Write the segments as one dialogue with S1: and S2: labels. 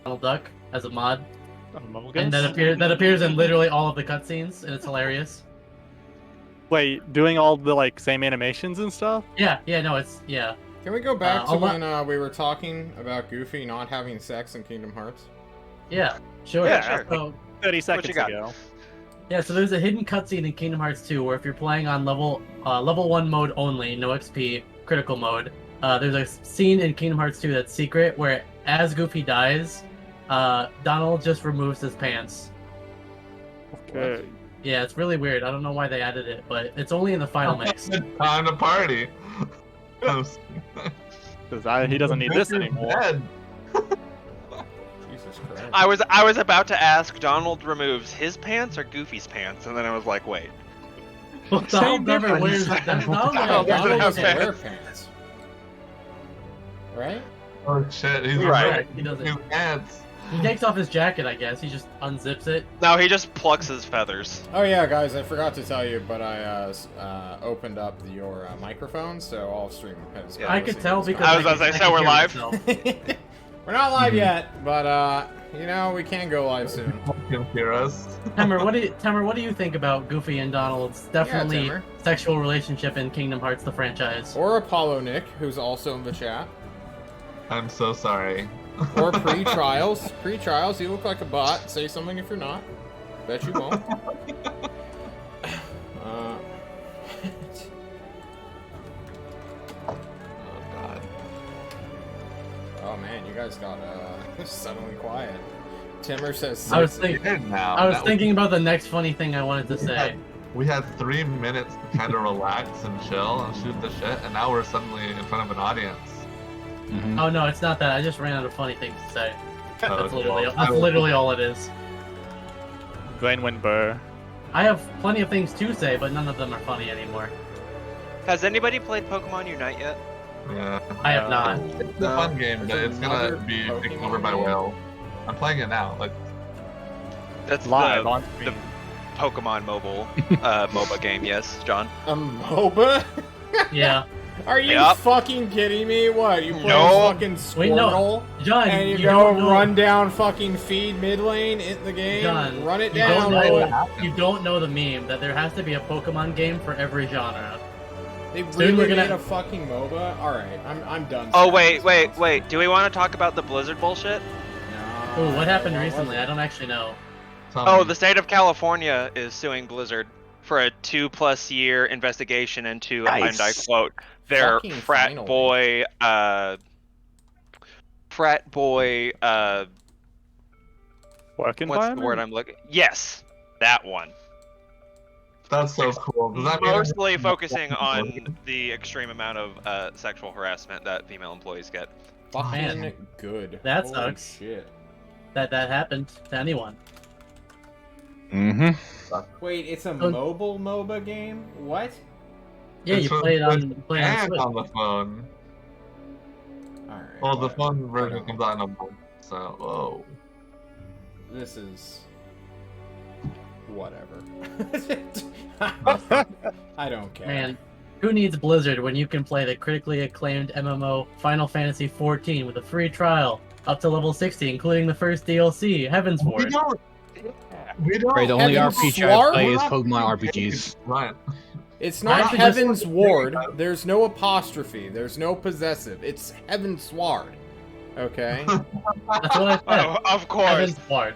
S1: Donald Duck as a mod,
S2: Among
S1: and
S2: Us?
S1: that appears in literally all of the cutscenes, and it's hilarious.
S2: Wait, doing all the like same animations and stuff?
S1: Yeah, no, it's yeah.
S3: Can we go back to
S1: I'll
S3: when we were talking about Goofy not having sex in Kingdom Hearts?
S1: Yeah, sure.
S4: Yeah, sure.
S1: So,
S2: 30 seconds
S4: got?
S2: ago.
S1: yeah, so there's a hidden cutscene in Kingdom Hearts 2 where if you're playing on level 1 mode only, no XP, critical mode, there's a scene in Kingdom Hearts 2 that's secret where as Goofy dies, Donald just removes his pants.
S2: Okay.
S1: Yeah, it's really weird. I don't know why they added it, but it's only in the final mix.
S5: Time to party.
S2: Because he doesn't need this anymore.
S5: Dead.
S3: Jesus Christ.
S4: I was about to ask Donald removes his pants or Goofy's pants, and then I was like, wait.
S1: Well, Donald never wears. Donald
S3: Donald
S1: never
S3: doesn't
S4: okay.
S3: wear pants. Right?
S5: Oh shit, he's
S4: Right.
S1: He doesn't.
S5: his pants.
S1: He takes off his jacket, I guess. He just unzips it.
S4: No, he just plucks his feathers.
S3: Oh yeah, guys, I forgot to tell you, but I opened up your microphone, so all stream has.
S4: Yeah.
S1: I could tell because
S4: I was about to say,
S1: can
S4: so we're
S1: hear
S4: live?
S1: myself.
S3: We're not live yet, but you know, we can go live soon.
S5: Can hear us.
S1: Tamer, what do you think about Goofy and Donald's definitely
S3: Tamer.
S1: sexual relationship in Kingdom Hearts the franchise?
S3: Or Apollo Nick, who's also in the chat.
S5: I'm so sorry.
S3: Or pre-trials. Pre-trials, you look like a bot. Say something if you're not. Bet you won't.
S5: Oh god.
S3: Oh man, you guys got suddenly quiet. Timmer says
S1: I was
S3: sexy.
S1: thinking,
S5: Now,
S1: I was
S5: that
S1: thinking about the next funny thing I wanted to say.
S5: We had 3 minutes to kind of relax and chill and shoot the shit, and now we're suddenly in front of an audience.
S1: Oh no, it's not that. I just ran out of funny things to say. That's
S5: Okay.
S1: literally all it is.
S2: Dwayne went burr.
S1: I have plenty of things to say, but none of them are funny anymore.
S4: Has anybody played Pokemon Unite yet?
S5: Yeah.
S1: I have not.
S5: It's a fun game, but
S3: There's
S5: it's gonna
S3: another
S5: be taken
S3: Pokemon
S5: over by
S3: game?
S5: whale. I'm playing it now. Like,
S4: That's
S2: Live
S4: the,
S2: on
S4: the
S2: stream.
S4: Pokemon mobile MOBA game, yes, John?
S3: A MOBA?
S1: Yeah.
S3: Are you
S4: Yep.
S3: fucking kidding me? What? You play
S4: No.
S3: fucking
S1: Wait, no.
S3: Squirtle?
S1: John,
S3: And you
S1: don't
S3: go
S1: know,
S3: run down fucking feed mid lane in the game,
S1: John,
S3: run it
S1: you
S3: down.
S1: don't
S3: roll
S1: know,
S3: it.
S1: you don't know the meme that there has to be a Pokemon game for every genre.
S3: They
S1: Soon
S3: really
S1: we're gonna-
S3: made a fucking MOBA. All right, I'm done.
S4: Oh,
S3: saying
S4: wait.
S3: this
S4: Do we want to talk about the Blizzard bullshit?
S3: No,
S1: Ooh, what happened
S3: that
S1: recently? I
S3: wasn't-
S1: don't actually know.
S4: Oh, the state of California is suing Blizzard for a 2+ year investigation into, and I quote, their
S3: Fucking
S4: frat
S3: finally.
S4: boy,
S2: Work
S4: what's the
S2: environment?
S4: word I'm looking? Yes, that one.
S5: That's so cool. Does that mean
S4: Mostly focusing on the extreme amount of sexual harassment that female employees get.
S3: Fucking
S1: Man.
S3: good.
S1: That
S3: Holy
S1: sucks.
S3: Shit.
S1: That happened to anyone.
S3: Wait, it's a
S1: Oh.
S3: mobile MOBA game? What?
S1: Yeah,
S5: It's
S1: you
S5: for
S1: play it
S5: the
S1: on
S5: Switch
S1: play it on
S5: and
S1: Switch.
S5: on the phone?
S3: All right.
S5: Well, the
S3: whatever.
S5: phone version
S3: Whatever.
S5: comes out in a month, so whoa.
S3: This is whatever. I don't care.
S1: Man, who needs Blizzard when you can play the critically acclaimed MMO Final Fantasy XIV with a free trial up to level 60, including the first DLC, Heaven's
S5: We
S1: Ward.
S5: don't. We don't.
S6: Right, the only
S3: Heaven's
S6: RPG
S3: Sword?
S6: I play is
S5: We're not
S6: Pokemon
S5: playing
S6: RPGs.
S5: Right.
S3: It's
S1: I
S3: not
S1: actually
S3: Heaven's
S5: just-
S3: Ward. There's no apostrophe. There's no possessive. It's Heaven's Sword. Okay?
S1: That's what I said.
S4: Oh, of course.
S1: Heaven's Ward.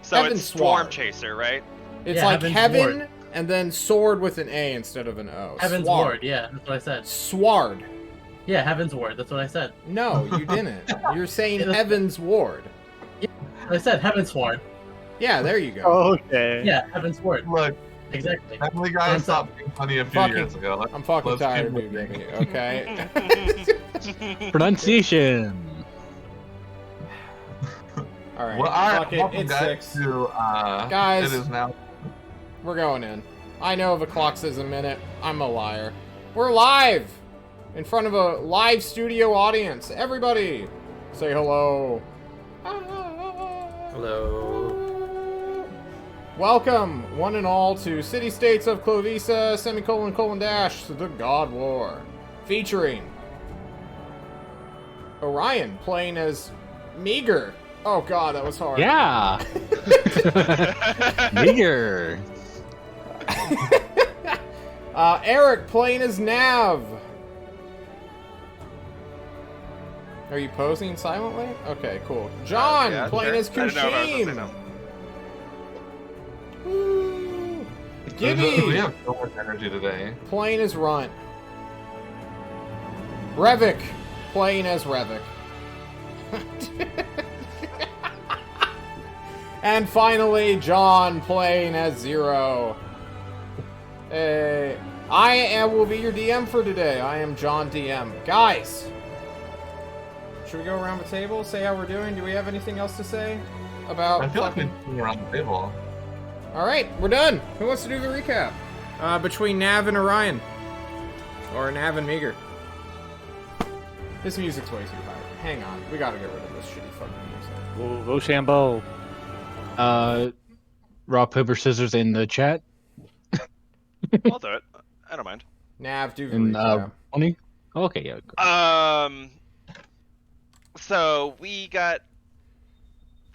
S4: So
S3: Heaven's
S4: it's Storm
S3: Sword.
S4: Chaser, right?
S3: It's
S1: Yeah,
S3: like
S1: Heaven's
S3: heaven
S1: Ward.
S3: and then sword with an A instead of an O.
S1: Heaven's
S3: Sword.
S1: Ward, yeah, that's what I said.
S3: Sword.
S1: Yeah, Heaven's Ward, that's what I said.
S3: No, you didn't. You're saying
S1: Yeah, that's-
S3: Heaven's Ward.
S1: I said Heaven's Ward.
S3: Yeah, there you go.
S2: Okay.
S1: Yeah, Heaven's Ward.
S5: Look,
S1: Exactly.
S5: Family Guy
S1: I'm
S5: stopped being funny a few
S3: Fucking-
S5: years ago.
S3: I'm fucking
S5: Let's
S3: tired of
S5: keep
S3: you,
S5: moving.
S3: baby. Okay?
S6: Pronunciation.
S3: Alright.
S5: Well, all right,
S3: Fuck it.
S5: welcome
S3: It's
S5: guys
S3: 6.
S5: to,
S3: Guys.
S5: It is now.
S3: We're going in. I know the clock says a minute. I'm a liar. We're live! In front of a live studio audience. Everybody! Say hello.
S7: Hello.
S3: Welcome, one and all, to City States of Klovisa, _:, The God War. Featuring Orion playing as Meager, Oh god, that was hard.
S6: Yeah. Bigger.
S3: Eric playing as Nav. Are you posing silently? Okay, cool. John
S4: Yeah,
S3: playing
S4: sure.
S3: as
S4: I didn't know if I was supposed to say
S3: Kushim.
S4: no.
S3: Woo.
S5: We
S3: Gibby
S5: have so much energy today.
S3: playing as Runt. Revik playing as Revik. And finally, John playing as Zero. Hey, will be your DM for today. I am John DM. Guys, should we go around the table, say how we're doing? Do we have anything else to say about
S5: I feel like
S3: fucking...
S5: we're around the table.
S3: Alright, we're done. Who wants to do the recap? Between Nav and Orion. Or Nav and Meager. This music's way too high. Hang on, we gotta get rid of this shitty fucking music.
S6: Rochambeau. Rock, paper, scissors in the chat.
S4: I'll do it. I don't mind.
S3: Nav, do the
S6: And
S3: recap.
S6: Bonnie? Okay, yeah. Go.
S4: So we got.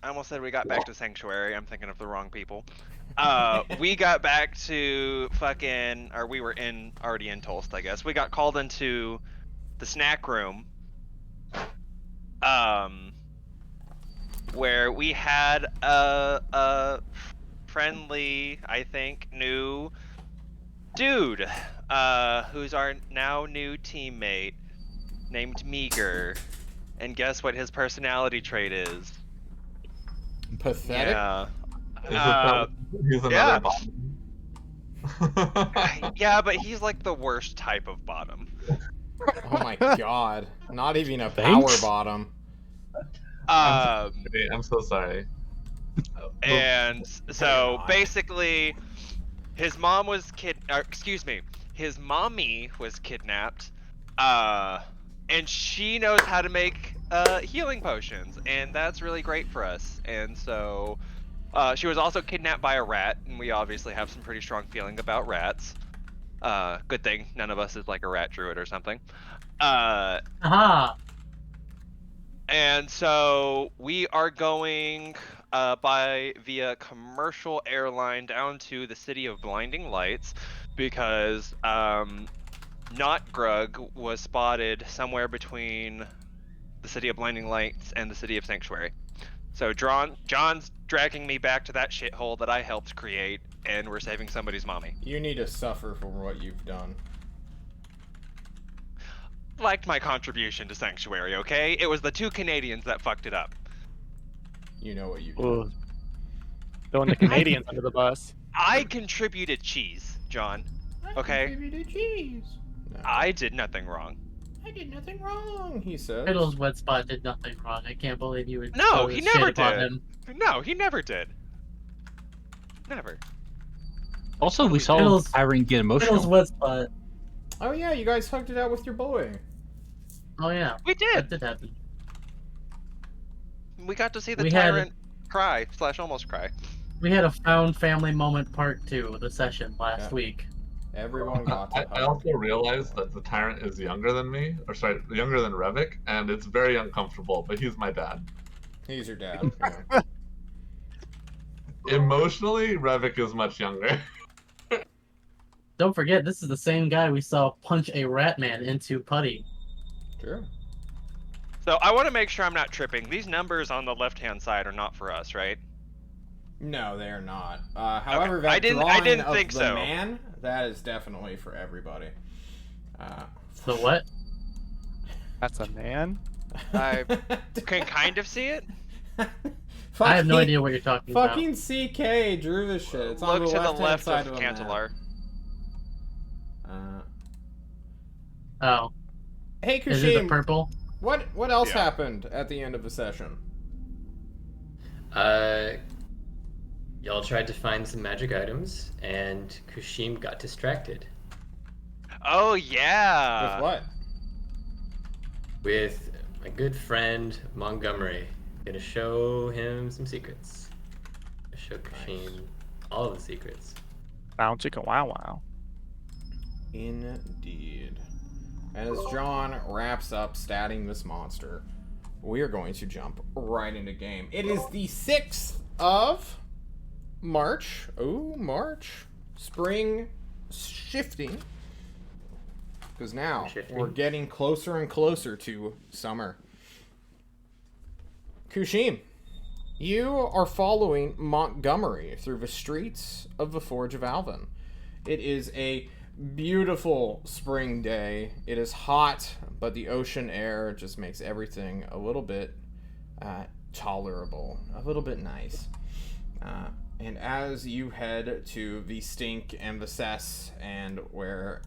S4: I almost said we got back to Sanctuary. I'm thinking of the wrong people. We got back to fucking, or we were already in Tulst, I guess. We got called into the snack room. Where we had a friendly, I think, new dude, who's our now new teammate, named Meager. And guess what his personality trait is?
S3: Pathetic?
S4: Yeah.
S5: He's another
S4: yeah.
S5: bottom.
S4: Yeah, but he's like the worst type of bottom.
S3: Oh my god. Not even a
S6: Thanks.
S3: power bottom.
S5: I'm so sorry.
S4: And so basically, his mom was his mommy was kidnapped, and she knows how to make healing potions, and that's really great for us. And so, she was also kidnapped by a rat, and we obviously have some pretty strong feeling about rats. Good thing none of us is like a rat druid or something.
S1: Aha!
S4: And so we are going via commercial airline down to the city of Blinding Lights because Not Grug was spotted somewhere between the city of Blinding Lights and the city of Sanctuary. So John's dragging me back to that shithole that I helped create, and we're saving somebody's mommy.
S3: You need to suffer for what you've done.
S4: Liked my contribution to Sanctuary, okay? It was the 2 Canadians that fucked it up.
S3: You know what you've done.
S2: Ooh. Throwing the Canadians under the bus.
S4: I contributed cheese, John. Okay?
S3: Contributed cheese. No.
S4: I did nothing wrong.
S3: I did nothing wrong, he says.
S1: Fiddle's wet spot did nothing wrong. I can't believe you would.
S4: No,
S1: throw
S4: he
S1: this
S4: never
S1: shit upon
S4: did.
S1: him.
S4: No, he never did. Never.
S6: Also, we saw
S1: Fiddle's-
S6: Irene get
S1: Fiddle's
S6: emotional.
S1: wet spot.
S3: Oh yeah, you guys hugged it out with your boy.
S1: Oh yeah,
S4: We
S1: that
S4: did.
S1: did happen.
S4: We got to see the
S1: We had-
S4: tyrant cry / almost cry.
S1: We had a found family moment part 2 of the session last
S3: Yeah.
S1: week.
S3: Everyone got to
S5: I
S3: hug.
S5: also realized that the tyrant is younger than me, or sorry, younger than Revik, and it's very uncomfortable, but he's my dad.
S3: He's your dad. Yeah.
S5: Emotionally, Revik is much younger.
S1: Don't forget, this is the same guy we saw punch a rat man into putty.
S3: True.
S4: So I want to make sure I'm not tripping. These numbers on the left-hand side are not for us, right?
S3: No, they are not. However,
S4: Okay. I
S3: that
S4: didn't
S3: drawing of
S4: think
S3: the
S4: so.
S3: man, that is definitely for everybody.
S1: The what?
S2: That's a man.
S4: I can kind of see it.
S1: I have no idea what you're talking about.
S3: Fucking CK drew this shit. It's on
S4: Look
S3: the
S4: to the
S3: left-hand
S4: left
S3: side
S4: of
S3: of a map.
S4: Cantelar.
S1: Oh,
S3: Hey
S1: is it the
S3: Kushim,
S1: purple?
S3: what else
S4: Yeah.
S3: happened at the end of the session?
S7: Y'all tried to find some magic items, and Kushim got distracted
S4: Oh yeah.
S3: With what?
S7: with my good friend Montgomery. Gonna show him some secrets. Gonna show Kushim all of the secrets.
S2: Wow, chicken, wow, wow.
S3: Indeed. As John wraps up statting this monster, we are going to jump right into game. It is the 6th of March. Oh, March. Spring shifting. Because now we're getting closer and closer to summer. Kushim, you are following Montgomery through the streets of the Forge of Alvin. It is a beautiful spring day. It is hot, but the ocean air just makes everything a little bit tolerable, a little bit nice. And as you head to the Stink and the Cess, and where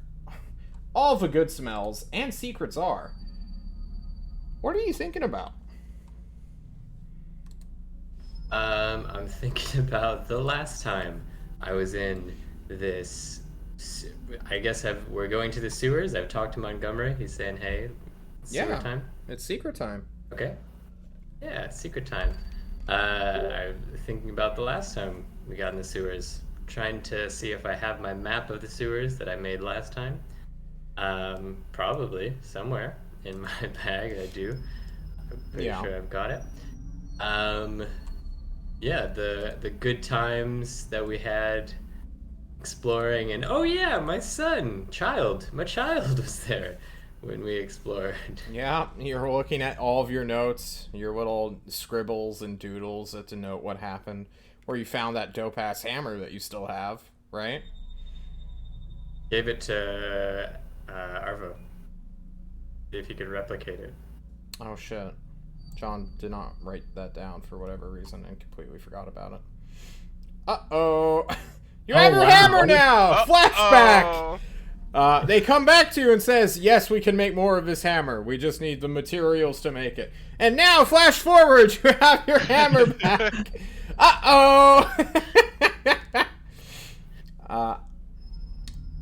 S3: all the good smells and secrets are, what are you thinking about?
S7: I'm thinking about the last time I was in this. I guess we're going to the sewers. I've talked to Montgomery. He's saying, "Hey, it's sewer time."
S3: It's secret time.
S7: Okay. Yeah, it's secret time. I'm thinking about the last time we got in the sewers. Trying to see if I have my map of the sewers that I made last time. Probably somewhere in my bag. I do. I'm pretty sure I've got it. Yeah, the good times that we had exploring, and oh yeah, my child was there when we explored.
S3: Yeah, you're looking at all of your notes, your little scribbles and doodles that denote what happened, where you found that dope-ass hammer that you still have, right?
S7: Gave it to Arvo. See if he could replicate it.
S3: Oh shit. John did not write that down for whatever reason and completely forgot about it. Uh-oh. You have your hammer now! Flashback! They come back to you and says, yes, we can make more of this hammer. We just need the materials to make it. And now, flash forward, you have your hammer back. Uh-oh!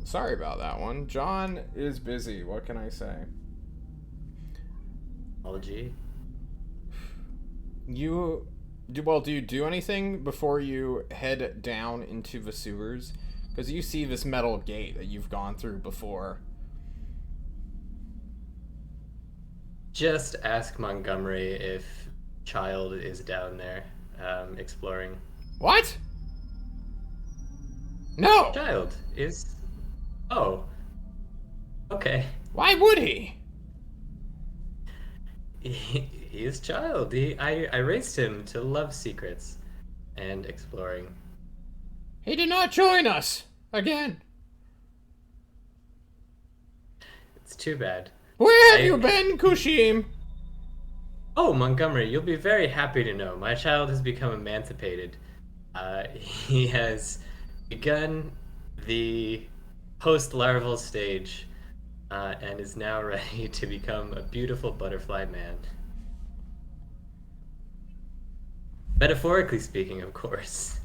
S3: Sorry about that one. John is busy. What can I say?
S7: Apology.
S3: Do you do anything before you head down into the sewers? Because you see this metal gate that you've gone through before.
S7: Just ask Montgomery if Child is down there, exploring.
S3: What? No!
S7: Child is... Oh. Okay.
S3: Why would he?
S7: He is Child. I raised him to love secrets and exploring.
S3: He did not join us again.
S7: It's too bad.
S3: Where have you been, Kushim?
S7: Oh, Montgomery, you'll be very happy to know my child has become emancipated. He has begun the post-larval stage and is now ready to become a beautiful butterfly man. Metaphorically speaking, of course.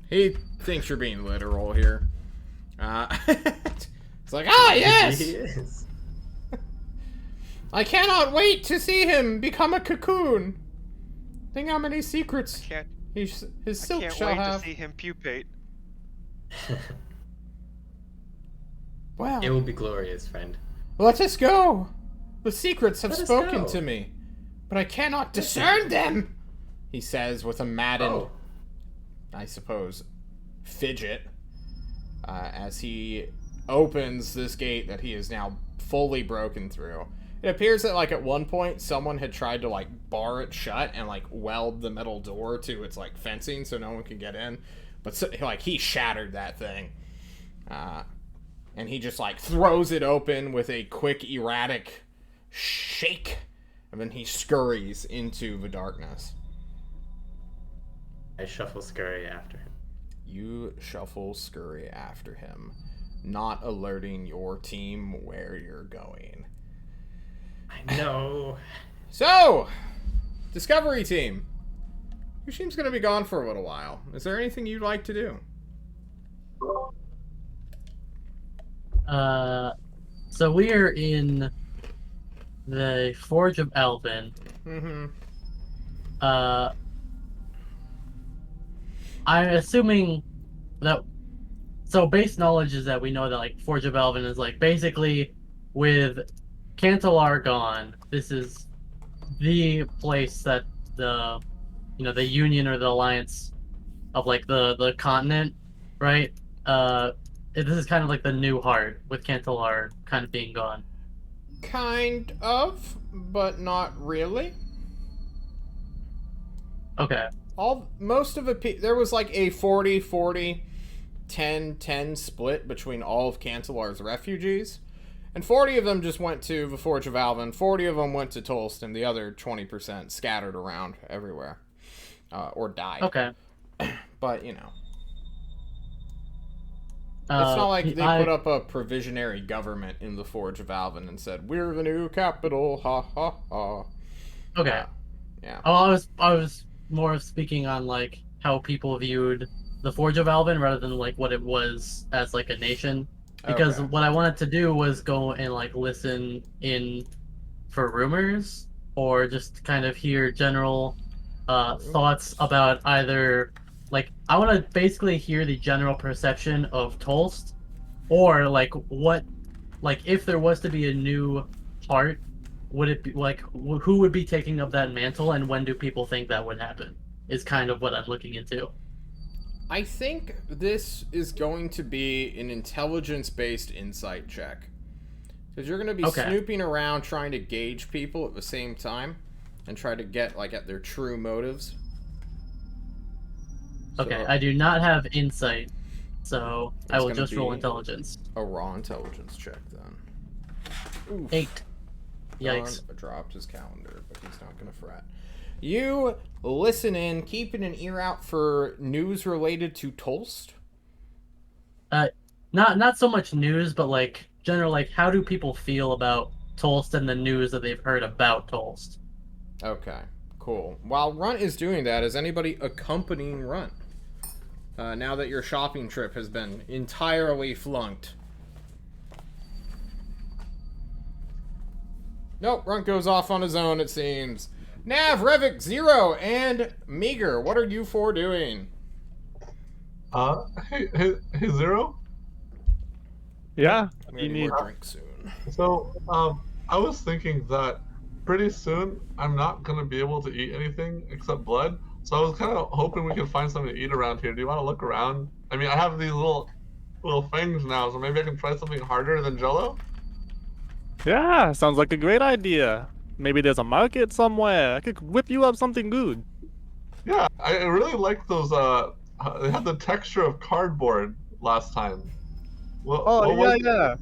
S3: He thinks you're being literal here. It's like, yes!
S7: He is.
S3: I cannot wait to see him become a cocoon. Think how many secrets his silk shall have.
S4: I can't wait to see him pupate.
S3: Wow.
S7: It will be glorious, friend.
S3: Let us go. The secrets have
S7: Let us
S3: spoken
S7: go.
S3: to me, but I cannot discern them, he says with a maddened, I suppose, fidget, as he opens this gate that he is now fully broken through. It appears that, like, at one point, someone had tried to, like, bar it shut and, like, weld the metal door to its, like, fencing so no one can get in. But, so, like, he shattered that thing. And he just, like, throws it open with a quick, erratic shake. And then he scurries into the darkness.
S7: I shuffle scurry after him.
S3: You shuffle scurry after him, not alerting your team where you're going.
S7: I know.
S3: So, Discovery team. Your team's going to be gone for a little while. Is there anything you'd like to do?
S1: So we are in the Forge of Elvin.
S3: Mm-hmm.
S1: I'm assuming that... So base knowledge is that we know that, like, Forge of Elvin is, like, basically with Cantalar gone, this is the place that the the Union or the Alliance of like the continent, right? This is kind of like the new heart with Cantalar kind of being gone.
S3: Kind of, but not really.
S1: Okay.
S3: Most of it, there was like a 40-40, 10-10 split between all of Cantalar's refugees. And 40 of them just went to the Forge of Alvin, 40 of them went to Tolst, and the other 20% scattered around everywhere. Or died.
S1: Okay.
S3: But, you know. It's not like they put up a provisionary government in the Forge of Alvin and said, "We're the new capital, ha ha ha."
S1: Okay.
S3: Yeah.
S1: Oh, I was more speaking on like how people viewed the Forge of Alvin rather than like what it was as like a nation. Because
S3: Okay.
S1: what I wanted to do was go and like listen in for rumors or just kind of hear general thoughts about either like I want to basically hear the general perception of Tolst or like what like if there was to be a new heart, would it be like who would be taking up that mantle and when do people think that would happen is kind of what I'm looking into.
S3: I think this is going to be an intelligence-based insight check. Because you're going to be snooping around trying to gauge people at the same time and try to get like at their true motives.
S1: Okay,
S3: So,
S1: I do not have insight, so I will just roll
S3: be
S1: intelligence.
S3: a raw intelligence check then. Oof.
S1: 8. Yikes.
S3: John dropped his calendar, but he's not going to fret. You listen in, keeping an ear out for news related to Tolst.
S1: Not so much news, but like general like how do people feel about Tolst and the news that they've heard about Tolst?
S3: Okay, cool. While Runt is doing that, is anybody accompanying Runt? Now that your shopping trip has been entirely flunked. Nope, Runt goes off on his own, it seems. Nav, Revik, Zero, and Meager, what are you four doing?
S5: Hey, Zero?
S2: Yeah.
S3: I'm gonna need more drink soon.
S5: So, I was thinking that pretty soon I'm not gonna be able to eat anything except blood. So I was kind of hoping we could find something to eat around here. Do you want to look around? I mean, I have these little fangs now, so maybe I can try something harder than Jello.
S2: Yeah, sounds like a great idea. Maybe there's a market somewhere. I could whip you up something good.
S5: Yeah, I really like those. They had the texture of cardboard last time. Well,
S2: Oh, yeah.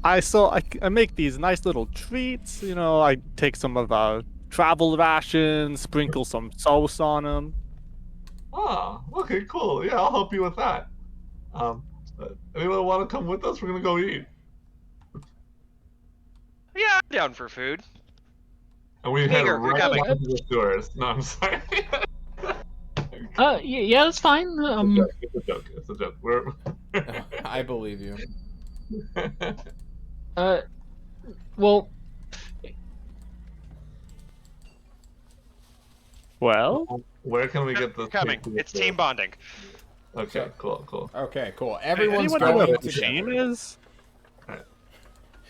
S2: I make these nice little treats. You know, I take some of our travel rations, sprinkle some sauce on them.
S5: Ah, okay, cool. Yeah, I'll help you with that. Anyone want to come with us? We're gonna go eat.
S4: Yeah, I'm down for food.
S5: And we head
S4: Meager, you're
S5: right
S4: coming.
S5: back to the sewers. No, I'm sorry.
S6: Yeah, that's fine.
S5: It's a joke. It's a joke. We're.
S3: I believe you.
S6: Well,
S2: Well,
S5: Where can we get the?
S4: Coming. It's team bonding.
S5: Okay, cool.
S3: Okay, cool. Everyone's
S2: anyone know
S3: going
S2: what
S3: together.
S2: shame is?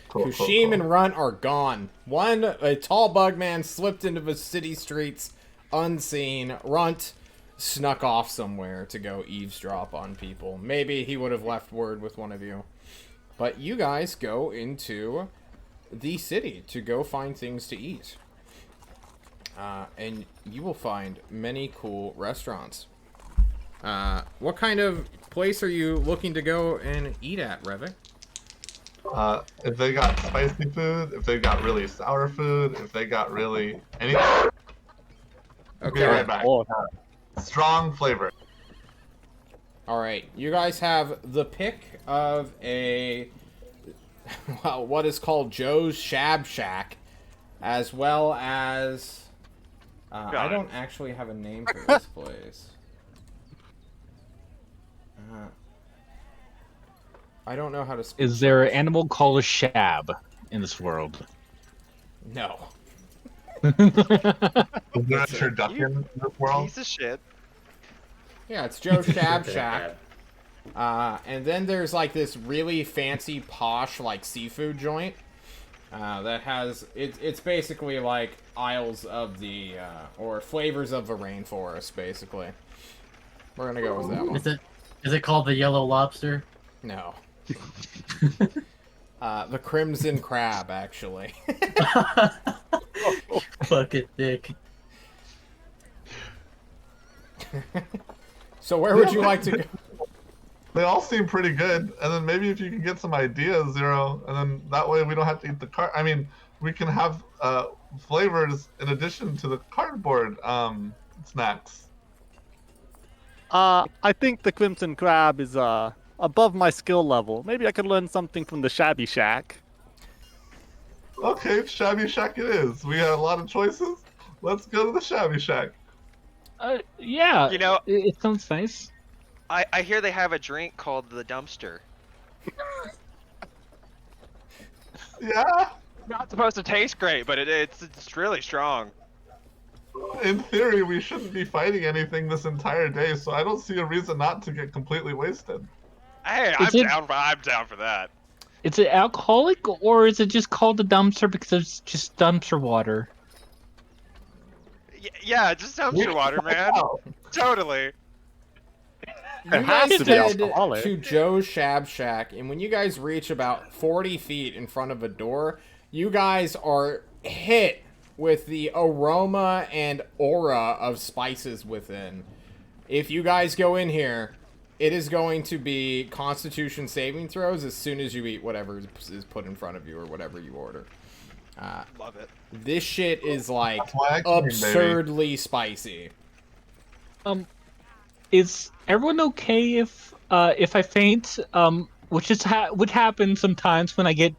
S5: Cool.
S3: Kushim and Runt are gone. A tall bug man slipped into the city streets unseen. Runt snuck off somewhere to go eavesdrop on people. Maybe he would have left word with one of you. But you guys go into the city to go find things to eat. And you will find many cool restaurants. What kind of place are you looking to go and eat at, Revik?
S5: If they got spicy food, if they got really sour food, if they got really anything.
S3: Okay.
S5: Be right back.
S2: Oh,
S5: Strong flavor.
S3: Alright, you guys have the pick of a well, what is called Joe's Shab Shack, as well as I don't actually have a name for this place. I don't know how to speak.
S6: is there an animal called a shab in this world?
S3: No.
S5: Is there a turducken in this world?
S4: Piece of shit.
S3: Yeah, it's Joe's Shab Shack. And then there's like this really fancy posh like seafood joint. that has it's basically like Isles of the or Flavors of the Rainforest, basically. We're gonna go with that one.
S1: Is it called the Yellow Lobster?
S3: No. The Crimson Crab, actually.
S1: Fucking dick.
S3: So where would you like to go?
S5: They all seem pretty good, and then maybe if you can get some ideas, Zero, and then that way we don't have to eat the card. I mean, we can have flavors in addition to the cardboard snacks.
S2: I think the Crimson Crab is above my skill level. Maybe I could learn something from the Shabby Shack.
S5: Okay, Shabby Shack it is. We have a lot of choices. Let's go to the Shabby Shack.
S6: Yeah.
S4: You know,
S6: it sounds nice.
S4: I hear they have a drink called the dumpster.
S5: Yeah.
S4: Not supposed to taste great, but it's really strong.
S5: In theory, we shouldn't be fighting anything this entire day, so I don't see a reason not to get completely wasted.
S4: Hey, I'm down for that.
S6: Is it alcoholic or is it just called the dumpster because it's just dumpster water?
S4: Yeah, just dumpster water, man. Totally.
S3: You
S2: It has
S3: guys
S2: to be
S3: head
S2: alcoholic.
S3: to Joe's Shab Shack, and when you guys reach about 40 feet in front of a door, you guys are hit with the aroma and aura of spices within. If you guys go in here, it is going to be Constitution saving throws as soon as you eat whatever is put in front of you or whatever you order.
S4: Love it.
S3: This shit is like
S5: That's why I came, baby.
S3: absurdly spicy.
S6: Is everyone okay if I faint? Which is would happen sometimes when I get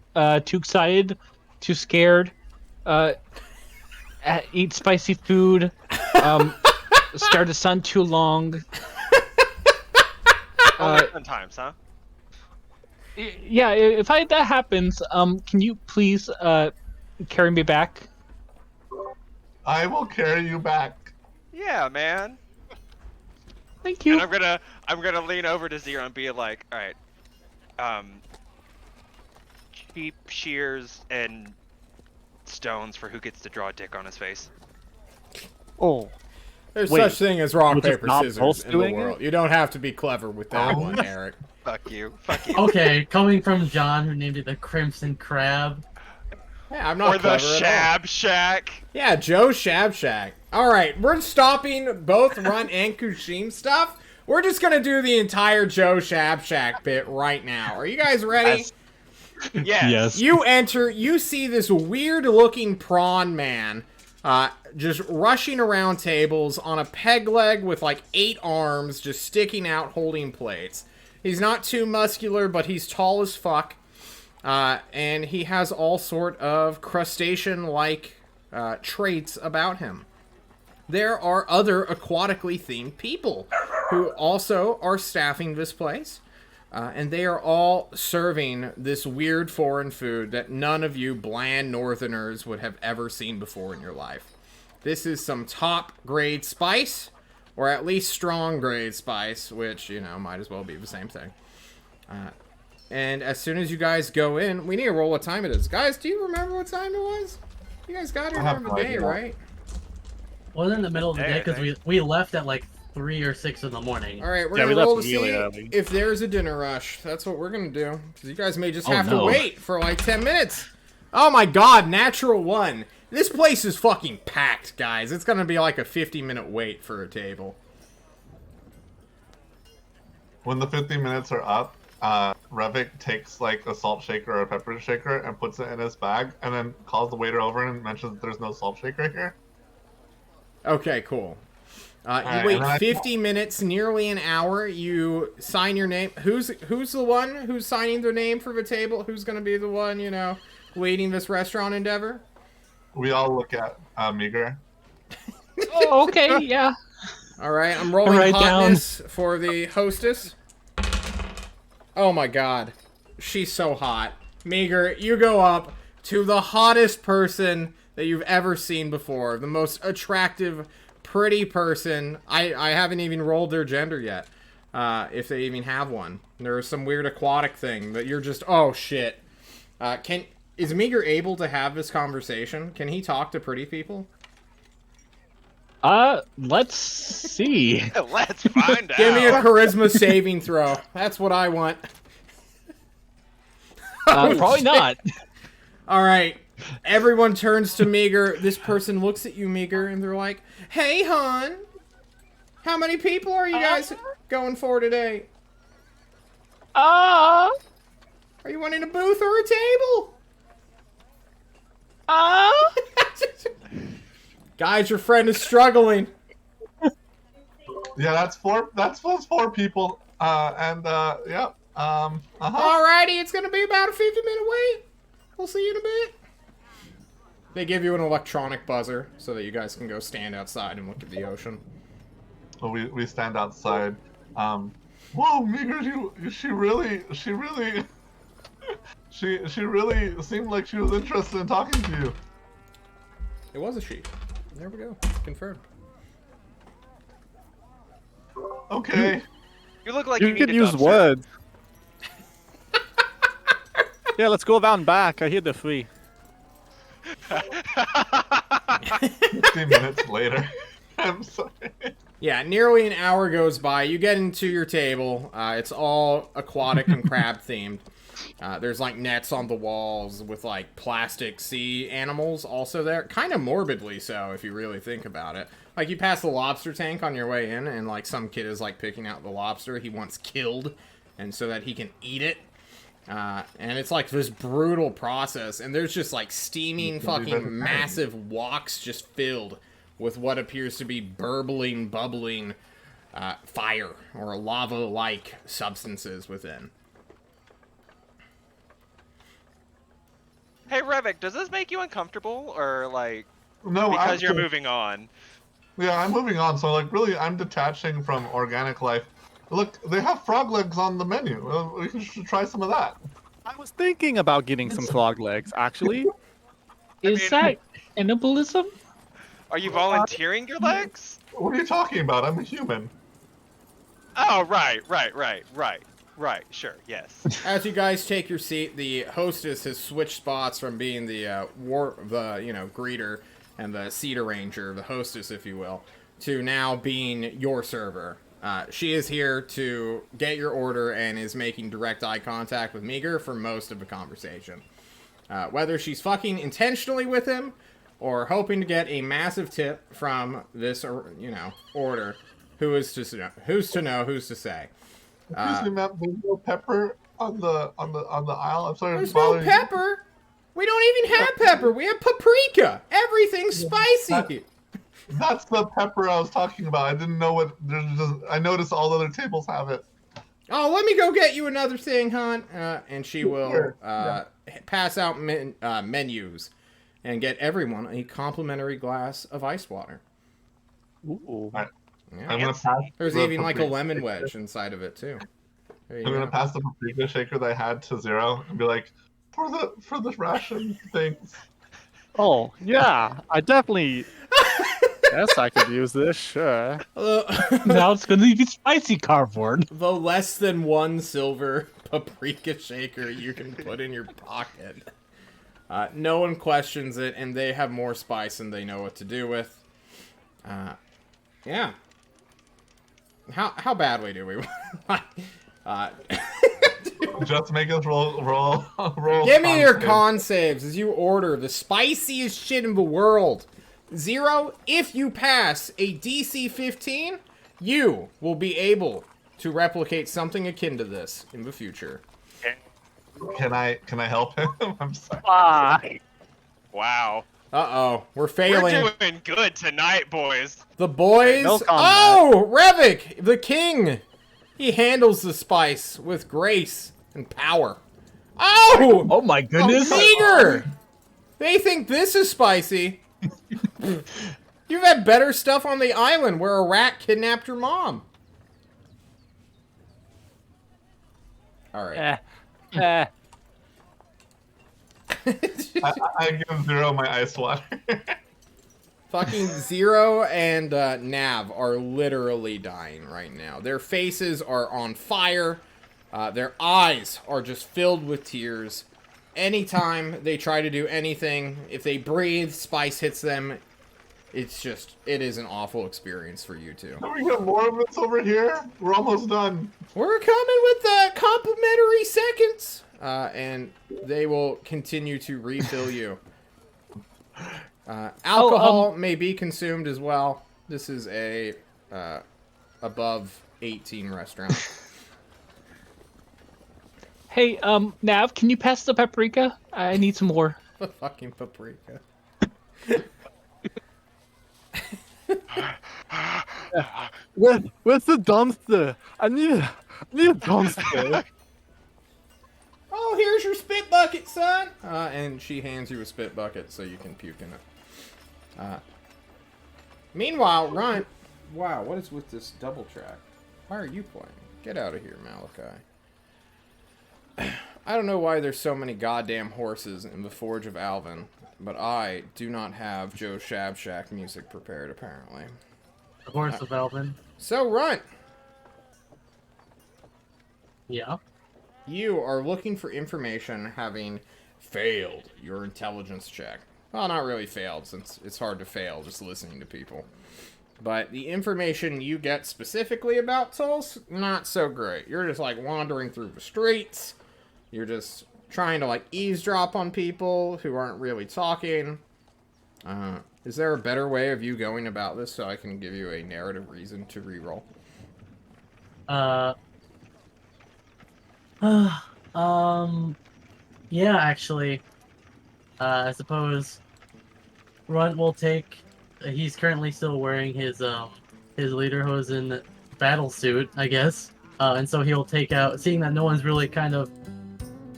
S6: too excited, too scared, eat spicy food, stare at the sun too long.
S4: Sometimes, huh?
S6: Yeah, if that happens, can you please carry me back?
S5: I will carry you back.
S4: Yeah, man.
S6: Thank you.
S4: And I'm gonna lean over to Zero and be like, all right, cheap shears and stones for who gets to draw a dick on his face.
S2: Oh,
S3: There's
S2: Wait,
S3: such thing as rock,
S2: we're just
S3: paper,
S2: not
S3: scissors
S2: both
S3: in the
S2: doing
S3: world.
S2: it?
S3: You don't have to be clever with that
S5: Oh.
S3: one, Eric.
S4: Fuck you. Fuck you.
S1: Okay, coming from John, who named it the Crimson Crab.
S3: Yeah, I'm not
S4: Or the
S3: clever at all.
S4: Shab Shack.
S3: Yeah, Joe's Shab Shack. Alright, we're stopping both Run and Kushim stuff. We're just gonna do the entire Joe Shab Shack bit right now. Are you guys ready?
S4: Yes.
S3: You enter, you see this weird looking prawn man just rushing around tables on a peg leg with like 8 arms just sticking out holding plates. He's not too muscular, but he's tall as fuck. And he has all sort of crustacean-like traits about him. There are other aquatically themed people who also are staffing this place. And they are all serving this weird foreign food that none of you bland northerners would have ever seen before in your life. This is some top grade spice, or at least strong grade spice, which, you know, might as well be the same thing. And as soon as you guys go in, we need to roll what time it is. Guys, do you remember what time it was? You guys got here
S5: I have
S3: during
S5: no
S3: the day,
S5: idea.
S3: right?
S1: Wasn't in the middle of the
S4: Hey,
S1: day because
S4: hey.
S1: we left at like 3 or 6 in the morning.
S3: All right, we're
S2: Yeah, we
S3: gonna roll to
S2: left
S3: see
S2: really early.
S3: if there's a dinner rush. That's what we're gonna do. Because you guys may just
S6: Oh,
S3: have to
S6: no.
S3: wait for like 10 minutes. Oh my god, natural one. This place is fucking packed, guys. It's gonna be like a 50-minute wait for a table.
S5: When the 50 minutes are up, Revik takes like a salt shaker or a pepper shaker and puts it in his bag, and then calls the waiter over and mentions that there's no salt shaker here.
S3: Okay, cool. You
S5: Alright,
S3: wait
S5: and then I-
S3: 50 minutes, nearly an hour. You sign your name. Who's the one who's signing their name for the table? Who's gonna be the one, you know, leading this restaurant endeavor?
S5: We all look at Meager.
S6: Oh, okay, yeah.
S3: All right, I'm rolling
S6: Write down.
S3: hotness for the hostess. Oh my god. She's so hot. Meager, you go up to the hottest person that you've ever seen before. The most attractive, pretty person. I haven't even rolled their gender yet. If they even have one. There's some weird aquatic thing that you're just, oh shit. Is Meager able to have this conversation? Can he talk to pretty people?
S6: Let's see.
S4: Let's find out.
S3: Give me a charisma saving throw. That's what I want.
S6: Probably not.
S3: All right. Everyone turns to Meager. This person looks at you, Meager, and they're like, "Hey, hon. How many people are you guys going for today? Are you wanting a booth or a table? Guys, your friend is struggling.
S5: Yeah, that's four people. Yeah.
S3: Alrighty, it's gonna be about a 50-minute wait. We'll see you in a bit. They give you an electronic buzzer so that you guys can go stand outside and look at the ocean.
S5: Well, we stand outside. Whoa, Meager, she really she really seemed like she was interested in talking to you.
S3: It was a she. There we go. Confirmed.
S5: Okay.
S4: You look like
S2: You
S4: you
S2: can
S4: need a
S2: use
S4: dumpster.
S2: words. Yeah, let's go around back. I hear they're free.
S5: 15 minutes later. I'm sorry.
S3: Yeah, nearly an hour goes by. You get into your table. It's all aquatic and crab themed. There's like nets on the walls with like plastic sea animals also there. Kind of morbidly so if you really think about it. Like you pass the lobster tank on your way in and like some kid is like picking out the lobster he wants killed and so that he can eat it. And it's like this brutal process, and there's just like steaming fucking massive woks just filled with what appears to be bubbling fire or lava-like substances within.
S4: Hey, Revik, does this make you uncomfortable, or like
S5: No,
S4: because you're
S5: actually-
S4: moving on?
S5: Yeah, I'm moving on. So like, really, I'm detaching from organic life. Look, they have frog legs on the menu. We should try some of that.
S2: I was thinking about getting some frog legs, actually.
S6: Is that cannibalism?
S4: Are you volunteering your legs?
S5: What are you talking about? I'm a human.
S4: Oh, right. Sure, yes.
S3: As you guys take your seat, the hostess has switched spots from being the greeter and the seat arranger, the hostess, if you will, to now being your server. She is here to get your order and is making direct eye contact with Meager for most of the conversation. Whether she's fucking intentionally with him or hoping to get a massive tip from this, order, who's to know, who's to say.
S5: Excuse me, ma'am. There's no pepper on the aisle. I'm sorry.
S3: There's
S5: to
S3: no
S5: bother you.
S3: pepper. We don't even have pepper. We have paprika. Everything's spicy.
S5: That's the pepper I was talking about. I didn't know what. I noticed all other tables have it.
S3: Oh, let me go get you another thing, hon. And she will pass out menus and get everyone a complimentary glass of ice water.
S2: Ooh.
S5: Right.
S3: Yeah.
S5: I'm gonna pass.
S3: There's
S5: the
S3: even like a
S5: paprika
S3: lemon
S5: shaker.
S3: wedge inside of it too. There you
S5: I'm gonna
S3: go.
S5: pass the paprika shaker that I had to Zero and be like, for the ration things.
S2: Oh, yeah. I definitely... Yes, I could use this, sure.
S6: Now it's gonna be spicy cardboard.
S3: The less than 1 silver paprika shaker you can put in your pocket. No one questions it, and they have more spice than they know what to do with. Yeah. How badly do we want?
S5: Just make us roll.
S3: Give me your
S5: con
S3: con saves as you order the spiciest shit in the world. 0, if you pass a DC 15, you will be able to replicate something akin to this in the future.
S5: Can I help him? I'm sorry.
S4: Wow.
S3: Uh-oh, we're failing.
S4: We're doing good tonight, boys.
S3: The boys...
S2: no combat.
S3: Oh, Revik, the king! He handles the spice with grace and power. Oh!
S6: Oh my goodness!
S3: Meager! They think this is spicy. You've had better stuff on the island where a rat kidnapped your mom. Alright.
S5: I give Zero my ice water.
S3: Fucking Zero and Nav are literally dying right now. Their faces are on fire. Their eyes are just filled with tears. anytime they try to do anything, if they breathe, spice hits them. It's just, it is an awful experience for you two.
S5: Can we get more of this over here? We're almost done.
S3: We're coming with the complimentary seconds. And they will continue to refill you. Alcohol may be consumed as well. This is a above 18 restaurant.
S6: Hey, Nav, can you pass the paprika? I need some more.
S3: The fucking paprika.
S2: Where's the dumpster? I need a dumpster.
S3: Oh, here's your spit bucket, son. And she hands you a spit bucket so you can puke in it. Meanwhile, Runt. Wow, what is with this double track? Why are you playing? Get out of here, Malachi. I don't know why there's so many goddamn horses in the Forge of Alvin, but I do not have Joe Shabshack music prepared, apparently.
S1: The Horse of Alvin.
S3: So, Runt,
S1: Yeah.
S3: you are looking for information having failed your intelligence check. Well, not really failed, since it's hard to fail just listening to people. But the information you get specifically about Tulse, not so great. You're just, like, wandering through the streets. You're just trying to, like, eavesdrop on people who aren't really talking. Is there a better way of you going about this so I can give you a narrative reason to reroll?
S1: Yeah, actually. I suppose Runt will take. He's currently still wearing his lederhosen battle suit, I guess. And so he'll take out, seeing that no one's really kind of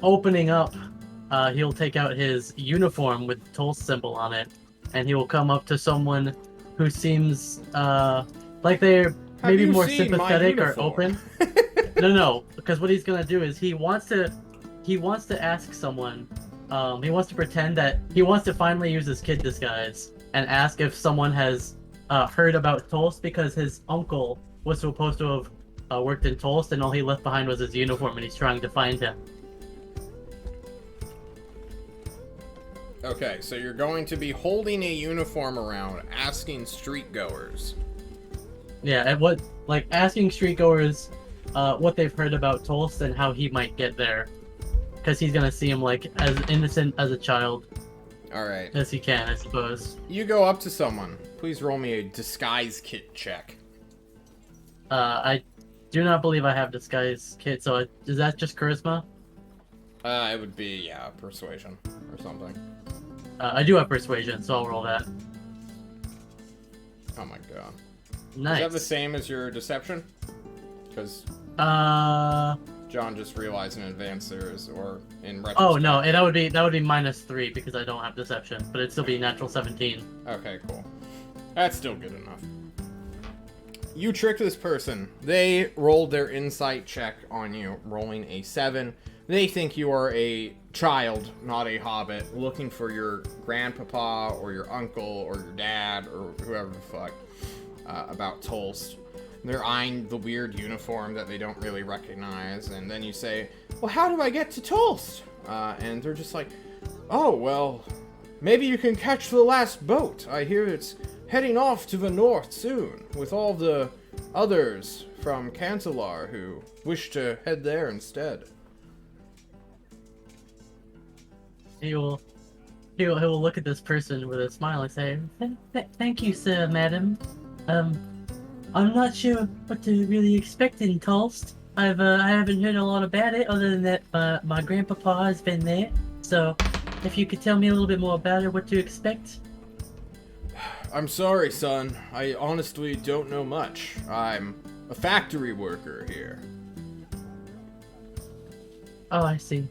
S1: opening up, he'll take out his uniform with the Tulse symbol on it, and he will come up to someone who seems like they're maybe more sympathetic or open. No, because what he's gonna do is he wants to ask someone. He wants to pretend that he wants to finally use his kid disguise and ask if someone has heard about Tulse, because his uncle was supposed to have worked in Tulse, and all he left behind was his uniform, and he's trying to find him.
S3: Okay, so you're going to be holding a uniform around, asking street goers.
S1: Yeah, and asking street goers what they've heard about Tulse and how he might get there, because he's gonna see him like as innocent as a child.
S3: All right.
S1: As he can, I suppose.
S3: You go up to someone. Please roll me a disguise kit check.
S1: I do not believe I have disguise kit, so is that just charisma?
S3: It would be, yeah, persuasion or something.
S1: I do have persuasion, so I'll roll that.
S3: Oh my god.
S1: Nice.
S3: Is that the same as your deception? Because John just realized in advance or in retrospect.
S1: Oh no, and that would be -3 because I don't have deception, but it'd still be natural 17.
S3: Okay, cool. That's still good enough. You tricked this person. They rolled their insight check on you, rolling a 7. They think you are a child, not a hobbit, looking for your grandpapa or your uncle or your dad or whoever the fuck about Tulse. They're eyeing the weird uniform that they don't really recognize, and then you say, well, how do I get to Tulse? And they're just like, oh, well, maybe you can catch the last boat. I hear it's heading off to the north soon, with all the others from Cantelar who wish to head there instead.
S1: He will look at this person with a smile and say, "Thank you, sir, madam. I'm not sure what to really expect in Tulst. I haven't heard a lot about it, other than that my grandpapa has been there. So, if you could tell me a little bit more about it, what to expect."
S3: I'm sorry, son. I honestly don't know much. I'm a factory worker here.
S1: Oh, I see.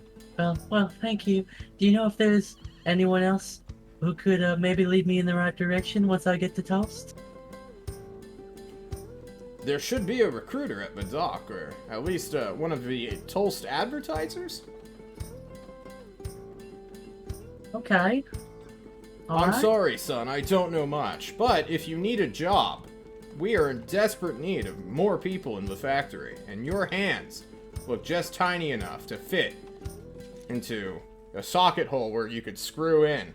S1: Well, thank you. Do you know if there's anyone else who could maybe lead me in the right direction once I get to Tulst?
S3: There should be a recruiter at the dock, or at least one of the Tulst advertisers.
S1: Okay.
S3: I'm sorry, son, I don't know much, but if you need a job, we are in desperate need of more people in the factory, and your hands look just tiny enough to fit into a socket hole where you could screw in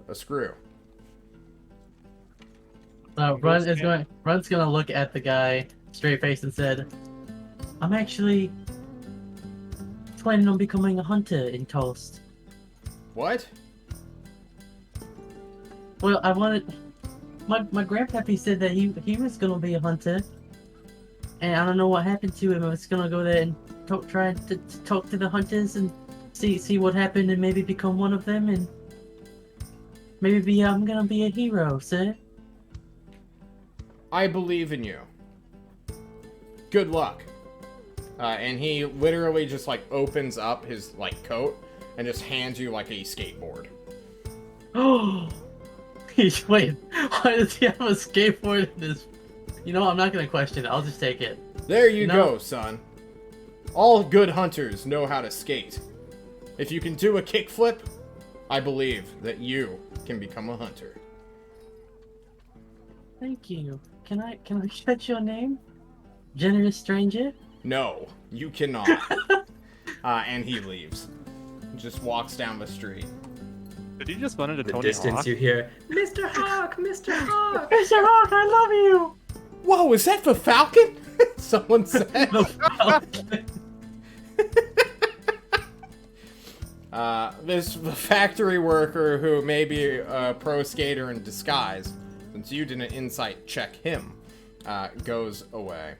S3: a screw.
S1: So Run's gonna look at the guy straight faced and said, "I'm actually planning on becoming a hunter in Toast."
S3: What?
S1: Well, I wanted my grandpappy said that he was gonna be a hunter, and I don't know what happened to him. I was gonna go there and try to talk to the hunters and see what happened and maybe become one of them and maybe I'm gonna be a hero, sir.
S3: I believe in you. Good luck. And he literally just like opens up his like coat and just hands you like a skateboard.
S1: Oh, wait, why does he have a skateboard in his? You know, I'm not gonna question it. I'll just take it.
S3: There you
S1: No.
S3: go, son. All good hunters know how to skate. If you can do a kickflip, I believe that you can become a hunter.
S1: Thank you. Can I catch your name? Generous stranger?
S3: No, you cannot. And he leaves. Just walks down the street.
S2: Did you just run into
S7: The
S2: Tony
S7: distance
S2: Hawk?
S7: you hear, Mr. Hawk, Mr. Hawk.
S1: Mr. Hawk, I love you!
S3: Whoa, is that the Falcon? Someone said. This factory worker who may be a pro skater in disguise, since you didn't insight check him, goes away.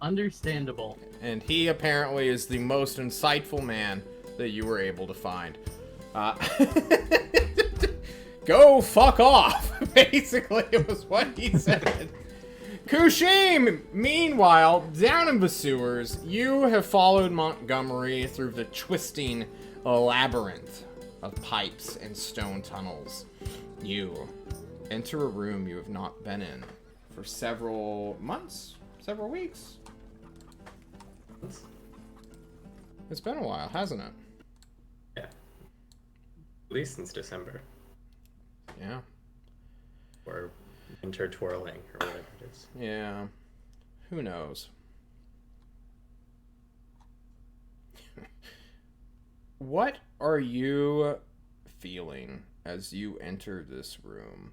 S1: Understandable.
S3: And he apparently is the most insightful man that you were able to find. Go fuck off! Basically, it was what he said. Kushim, meanwhile, down in the sewers, you have followed Montgomery through the twisting labyrinth of pipes and stone tunnels. You enter a room you have not been in for several months, several weeks. It's been a while, hasn't it?
S7: Yeah. At least since December.
S3: Yeah.
S7: Or winter twirling, or whatever it is.
S3: Yeah. Who knows? What are you feeling as you enter this room?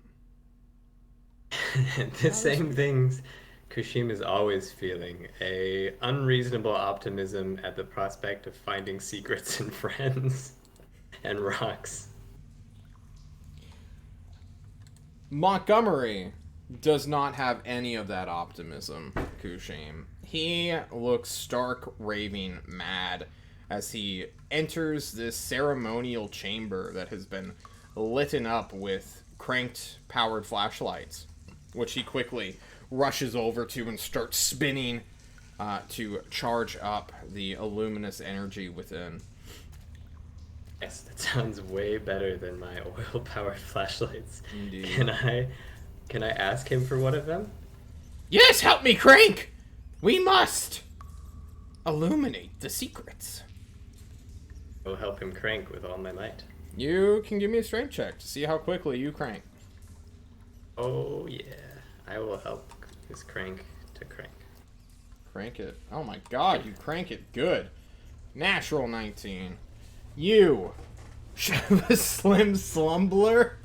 S7: The same things Kushim is always feeling. A unreasonable optimism at the prospect of finding secrets and friends and rocks.
S3: Montgomery does not have any of that optimism, Kushim. He looks stark raving mad as he enters this ceremonial chamber that has been lit up with cranked powered flashlights, which he quickly rushes over to and starts spinning to charge up the luminous energy within.
S7: Yes, that sounds way better than my oil-powered flashlights.
S3: Indeed.
S7: Can I ask him for one of them?
S3: Yes, help me, Crank! We must illuminate the secrets.
S7: I will help him crank with all my might.
S3: You can give me a strength check to see how quickly you crank.
S7: Oh yeah, I will help his crank to crank.
S3: Crank it. Oh my god, you crank it good. Natural 19. You, Slim Slumbler,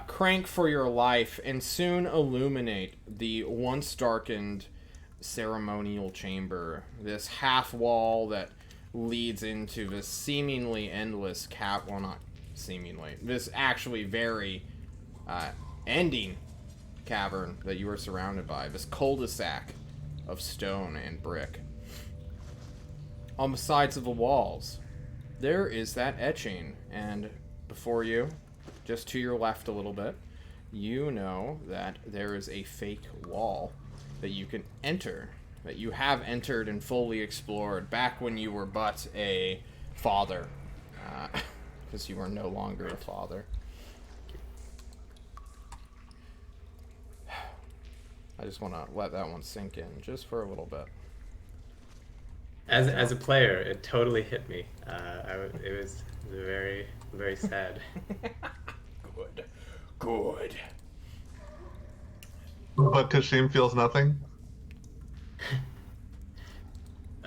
S3: crank for your life and soon illuminate the once darkened ceremonial chamber. This half wall that leads into this seemingly endless well, not seemingly, this actually very ending cavern that you are surrounded by. This cul-de-sac of stone and brick. On the sides of the walls, there is that etching, and before you, just to your left a little bit, you know that there is a fake wall that you can enter, that you have entered and fully explored back when you were but a father, because you are no longer a father. I just want to let that one sink in just for a little bit.
S7: As a player, it totally hit me. It was very, very sad.
S3: Good.
S5: But Kashim feels nothing.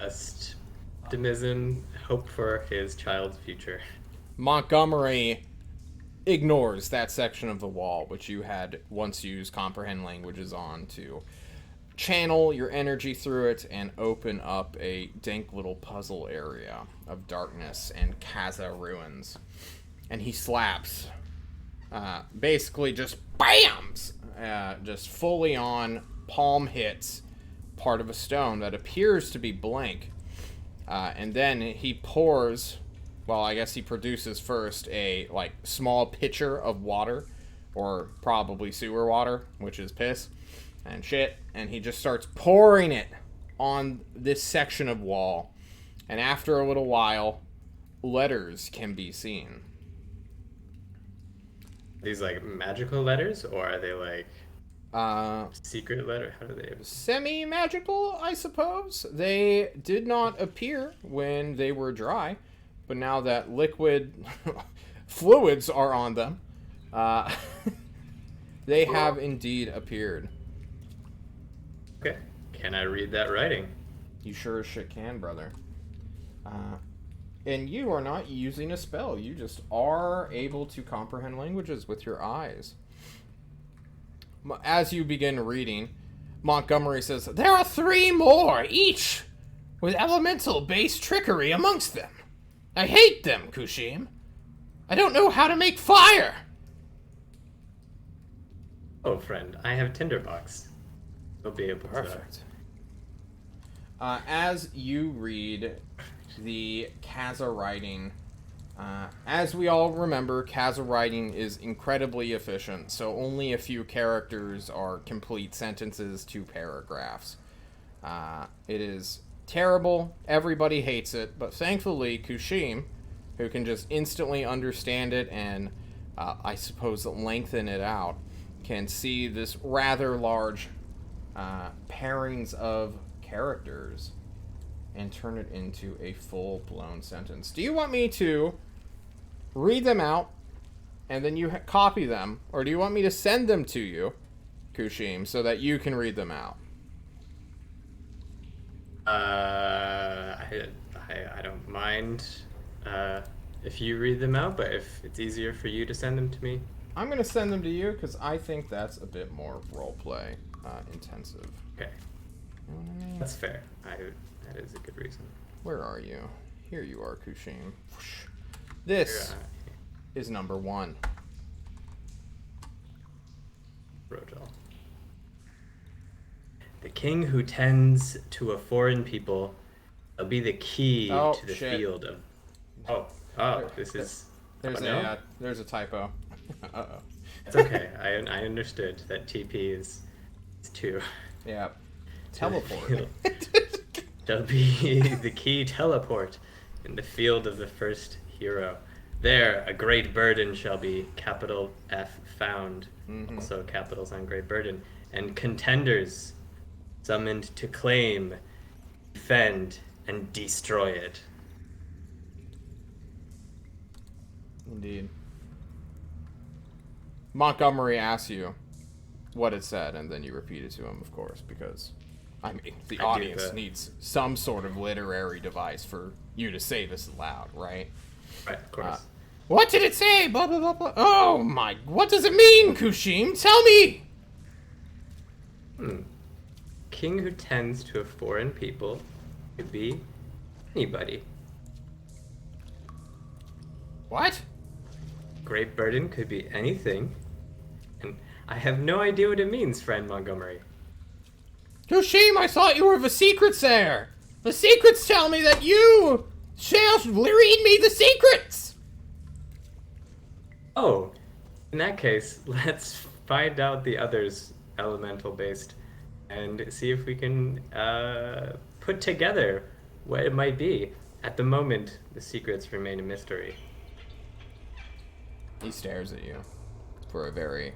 S7: Just optimism, hope for his child's future.
S3: Montgomery ignores that section of the wall which you had once used comprehend languages on to channel your energy through it and open up a dank little puzzle area of darkness and Kaza ruins. And he slaps, basically just bams, just fully on palm hits part of a stone that appears to be blank. And then he pours, well, I guess he produces first a, like, small pitcher of water, or probably sewer water, which is piss and shit, and he just starts pouring it on this section of wall. And after a little while, letters can be seen.
S7: These like magical letters, or are they like secret letter? How do they?
S3: Semi-magical, I suppose. They did not appear when they were dry, but now that liquid fluids are on them, they have indeed appeared.
S7: Okay. Can I read that writing?
S3: You sure as shit can, brother. And you are not using a spell. You just are able to comprehend languages with your eyes. As you begin reading, Montgomery says, "There are 3 more, each with elemental-based trickery amongst them. I hate them, Kushim. I don't know how to make fire."
S7: Oh, friend, I have Tinderbox. We'll be able to.
S3: Perfect. As you read the Kaza writing, as we all remember, Kaza writing is incredibly efficient, so only a few characters are complete sentences to paragraphs. It is terrible, everybody hates it, but thankfully Kushim, who can just instantly understand it and, I suppose, lengthen it out, can see this rather large pairings of characters and turn it into a full-blown sentence. Do you want me to read them out and then you copy them, or do you want me to send them to you, Kushim, so that you can read them out?
S7: I don't mind if you read them out, but if it's easier for you to send them to me.
S3: I'm going to send them to you because I think that's a bit more roleplay intensive.
S7: Okay.
S3: You know what I mean?
S7: That's fair. That is a good reason.
S3: Where are you? Here you are, Kushim. This is number 1.
S7: Rojal. The king who tends to a foreign people will be the key to the field of... This is...
S3: There's a typo. Uh-oh.
S7: It's okay. I understood that TP is 2.
S3: Yeah. Teleport.
S7: Shall be the key teleport in the field of the first hero. There, a great burden shall be, capital F found. Mm-hmm. Also capitals on great burden. And contenders summoned to claim, defend, and destroy it.
S3: Indeed. Montgomery asks you what it said, and then you repeat it to him, of course, because, I mean, the audience needs some sort of literary device for you to say this aloud, right?
S7: Right, of course.
S3: What did it say? Blah, blah, blah, blah. Oh, my... What does it mean, Kushim? Tell me!
S7: King who tends to a foreign people could be anybody.
S3: What?
S7: Great burden could be anything. And I have no idea what it means, friend Montgomery.
S3: Kushim, I thought you were the secrets there. The secrets tell me that you shall read me the secrets.
S7: Oh, in that case, let's find out the others elemental based and see if we can put together what it might be. At the moment, the secrets remain a mystery.
S3: He stares at you for a very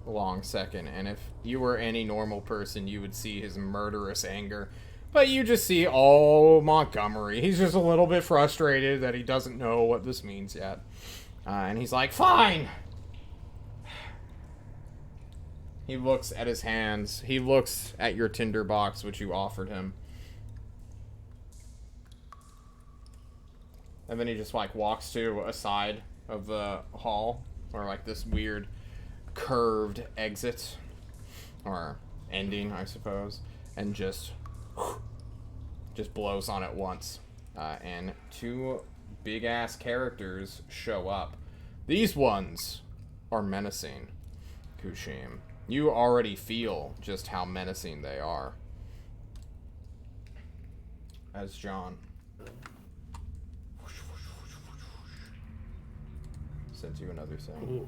S3: long second, and if you were any normal person, you would see his murderous anger. But you just see, oh, Montgomery. He's just a little bit frustrated that he doesn't know what this means yet. And he's like, fine! He looks at his hands. He looks at your tinderbox, which you offered him. And then he just like walks to a side of the hall, or like this weird curved exit, or ending, I suppose, and just blows on it once. And two big-ass characters show up. These ones are menacing, Kushim. You already feel just how menacing they are. As John sends you another thing.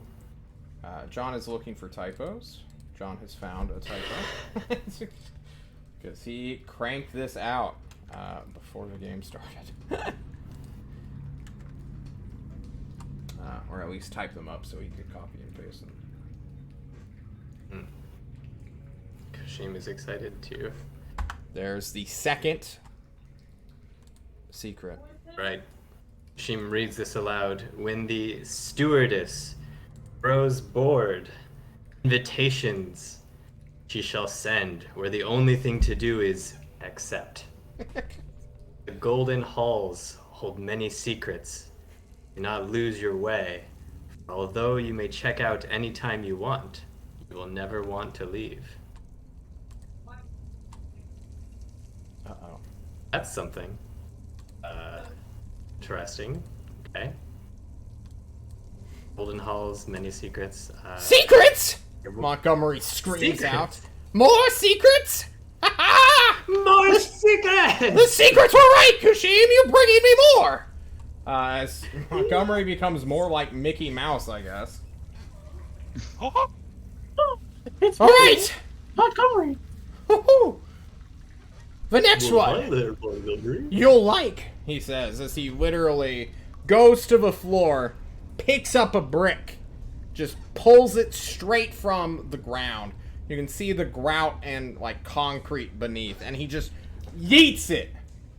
S3: John is looking for typos. John has found a typo. Because he cranked this out before the game started. Or at least type them up so he could copy and paste them.
S7: Kashim is excited too.
S3: There's the second secret.
S7: Right. Kashim reads this aloud. When the stewardess grows bored, invitations she shall send, where the only thing to do is accept. The golden halls hold many secrets. Do not lose your way. Although you may check out any time you want, you will never want to leave.
S3: Uh-oh.
S7: That's something. Interesting. Okay. Golden halls, many secrets.
S3: Secrets! Montgomery screams out. More secrets?
S7: More secrets!
S3: The secrets were right, Kushim! You're bringing me more! As Montgomery becomes more like Mickey Mouse, I guess.
S1: It's
S3: Alright!
S1: Montgomery.
S3: Woohoo! The next one!
S7: Hi there, Montgomery.
S3: You'll like, he says, as he literally goes to the floor, picks up a brick, just pulls it straight from the ground. You can see the grout and, like, concrete beneath, and he just yeets it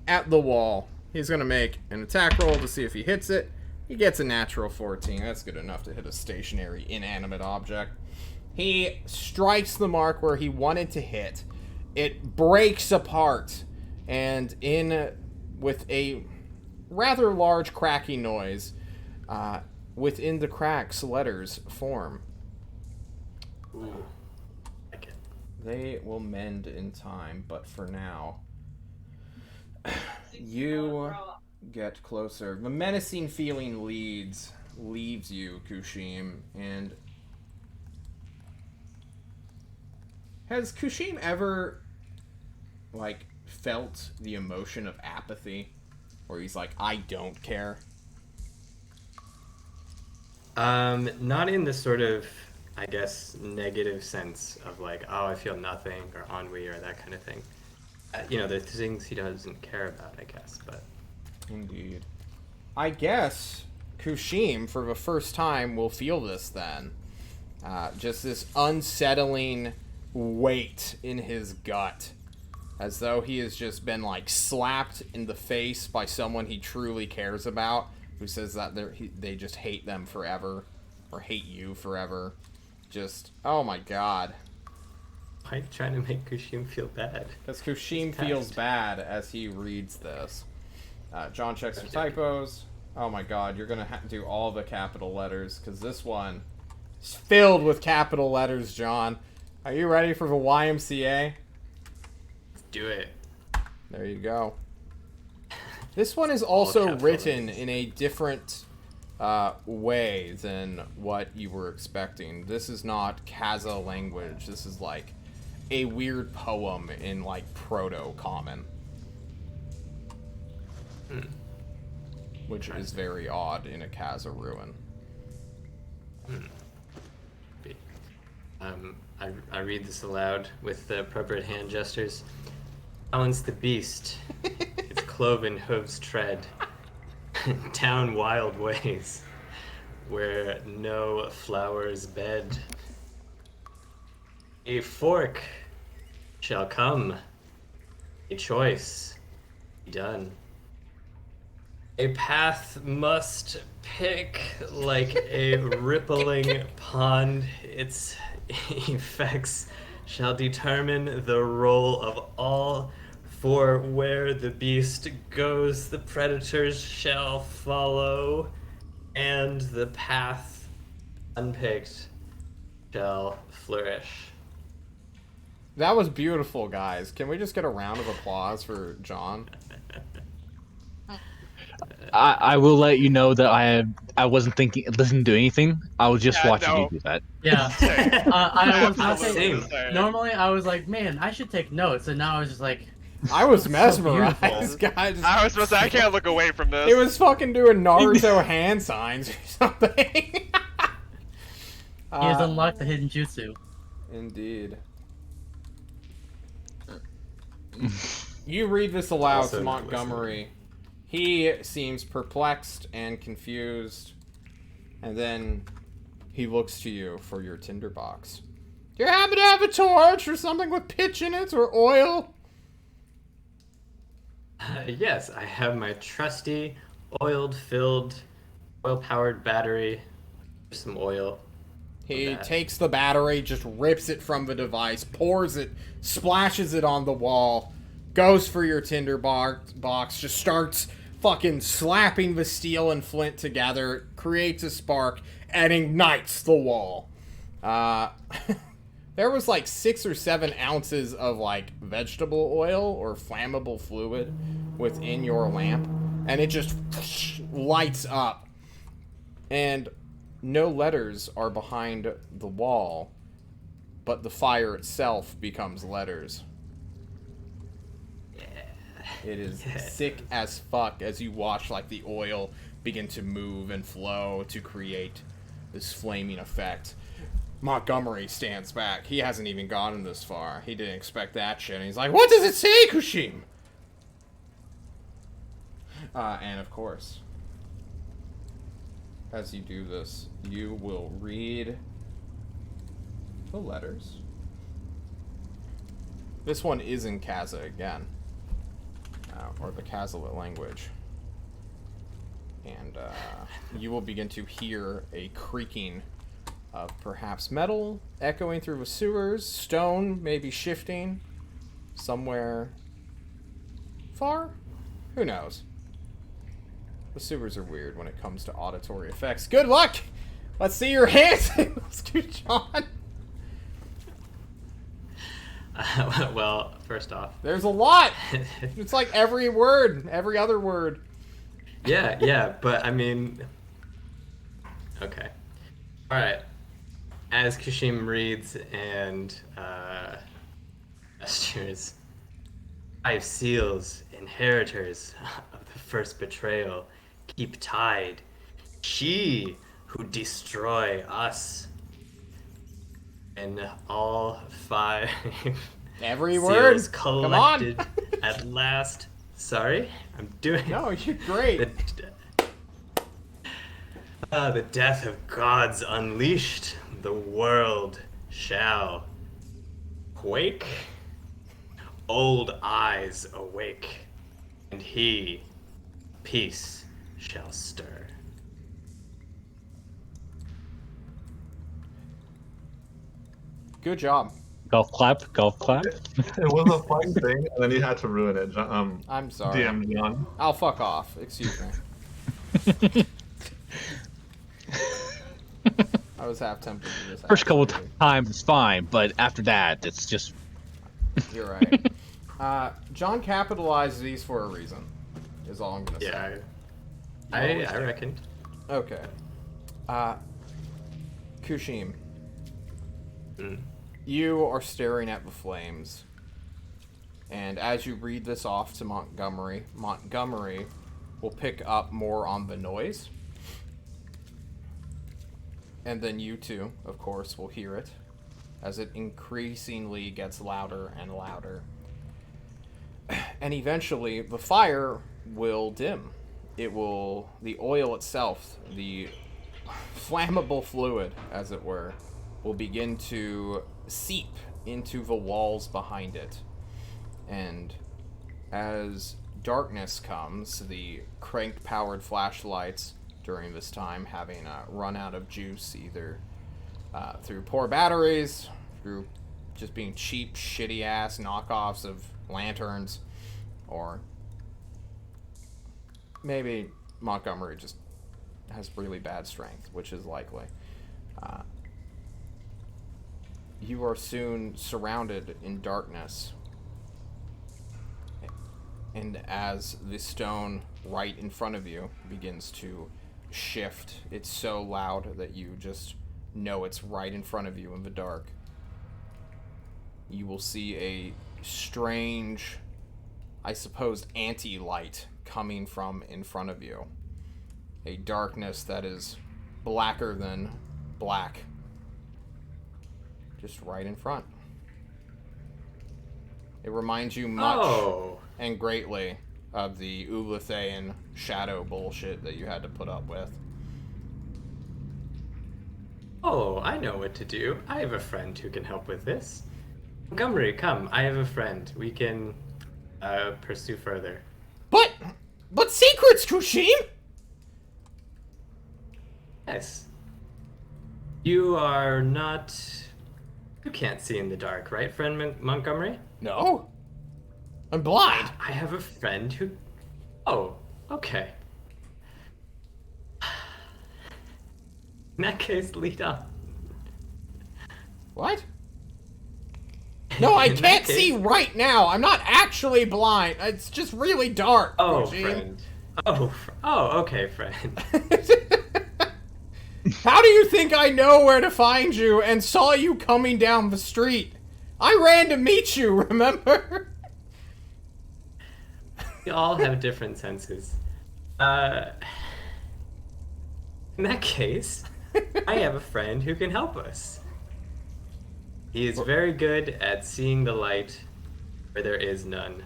S3: at the wall. He's gonna make an attack roll to see if he hits it. He gets a natural 14. That's good enough to hit a stationary, inanimate object. He strikes the mark where he wanted to hit. It breaks apart, and with a rather large cracking noise, within the cracks, letters form.
S7: Ooh. Like it.
S3: They will mend in time, but for now, you get closer. The menacing feeling leaves you, Kushim, and has Kushim ever, like, felt the emotion of apathy? Where he's like, I don't care?
S7: Not in the sort of, I guess, negative sense of like, oh, I feel nothing, or ennui, or that kind of thing. There's things he doesn't care about, I guess, but...
S3: Indeed. I guess Kushim, for the first time, will feel this then. Just this unsettling weight in his gut. As though he has just been, like, slapped in the face by someone he truly cares about, who says that they just hate them forever, or hate you forever. Just, oh my god.
S7: Why are you trying to make Kushim feel bad?
S3: Because Kushim feels bad as he reads this. John checks for typos. Oh my god, you're going to do all the capital letters, because this one is filled with capital letters, John. Are you ready for the YMCA?
S7: Let's do it.
S3: There you go. This one is also
S7: capital
S3: written
S7: letters.
S3: in a different way than what you were expecting. This is not Kaza language. This is like a weird poem in like proto-common. Which is very odd in a Kaza ruin.
S7: I read this aloud with the appropriate hand gestures. Balance the beast, its cloven hooves tread, down wild ways, where no flowers bed. A fork shall come, a choice be done. A path must pick like a rippling pond. Its effects shall determine the role of all For where the beast goes, the predators shall follow, and the path unpicked shall flourish.
S3: That was beautiful, guys. Can we just get a round of applause for John?
S6: I will let you know that I wasn't listening to anything. I was just
S4: Yeah,
S6: watching
S4: no.
S6: you do that.
S1: Yeah. I was not
S4: Absolutely
S1: saying.
S4: the same.
S1: Normally, I was like, man, I should take notes, and now I was just like,
S3: I was
S1: so
S3: mesmerized,
S1: beautiful.
S3: guys.
S4: I was supposed to, I can't look away from this.
S3: It was fucking doing Naruto hand signs or something.
S1: he has unlocked the hidden jutsu.
S3: Indeed. You read this aloud
S7: Also
S3: to
S7: not
S3: Montgomery. He seems perplexed and confused, and then he looks to you for your tinderbox. Do you happen to have a torch or something with pitch in it or oil?
S7: Yes, I have my trusty oil-powered battery. Some oil.
S3: He
S7: That.
S3: takes the battery, just rips it from the device, pours it, splashes it on the wall, goes for your tinderbox, just starts fucking slapping the steel and flint together, creates a spark, and ignites the wall. There was like 6 or 7 ounces of like vegetable oil or flammable fluid within your lamp, and it just lights up. And no letters are behind the wall, but the fire itself becomes letters. It is sick as fuck as you watch like the oil begin to move and flow to create this flaming effect. Montgomery stands back. He hasn't even gotten this far. He didn't expect that shit. And he's like, "What does it say, Kushim?" And of course, as you do this, you will read the letters. This one is in Kaza again. Or the Kazalit language. And you will begin to hear a creaking of perhaps metal echoing through the sewers, stone maybe shifting somewhere far? Who knows? The sewers are weird when it comes to auditory effects. Good luck! Let's see your hands! Let's do John!
S7: Well, first off,
S3: There's a lot! It's like every word, every other word.
S7: yeah, but I mean, okay, all right. As Kashim reads and gestures, 5 seals, inheritors of the first betrayal, keep tied. She who destroy us. And all 5
S3: Every word.
S7: seals
S3: Come on.
S7: collected at last. Sorry, I'm doing
S3: No, you're great.
S7: The death of gods unleashed, the world shall quake. Old eyes awake, and he, peace, shall stir.
S3: Good job.
S6: Golf clap, golf clap.
S5: It was a fun thing, and then you had to ruin it.
S3: I'm sorry.
S5: DM John.
S3: I'll fuck off. Excuse me. I was half tempted to just
S6: First couple
S3: actually-
S6: times it's fine, but after that, it's just
S3: You're right. John capitalized these for a reason, is all I'm gonna say.
S7: Yeah,
S3: You always
S7: I reckoned.
S3: Okay. Kushim, you are staring at the flames, and as you read this off to Montgomery, Montgomery will pick up more on the noise, and then you two, of course, will hear it as it increasingly gets louder and louder. And eventually, the fire will dim. The oil itself, the flammable fluid, as it were, will begin to seep into the walls behind it. And as darkness comes, the crank-powered flashlights during this time having run out of juice, either through poor batteries, through just being cheap, shitty-ass knockoffs of lanterns, or maybe Montgomery just has really bad strength, which is likely. You are soon surrounded in darkness, and as the stone right in front of you begins to shift, it's so loud that you just know it's right in front of you in the dark. You will see a strange, I suppose, anti-light coming from in front of you. A darkness that is blacker than black. Just right in front. It reminds you much and greatly of the Ulathaean shadow bullshit that you had to put up with.
S7: Oh, I know what to do. I have a friend who can help with this. Montgomery, come. I have a friend. We can pursue further.
S3: But secrets, Kushim!
S7: Yes. You are not... You can't see in the dark, right, friend Montgomery?
S3: No. I'm blind.
S7: I have a friend who... Oh, okay. In that case, lead on.
S3: What? No, I can't see right now. I'm not actually blind. It's just really dark.
S7: Oh,
S3: Kushim.
S7: friend. Oh, okay, friend.
S3: How do you think I know where to find you and saw you coming down the street? I ran to meet you, remember?
S7: We all have different senses. In that case, I have a friend who can help us. He is very good at seeing the light where there is none.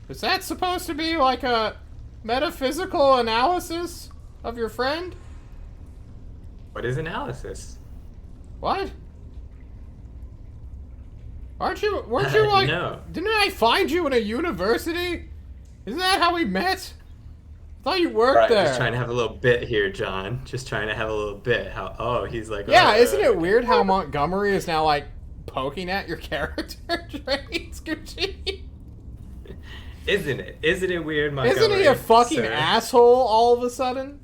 S3: Is that supposed to be like a metaphysical analysis of your friend?
S7: What is analysis?
S3: What? Weren't you like...
S7: No.
S3: Didn't I find you in a university? Isn't that how we met? I thought you worked there.
S7: Just trying to have a little bit here, John. Just trying to have a little bit. He's like...
S3: Yeah, isn't it weird how Montgomery is now, like, poking at your character traits, Gucci?
S7: Isn't it? Isn't it weird, Montgomery?
S3: Isn't he a fucking asshole all of a sudden?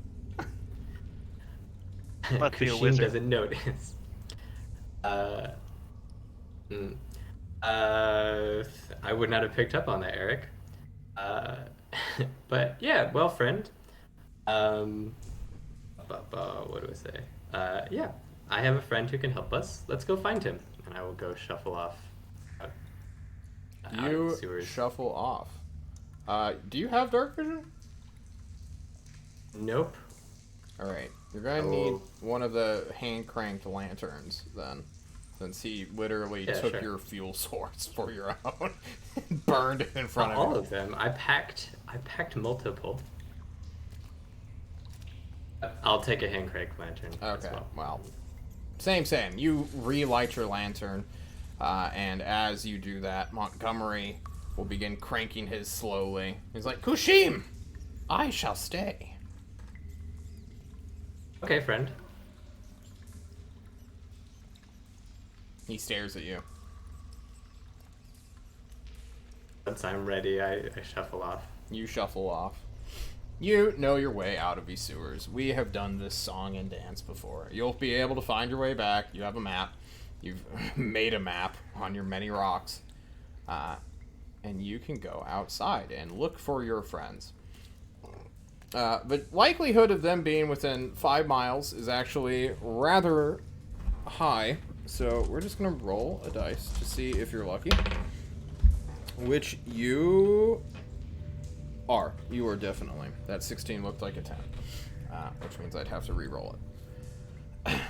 S2: Must be a
S7: Kushim
S2: wizard.
S7: doesn't notice. I would not have picked up on that, Eric. But yeah, well, friend. What do I say? Yeah, I have a friend who can help us. Let's go find him, and I will go shuffle off. Out of the
S3: You
S7: sewers.
S3: shuffle off. Do you have dark vision?
S7: Nope.
S3: Alright, you're gonna need one of the hand-cranked lanterns, then. Since he literally took
S7: sure.
S3: your fuel source for your own and burned it in front
S7: All
S3: of you.
S7: of them. I packed multiple. I'll take a hand crank lantern as
S3: Okay,
S7: well.
S3: well. Same. You relight your lantern, and as you do that, Montgomery will begin cranking his slowly. He's like, Kushim! I shall stay.
S7: Okay, friend.
S3: He stares at you.
S7: Once I'm ready, I shuffle off.
S3: You shuffle off. You know your way out of these sewers. We have done this song and dance before. You'll be able to find your way back. You have a map. You've made a map on your many rocks. And you can go outside and look for your friends. The likelihood of them being within 5 miles is actually rather high. So we're just going to roll a dice to see if you're lucky. Which you are. You are definitely. That 16 looked like a 10. Which means I'd have to re-roll it.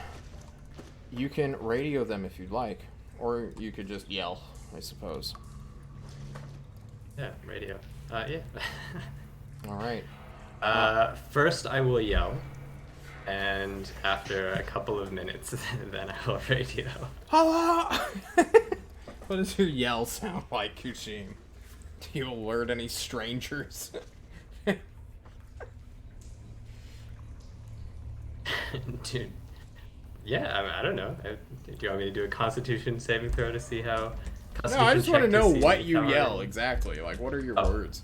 S3: You can radio them if you'd like. Or you could just yell, I suppose.
S7: Yeah, radio. Yeah.
S3: Alright.
S7: First I will yell, and after a couple of minutes, then I will radio.
S3: Hello! What does your yell sound like, Kushim? Do you alert any strangers?
S7: Dude. Yeah, I don't know. Do you want me to do a Constitution saving throw to see how
S3: No, I just want to
S7: check
S3: know
S7: see
S3: what you
S7: how
S3: yell
S7: many-
S3: exactly. Like, what are your
S7: Oh.
S3: words?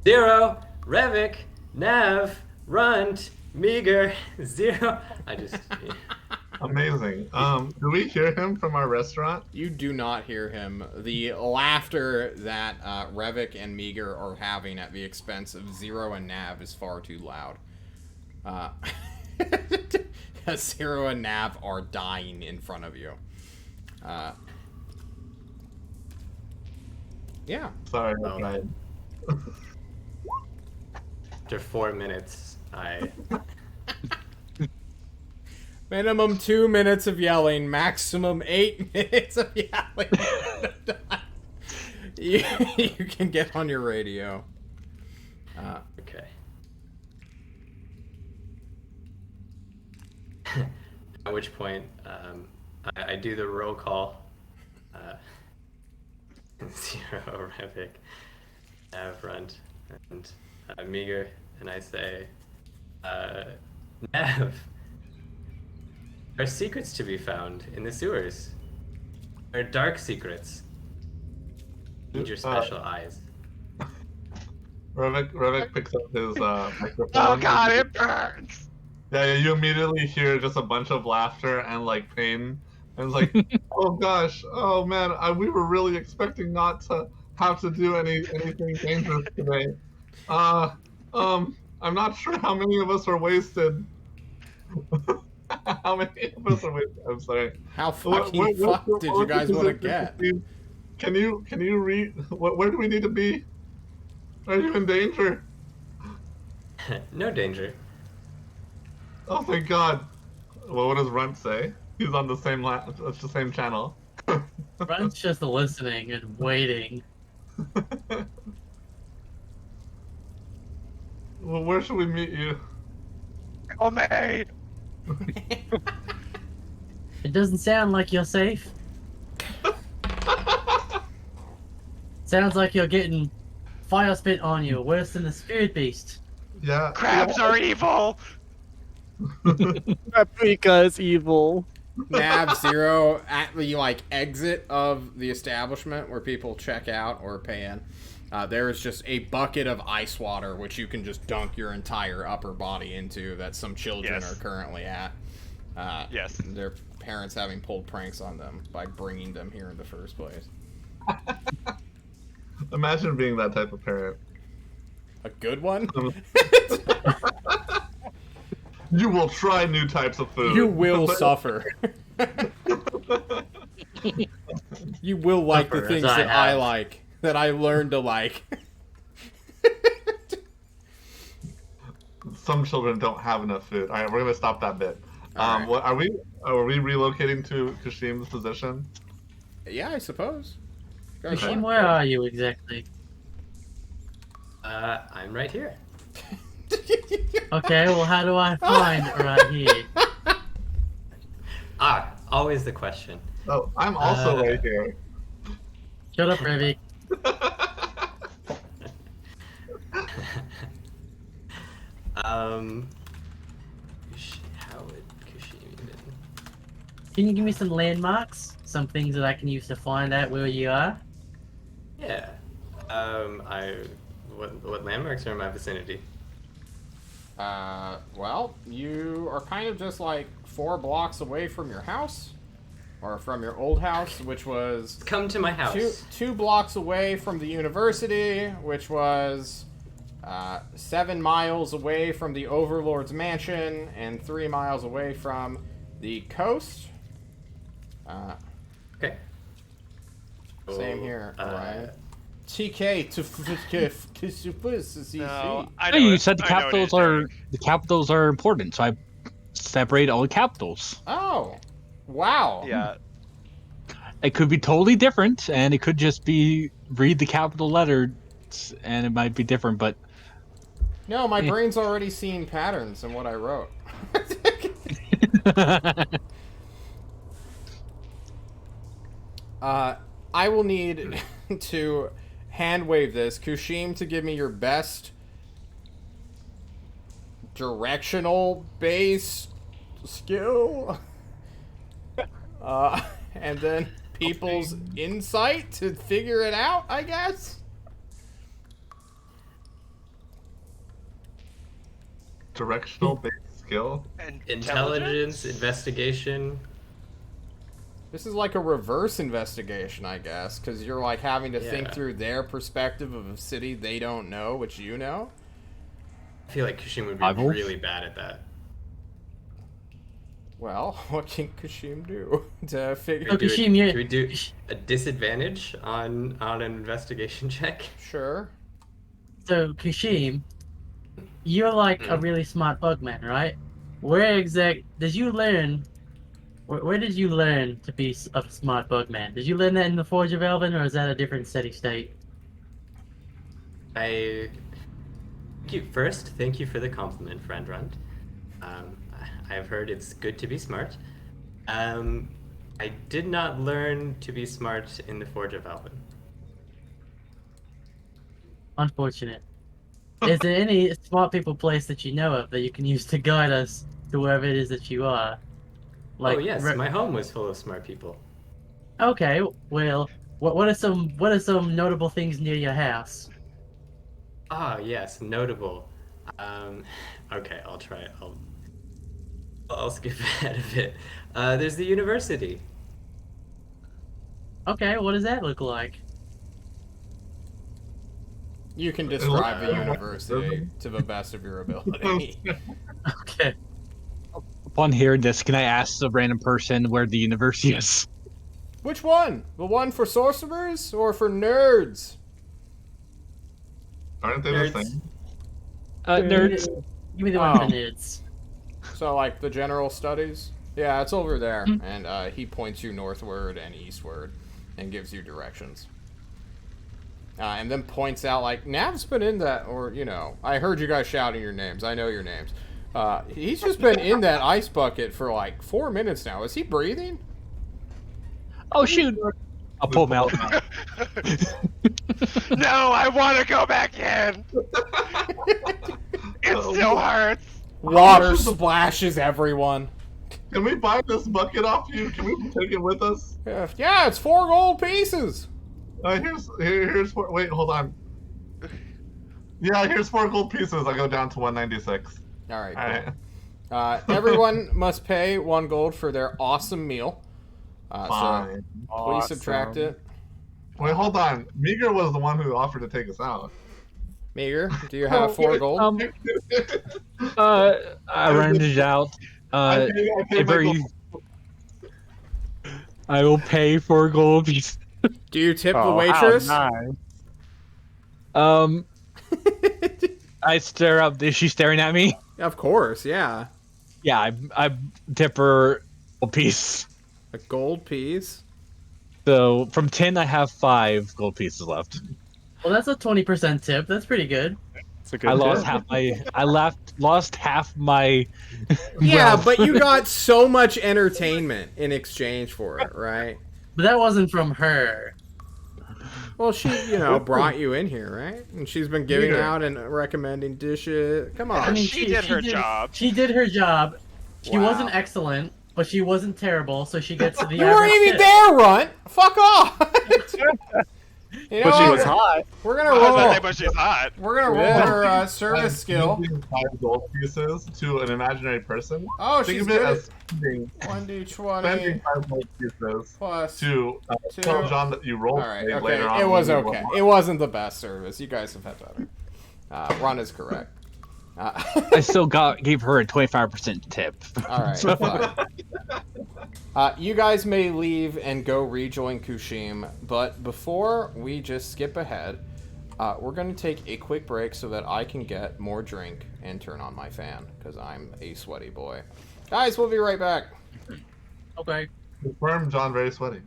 S7: 0, Revik, Nav, Runt, Meager, 0. I just.
S5: Amazing. Do we hear him from our restaurant?
S3: You do not hear him. The laughter that Revik and Meager are having at the expense of Zero and Nav is far too loud. Zero and Nav are dying in front of you. Yeah.
S5: Sorry.
S7: Oh,
S5: okay.
S7: After 4 minutes, I.
S3: Minimum 2 minutes of yelling, maximum 8 minutes of yelling. you can get on your radio.
S7: Okay. At which point, I do the roll call. 0, Revik, Nav, Runt, and Meager, and I say, Nav, there are secrets to be found in the sewers. There are dark secrets. Need your special eyes.
S5: Revik picks up his microphone.
S4: Oh god, it burns!
S5: Yeah, you immediately hear just a bunch of laughter and like pain. And it's like, oh gosh, oh man, we were really expecting not to have to do anything dangerous today. I'm not sure how many of us are wasted. How many of us are wasted? I'm sorry.
S3: How fucking fucked did you guys want to get?
S5: Can you read? Where do we need to be? Are you in danger?
S7: No danger.
S5: Oh thank God. Well, what does Runt say? He's on the same it's the same channel.
S1: Runt's just listening and waiting.
S5: Well, where should we meet you?
S4: Oh man!
S1: It doesn't sound like you're safe. Sounds like you're getting fire spit on you, worse than the spirit beast.
S5: Yeah.
S4: Crabs are evil!
S2: Paprika is evil.
S3: Nav Zero at the like exit of the establishment where people check out or pay in. There is just a bucket of ice water which you can just dunk your entire upper body into that some children
S4: Yes.
S3: are currently at.
S4: Yes.
S3: Their parents having pulled pranks on them by bringing them here in the first place.
S5: Imagine being that type of parent.
S3: A good one?
S5: You will try new types of food.
S3: You will suffer. You will like the
S1: Suffer,
S3: things
S1: as I
S3: that I
S1: have.
S3: like, that I learned to like.
S5: Some children don't have enough food. All right, we're gonna stop that bit.
S3: All right.
S5: What are we relocating to Kashim's position?
S3: Yeah, I suppose. Go
S1: Kashim,
S3: ahead.
S1: where are you exactly?
S7: I'm right here.
S1: Okay, well, how do I find right here?
S7: Always the question.
S5: Oh, I'm also right here.
S1: Shut up, Revik.
S7: How would Kashim even?
S1: Can you give me some landmarks? Some things that I can use to find out where you are?
S7: Yeah. What landmarks are in my vicinity?
S3: Well, you are kind of just like 4 blocks away from your house, or from your old house, which was
S7: Come to my house.
S3: two blocks away from the university, which was 7 miles away from the Overlord's mansion, and 3 miles away from the coast.
S7: Okay.
S3: Same here,
S7: Uh,
S3: Ryan. TK to
S4: No, I
S6: Hey,
S4: know
S6: you
S4: it.
S6: said the
S4: I know what
S6: capitals
S4: he's
S6: are
S4: doing.
S6: the capitals are important, so I separate all the capitals.
S3: Oh, wow.
S4: Yeah.
S6: It could be totally different, and it could just be read the capital letters, and it might be different. But
S3: No, my brain's already seen patterns in what I wrote. I will need to hand wave this. Kushim, to give me your best directional base skill. and then people's insight to figure it out, I guess?
S5: Directional based skill.
S4: And
S7: Intelligence, investigation.
S3: This is like a reverse investigation, I guess, because you're like having to think
S7: Yeah.
S3: through their perspective of a city they don't know, which you know.
S7: I feel like Kushim would be
S6: Rival?
S7: really bad at that.
S3: Well, what can Kashim do to figure?
S1: Okay. Kushim,
S7: Can we do a disadvantage on an investigation check?
S3: Sure.
S1: So Kushim, you're like a really smart bugman, right? Where did you learn? Where did you learn to be a smart bugman? Did you learn that in the Forge of Elven, or is that a different steady state?
S7: Thank you for the compliment, friend Runt. I've heard it's good to be smart. I did not learn to be smart in the Forge of Elven.
S1: Unfortunate. Is there any smart people place that you know of that you can use to guide us to wherever it is that you are?
S7: Oh yes, my home was full of smart people.
S1: Okay, well, what are some notable things near your house?
S7: Ah yes, notable. Okay, I'll try. I'll skip ahead a bit. There's the university.
S1: Okay, what does that look like?
S3: You can describe the university to the best of your ability.
S1: Okay.
S6: Upon hearing this, can I ask a random person where the university is?
S3: Which one? The one for sorcerers or for nerds?
S5: Aren't they the
S7: Nerds.
S5: same?
S6: Nerds.
S1: Give me the one for
S3: Oh.
S1: nerds.
S3: So, like, the general studies? Yeah, it's over there. And he points you northward and eastward and gives you directions. And then points out, like, Nav's been in that, or, you know, I heard you guys shouting your names. I know your names. He's just been in that ice bucket for, like, 4 minutes now. Is he breathing?
S6: Oh shoot! I'll pull him out.
S4: No, I want to go back in. It still hurts.
S3: Water splashes everyone.
S5: Can we buy this bucket off you? Can we take it with us?
S3: Yeah, it's 4 gold pieces.
S5: Here's 4. Wait, hold on. Yeah, here's 4 gold pieces. I go down to 196.
S3: All right.
S5: Alright.
S3: Everyone must pay 1 gold for their awesome meal. So
S5: Fine.
S3: please subtract it.
S5: Wait, hold on. Meager was the one who offered to take us out.
S3: Meager, do you have 4 gold?
S6: I rounded it out.
S5: I paid my gold.
S6: I will pay 4 gold pieces.
S3: Do you tip the
S2: Oh,
S3: waitress?
S2: how nice.
S6: I stare up. Is she staring at me?
S3: Of course, yeah.
S6: Yeah, I tip her a piece.
S3: A gold piece.
S6: So from 10, I have 5 gold pieces left.
S1: Well, that's a 20% tip. That's pretty good.
S2: It's a good
S6: I lost
S2: tip.
S6: half my. Lost half my.
S3: Yeah,
S6: wealth.
S3: but you got so much entertainment in exchange for it, right?
S1: But that wasn't from her.
S3: Well, she, brought you in here, right? And she's been giving
S5: Peter.
S3: out and recommending dishes. Come on.
S4: She did her job.
S1: She did her job. She
S3: Wow.
S1: wasn't excellent, but she wasn't terrible, so she gets the
S3: You weren't
S1: average
S3: even
S1: tip.
S3: there, Runt. Fuck off. You know
S2: But she
S3: what?
S2: was hot.
S3: We're gonna
S4: I was
S3: roll.
S4: gonna say, but she's hot.
S3: We're gonna roll
S2: Yeah.
S3: her service skill.
S5: Giving 5 gold pieces to an imaginary person.
S3: Oh,
S5: Think
S3: she's
S5: of it
S3: good.
S5: as spending
S3: 1d20
S5: 5 gold pieces
S3: plus.
S5: to
S3: Two.
S5: tell John that you rolled
S3: All right.
S5: later
S3: Okay.
S5: on.
S3: It was
S5: when you
S3: okay.
S5: rolled
S3: It wasn't the best service. You guys have had better. Ron is correct.
S6: I still gave her a 25% tip.
S3: All right. Fine. You guys may leave and go rejoin Kushim, but before we just skip ahead, we're going to take a quick break so that I can get more drink and turn on my fan, because I'm a sweaty boy. Guys, we'll be right back.
S1: Okay.
S5: Confirm John very sweaty.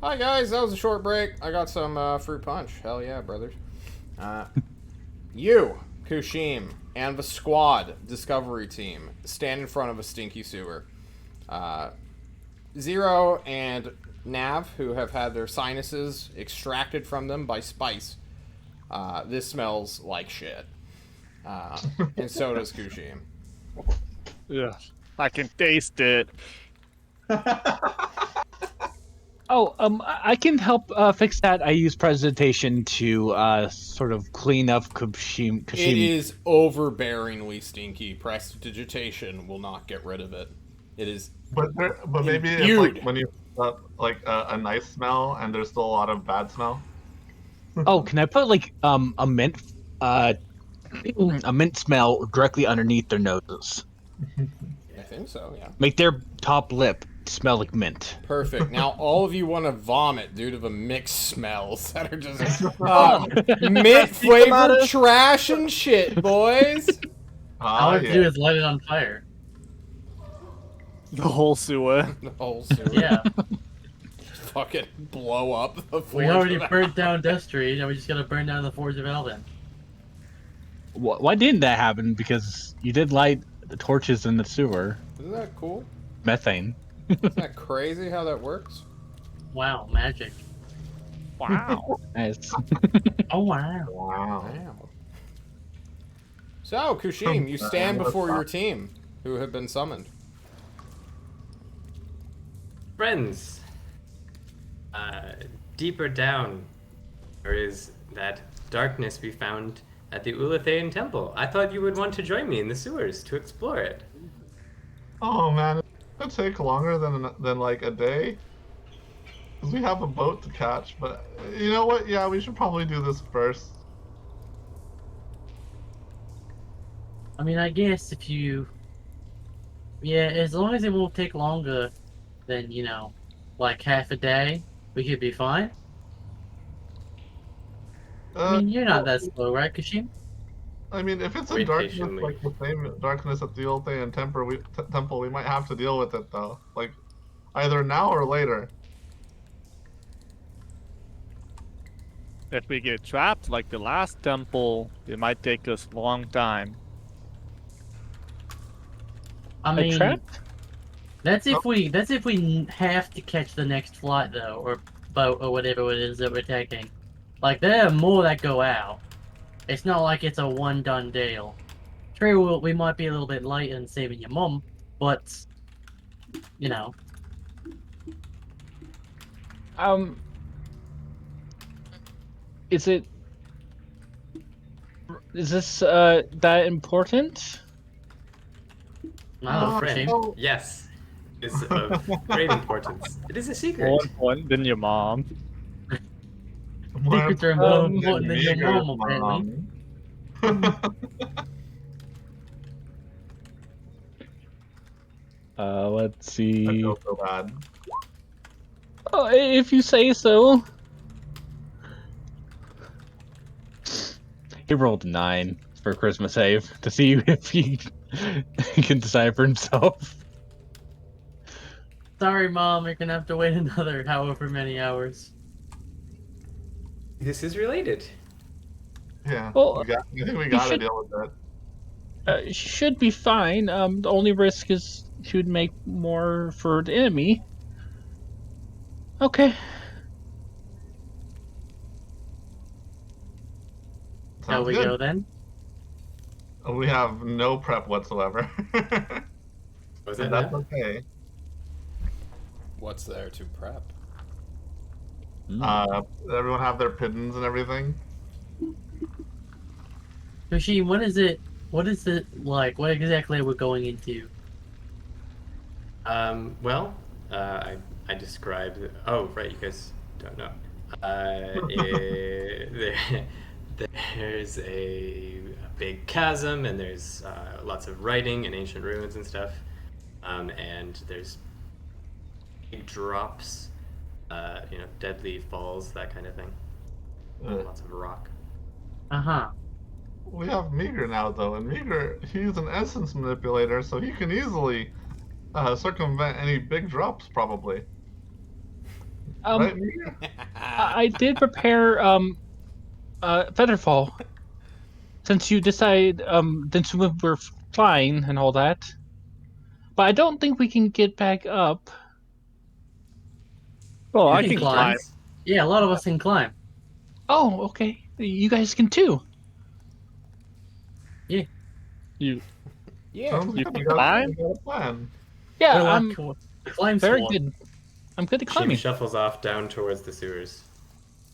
S3: Hi guys, that was a short break. I got some fruit punch. Hell yeah, brothers. You, Kushim, and the squad discovery team stand in front of a stinky sewer. Zero and Nav, who have had their sinuses extracted from them by spice. This smells like shit. And so does Kushim.
S2: Yeah, I can taste it.
S6: Oh, I can help fix that. I use presentation to sort of clean up Kashim.
S3: It is overbearingly stinky. Prestidigitation will not get rid of it. It is.
S5: But maybe it's
S3: imbued.
S5: like when you like a nice smell and there's still a lot of bad smell.
S6: Oh, can I put like a mint smell directly underneath their noses?
S3: I think so, yeah.
S6: Make their top lip smell like mint.
S3: Perfect. Now all of you want to vomit due to the mixed smells that are just mint flavored trash and shit, boys.
S1: All I have to do is light it on fire.
S2: The whole sewer.
S3: The whole sewer.
S1: Yeah.
S3: Fucking blow up the
S1: We already burnt down Death Street, and we just gotta burn down the Forge of Elden.
S6: Why didn't that happen? Because you did light the torches in the sewer.
S3: Isn't that cool?
S6: Methane.
S3: Isn't that crazy how that works?
S1: Wow, magic.
S2: Wow.
S6: Nice.
S1: Oh wow.
S3: Wow. So, Kushim, you stand before your team, who have been summoned.
S7: Friends, deeper down, there is that darkness we found at the Ulathaean Temple. I thought you would want to join me in the sewers to explore it.
S5: Oh man, it'll take longer than like a day. 'Cause we have a boat to catch, but you know what? Yeah, we should probably do this first.
S1: I mean, I guess if you... Yeah, as long as it won't take longer than, you know, like half a day, we could be fine. I mean, you're not that slow, right, Kashim?
S5: I mean, if it's a
S7: Wait
S5: darkness
S7: patiently.
S5: like the same darkness at the Ulthaean Temple, we might have to deal with it though. Like, either now or later.
S2: If we get trapped like the last temple, it might take us a long time.
S1: I mean,
S6: trapped?
S1: that's if we have to catch the next flight though, or boat or whatever it is that we're taking. Like there are more that go out. It's not like it's a one done deal. True, we might be a little bit late in saving your mom, but you know.
S6: Is this that important?
S1: I don't know,
S7: Friend,
S1: Kashim.
S7: yes, it is of great importance. It is a secret.
S2: More important than your mom.
S1: Secrets are more important than your
S5: Meager's
S1: mom, apparently.
S6: Let's
S5: I
S6: see.
S5: feel so bad.
S6: Oh, if you say so. He rolled a 9 for Christmas save to see if he can decide for himself.
S1: Sorry, Mom, you're gonna have to wait another however many hours.
S7: This is related.
S5: Yeah,
S6: Well,
S5: I think we gotta
S6: should-
S5: deal with it.
S6: Should be fine. The only risk is she would make more for the enemy. Okay.
S1: Shall
S5: Sounds
S1: we
S5: good.
S1: go then?
S5: We have no prep whatsoever.
S7: Was
S5: And
S7: that
S5: that's okay.
S3: What's there to prep?
S5: Everyone have their piddons and everything.
S1: Kashim, what is it like? What exactly are we going into?
S7: Well, I described. Oh, right, you guys don't know. There's a big chasm, and there's lots of writing and ancient ruins and stuff. And there's big drops, deadly falls, that kind of thing. Lots of rock.
S1: Uh-huh.
S5: We have Meager now, though, and Meager, he's an essence manipulator, so he can easily circumvent any big drops, probably. Right?
S6: I did prepare Featherfall. Since you decide since we're flying and all that. But I don't think we can get back up.
S2: Oh,
S1: You
S2: I
S1: can
S2: can
S1: climb.
S2: climb.
S1: Yeah, a lot of us can climb.
S6: Oh, okay. You guys can too.
S2: You
S3: Yeah.
S5: Sounds
S2: You
S5: good.
S2: can
S5: We got
S2: climb?
S5: a plan.
S6: Yeah,
S1: We're
S6: I'm
S1: like climb
S6: very
S1: school.
S6: good. I'm good at
S7: Kushim
S6: climbing.
S7: shuffles off down towards the sewers.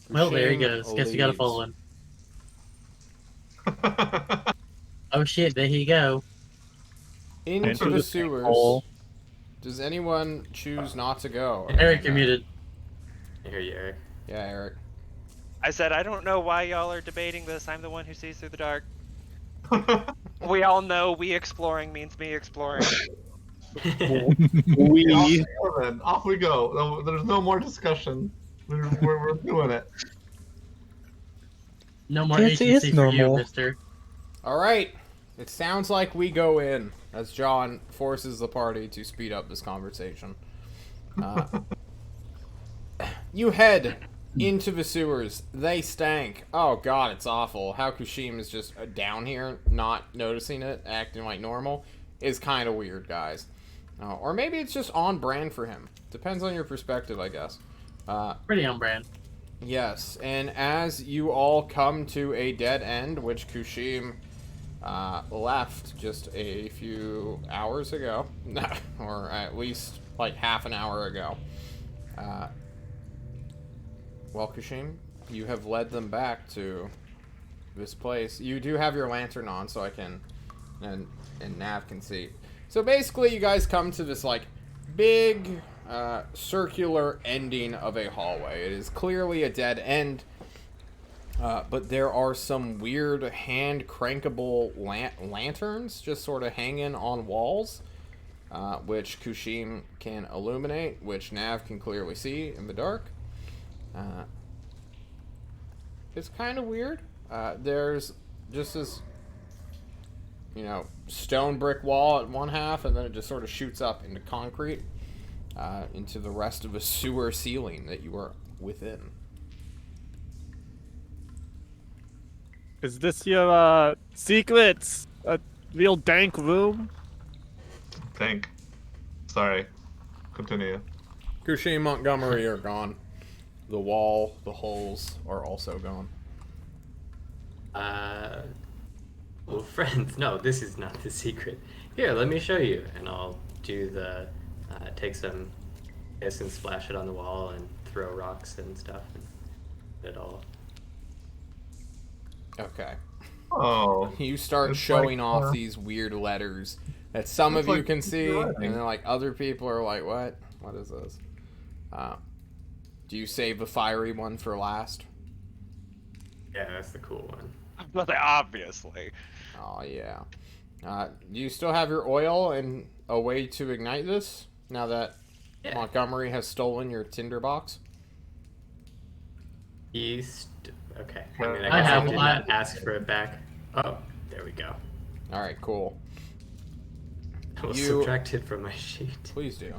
S1: Well, there he
S3: Kushim
S1: goes. Guess you gotta
S3: leads.
S1: follow him. Oh shit, there he go.
S3: Into
S2: Into
S3: the
S2: the
S3: sewers.
S2: sinkhole.
S3: Does anyone choose not to go?
S1: Eric,
S3: And,
S1: you're muted.
S7: I hear you, Eric.
S3: Yeah, Eric.
S4: I said I don't know why y'all are debating this. I'm the one who sees through the dark. We all know we exploring means me exploring.
S2: We.
S5: Then off we go. There's no more discussion. We're doing it.
S1: No more
S6: Yes, it is
S1: agency for you,
S6: normal.
S1: mister.
S3: All right. It sounds like we go in as John forces the party to speed up this conversation. You head into the sewers. They stank. Oh god, it's awful. How Kushim is just down here, not noticing it, acting like normal, is kind of weird, guys. Or maybe it's just on brand for him. Depends on your perspective, I guess.
S1: Pretty on brand.
S3: Yes, and as you all come to a dead end, which Kushim left just a few hours ago, or at least like half an hour ago. Well, Kushim, you have led them back to this place. You do have your lantern on, so I can, and Nav can see. So basically, you guys come to this like big circular ending of a hallway. It is clearly a dead end. But there are some weird hand crankable lanterns just sort of hanging on walls, which Kushim can illuminate, which Nav can clearly see in the dark. It's kind of weird. There's just this, stone brick wall at one half, and then it just sort of shoots up into concrete, into the rest of a sewer ceiling that you are within.
S2: Is this your secrets? A real dank room?
S5: Think. Sorry. Continue.
S3: Kushim, Montgomery are gone. The wall, the holes are also gone.
S7: Well, friends, no, this is not the secret. Here, let me show you. And I'll do the, take some piss and splash it on the wall and throw rocks and stuff and put it all.
S3: Okay.
S5: Oh.
S3: You start
S5: It's
S3: showing
S5: like,
S3: off these weird letters that some
S5: It's
S3: of you
S5: like
S3: can see,
S5: writing.
S3: and then like other people are like, "What? What is this?" Do you save the fiery one for last?
S7: Yeah, that's the cool one.
S4: But obviously.
S3: Oh yeah. Do you still have your oil and a way to ignite this now that
S7: Yeah.
S3: Montgomery has stolen your tinderbox?
S7: Okay. I mean,
S1: I
S7: I guess
S1: have
S7: I did
S1: one.
S7: not ask for it back. Oh, there we go.
S3: All right, cool.
S7: I will
S3: You-
S7: subtract it from my sheet.
S3: Please do.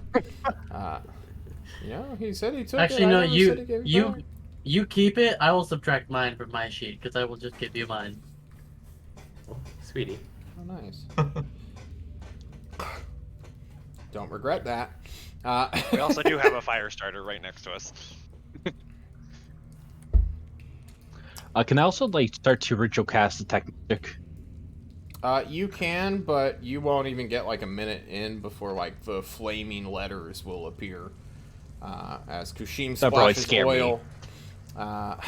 S3: He said he took
S1: Actually,
S3: it.
S1: no.
S3: I never said he gave it back.
S1: You keep it. I will subtract mine from my sheet because I will just give you mine.
S7: Oh, sweetie.
S3: Oh, nice. Don't regret that.
S4: We also do have a fire starter right next to us.
S6: Can I also start to ritual cast detect magic?
S3: You can, but you won't even get like a minute in before like the flaming letters will appear. As Kushim
S6: That probably
S3: splashes
S6: scare me.
S3: oil. I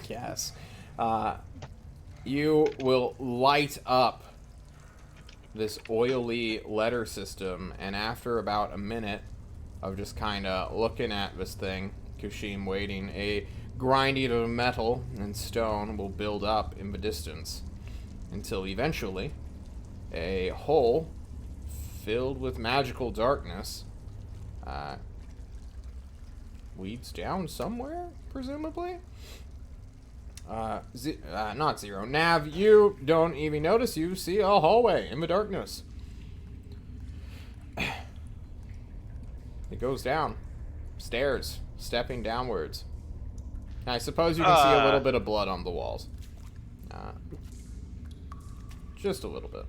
S3: guess. You will light up this oily letter system, and after about a minute of just kind of looking at this thing, Kushim waiting, a grinding of metal and stone will build up in the distance until eventually a hole filled with magical darkness leads down somewhere, presumably. Not Zero. Nav, you don't even notice. You see a hallway in the darkness. It goes down stairs, stepping downwards. And I suppose you can see a little bit of blood on the walls. Just a little bit.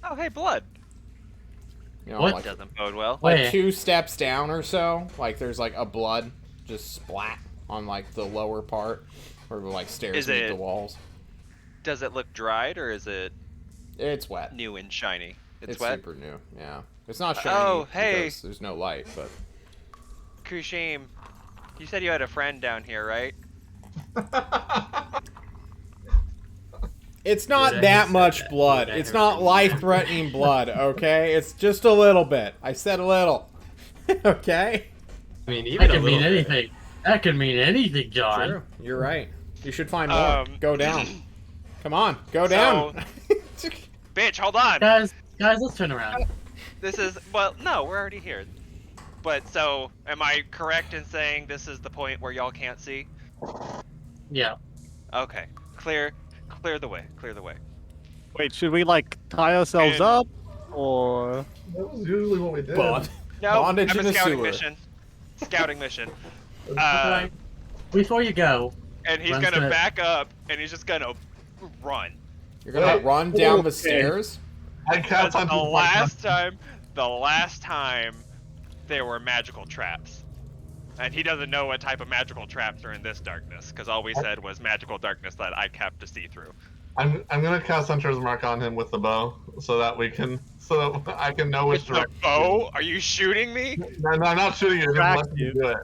S4: Oh, hey, blood.
S3: You know,
S1: What?
S3: like,
S4: Doesn't bode well.
S3: like
S1: Wait.
S3: 2 steps down or so, like there's like a blood just splat on like the lower part, or like stairs
S4: Is
S3: meet
S4: it-
S3: the walls.
S4: Does it look dried or is it
S3: It's wet.
S4: new and shiny?
S3: It's
S4: wet.
S3: super new. Yeah, it's not shiny
S4: Oh, hey.
S3: because there's no light, but
S4: Kushim, you said you had a friend down here, right?
S3: it's not
S7: Would I
S3: that
S7: have said
S3: much
S7: that?
S3: blood.
S7: Would I
S3: It's
S7: have
S3: not
S7: said that?
S3: life-threatening blood. Okay, it's just a little bit. I said a little. Okay.
S7: I mean,
S1: That
S7: even a
S1: could
S7: little
S1: mean
S7: bit.
S1: anything. That could mean anything, John.
S3: True. You're right. You should find more.
S4: Um,
S3: Go down. Come on, go down.
S4: Bitch, hold on.
S1: Guys, let's turn around.
S4: This is, well, no, we're already here. But so, am I correct in saying this is the point where y'all can't see?
S1: Yeah.
S4: Okay, clear the way, clear the way.
S2: Wait, should we like tie ourselves
S4: And-
S2: up, or
S5: That was usually what we did.
S3: Bond.
S4: No,
S3: Bondage
S4: I'm
S3: in
S4: a
S3: a
S4: scouting
S3: sewer.
S4: mission. Scouting mission.
S1: Alright. Before you go,
S4: And he's
S1: Run's
S4: gonna
S1: gonna-
S4: back up, and he's just gonna run.
S3: You're gonna
S5: Wait.
S3: run down the
S2: Okay.
S3: stairs.
S5: I can't
S4: That's the last time there were magical traps. And he doesn't know what type of magical traps are in this darkness, because all we said was magical darkness that I kept to see through.
S5: I'm gonna cast Hunter's Mark on him with the bow, so that I can know which
S4: With the
S5: direction.
S4: bow? Are you shooting me?
S5: No, I'm not shooting you. It just
S2: Track
S5: lets me
S2: you.
S5: do it.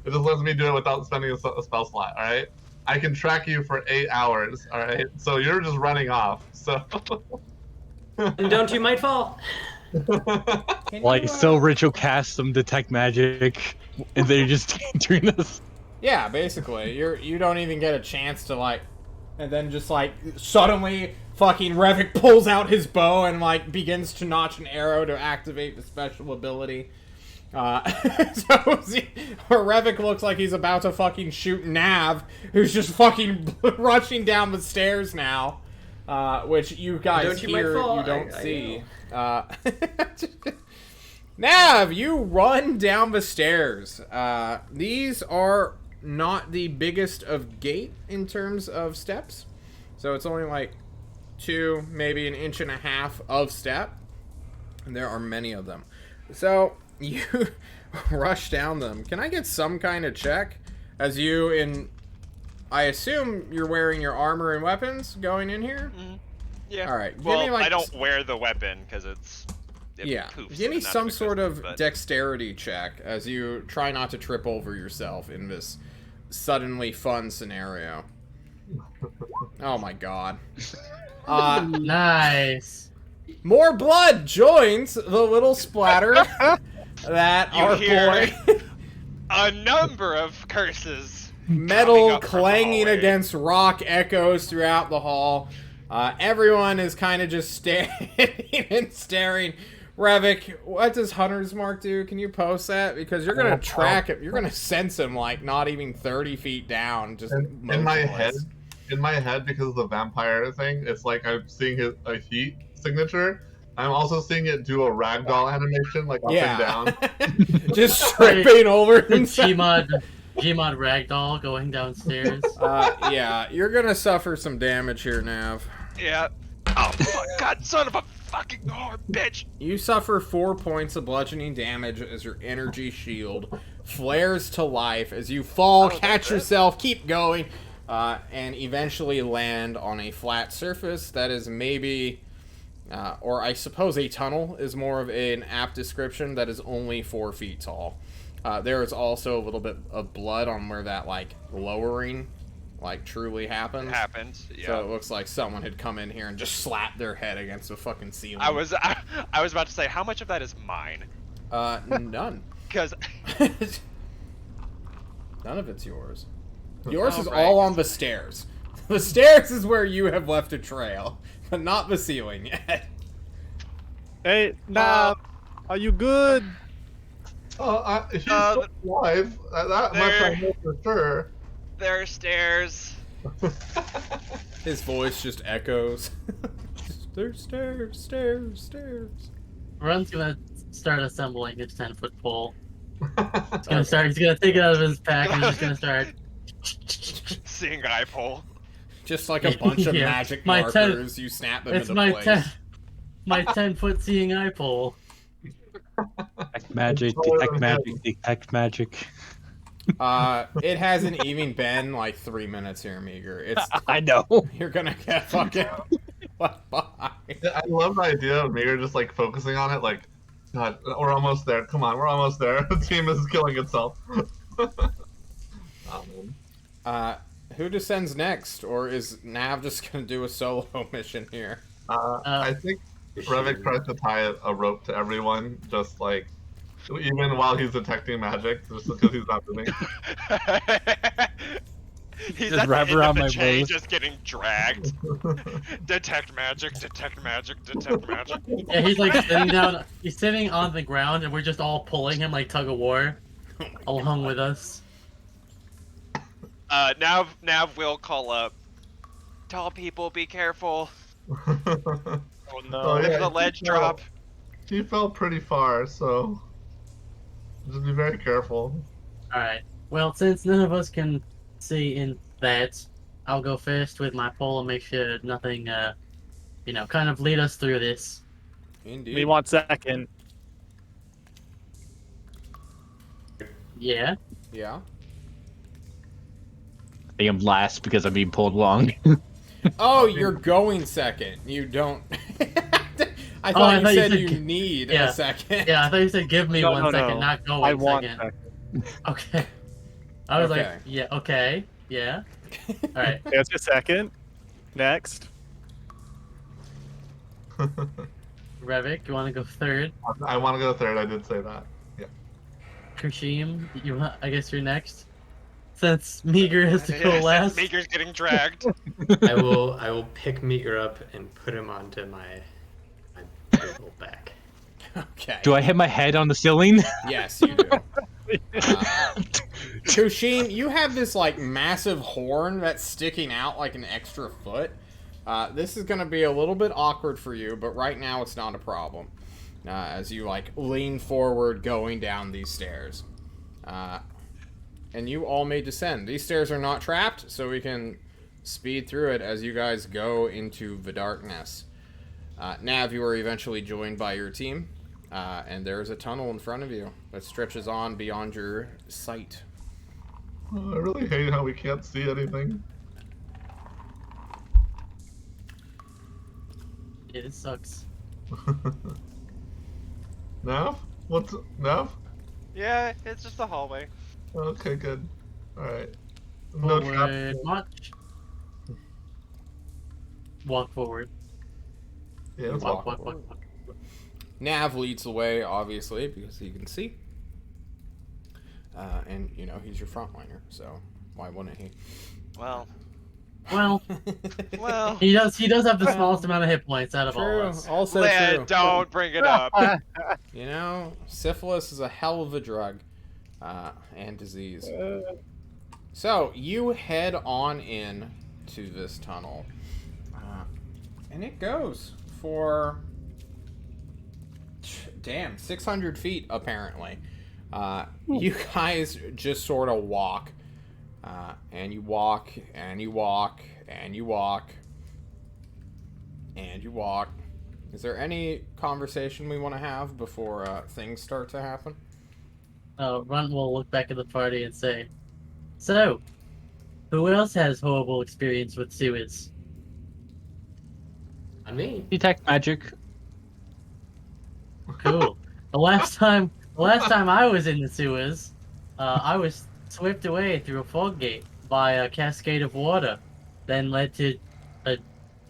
S5: It just lets me do it without spending a spell slot. All right. I can track you for 8 hours. All right. So you're just running off. So.
S7: And don't you might fall.
S6: Like, so Rich will cast some detect magic, and they're just doing this.
S3: Yeah, basically, you don't even get a chance to like, and then just like suddenly, fucking Revik pulls out his bow and like begins to notch an arrow to activate the special ability. So Revik looks like he's about to fucking shoot Nav, who's just fucking rushing down the stairs now, which you guys
S7: Don't you might
S3: hear,
S7: fall,
S3: you don't
S7: I
S3: see. Nav, you run down the stairs. These are not the biggest of gate in terms of steps. So it's only like 2, maybe 1.5 inches of step. And there are many of them. So you rush down them. Can I get some kind of check? As you I assume you're wearing your armor and weapons going in here?
S4: Yeah.
S3: Alright, give
S4: Well,
S3: me like
S4: I don't wear the weapon, because it
S3: yeah,
S4: poofs
S3: give me
S4: and not
S3: some
S4: of
S3: sort of
S4: existence, but-
S3: dexterity check as you try not to trip over yourself in this suddenly fun scenario. Oh my god.
S1: nice.
S3: More blood joins the little splatter that
S4: You
S3: our
S4: hear-
S3: boy
S4: A number of curses.
S3: metal
S4: up from the
S3: clanging
S4: hallway.
S3: against rock echoes throughout the hall. Everyone is kind of just standing and staring. Revik, what does Hunter's Mark do? Can you post that? Because you're gonna track it. You're gonna sense him like not even 30 feet down. Just
S5: in my head,
S3: motionless.
S5: because of the vampire thing, it's like I'm seeing a heat signature. I'm also seeing it do a ragdoll animation, like up and down.
S3: Just tripping over himself.
S1: Gmod ragdoll going downstairs.
S3: Yeah, you're gonna suffer some damage here, Nav.
S4: Yeah. Oh, fuck, God, son of a fucking bitch.
S3: You suffer 4 points of bludgeoning damage as your energy shield flares to life as you fall, catch yourself, keep going, and eventually land on a flat surface that is maybe, or I suppose a tunnel is more of an apt description, that is only 4 feet tall. There is also a little bit of blood on where that, like, lowering, like, truly happens.
S4: Yeah.
S3: So it looks like someone had come in here and just slapped their head against the fucking ceiling.
S4: I was about to say, how much of that is mine?
S3: None.
S4: Because
S3: None of it's yours. Yours is
S4: Oh, right.
S3: all on the stairs. The stairs is where you have left a trail, but not the ceiling yet.
S2: hey, Nav, are you good?
S5: He's still alive. That much I
S4: there-
S5: know for sure.
S4: there are stairs.
S3: His voice just echoes. There's stairs, stairs, stairs.
S1: Run's gonna start assembling his 10-foot pole. He's gonna start. He's gonna take it out of his pack and he's just gonna start.
S4: Seeing eye pole.
S3: Just like a bunch of
S1: Yeah.
S3: magic
S1: My
S3: markers, you snap them
S1: It's
S3: into
S1: my
S3: place.
S1: my 10-foot seeing eye pole.
S6: Detect magic,
S5: Taller
S6: detect
S5: than
S6: magic,
S5: him.
S6: detect magic.
S3: It hasn't even been like 3 minutes here, Meager. It's
S6: I know.
S3: you're gonna get fucking left behind.
S5: I love the idea of Meager just like focusing on it, like, God, we're almost there. Come on, we're almost there. The team is killing itself. Oh, man.
S3: Who descends next, or is Nav just gonna do a solo mission here?
S5: I think Revik tries to tie a rope to everyone, just like, even while he's detecting magic, just because he's not moving.
S4: He's
S6: Just
S4: at
S6: wrap
S4: the end
S6: around
S4: of the
S6: my
S4: chain,
S6: waist.
S4: just getting dragged. Detect magic, detect magic, detect magic.
S1: Yeah, he's like sitting down. He's sitting on the ground, and we're just all pulling him like tug of war, along with us.
S4: Nav will call up. Tall people, be careful.
S5: Oh
S6: no.
S4: There's a ledge drop.
S5: He fell pretty far, so just be very careful.
S1: All right. Well, since none of us can see in that, I'll go first with my pole and make sure nothing, kind of lead us through this.
S3: Indeed.
S2: Me 1 second.
S1: Yeah.
S3: Yeah.
S6: I think I'm last because I'm being pulled along.
S3: Oh, you're going second. You don't. I
S1: I
S3: thought you
S1: thought you
S3: said
S1: said
S3: you
S1: g-
S3: need
S1: yeah.
S3: a second.
S1: Yeah, I thought you said give me
S2: No,
S1: 1
S2: no,
S1: second,
S2: no.
S1: not go
S2: I
S1: 1
S2: want
S1: second.
S2: second.
S1: Okay. I was
S3: Okay.
S1: like, yeah, okay, yeah. All right.
S2: There's a second. Next.
S1: Revik, you want to go third?
S5: I want to go third. I did say that. Yeah.
S1: Krishim, I guess you're next. Since Meager has to go last.
S4: Meeker's getting dragged.
S7: I will pick Meeker up and put him onto my little back.
S3: Okay.
S6: Do I hit my head on the ceiling?
S3: Yes, you do. Kushim, you have this like massive horn that's sticking out like an extra foot. This is gonna be a little bit awkward for you, but right now it's not a problem. As you like lean forward going down these stairs. And you all may descend. These stairs are not trapped, so we can speed through it as you guys go into the darkness. Nav, you are eventually joined by your team, and there is a tunnel in front of you that stretches on beyond your sight.
S5: Oh, I really hate how we can't see anything.
S1: Yeah, this sucks.
S5: Nav? What's Nav?
S4: Yeah, it's just a hallway.
S5: Okay, good. Alright. No trap.
S1: Forward, march. Walk forward.
S5: Yeah, let's
S1: Walk,
S5: walk.
S1: walk, walk, walk.
S3: Nav leads the way, obviously, because he can see. And, he's your frontliner, so why wouldn't he?
S4: Well,
S1: Well, he does have the smallest amount of hit points out of all
S3: True.
S1: of us.
S3: Also
S4: Led,
S3: true.
S4: don't bring it up.
S3: Syphilis is a hell of a drug and disease. So, you head on in to this tunnel. And it goes for... Damn, 600 feet, apparently. You guys just sort of walk. And you walk, and you walk, and you walk, and you walk. Is there any conversation we want to have before things start to happen?
S1: Runt will look back at the party and say, "So, who else has horrible experience with sewers?"
S7: On me.
S6: Detect magic.
S1: Cool. The last time I was in the sewers, I was swept away through a fog gate by a cascade of water, then led to a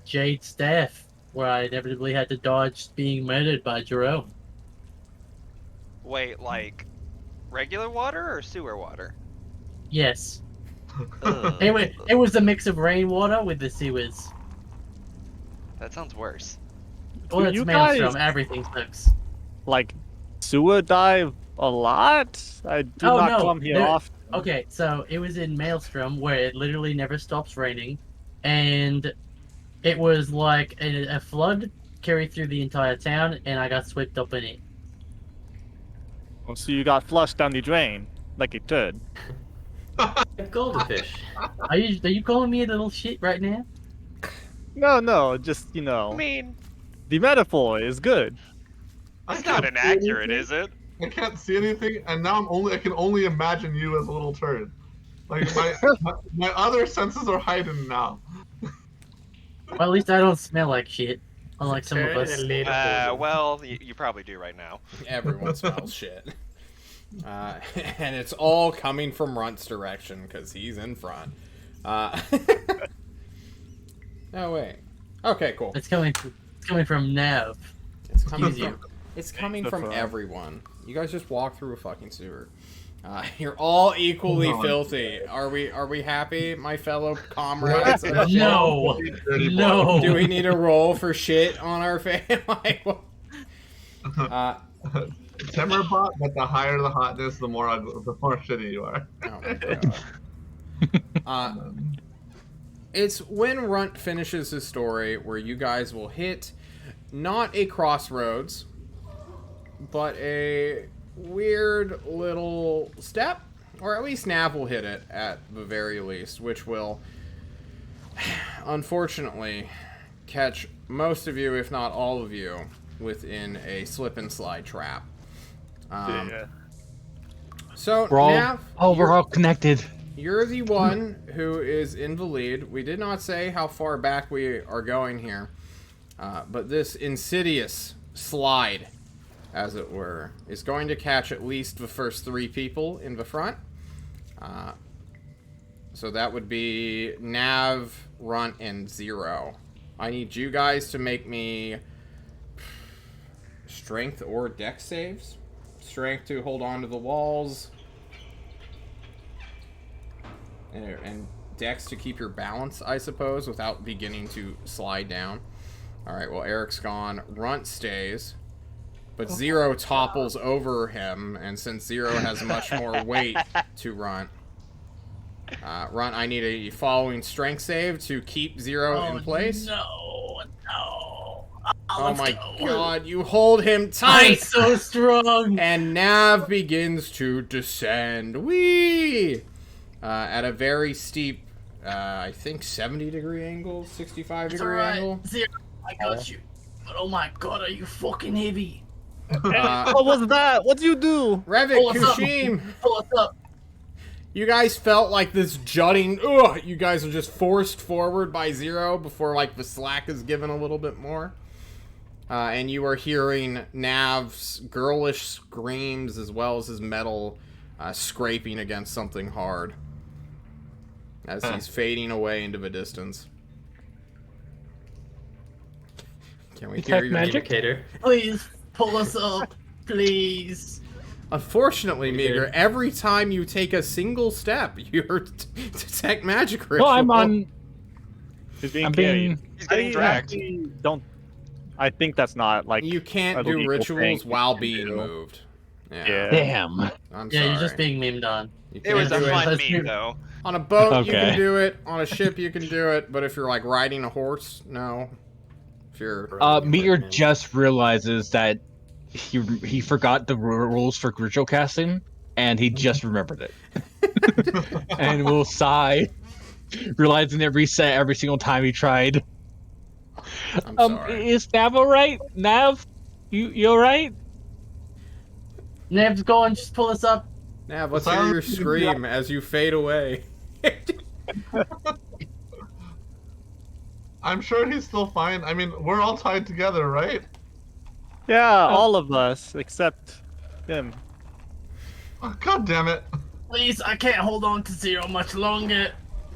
S1: jade staff where I inevitably had to dodge being murdered by Jerome.
S4: Wait, like regular water or sewer water?
S1: Yes,
S4: Ugh,
S1: it was a mix of rainwater with the sewers.
S4: that sounds worse.
S1: Well,
S2: Do
S1: it's
S2: you
S1: Maelstrom.
S2: guys-
S1: Everything sucks.
S2: Like, sewer dive a lot? I do
S1: Oh,
S2: not
S1: no,
S2: come here
S1: there-
S2: often.
S1: Okay, so it was in Maelstrom where it literally never stops raining, and it was like a flood carried through the entire town, and I got swept up in it.
S2: Oh, so you got flushed down the drain, like it should.
S7: Like goldfish.
S1: Are you calling me a little shit right now?
S2: No, just,
S4: I mean,
S2: the metaphor is good.
S5: I
S4: it's not
S5: can't see
S4: inaccurate,
S5: anything.
S4: is it?
S5: I can't see anything, and now I can only imagine you as a little turd. Like my other senses are heightened now.
S1: Well, at least I don't smell like shit, unlike some of
S7: Turn
S1: us.
S7: a little hole.
S4: Well, you probably do right now.
S3: Everyone smells shit. And it's all coming from Runt's direction because he's in front. No way. Okay, cool.
S1: It's coming from Nav.
S3: It's coming
S1: Excuse
S3: from, it's coming
S2: The
S3: from
S2: front.
S3: everyone. You guys just walk through a fucking sewer. You're all equally
S5: Hold on.
S3: filthy. Are we happy, my fellow comrades? of shit?
S1: No,
S5: Dirty boy.
S1: no.
S3: Do we need a roll for shit on our face? Like,
S5: Timberbot, but the higher the hotness, the more shitty you are.
S3: oh my god. It's when Runt finishes his story where you guys will hit not a crossroads, but a weird little step, or at least Nav will hit it at the very least, which will unfortunately catch most of you, if not all of you, within a slip and slide trap.
S2: Yeah.
S3: So
S6: We're all,
S3: Nav,
S6: we're all connected.
S3: you're the one who is in the lead. We did not say how far back we are going here, but this insidious slide, as it were, is going to catch at least the first 3 people in the front. So that would be Nav, Runt, and Zero. I need you guys to make me strength or dex saves. Strength to hold on to the walls. And dex to keep your balance, I suppose, without beginning to slide down. Alright, well, Eric's gone. Runt stays. But Zero topples over him, and since Zero has much more weight to Runt, Runt, I need a following strength save to keep Zero in place.
S1: No.
S3: Oh
S1: Let's
S3: my
S1: go.
S3: god, you hold him
S1: I'm
S3: tight!
S1: so strong.
S3: And Nav begins to descend. Whee! At a very steep, I think 70-degree angle, 65-degree angle.
S1: Zero, I got you. But oh my god, are you fucking heavy?
S2: What was that? What did you do?
S3: Revit,
S1: Pull us up.
S3: Kushim,
S1: Pull us up.
S3: you guys felt like this jutting, ugh, you guys are just forced forward by Zero before, like, the slack is given a little bit more. And you are hearing Nav's girlish screams as well as his metal scraping against something hard as he's fading away into the distance. Can we hear
S6: Detect
S3: your
S6: magic?
S7: Indicator.
S1: Please pull us up. Please.
S3: Unfortunately,
S7: We
S3: Meager,
S7: did.
S3: every time you take a single step, your detect magic
S6: No,
S3: ritual.
S6: I'm on.
S2: He's being
S6: I'm
S2: carried.
S6: being.
S4: He's getting dragged.
S2: I think that's not like.
S3: You can't
S2: a
S3: do
S2: legal
S3: rituals
S2: thing
S3: while
S2: you can
S3: being
S2: do.
S3: moved.
S2: Yeah.
S6: Damn.
S3: I'm
S1: Yeah,
S3: sorry.
S1: you're just being memed on.
S3: You
S4: It was a
S3: can't do
S4: fun
S1: That's
S4: meme,
S1: true.
S4: though.
S3: On a boat, you
S6: Okay.
S3: can do it. On a ship, you can do it. But if you're like riding a horse, no. If you're
S6: Meteor just realizes that he forgot the rules for ritual casting, and he just remembered it. And will sigh, realizing it reset every single time he tried.
S3: I'm sorry.
S6: Is Nav alright? Nav, you alright?
S1: Nev's going, just pull us up.
S3: Nav, let's hear your scream as you fade away.
S5: I'm sure he's still fine. I mean, we're all tied together, right?
S2: Yeah, all of us except him.
S5: Oh, God damn it.
S1: Please, I can't hold on to Zero much longer.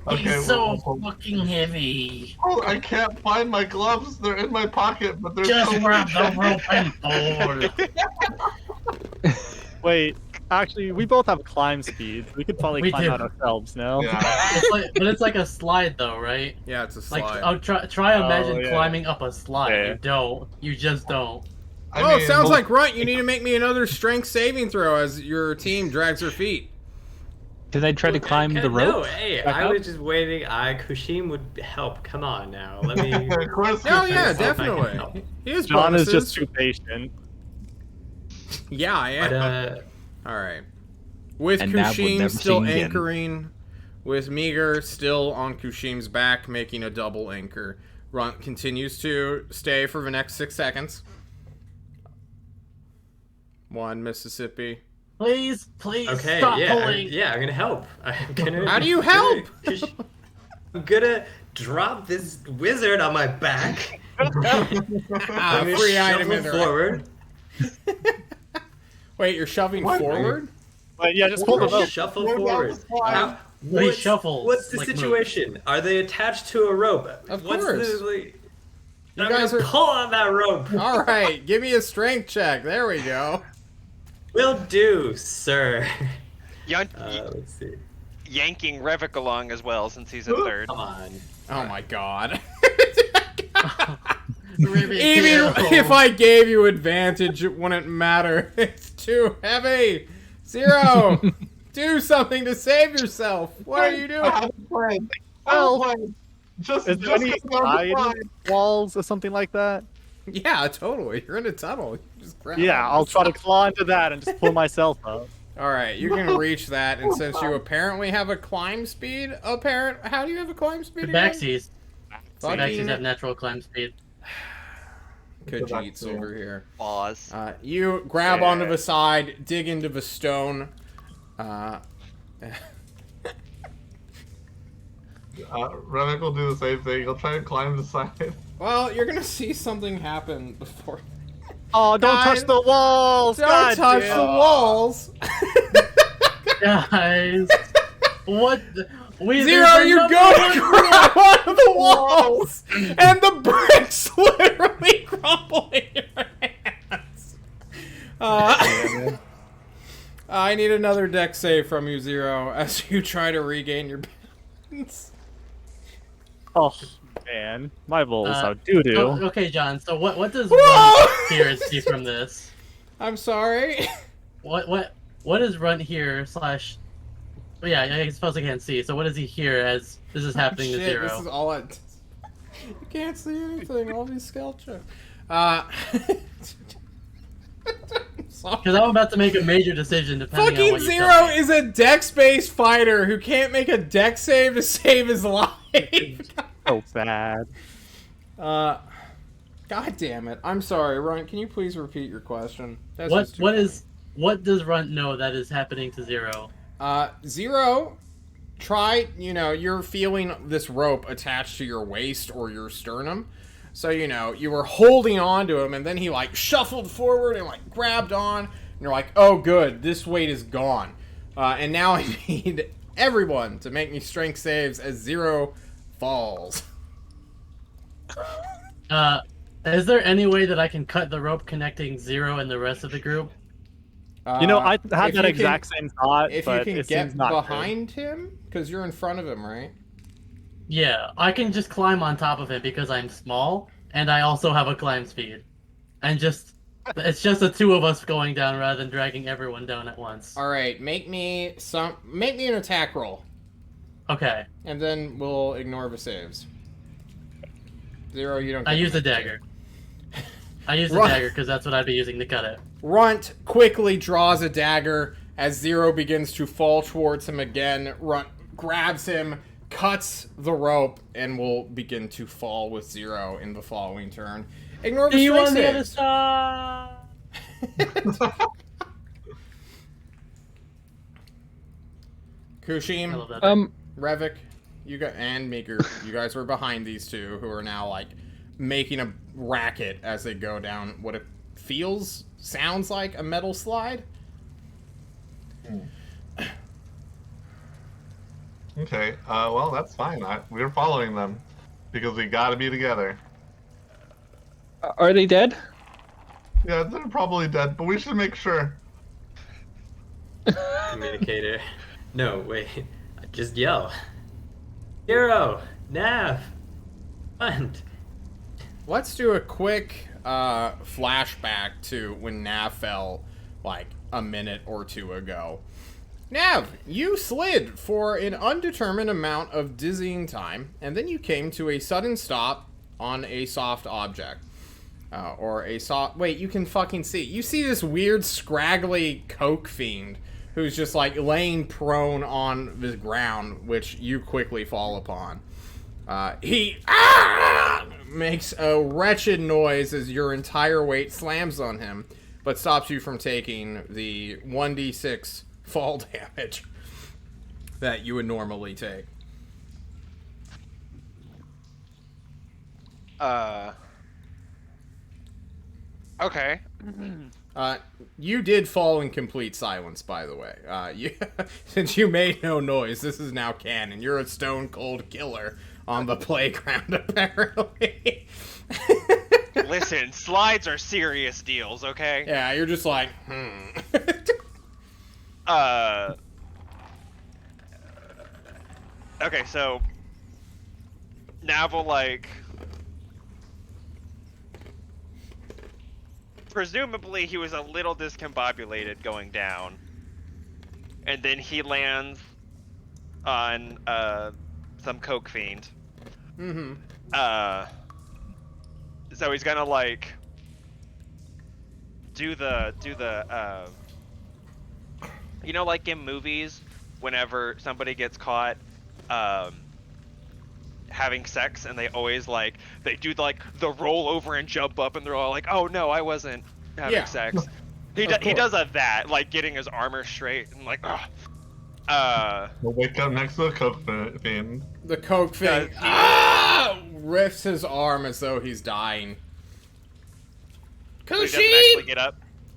S5: Okay,
S1: He's so
S5: well,
S1: fucking heavy.
S5: Oh, I can't find my gloves. They're in my pocket, but there's
S1: Just
S5: so
S1: grab
S5: many.
S1: the rope and pull.
S2: Wait, actually, we both have climb speed. We could probably
S1: We
S2: climb
S1: do.
S2: out ourselves now.
S5: Yeah.
S1: But it's like a slide, though, right?
S3: Yeah, it's a
S1: Like,
S3: slide.
S1: try imagine
S2: yeah.
S1: climbing up a slide.
S2: Yeah.
S1: You don't. You just don't.
S5: I
S3: Oh, it
S5: mean,
S3: sounds
S5: well,
S3: like Runt. You need to make me another strength saving throw as your team drags their feet.
S6: Did I try to climb the rope?
S7: No, hey,
S6: Back
S7: I
S6: up?
S7: was just waiting. Kushim would help. Come on now, let me.
S5: Of course.
S3: Oh
S5: you
S3: yeah,
S5: think.
S3: definitely. He has
S2: John is
S3: bonuses.
S2: just too patient.
S3: Yeah, I am.
S7: But
S3: Alright. With
S6: And Nav would
S3: Kushim
S6: never
S3: still
S6: sing again.
S3: anchoring, with Meager still on Kushim's back, making a double anchor, Runt continues to stay for the next 6 seconds. 1 Mississippi.
S1: Please,
S7: Okay,
S1: stop
S7: yeah,
S1: pulling.
S7: I'm gonna help. I'm gonna.
S3: How do you help?
S7: I'm gonna drop this wizard on my back.
S3: Ah,
S7: I'm gonna
S3: free item
S7: shuffle
S3: in there.
S7: forward.
S3: Wait, you're shoving forward?
S2: But yeah, just pull the rope.
S7: Shuffle forward. How,
S1: He shuffles.
S7: What's the
S1: like
S7: situation? Are they attached to a rope?
S3: Of
S7: What's
S3: course.
S7: The, like,
S3: You
S7: I'm
S3: guys
S7: gonna
S3: are-
S7: pull on that rope.
S3: Alright, give me a strength check. There we go.
S7: Will do, sir.
S4: Yan-
S7: Let's see.
S4: yanking Revik along as well since he's in third.
S7: Come on.
S3: Oh my god.
S1: Ribbit
S3: Even
S1: kill.
S3: if I gave you advantage, it wouldn't matter. It's too heavy. Zero. Do something to save yourself. What are you
S5: I
S3: doing?
S5: have a plan. I have a
S2: Well,
S5: plan. Just
S2: Is there any
S5: 'cause I'm on the
S2: side
S5: line.
S2: walls or something like that?
S3: Yeah, totally. You're in a tunnel. You just grab
S2: Yeah,
S3: it.
S2: I'll try to claw into that and just pull myself up.
S3: All right, you can reach that, and since you apparently have a climb speed, how do you have a climb speed?
S1: The
S3: again?
S1: backsies.
S3: Fucking
S1: Backsies have natural climb speed.
S3: Khajiits over here.
S4: Pause.
S3: You grab onto the side, dig into the stone.
S5: Remick will do the same thing. He'll try and climb the side.
S3: Well, you're gonna see something happen before.
S2: Oh, don't
S3: Guys,
S2: touch the walls!
S3: Don't
S2: God
S3: touch
S2: damn.
S3: the walls.
S1: Guys, what? We
S3: Zero,
S1: there's a
S3: you
S1: number
S3: go to
S1: one
S3: grab onto the walls, and the bricks literally crumble in your hands. I need another deck save from you, Zero, as you try to regain your balance.
S2: Oh, man. My balls
S1: Uh,
S2: are doo-doo.
S1: Oh, okay, John. So what does
S3: Whoa!
S1: Run here see from this?
S3: I'm sorry.
S1: What is Run here slash? Well, yeah, I suppose I can't see. So what does he hear as this is happening to
S3: Shit,
S1: Zero?
S3: this is all I... You can't see anything. All these sculpture. Sorry.
S1: Because I'm about to make a major decision depending on
S3: Fucking
S1: what you
S3: Zero
S1: tell me.
S3: is a dex-based fighter who can't make a dex save to save his life.
S2: So bad.
S3: God damn it! I'm sorry, Ryan. Can you please repeat your question? That's
S1: What
S3: just too
S1: what
S3: funny.
S1: what does Runt know that is happening to Zero?
S3: Zero? Try. You're feeling this rope attached to your waist or your sternum. So you were holding on to him, and then he like shuffled forward and like grabbed on. And you're like, oh, good, this weight is gone. And now I need everyone to make me strength saves as Zero falls.
S1: Is there any way that I can cut the rope connecting Zero and the rest of the group?
S2: I had
S3: if
S2: that
S3: you
S2: exact same thought,
S3: If
S2: but
S3: you can
S2: it
S3: get
S2: seems not
S3: behind him, because you're in front of him, right?
S1: Yeah, I can just climb on top of it because I'm small, and I also have a climb speed. And it's just the two of us going down rather than dragging everyone down at once.
S3: All right, make me an attack roll,
S1: Okay,
S3: and then we'll ignore the saves. Zero, you don't.
S1: I
S3: get
S1: use
S3: to
S1: the
S3: make
S1: dagger. I use the
S3: Right.
S1: dagger because that's what I'd be using to cut it.
S3: Runt quickly draws a dagger as Zero begins to fall towards him again. Runt grabs him, cuts the rope, and will begin to fall with Zero in the following turn. Ignore the
S1: See you
S3: strength
S1: on the other
S3: saves.
S1: side. I love
S3: Kushim,
S1: that.
S3: Revik, and Meeker, you guys were behind these two who are now like making a racket as they go down what it sounds like a metal slide.
S5: Okay, well, that's fine. We're following them because we gotta be together.
S6: Are they dead?
S5: Yeah, they're probably dead, but we should make sure.
S7: Communicator. No, wait. Just yell. Zero! Nav! Hunt!
S3: Let's do a quick flashback to when Nav fell like a minute or two ago. Nav, you slid for an undetermined amount of dizzying time, and then you came to a sudden stop on a soft object. Or a saw. Wait, you can fucking see. You see this weird, scraggly coke fiend who's just like laying prone on the ground, which you quickly fall upon. He makes a wretched noise as your entire weight slams on him, but stops you from taking the 1d6 fall damage that you would normally take.
S4: Okay.
S3: You did fall in complete silence, by the way. Since you made no noise, this is now canon. You're a stone cold killer on the playground, apparently.
S4: Listen, slides are serious deals, okay?
S3: Yeah, you're just like,
S4: Okay, so Nav will, like, presumably he was a little discombobulated going down, and then he lands on some coke fiend.
S3: Mm-hmm.
S4: So he's gonna, like, do the you know, like in movies, whenever somebody gets caught having sex, and they always, like, they do like the roll over and jump up, and they're all like, "Oh no, I wasn't having sex." He does that, like, getting his armor straight and like,
S5: We'll wake up next to the coke fiend.
S3: The coke fiend rips his arm as though he's dying.
S4: so he doesn't actually get up.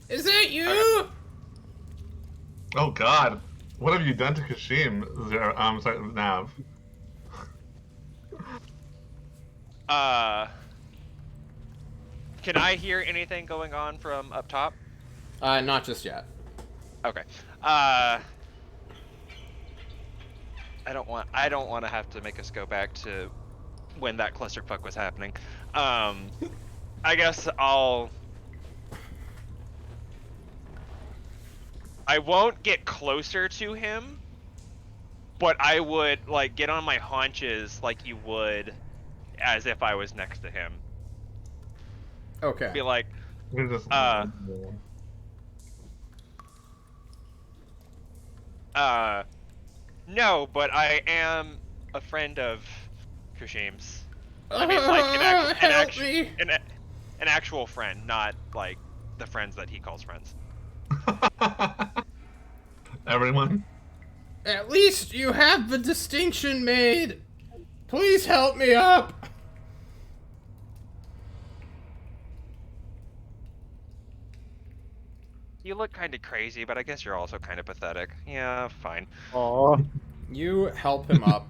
S3: Is that you?
S5: Oh God, what have you done to Kashim? Sorry, Nav.
S4: Can I hear anything going on from up top?
S3: Not just yet.
S4: Okay. I don't want to have to make us go back to when that clusterfuck was happening. I guess I won't get closer to him, but I would, like, get on my haunches like you would as if I was next to him.
S3: Okay.
S4: Be like,
S5: You're just.
S4: no, but I am a friend of Kashim's. I mean, like, an actual friend, not, like, the friends that he calls friends.
S5: Everyone.
S3: At least you have the distinction made. Please help me up.
S4: You look kind of crazy, but I guess you're also kind of pathetic. Yeah, fine.
S2: Aww.
S3: You help him up,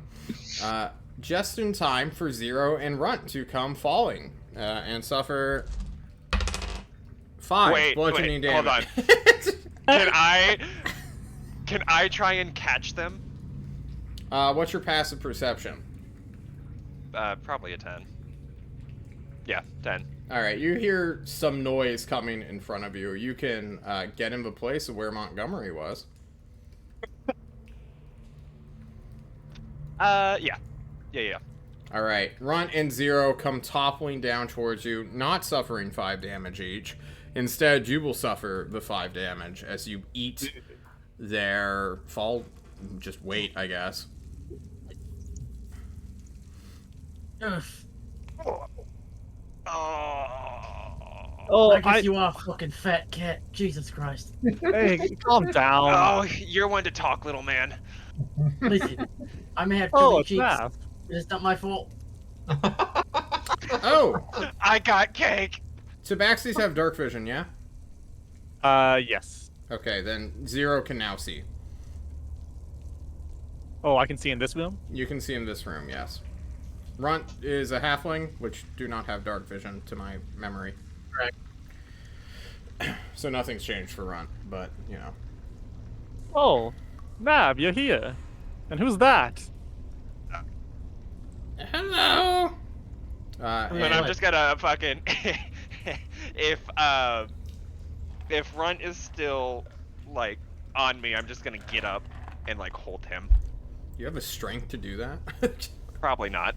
S3: just in time for Zero and Runt to come falling and suffer 5 bludgeoning
S4: hold
S3: damage.
S4: on. Can I try and catch them?
S3: What's your passive perception?
S4: Probably a 10. Yeah, 10.
S3: Alright, you hear some noise coming in front of you. You can get in the place of where Montgomery was.
S4: Yeah.
S3: Alright, Runt and Zero come toppling down towards you, not suffering 5 damage each. Instead, you will suffer the 5 damage as you eat their fall. Just wait, I guess.
S1: Ugh.
S2: Oh,
S1: I guess you are a fucking fat cat. Jesus Christ.
S2: Hey, calm down.
S4: Oh, you're one to talk, little man.
S1: Listen, I may have
S2: Oh,
S1: chubby
S2: it's
S1: cheeks,
S2: Nav.
S1: but it's not my fault.
S3: Oh!
S4: I got cake.
S3: Tabaxis have dark vision, yeah?
S2: Yes.
S3: Okay, then Zero can now see.
S2: Oh, I can see in this room?
S3: You can see in this room, yes. Runt is a halfling, which do not have dark vision, to my memory.
S1: Correct.
S3: So nothing's changed for Runt, but, you know.
S2: Oh, Nav, you're here. And who's that?
S3: Hello!
S4: But
S3: And
S4: I'm just gonna fucking if Runt is still, like, on me, I'm just gonna get up and, like, hold him.
S3: you have the strength to do that?
S4: Probably not.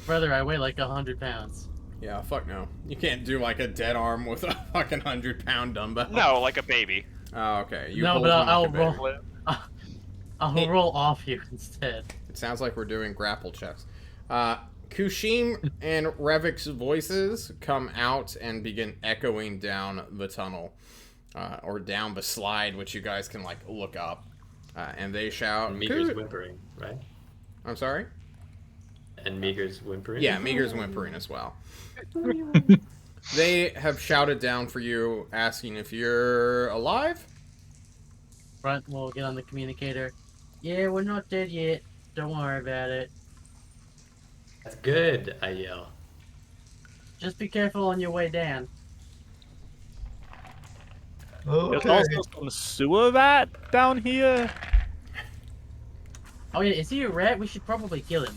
S1: Brother, I weigh like 100 pounds.
S3: Yeah, fuck no. You can't do like a dead arm with a fucking 100-pound dumbbell.
S4: No, like a baby.
S3: Oh, okay. You
S1: No,
S3: hold
S1: but
S3: him like
S1: I'll
S3: a baby.
S1: roll. I'll
S3: Hey.
S1: roll off you instead.
S3: It sounds like we're doing grapple checks. Kushim and Revik's voices come out and begin echoing down the tunnel. Or down the slide, which you guys can, like, look up. And they shout...
S7: And Meager's whimpering, right?
S3: I'm sorry?
S7: And Meager's whimpering?
S3: Yeah, Meager's whimpering as well. They have shouted down for you, asking if you're alive?
S1: Front will get on the communicator. Yeah, we're not dead yet. Don't worry about it.
S7: That's good, I yell.
S1: Just be careful on your way down.
S2: There's
S5: Okay.
S2: also some sewer rat down here.
S1: Oh yeah, is he a rat? We should probably kill him.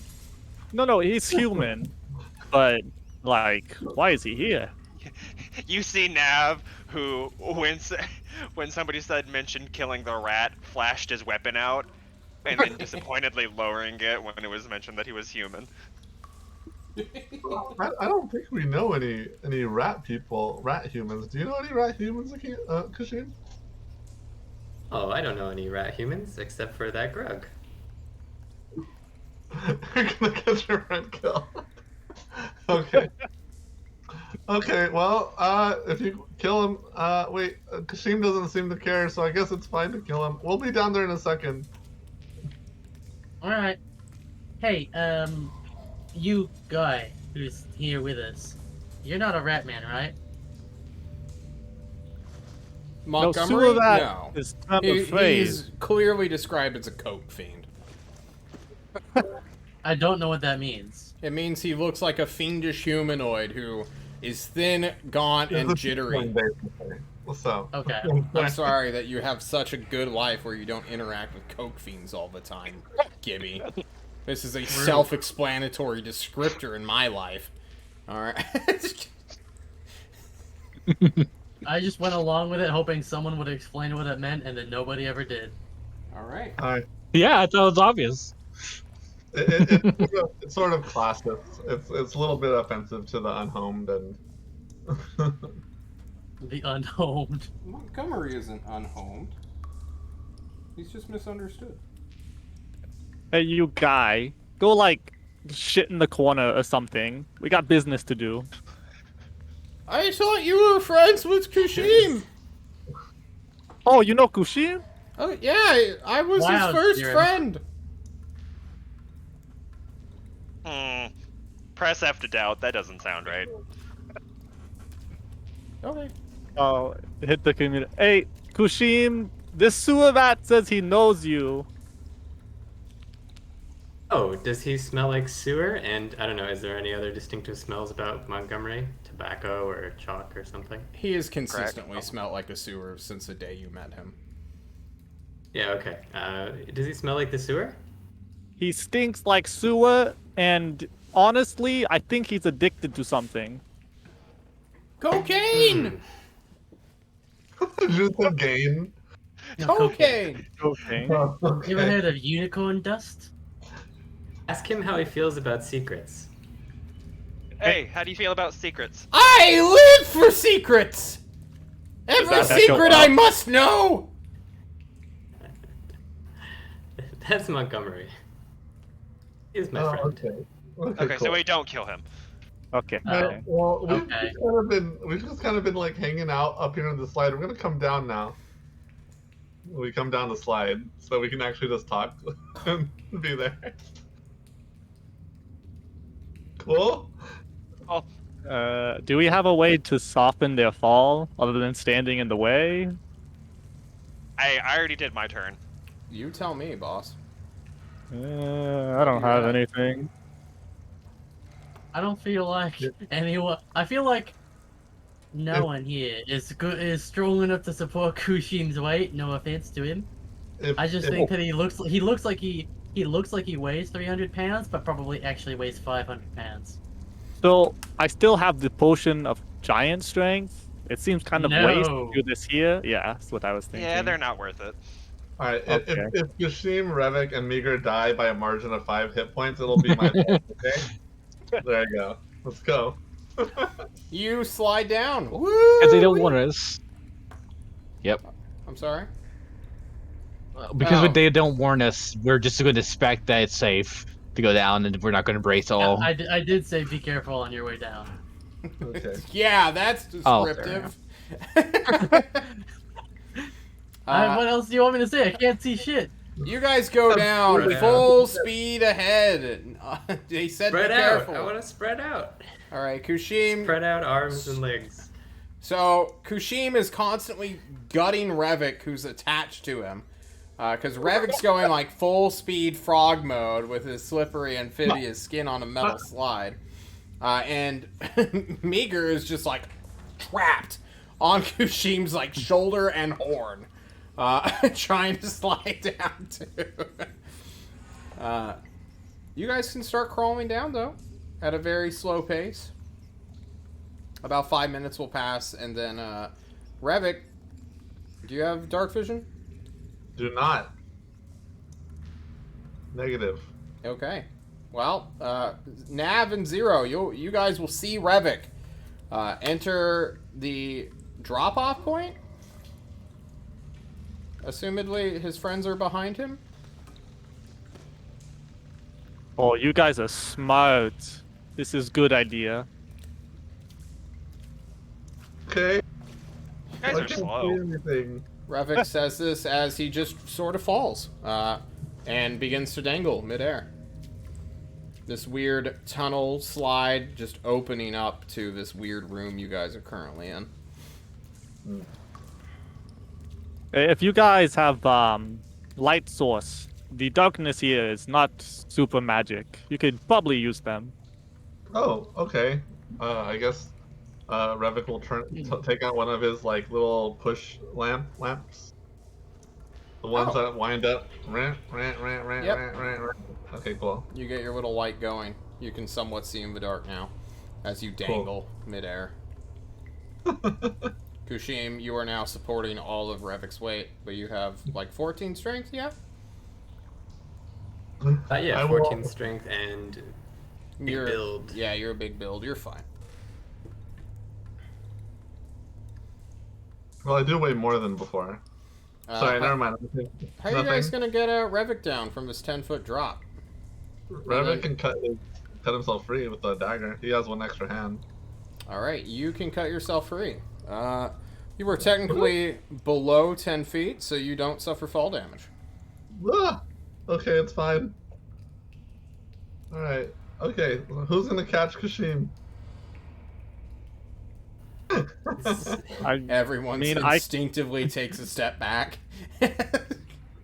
S2: No, he's human. But, like, why is he here?
S4: You see Nav, who when somebody mentioned killing the rat, flashed his weapon out, and then disappointedly lowering it when it was mentioned that he was human.
S5: I don't think we know any rat people, rat humans. Do you know any rat humans, Kushim?
S7: Oh, I don't know any rat humans except for that grug.
S5: You're gonna get your friend killed. Okay. Okay, well, if you kill him, wait, Kashim doesn't seem to care, so I guess it's fine to kill him. We'll be down there in a second.
S1: Alright. Hey, you guy who's here with us. You're not a rat man, right?
S3: Montgomery?
S2: sewer rat
S3: No.
S2: is not afraid.
S3: He's clearly described as a coke fiend.
S1: I don't know what that means.
S3: It means he looks like a fiendish humanoid who is thin, gaunt, and jittery.
S5: What's up?
S1: Okay.
S3: I'm sorry that you have such a good life where you don't interact with coke fiends all the time, Gibby. This is a self-explanatory descriptor in my life. Alright.
S1: I just went along with it hoping someone would explain what it meant, and then nobody ever did.
S3: Alright.
S6: Yeah, I thought it was obvious.
S5: It's sort of classist. It's a little bit offensive to the unhomed and.
S1: The unhomed.
S3: Montgomery isn't unhomed. He's just misunderstood.
S2: Hey, you guy. Go, like, shit in the corner or something. We got business to do.
S3: I thought you were friends with Kushim!
S2: Oh, you know Kushim?
S3: Oh, yeah, I was
S1: Wow,
S3: his first
S1: Jiren.
S3: friend!
S4: Press F to doubt. That doesn't sound right.
S3: Okay.
S2: Oh, hit the community. Hey, Kushim, this sewer rat says he knows you.
S7: Oh, does he smell like sewer? And I don't know, is there any other distinctive smells about Montgomery? Tobacco or chalk or something?
S3: He has consistently smelled like a sewer since the day you met him.
S7: Yeah, okay. Does he smell like the sewer?
S2: He stinks like sewer, and honestly, I think he's addicted to something.
S3: Cocaine!
S5: Just a game.
S1: No,
S3: Cocaine!
S2: Okay.
S1: You ever heard of unicorn dust?
S7: Ask him how he feels about secrets.
S4: Hey, how do you feel about secrets?
S3: I live for secrets! Every
S2: that
S3: secret
S2: echo
S3: I
S2: up?
S3: must know!
S7: That's Montgomery. He's my
S5: Oh,
S7: friend.
S5: okay.
S4: Okay,
S5: cool.
S4: so we don't kill him.
S2: Okay.
S1: Oh.
S5: Well,
S1: Okay.
S5: we've just kind of been like hanging out up here on the slide. We're gonna come down now. We come down the slide so we can actually just talk and be there. Cool.
S2: Do we have a way to soften their fall other than standing in the way?
S4: I already did my turn.
S3: You tell me, boss.
S2: I don't have anything.
S1: I don't feel like anyone. I feel like no one here is strong enough to support Kushim's weight. No offense to him. I just think that he looks like he weighs 300 pounds, but probably actually weighs 500 pounds.
S2: So I still have the potion of giant strength. It seems kind of waste to do this here. Yeah, that's what I was thinking.
S4: Yeah, they're not worth it.
S5: All right.
S2: Okay.
S5: If Yashim, Revik, and Meager die by a margin of 5 hit points, it'll be my fault. Okay. There you go. Let's go.
S3: You slide down. Woo!
S6: Because they don't want us. Yep.
S3: I'm sorry.
S6: Because
S3: Oh.
S6: they don't warn us, we're just going to expect that it's safe to go down, and we're not going to brace all.
S1: I did say be careful on your way down.
S5: Okay.
S3: Yeah, that's
S6: Oh,
S3: descriptive.
S1: What else do you want me to say? I can't see shit.
S3: You guys go down
S7: Spread out.
S3: full speed ahead. They said
S7: Spread
S3: be
S7: out.
S3: careful.
S7: I want to spread out.
S3: All right, Kushim.
S7: Spread out arms and legs.
S3: So Kushim is constantly gutting Revik, who's attached to him, because Revik's going like full speed frog mode with his slippery amphibious skin on a metal slide, and Meager is just like trapped on Kushim's like shoulder and horn, trying to slide down too. You guys can start crawling down though, at a very slow pace. About 5 minutes will pass, and then, Revik, do you have dark vision?
S5: Do not. Negative.
S3: Okay. Well, Nav and Zero, you guys will see Revik enter the drop-off point. Assumedly, his friends are behind him.
S2: Oh, you guys are smart. This is good idea.
S5: Okay.
S4: You guys
S5: I
S4: are
S5: can't
S4: slow.
S5: see anything.
S3: Revik says this as he just sort of falls and begins to dangle midair. This weird tunnel slide just opening up to this weird room you guys are currently in.
S2: If you guys have light source, the darkness here is not super magic. You could probably use them.
S5: Oh, okay. I guess Revik will take out one of his like little push lamps. The ones
S3: Oh.
S5: that wind up. Rant.
S3: Yep.
S5: Okay, cool.
S3: You get your little light going. You can somewhat see in the dark now as you dangle midair. Kushim, you are now supporting all of Revik's weight, but you have like 14 strength, yeah?
S7: Yeah,
S5: I will-
S7: 14 strength and big
S3: You're,
S7: build.
S3: Yeah, you're a big build. You're fine.
S5: Well, I do weigh more than before. Sorry, never mind.
S3: How are you guys gonna get Revik down from this 10-foot drop?
S5: Revik can cut himself free with a dagger. He has one extra hand.
S3: Alright, you can cut yourself free. You were technically below 10 feet, so you don't suffer fall damage.
S5: Ah, okay, it's fine. Alright. Okay, who's gonna catch Kashim?
S3: Everyone
S2: mean,
S3: instinctively takes a step back.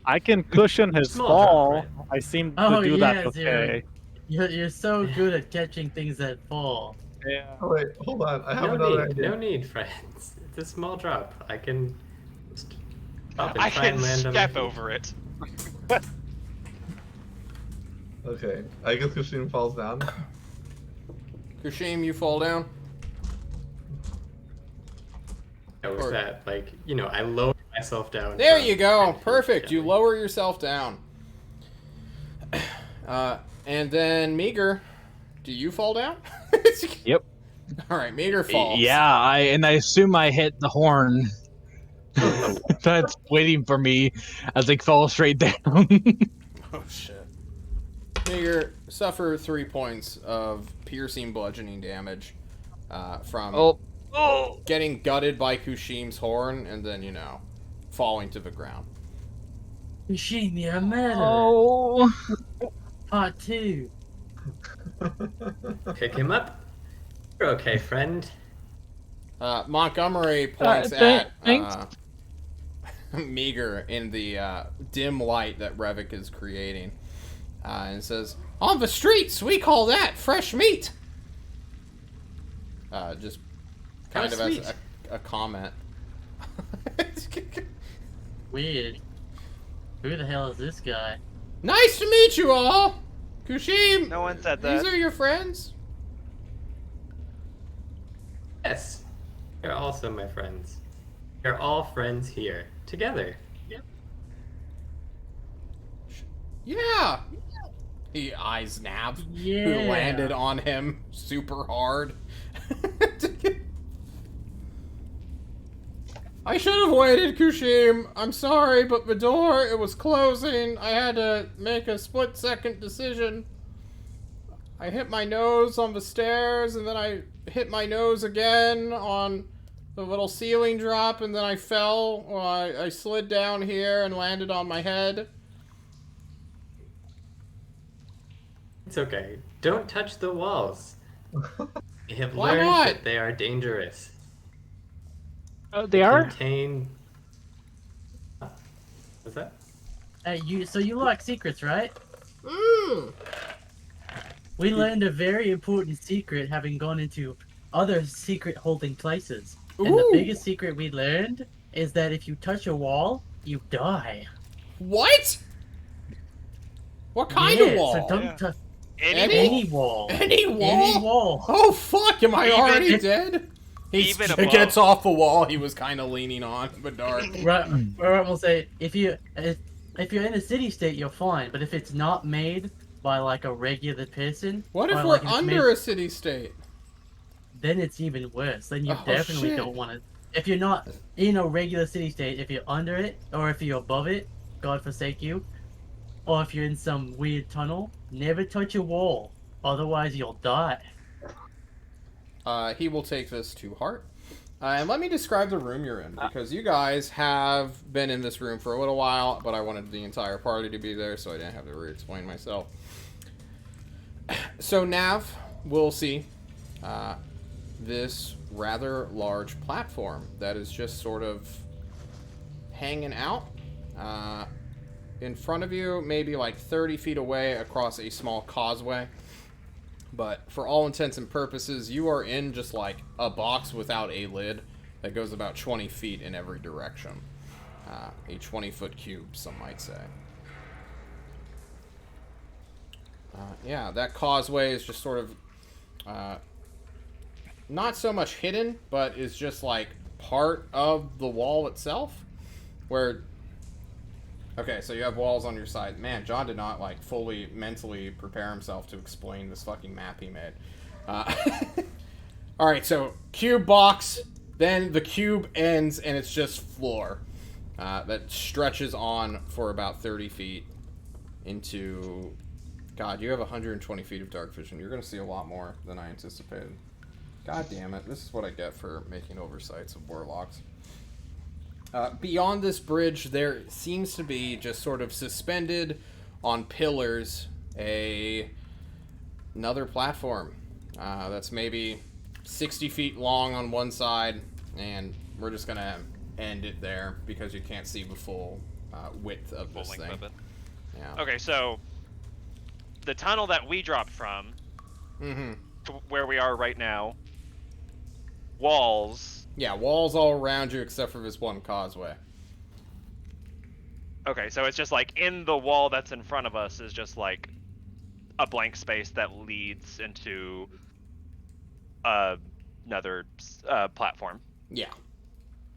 S2: I can cushion his
S7: Small
S2: fall.
S7: drop,
S2: I seem
S1: Oh,
S2: to do that
S1: yes,
S2: okay.
S1: You're so good at catching things that fall.
S2: Yeah.
S5: Oh wait, hold on. I have
S7: No
S5: another
S7: need,
S5: idea.
S7: no need, friends. It's a small drop. I can just stop and
S4: I
S7: try
S4: can
S7: and land on my
S4: step
S7: feet.
S4: over it.
S5: Okay, I guess Kashim falls down.
S3: Kushim, you fall down.
S7: With that, like, you know, I lower myself down.
S3: There
S7: from
S3: you go.
S7: 10 feet
S3: Perfect. You
S7: gently.
S3: lower yourself down. And then Meager, do you fall down?
S6: Yep.
S3: All right, Meager falls.
S6: Yeah, I assume I hit the horn. That's waiting for me as I fall straight down.
S3: Oh shit. Meager, suffer 3 points of piercing bludgeoning damage from
S6: Oh,
S3: getting gutted by Kushim's horn and then, you know, falling to the ground.
S1: Machine, you're a murderer.
S6: oh.
S1: Part 2.
S7: Pick him up. You're okay, friend.
S3: Montgomery points
S6: thanks.
S3: at Meager in the dim light that Revik is creating and says, "On the streets, we call that fresh meat." Just kind
S7: How
S3: of as
S7: sweet.
S3: a comment.
S1: Weird. Who the hell is this guy?
S3: Nice to meet you all! Kushim!
S4: No one said
S3: These
S4: that.
S3: are your friends?
S7: Yes. You're also my friends. You're all friends here. Together.
S3: Yeah! He eyes Nav, who
S1: Yeah.
S3: landed on him super hard. I should have waited, Kushim. I'm sorry, but the door, it was closing. I had to make a split-second decision. I hit my nose on the stairs, and then I hit my nose again on the little ceiling drop, and then I fell. Well, I slid down here and landed on my head.
S7: It's okay. Don't touch the walls. You have
S3: Why
S7: learned
S3: not?
S7: that they are dangerous.
S2: They are?
S7: Contain. What's that?
S1: So you like secrets, right?
S3: Mmm.
S1: We learned a very important secret having gone into other secret holding places. And the
S3: Ooh.
S1: biggest secret we learned is that if you touch a wall, you die.
S3: What? What kind of wall?
S1: So don't
S4: Yeah.
S1: touch
S3: Any
S1: wall.
S3: Any wall?
S1: Any wall.
S3: Oh fuck! Am I
S4: Even
S3: already
S4: if-
S3: dead? He
S4: even above.
S3: gets off the wall. He was kind of leaning on the dart.
S1: Right, we'll say if you're in a city state, you're fine. But if it's not made by like a regular person,
S3: What if
S1: or,
S3: we're
S1: like, it's
S3: under
S1: made-
S3: a city state?
S1: then it's even worse. Then you
S3: Oh,
S1: definitely
S3: shit.
S1: don't want to. If you're not in a regular city state, if you're under it, or if you're above it, God forsake you, or if you're in some weird tunnel, never touch a wall. Otherwise, you'll die.
S3: He will take this to heart. And let me describe the room you're in, because you guys have been in this room for a little while, but I wanted the entire party to be there, so I didn't have to re-explain myself. So Nav will see this rather large platform that is just sort of hanging out in front of you, maybe like 30 feet away across a small causeway. But for all intents and purposes, you are in just like a box without a lid that goes about 20 feet in every direction. A 20-foot cube, some might say. Yeah, that causeway is just sort of not so much hidden, but is just like part of the wall itself. Where, okay, so you have walls on your side. Man, John did not like fully mentally prepare himself to explain this fucking map he made. All right, so cube box, then the cube ends and it's just floor that stretches on for about 30 feet into. God, you have 120 feet of dark vision. You're going to see a lot more than I anticipated. God damn it. This is what I get for making oversights of warlocks. Beyond this bridge, there seems to be just sort of suspended on pillars another platform that's maybe 60 feet long on one side, and we're just going to end it there because you can't see the full width of this thing. Yeah.
S4: Okay, so the tunnel that we dropped from, to where we are right now, walls.
S3: Yeah, walls all around you except for this one causeway.
S4: Okay, so it's just like in the wall that's in front of us is just like a blank space that leads into another platform.
S3: Yeah.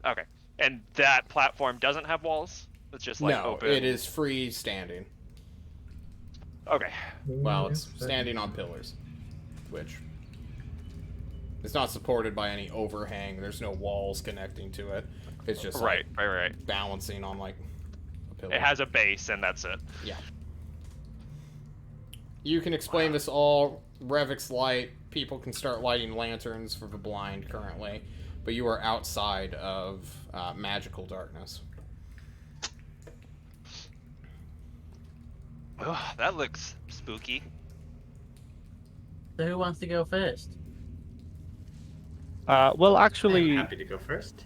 S4: Okay, and that platform doesn't have walls? It's just like
S3: no,
S4: open?
S3: it is free standing.
S4: Okay.
S3: Well, it's standing on pillars, which it's not supported by any overhang. There's no walls connecting to it. It's just like
S4: right.
S3: balancing on like a pillar.
S4: It has a base and that's it.
S3: Yeah. You can explain this all. Revix light. People can start lighting lanterns for the blind currently, but you are outside of magical darkness.
S4: Oh, that looks spooky.
S1: So who wants to go first?
S2: Well,
S7: I'm
S2: actually,
S7: happy to go first.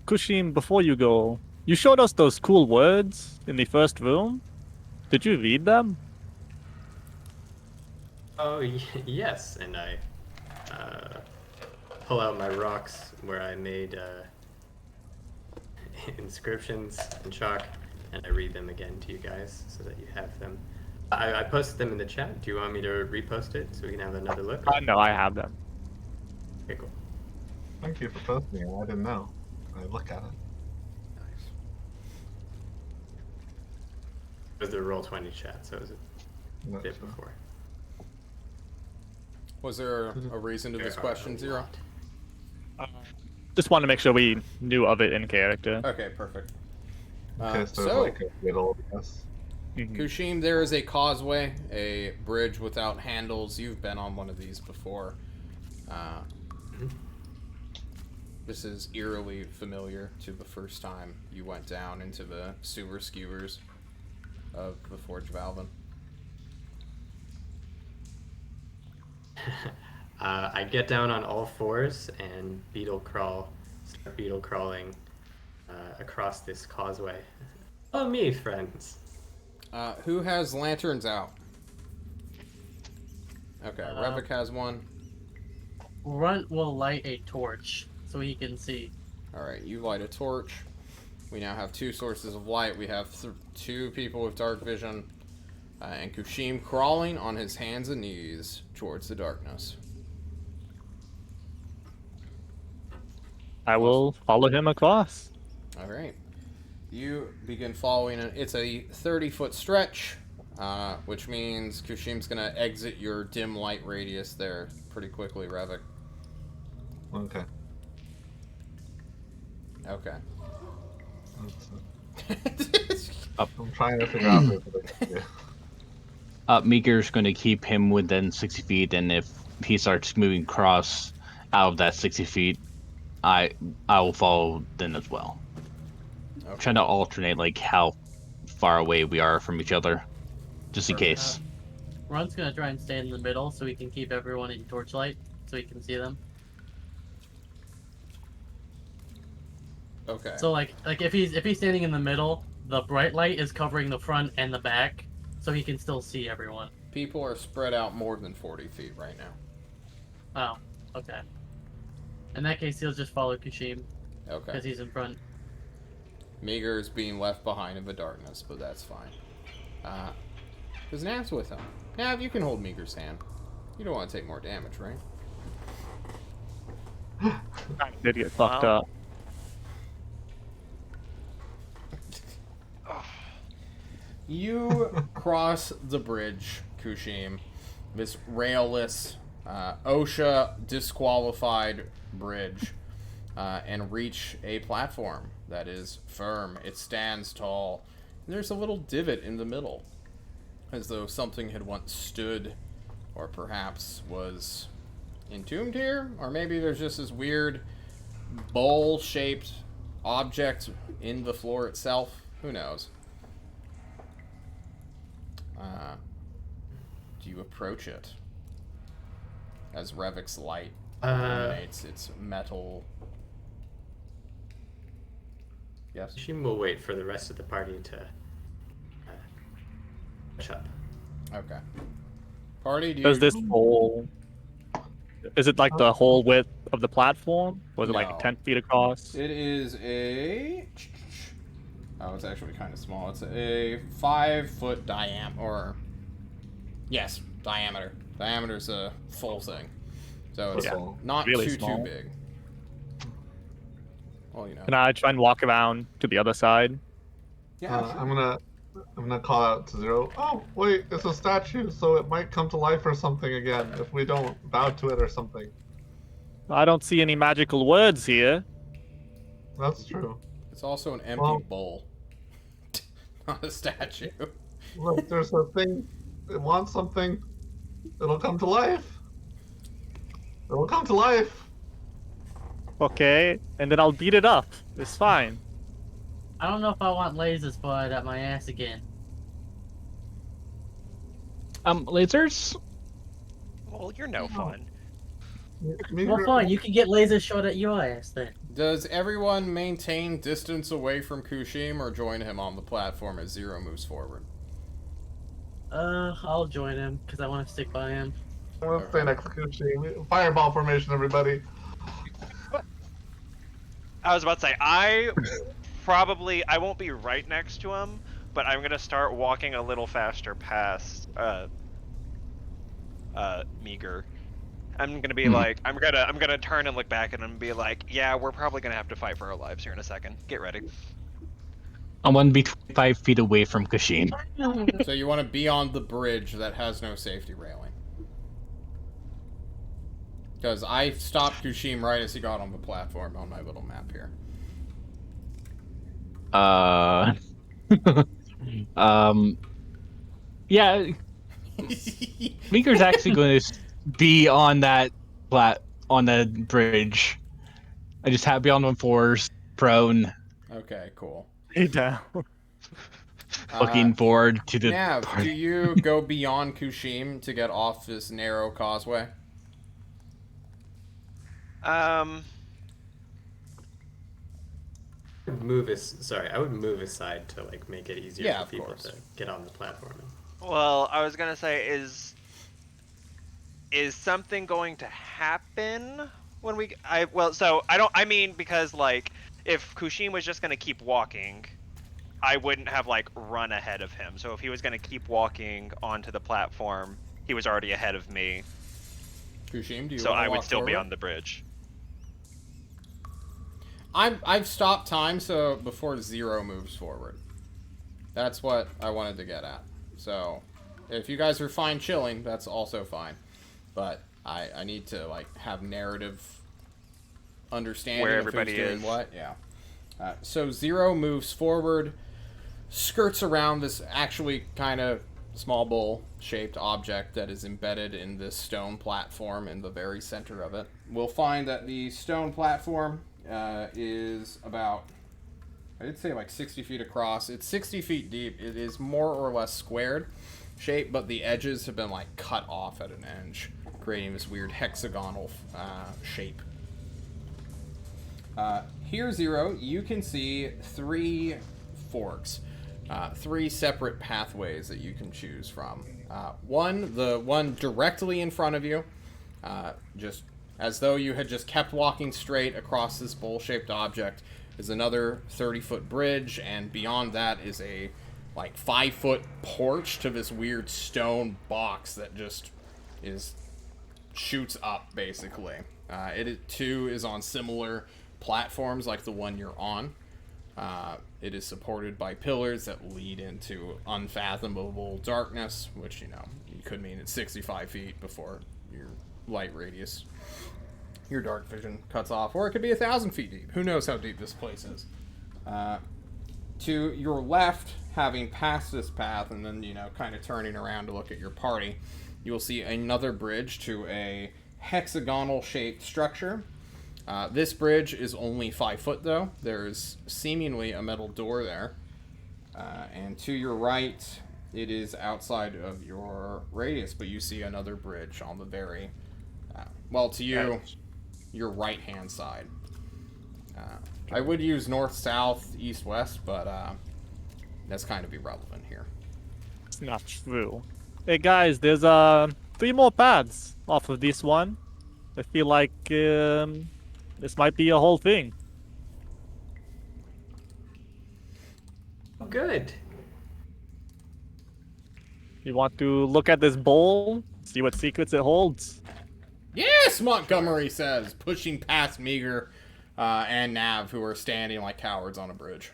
S2: Kushim, before you go, you showed us those cool words in the first room. Did you read them?
S7: Oh, yes, and I pull out my rocks where I made inscriptions in chalk, and I read them again to you guys so that you have them. I posted them in the chat. Do you want me to repost it so we can have another look?
S2: No, I have them.
S7: Okay, cool.
S5: Thank you for posting it. I didn't know. I look at it.
S3: Nice.
S7: It was the Roll20 chat, so is it?
S5: Not
S7: bit
S5: sure.
S7: before.
S3: Was there a reason to this
S7: There are
S3: question,
S7: a
S3: Zero?
S7: lot.
S2: Just wanted to make sure we knew of it in character.
S3: Okay, perfect.
S5: Okay, so there's like a middle, I guess.
S3: Kushim, there is a causeway, a bridge without handles. You've been on one of these before. This is eerily familiar to the first time you went down into the sewer skewers of the Forge of Alvin.
S7: I get down on all fours and start beetle crawling across this causeway. Oh, me, friends.
S3: Who has lanterns out? Okay, Revik has one.
S1: Runt will light a torch so he can see.
S3: Alright, you light a torch. We now have 2 sources of light. We have 2 people with dark vision. And Kushim crawling on his hands and knees towards the darkness.
S2: I will follow him across.
S3: Alright. You begin following it. It's a 30-foot stretch, which means Kushim's going to exit your dim light radius there pretty quickly, Revik.
S5: Okay.
S3: Okay.
S5: I'm trying to figure out this. Yeah.
S6: Meeker's going to keep him within 60 feet, and if he starts moving across out of that 60 feet, I will follow then as well.
S3: Okay.
S6: Trying to alternate like how far away we are from each other, just in case.
S1: Runt's gonna try and stay in the middle so he can keep everyone in torchlight so he can see them.
S3: Okay.
S1: So like if he's standing in the middle, the bright light is covering the front and the back, so he can still see everyone.
S3: People are spread out more than 40 feet right now.
S1: Oh, okay. In that case, he'll just follow Kushim
S3: Okay.
S1: because he's in front.
S3: Meager is being left behind in the darkness, but that's fine. Because Nav's with him. Nav, you can hold Meager's hand. You don't want to take more damage, right?
S2: I did get fucked
S4: Wow.
S2: up.
S3: You cross the bridge, Kushim. This railless, OSHA disqualified bridge, and reach a platform that is firm. It stands tall. And there's a little divot in the middle, as though something had once stood, or perhaps was entombed here, or maybe there's just this weird bowl-shaped object in the floor itself. Who knows? Do you approach it as Revik's light illuminates its metal? Yes.
S7: Kushim will wait for the rest of the party to catch up.
S3: Okay. Party, do you...
S2: Does this whole... Is it like the whole width of the platform? Or is it
S3: No.
S2: like 10 feet across?
S3: It is a... Oh, it's actually kind of small. It's a 5-foot diameter, or... Yes, diameter. Diameter's a full thing. So it's
S5: Yeah.
S3: not
S2: Really
S3: too
S2: small.
S3: big. Well, you know.
S2: Can I try and walk around to the other side?
S3: Yeah,
S5: I'm gonna call out to Zero. Oh, wait, it's a statue, so it might come to life or something again if we don't bow to it or something.
S2: I don't see any magical words here.
S5: That's true.
S3: It's also an empty
S5: Well-
S3: bowl. Not a statue.
S5: Look, there's a thing. It wants something. It'll come to life. It'll come to life.
S2: Okay, and then I'll beat it up. It's fine.
S1: I don't know if I want lasers fired at my ass again.
S6: Lasers?
S4: Well, you're no fun.
S1: Well, fine. You can get lasers shot at your ass then.
S3: Does everyone maintain distance away from Kushim or join him on the platform as Zero moves forward?
S1: I'll join him because I want to stick by him.
S5: I'm gonna stay next to Kuchi. Fireball formation, everybody.
S4: I was about to say, I won't be right next to him, but I'm gonna start walking a little faster past Meager. I'm gonna be like, I'm gonna turn and look back at him and be like, yeah, we're probably gonna have to fight for our lives here in a second. Get ready.
S6: I want to be 25 feet away from Kashim.
S3: So you want to be on the bridge that has no safety railing. Because I stopped Kushim right as he got on the platform on my little map here.
S6: Yeah, Meeker's actually going to be on that on the bridge. I just have to be on 1-4s, prone,
S3: Okay, cool.
S2: Hey, down.
S6: looking forward to the
S3: Nav,
S6: party.
S3: do you go beyond Kushim to get off this narrow causeway?
S7: I would move aside to like make it easier
S3: Yeah,
S7: for
S3: of
S7: people
S3: course.
S7: to get on the platform.
S4: Well, I was gonna say, is something going to happen when we? So I mean, because like, if Kushim was just gonna keep walking, I wouldn't have like run ahead of him. So if he was gonna keep walking onto the platform, he was already ahead of me.
S3: Kushim, do you
S4: So
S3: want to
S4: I would
S3: walk
S4: still be
S3: forward?
S4: on the bridge.
S3: I've stopped time so before 0 moves forward. That's what I wanted to get at. So if you guys are fine chilling, that's also fine. But I need to like have narrative understanding
S4: Where
S3: of who's
S4: everybody
S3: doing
S4: is.
S3: what. Yeah. So 0 moves forward, skirts around this actually kind of small bowl-shaped object that is embedded in this stone platform in the very center of it. We'll find that the stone platform is about, I'd say like 60 feet across. It's 60 feet deep. It is more or less squared shape, but the edges have been like cut off at an edge, creating this weird hexagonal shape. Here, 0, you can see 3 forks, 3 separate pathways that you can choose from. The one directly in front of you, just as though you had just kept walking straight across this bowl-shaped object, is another 30-foot bridge, and beyond that is a like 5-foot porch to this weird stone box that just shoots up basically. It too is on similar platforms like the one you're on. It is supported by pillars that lead into unfathomable darkness, which, you could mean it's 65 feet before your light radius, your dark vision cuts off, or it could be 1,000 feet deep. Who knows how deep this place is? To your left, having passed this path and then, kind of turning around to look at your party, you will see another bridge to a hexagonal-shaped structure. This bridge is only 5 foot, though. There's seemingly a metal door there. And to your right, it is outside of your radius, but you see another bridge on the very, to you, your right-hand side. I would use north, south, east, west, but that's kind of irrelevant here.
S2: It's not true. Hey guys, there's 3 more paths off of this one. I feel like this might be a whole thing.
S7: Good.
S2: You want to look at this bowl, see what secrets it holds?
S3: Yes, Montgomery says, pushing past Meager and Nav, who are standing like cowards on a bridge.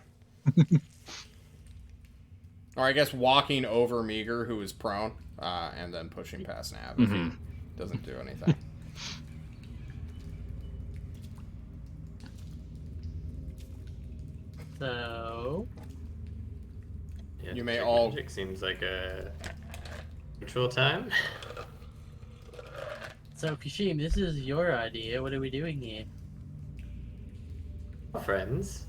S3: Or I guess walking over Meager, who is prone, and then pushing past Nav if he doesn't do anything.
S1: So,
S7: Yeah,
S3: You may
S7: check
S3: all-
S7: magic seems like a neutral time.
S1: Kashim, this is your idea. What are we doing here?
S7: Friends,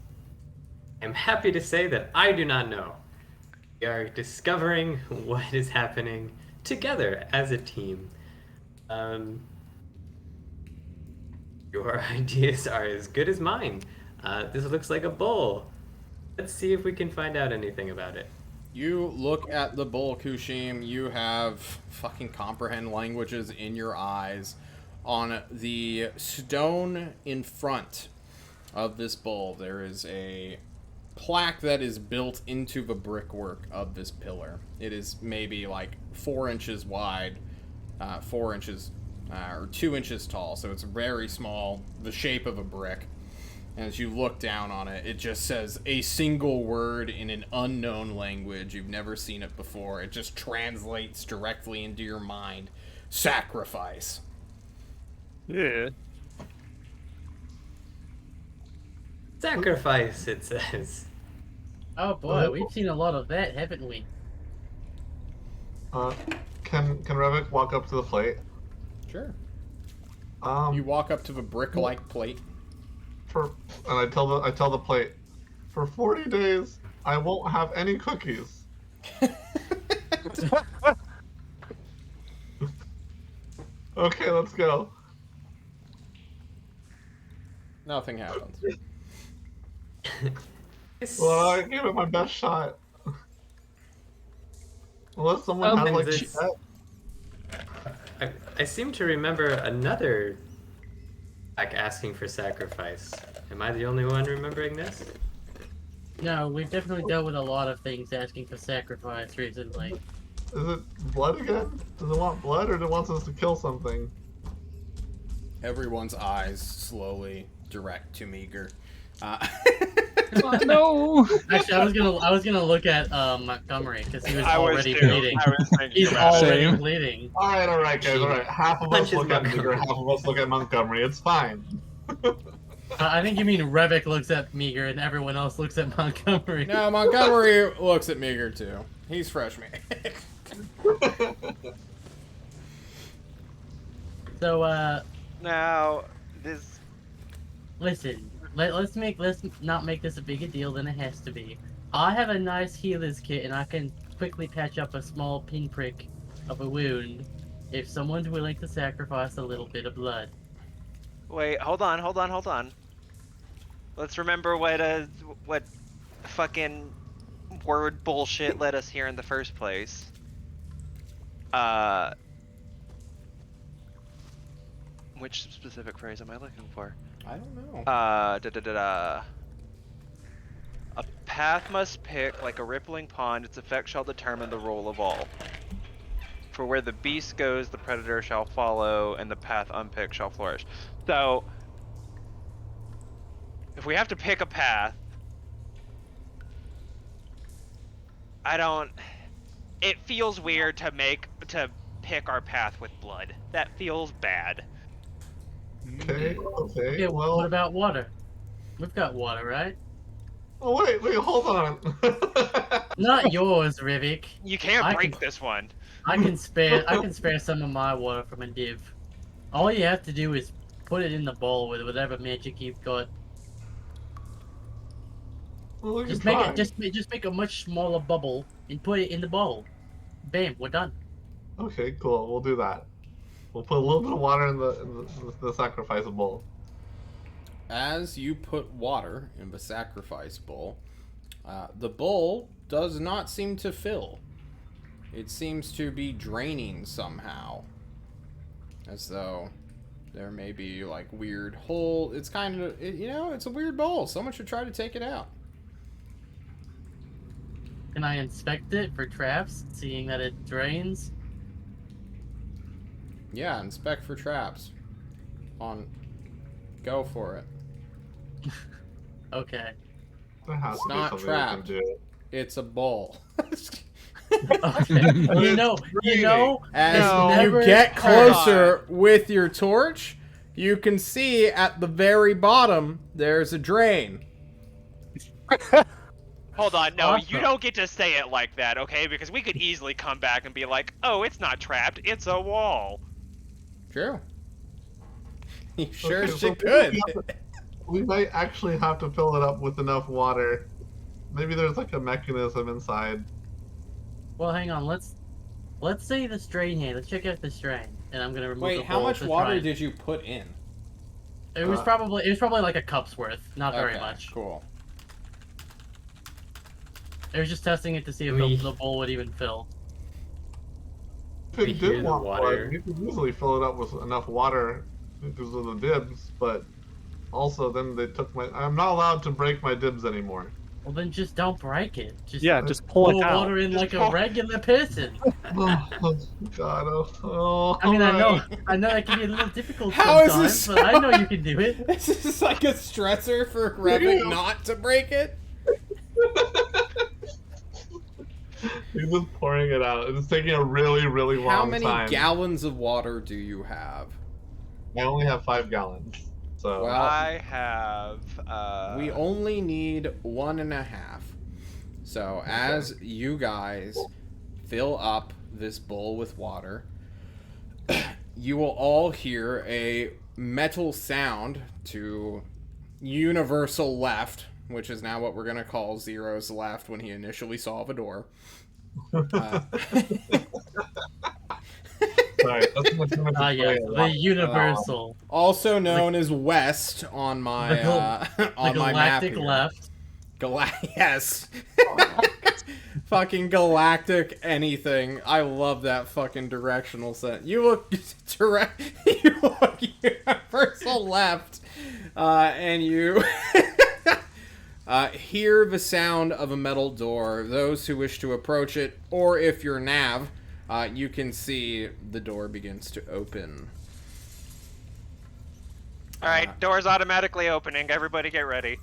S7: I'm happy to say that I do not know. We are discovering what is happening together as a team. Your ideas are as good as mine. This looks like a bowl. Let's see if we can find out anything about it.
S3: You look at the bowl, Kushim. You have fucking comprehend languages in your eyes. On the stone in front of this bowl, there is a plaque that is built into the brickwork of this pillar. It is maybe like 4 inches wide, 4 inches or 2 inches tall, so it's very small, the shape of a brick. As you look down on it, it just says a single word in an unknown language. You've never seen it before. It just translates directly into your mind. Sacrifice.
S2: Yeah.
S7: Sacrifice, it says.
S1: Oh boy, we've seen a lot of that, haven't we?
S5: Can Revik walk up to the plate?
S3: Sure.
S5: You
S3: You walk up to the brick-like plate.
S5: and I tell the plate, for 40 days I won't have any cookies. Okay, let's go.
S3: Nothing happens.
S5: Well, I gave it my best shot. Unless someone has like
S7: this-
S5: chat.
S7: I seem to remember another asking for sacrifice. Am I the only one remembering this?
S1: No, we've definitely dealt with a lot of things asking for sacrifice recently.
S5: Is it blood again? Does it want blood or does it want us to kill something?
S3: Everyone's eyes slowly direct to Meager.
S6: No.
S1: Actually, I was gonna look at Montgomery because he was
S4: I was
S1: already
S4: too.
S1: bleeding.
S4: I was thinking
S1: He's
S4: about it.
S1: already
S6: Same.
S1: bleeding.
S5: Alright, guys, alright. Half of us
S7: Punches
S5: look at
S7: Montgomery.
S5: Meager, half of us look at Montgomery. It's fine.
S1: I think you mean Revik looks at Meager and everyone else looks at Montgomery.
S3: No, Montgomery looks at Meager too. He's fresh meat.
S1: So,
S4: Now, this.
S1: listen. Let's not make this a bigger deal than it has to be. I have a nice healer's kit and I can quickly patch up a small pinprick of a wound if someone's willing to sacrifice a little bit of blood.
S4: Wait, hold on. Let's remember what fucking word bullshit led us here in the first place. Which specific phrase am I looking for?
S3: I don't know.
S4: A path must pick like a rippling pond, its effect shall determine the role of all. For where the beast goes, the predator shall follow, and the path unpicked shall flourish. So, if we have to pick a path, it feels weird to pick our path with blood. That feels bad.
S5: Okay,
S1: Okay,
S5: well...
S1: what about water? We've got water, right?
S5: Oh, wait, hold on.
S1: Not yours, Rivik.
S4: You can't
S1: I
S4: break
S1: can-
S4: this one.
S1: I can spare some of my water from a div. All you have to do is put it in the bowl with whatever magic you've got.
S5: Well, we can
S1: Just make
S5: try.
S1: it just make a much smaller bubble and put it in the bowl. Bam, we're done.
S5: Okay, cool. We'll do that. We'll put a little bit of water in the sacrifice bowl.
S3: As you put water in the sacrifice bowl, the bowl does not seem to fill. It seems to be draining somehow. As though there may be like weird hole. It's kind of, it's a weird bowl. Someone should try to take it out.
S1: Can I inspect it for traps, seeing that it drains?
S3: Yeah, inspect for traps. Go for it.
S1: Okay.
S5: There has
S3: It's
S5: to be
S3: not
S5: something we can
S3: trapped.
S5: do.
S3: It's a bowl.
S1: Okay. you know,
S3: As
S1: it's
S3: you
S1: never
S3: get
S1: hurt.
S3: closer with your torch, you can see at the very bottom there's a drain.
S4: Hold on, no,
S1: Awesome.
S4: you don't get to say it like that, okay? Because we could easily come back and be like, oh, it's not trapped, it's a wall.
S3: True. You sure
S5: Okay,
S3: as
S5: so
S3: shit could.
S5: we might actually have to fill it up with enough water. Maybe there's like a mechanism inside.
S1: Well, hang on. Let's see the strain here. Let's check out the strain, and I'm gonna remove the
S3: Wait, how
S1: bowl
S3: much
S1: to
S3: water
S1: try-
S3: did you put in?
S1: It was probably like a cup's worth. Not very
S3: Okay,
S1: much.
S3: Cool.
S1: It was just testing it to see if
S7: We-
S1: the bowl would even fill.
S5: If
S7: We
S5: it
S7: hear
S5: did
S7: the
S5: want
S7: water.
S5: blood, you could easily fill it up with enough water because of the dibs, but also then they took my... I'm not allowed to break my dibs anymore.
S1: Well, then just don't break it.
S2: Just pull
S1: pour
S2: it out.
S1: water in
S4: Just
S1: like
S4: pour-
S1: a regular person.
S5: Oh, God. Oh,
S1: I mean, I know
S5: alright.
S1: that can be a little difficult
S3: How is
S1: sometimes,
S3: this-
S1: but I know you can do it.
S3: This is like a stressor for Revit not to break it.
S5: He's just pouring it out. It's taking a really, really long time.
S3: How many gallons of water do you have?
S5: I only have 5 gallons. So
S3: Well,
S4: I have.
S3: we only need 1.5. So as you guys fill up this bowl with water, you will all hear a metal sound to universal left, which is now what we're going to call Zero's left when he initially saw the door.
S5: sorry, that's too much to
S1: Ah,
S5: play
S1: yes,
S5: a
S1: the
S5: lot.
S1: universal,
S3: Also known as west on my
S1: the
S3: on my map
S1: galactic
S3: here.
S1: left.
S3: Yes. Fucking galactic anything. I love that fucking directional set. You look direct. You look universal left, and you hear the sound of a metal door. Those who wish to approach it, or if you're Nav, you can see the door begins to open.
S4: All right, door's automatically opening. Everybody get ready.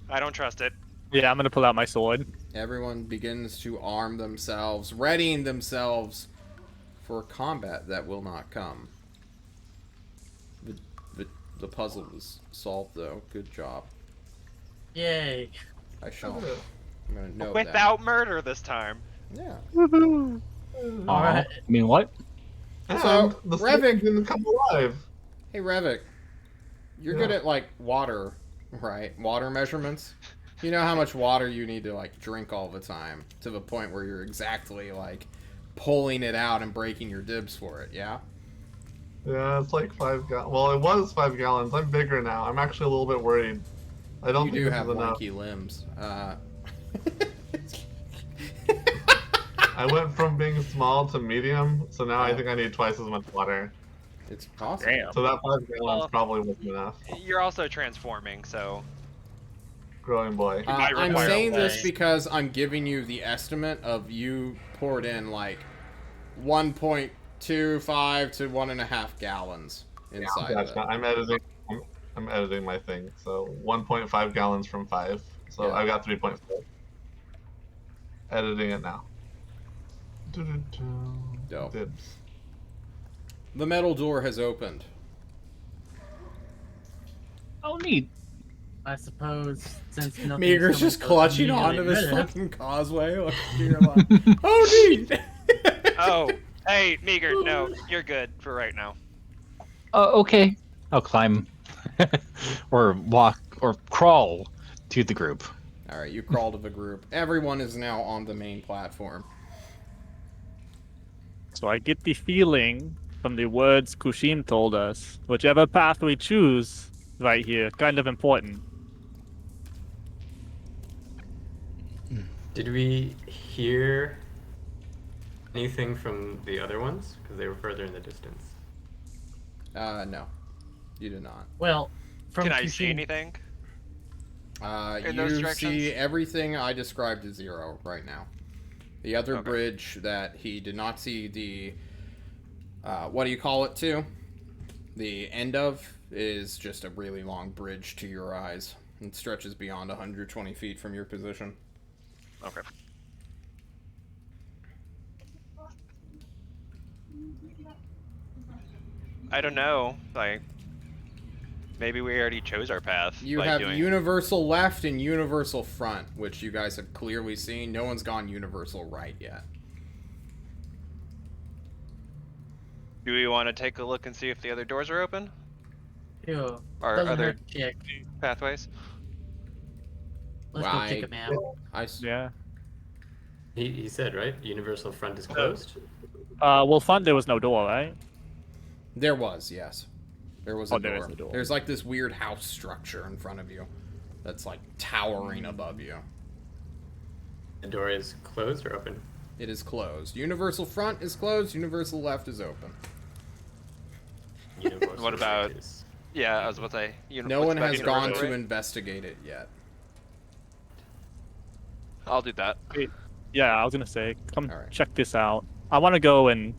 S4: I don't trust it.
S2: Yeah, I'm gonna pull out my sword.
S3: Everyone begins to arm themselves, readying themselves for combat that will not come. The puzzle was solved, though. Good job.
S1: Yay!
S3: I shall. I'm gonna note
S4: Without murder this time.
S3: that. Yeah.
S2: Woohoo!
S1: All right.
S6: I mean, what?
S5: And
S3: So,
S5: the
S3: Revit-
S5: snake didn't come alive.
S3: Hey, Revik. You're
S5: Yeah.
S3: good at, like, water, right? Water measurements? You know how much water you need to, like, drink all the time, to the point where you're exactly, like, pulling it out and breaking your dibs for it, yeah?
S5: Yeah, it's like 5 gallons. Well, it was 5 gallons. I'm bigger now. I'm actually a little bit worried. I don't
S3: You
S5: think
S3: do
S5: this
S3: have
S5: is enough.
S3: wonky limbs.
S5: I went from being small to medium, so now I
S3: Yeah.
S5: think I need twice as much water.
S3: It's possible.
S2: Damn.
S5: So that 5 gallons
S4: Well-
S5: probably wasn't enough.
S4: You're also transforming, so
S5: Growing boy.
S4: might
S3: I'm
S4: require
S3: saying
S4: less.
S3: this because I'm giving you the estimate of you poured in like 1.25 to 1.5 gallons inside of
S5: Gotcha.
S3: it.
S5: I'm editing my thing. So 1.5 gallons from 5. So
S3: Yeah.
S5: I've got 3.4. Editing it now. Doo-doo-doo.
S3: Dope.
S5: Dibs.
S3: The metal door has opened.
S6: Oh, neat.
S1: I suppose since nothing's
S3: Meager's
S1: coming
S3: just
S1: to
S3: clutching
S1: immediately
S3: onto this
S1: rid of,
S3: fucking causeway. Like, you're like, oh, neat!
S4: Oh, hey, Meager, no, you're good for right now.
S6: Okay. I'll climb, or walk, or crawl to the group.
S3: Alright, you crawl to the group. Everyone is now on the main platform.
S2: So I get the feeling from the words Kushin told us, whichever path we choose right here, kind of important.
S7: Did we hear anything from the other ones? Because they were further in the distance.
S3: No. You did not.
S1: well, from
S4: Can I see
S1: Kushin-
S4: anything? In
S3: You
S4: those
S3: see
S4: directions?
S3: everything I described to Zero right now. The other
S4: Okay.
S3: bridge that he did not see the, what do you call it too? The end of is just a really long bridge to your eyes. It stretches beyond 120 feet from your position.
S4: Okay. I don't know. Like, maybe we already chose our path.
S3: You
S4: by
S3: have
S4: doing...
S3: universal left and universal front, which you guys have clearly seen. No one's gone universal right yet.
S4: Do we want to take a look and see if the other doors are open?
S1: Ew,
S4: Or
S1: doesn't
S4: other
S1: hurt to check.
S4: pathways?
S1: Let's go take a map.
S2: Yeah.
S7: He said, right? Universal front is closed?
S2: Well, fun, there was no door, right?
S3: There was, yes. There was a
S2: Oh,
S3: door.
S2: there is a door.
S3: There's like this weird house structure in front of you that's like towering above you.
S7: The door is closed or open?
S3: It is closed. Universal front is closed. Universal left is open.
S7: Universal
S4: What about-
S7: right is-
S4: Yeah, I was about to say.
S3: No one has gone to
S4: universal, right?
S3: investigate it yet.
S4: I'll do that.
S2: Yeah, I was gonna say, come
S3: Alright.
S2: check this out. I want to go and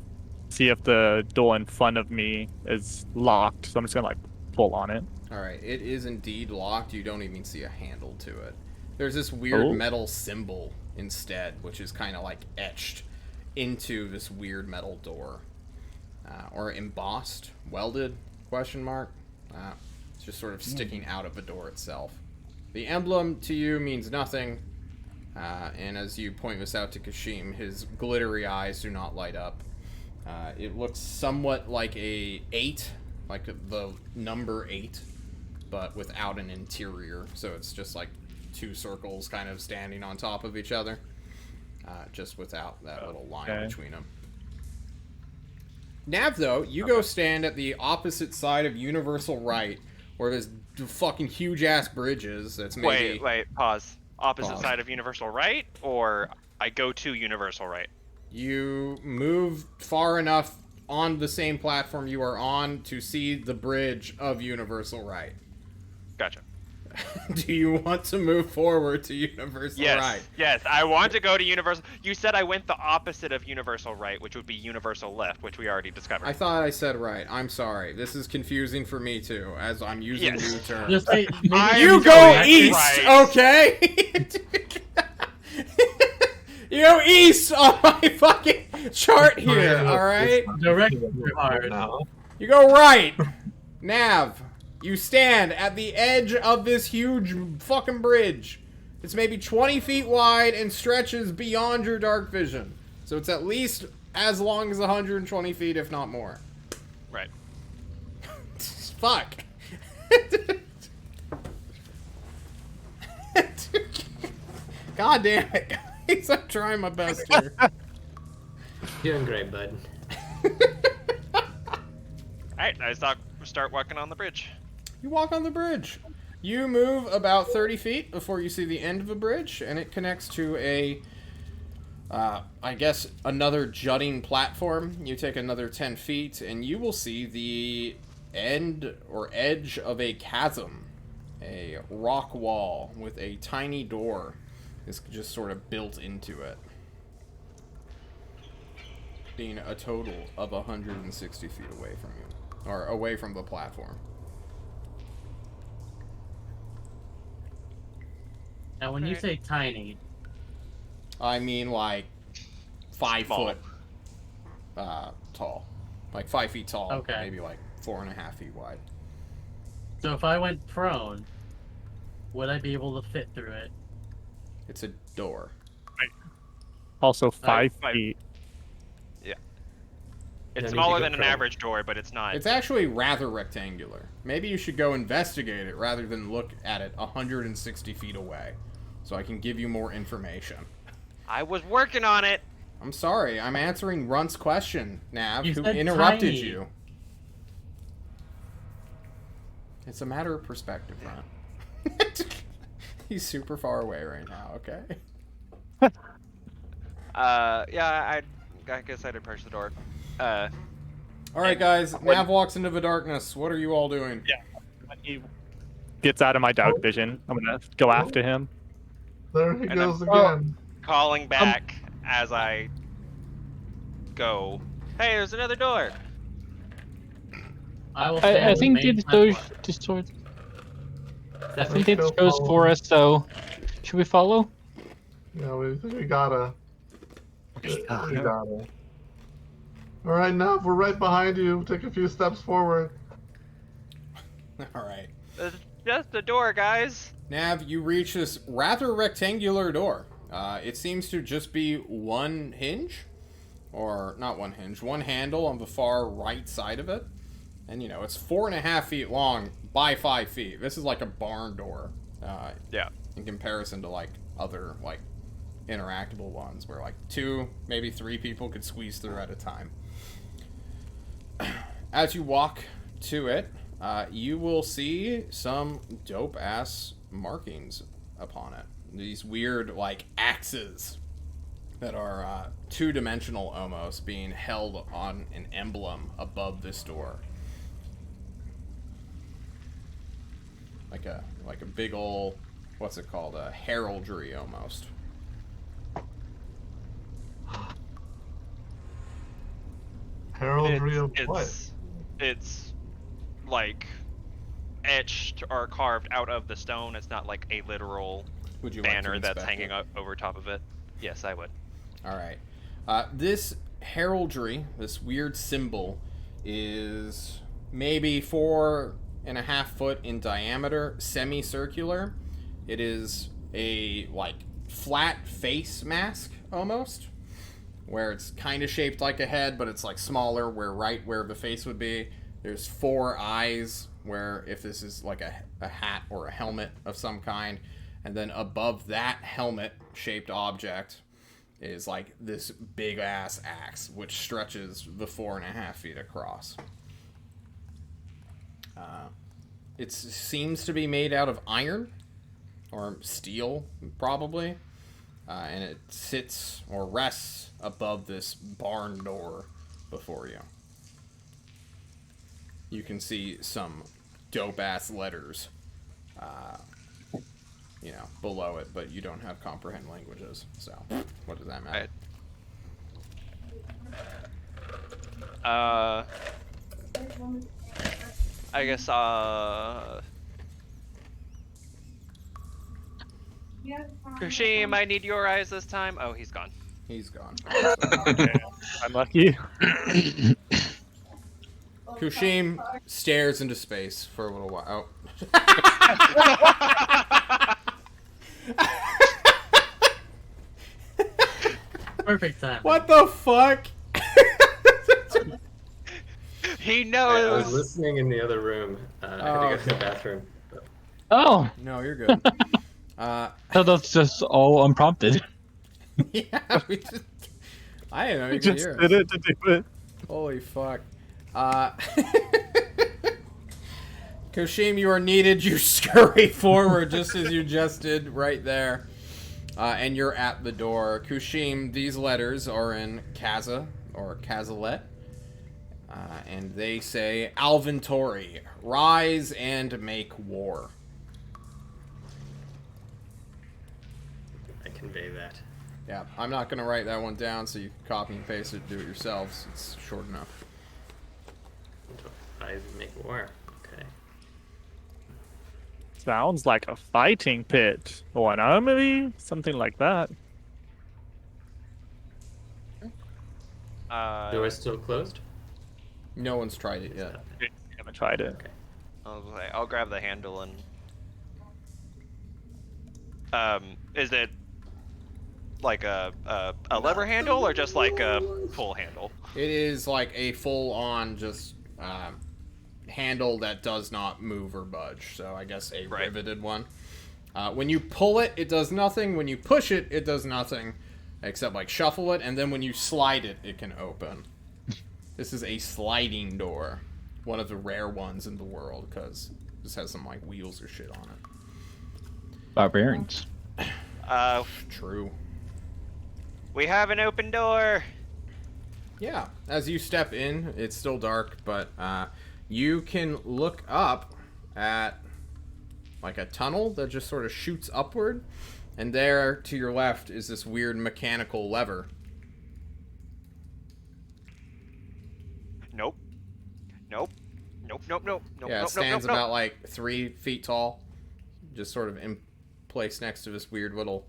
S2: see if the door in front of me is locked, so I'm just gonna like pull on it.
S3: Alright, it is indeed locked. You don't even see a handle to it. There's this weird
S2: Oh.
S3: metal symbol instead, which is kind of like etched into this weird metal door. Or embossed, welded, question mark. It's just sort of sticking out of the door itself. The emblem to you means nothing. And as you point this out to Kashim, his glittery eyes do not light up. It looks somewhat like a 8, like the number 8, but without an interior. So it's just like 2 circles kind of standing on top of each other, just without that little line between them. Nav, though, you go stand at the opposite side of Universal Right, where there's fucking huge-ass bridges. That's maybe...
S4: Wait, pause. Opposite
S3: Pause.
S4: side of Universal Right, or I go to Universal Right?
S3: You move far enough on the same platform you are on to see the bridge of Universal Right.
S4: Gotcha.
S3: Do you want to move forward to Universal
S4: Yes,
S3: Right?
S4: yes, I want to go to Universal... You said I went the opposite of Universal Right, which would be Universal Left, which we already discovered.
S3: I thought I said right. I'm sorry. This is confusing for me, too, as I'm using
S4: Yes.
S3: new terms.
S1: Just say, maybe
S4: I'm
S3: You
S4: going
S3: go east,
S4: right.
S3: okay? You go east on my fucking chart here, alright?
S1: direct hard.
S5: now.
S3: You go right. Nav, you stand at the edge of this huge fucking bridge. It's maybe 20 feet wide and stretches beyond your dark vision. So it's at least as long as 120 feet, if not more.
S4: Right.
S3: Fuck. God damn it, guys. I'm trying my best here.
S7: Doing great, bud.
S4: Alright, I start walking on the bridge.
S3: You walk on the bridge. You move about 30 feet before you see the end of the bridge, and it connects to a, I guess, another jutting platform. You take another 10 feet, and you will see the end or edge of a chasm. A rock wall with a tiny door is just sort of built into it. Being a total of 160 feet away from you. Or away from the platform.
S1: Now, when you say tiny,
S3: I mean, like, 5
S4: Small.
S3: foot tall. Like 5 feet tall.
S1: Okay.
S3: Maybe like 4.5 feet wide.
S1: so if I went prone, would I be able to fit through it?
S3: It's a door.
S2: Also, 5
S4: five.
S2: feet.
S4: It's
S7: need to
S4: smaller
S7: go
S4: than an
S7: pro.
S4: average door, but it's not.
S3: It's actually rather rectangular. Maybe you should go investigate it rather than look at it 160 feet away. So I can give you more information.
S4: I was working on it!
S3: I'm sorry, I'm answering Runt's question, Nav,
S1: You
S3: who
S1: said
S3: interrupted
S1: tiny.
S3: you. It's a matter of perspective, Runt. He's super far away right now, okay?
S4: Yeah, I guess I'd approach the door.
S3: Alright, guys, Nav walks into the darkness. What are you all doing?
S2: When he gets out of my dark vision, I'm gonna go after him.
S5: There he
S4: And
S5: goes
S4: I'm-
S5: again.
S4: Calling back as I go. Hey, there's another door!
S1: I will.
S6: I
S1: stand
S6: think
S1: the main
S6: it goes
S1: platform.
S6: just towards. I
S7: That's
S6: think
S5: Let's
S6: it
S5: go
S6: goes
S5: follow.
S6: for us, so should we follow?
S5: Yeah, we think we gotta. We gotta. Alright, Nav, we're right behind you. Take a few steps forward.
S3: Alright.
S4: It's just a door, guys!
S3: Nav, you reach this rather rectangular door. It seems to just be one hinge. Or, not one hinge, one handle on the far right side of it. And, you know, it's 4.5 feet long by 5 feet. This is like a barn door.
S4: Yeah.
S3: In comparison to, like, other, like, interactable ones where, like, 2, maybe 3 people could squeeze through at a time. As you walk to it, you will see some dope-ass markings upon it. These weird, like, axes that are two-dimensional almost, being held on an emblem above this door. Like a big ol', what's it called? A heraldry almost.
S5: heraldry of what?
S4: It's like etched or carved out of the stone. It's not like a literal
S3: Would you like to
S4: banner that's
S3: inspect
S4: hanging
S3: it?
S4: up over top of it. Yes, I would.
S3: All right. This heraldry, this weird symbol, is maybe 4.5 foot in diameter, semicircular. It is a like flat face mask almost, where it's kind of shaped like a head, but it's like smaller. Where the face would be, there's 4 eyes. Where if this is like a hat or a helmet of some kind, and then above that helmet shaped object is like this big ass axe, which stretches the 4.5 feet across. It seems to be made out of iron or steel, probably, and it sits or rests above this barn door before you. You can see some dope ass letters, below it, but you don't have comprehend languages, so what does that matter?
S4: I guess Kushim, I need your eyes this time. Oh, he's gone.
S3: He's gone.
S2: I'm lucky.
S3: Kushim stares into space for a little while.
S1: Perfect time.
S3: What the fuck?
S4: He
S7: I was
S4: knows.
S7: listening in the other room. I had to go to the bathroom.
S6: Oh,
S3: No, you're good.
S6: so that's just all unprompted.
S3: Yeah, we just... I didn't know you could
S2: Just
S3: hear
S2: did
S3: us.
S2: it to do it.
S3: Holy fuck. Kushim, you are needed. You scurry forward just as you just did right there. And you're at the door. Kushim, these letters are in Kaza, or Kazalet. And they say, Alventori, rise and make war.
S7: I convey that.
S3: Yeah, I'm not going to write that one down, so you can copy and paste it, do it yourselves. It's short enough.
S7: I make war. Okay.
S2: Sounds like a fighting pit or an armory, something like that.
S7: Door's still closed?
S3: No one's tried it yet.
S2: I haven't tried it.
S4: I'll grab the handle and. Is it like a lever handle or just like a pull handle?
S3: It is like a full-on just handle that does not move or budge. So I guess a riveted one. When you pull it, it does nothing. When you push it, it does nothing. Except like shuffle it, and then when you slide it, it can open. This is a sliding door. One of the rare ones in the world, because this has some like wheels or shit on it.
S6: Barbarians.
S3: True.
S4: We have an open door.
S3: Yeah, as you step in, it's still dark, but you can look up at like a tunnel that just sort of shoots upward, and there to your left is this weird mechanical lever.
S4: Nope. Nope. Nope. Nope. Nope. Nope.
S3: Yeah, it
S4: nope,
S3: stands
S4: nope, nope,
S3: about like 3 feet tall, just sort of in place next to this weird little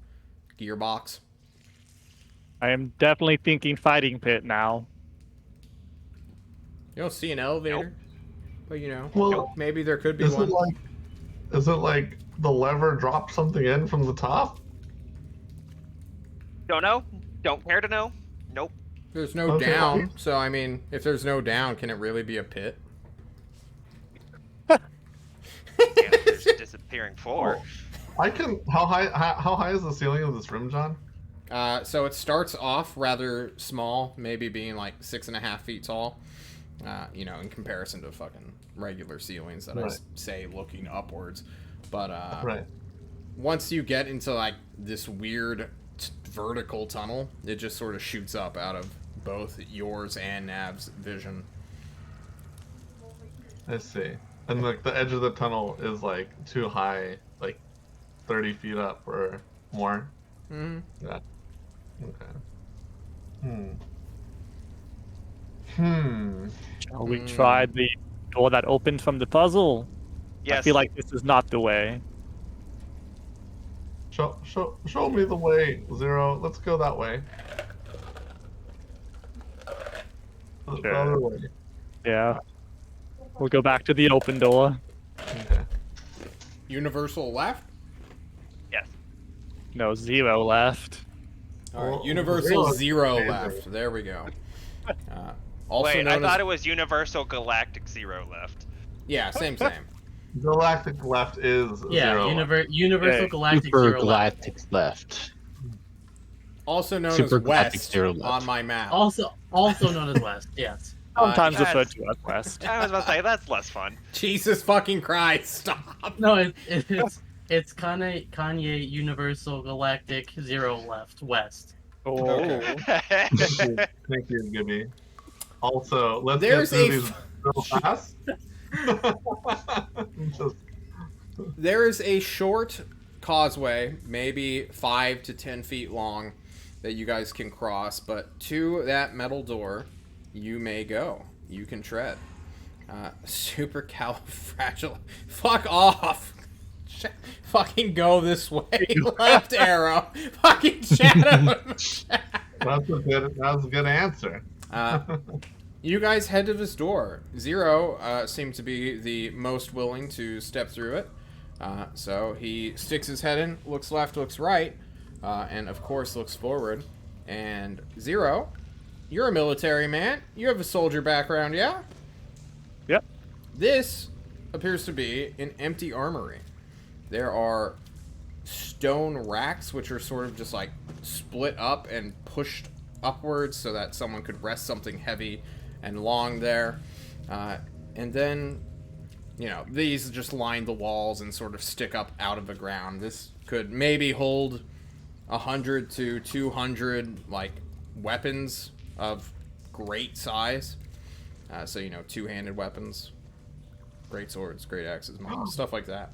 S3: gearbox.
S2: I am definitely thinking fighting pit now.
S3: You don't see an elevator, but you know,
S5: Well,
S3: maybe there could be
S5: Is
S3: one.
S5: is it like the lever dropped something in from the top?
S4: Don't know. Don't care to know. Nope.
S3: There's no
S5: Okay.
S3: down, so I mean, if there's no down, can it really be a pit?
S4: There's disappearing floor.
S5: I can. How high is the ceiling of this room, John?
S3: So it starts off rather small, maybe being like 6.5 feet tall. In comparison to fucking regular ceilings that
S5: Right.
S3: I say looking upwards. But
S5: Right.
S3: once you get into like this weird vertical tunnel, it just sort of shoots up out of both yours and Nav's vision.
S5: I see. And like the edge of the tunnel is like too high, like 30 feet up or more.
S3: Hmm.
S5: Yeah. Okay. Hmm.
S2: Shall we try the door that opened from the puzzle?
S4: Yes.
S2: I feel like this is not the way.
S5: Show me the way, Zero. Let's go that way. The
S2: Sure.
S5: other way.
S2: Yeah. We'll go back to the open door.
S5: Okay.
S3: Universal left?
S4: Yes.
S2: No, 0 left.
S3: All right,
S5: Well,
S3: Universal
S5: zero
S3: 0
S5: is
S3: left. There we go. Also
S4: Wait, I
S3: known
S4: thought
S3: as...
S4: it was Universal Galactic Zero left.
S3: Yeah, same.
S5: Galactic left is
S1: Yeah,
S5: 0.
S1: Universal
S2: Okay.
S1: Galactic
S6: Super
S1: 0 left.
S6: Galactic left.
S3: Also known
S6: Super
S3: as
S6: Galactic
S3: West
S6: 0 left.
S3: on my map.
S1: Also known as West. Yes.
S2: Sometimes
S4: yes.
S2: referred to as West.
S4: I was about to say that's less fun.
S3: Jesus fucking Christ, stop.
S1: No, it's Kanye Universal Galactic 0 left West.
S2: Oh.
S5: Thank you, Gibby. Also, let's
S3: There's
S5: get through
S3: a
S5: these real fast. Just,
S3: There is a short causeway, maybe 5 to 10 feet long, that you guys can cross, but to that metal door, you may go. You can tread. Supercalifragil. Fuck off! Fucking go this way. Left arrow. Fucking shadow.
S5: that's a good answer.
S3: You guys head to this door. Zero seemed to be the most willing to step through it. So he sticks his head in, looks left, looks right, and of course looks forward. And Zero, you're a military man. You have a soldier background, yeah?
S2: Yep.
S3: This appears to be an empty armory. There are stone racks, which are sort of just like split up and pushed upwards so that someone could rest something heavy and long there. And then, you know, these just line the walls and sort of stick up out of the ground. This could maybe hold 100 to 200, like, weapons of great size. So, you know, two-handed weapons, great swords, great axes, models, stuff like that.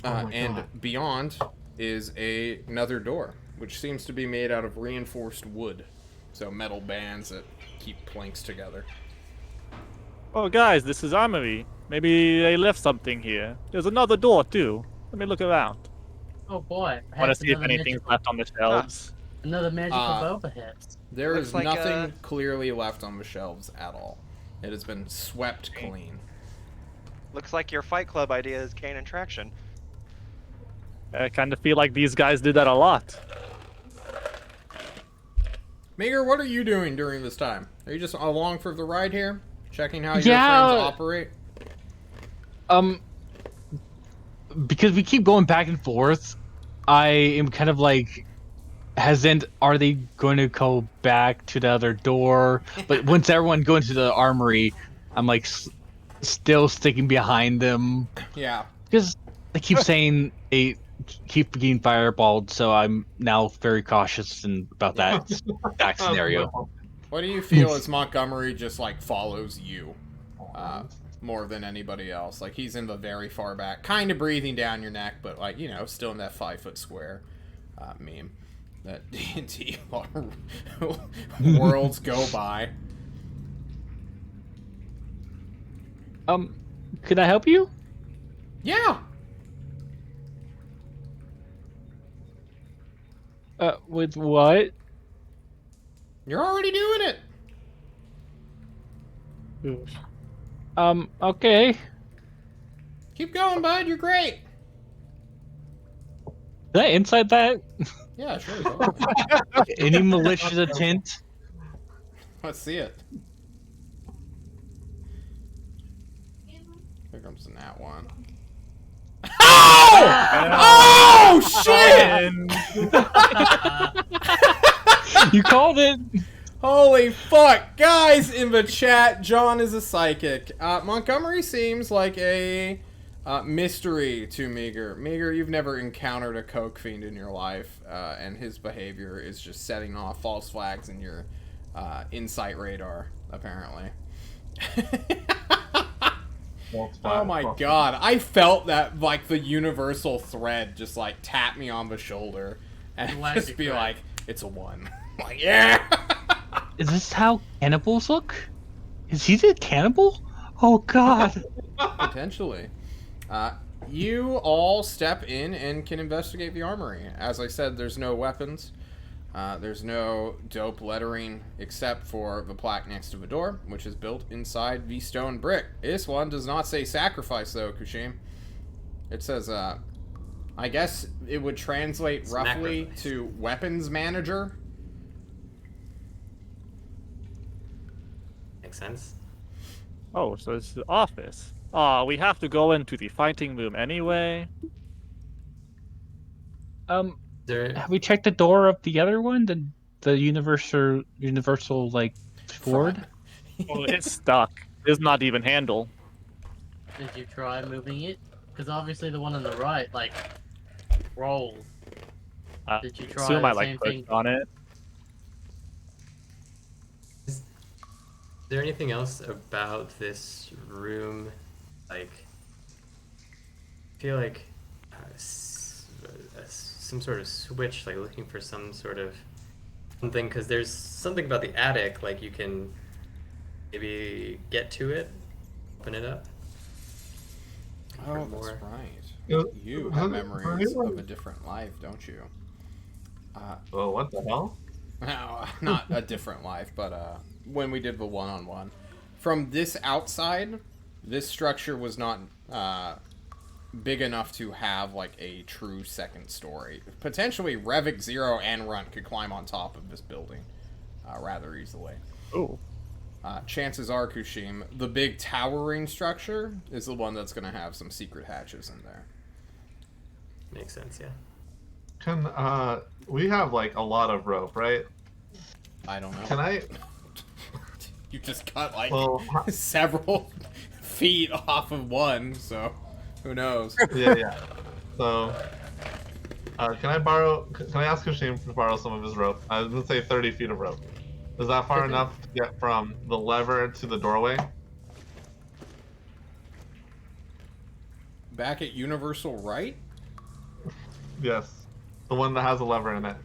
S3: And
S5: God.
S3: beyond is another door, which seems to be made out of reinforced wood. So metal bands that keep planks together.
S2: Oh, guys, this is armory. Maybe they left something here. There's another door, too. Let me look around.
S1: Oh boy.
S2: Want to see if anything's left on the shelves.
S1: Another magical Boba hits.
S3: There
S4: Looks
S3: is
S4: like,
S3: nothing clearly left on the shelves at all. It has been swept clean.
S4: Looks like your Fight Club idea is gain traction.
S2: I kind of feel like these guys did that a lot.
S3: Meager, what are you doing during this time? Are you just along for the ride here? Checking how your
S6: Yeah.
S3: friends operate?
S6: Because we keep going back and forth, I am kind of like hesitant. Are they going to go back to the other door? But once everyone go into the armory, I'm like still sticking behind them
S3: Yeah.
S6: because they keep saying they keep getting fireballed. So I'm now very cautious about that exact scenario.
S3: What do you feel as Montgomery just, like, follows you? More than anybody else. Like, he's in the very far back, kind of breathing down your neck, but, like, you know, still in that 5-foot square meme that D&D worlds go by.
S6: Could I help you?
S3: Yeah!
S6: With what?
S3: You're already doing it!
S6: Okay.
S3: Keep going, bud. You're great.
S6: Did I inside that?
S3: Yeah, sure. Go.
S6: Any malicious intent?
S3: Let's see it. Here comes the nat one. Oh! Oh, shit!
S6: You called it.
S3: Holy fuck. Guys in the chat, John is a psychic. Montgomery seems like a mystery to Meager. Meager, you've never encountered a coke fiend in your life, and his behavior is just setting off false flags in your insight radar, apparently. Oh my god, I felt that, like, the universal thread just, like, tap me on the shoulder and just be like, it's a 1. Like, yeah!
S6: Is this how cannibals look? Is he the cannibal? Oh God!
S3: Potentially. You all step in and can investigate the armory. As I said, there's no weapons. There's no dope lettering except for the plaque next to the door, which is built inside the stone brick. This one does not say sacrifice, though, Kushim. It says, I guess it would translate roughly to weapons manager.
S7: Makes sense.
S2: Oh, so it's the office. We have to go into the fighting room anyway.
S7: There,
S6: Have we checked the door of the other one? The universal like sword?
S2: Oh, it's stuck. It's not even handle.
S1: Did you try moving it? Because obviously the one on the right, like, rolls. Did you try
S2: Assume
S1: the
S2: I
S1: same
S2: pushed
S1: thing?
S2: on it.
S7: is there anything else about this room? Like, I feel like some sort of switch, like looking for some sort of something, because there's something about the attic, like you can maybe get to it, open it up.
S3: Oh,
S7: For
S3: that's
S7: more.
S3: right. You have memories of a different life, don't you?
S5: Oh, what the hell?
S3: No, not a different life, but when we did the one-on-one. From this outside, this structure was not big enough to have like a true second story. Potentially, Revik Zero and Runt could climb on top of this building rather easily.
S2: Oh.
S3: Chances are, Kushim, the big towering structure is the one that's going to have some secret hatches in there.
S7: Makes sense, yeah.
S5: Can we have like a lot of rope, right?
S3: I don't know.
S5: Can I?
S3: You just cut like
S5: Well,
S3: several feet off of one, so who knows?
S5: yeah. So, can I borrow? Can I ask Kushim to borrow some of his rope? I was gonna say 30 feet of rope. Is that far enough to get from the lever to the doorway?
S3: Back at Universal Right?
S5: Yes, the one that has a lever in it.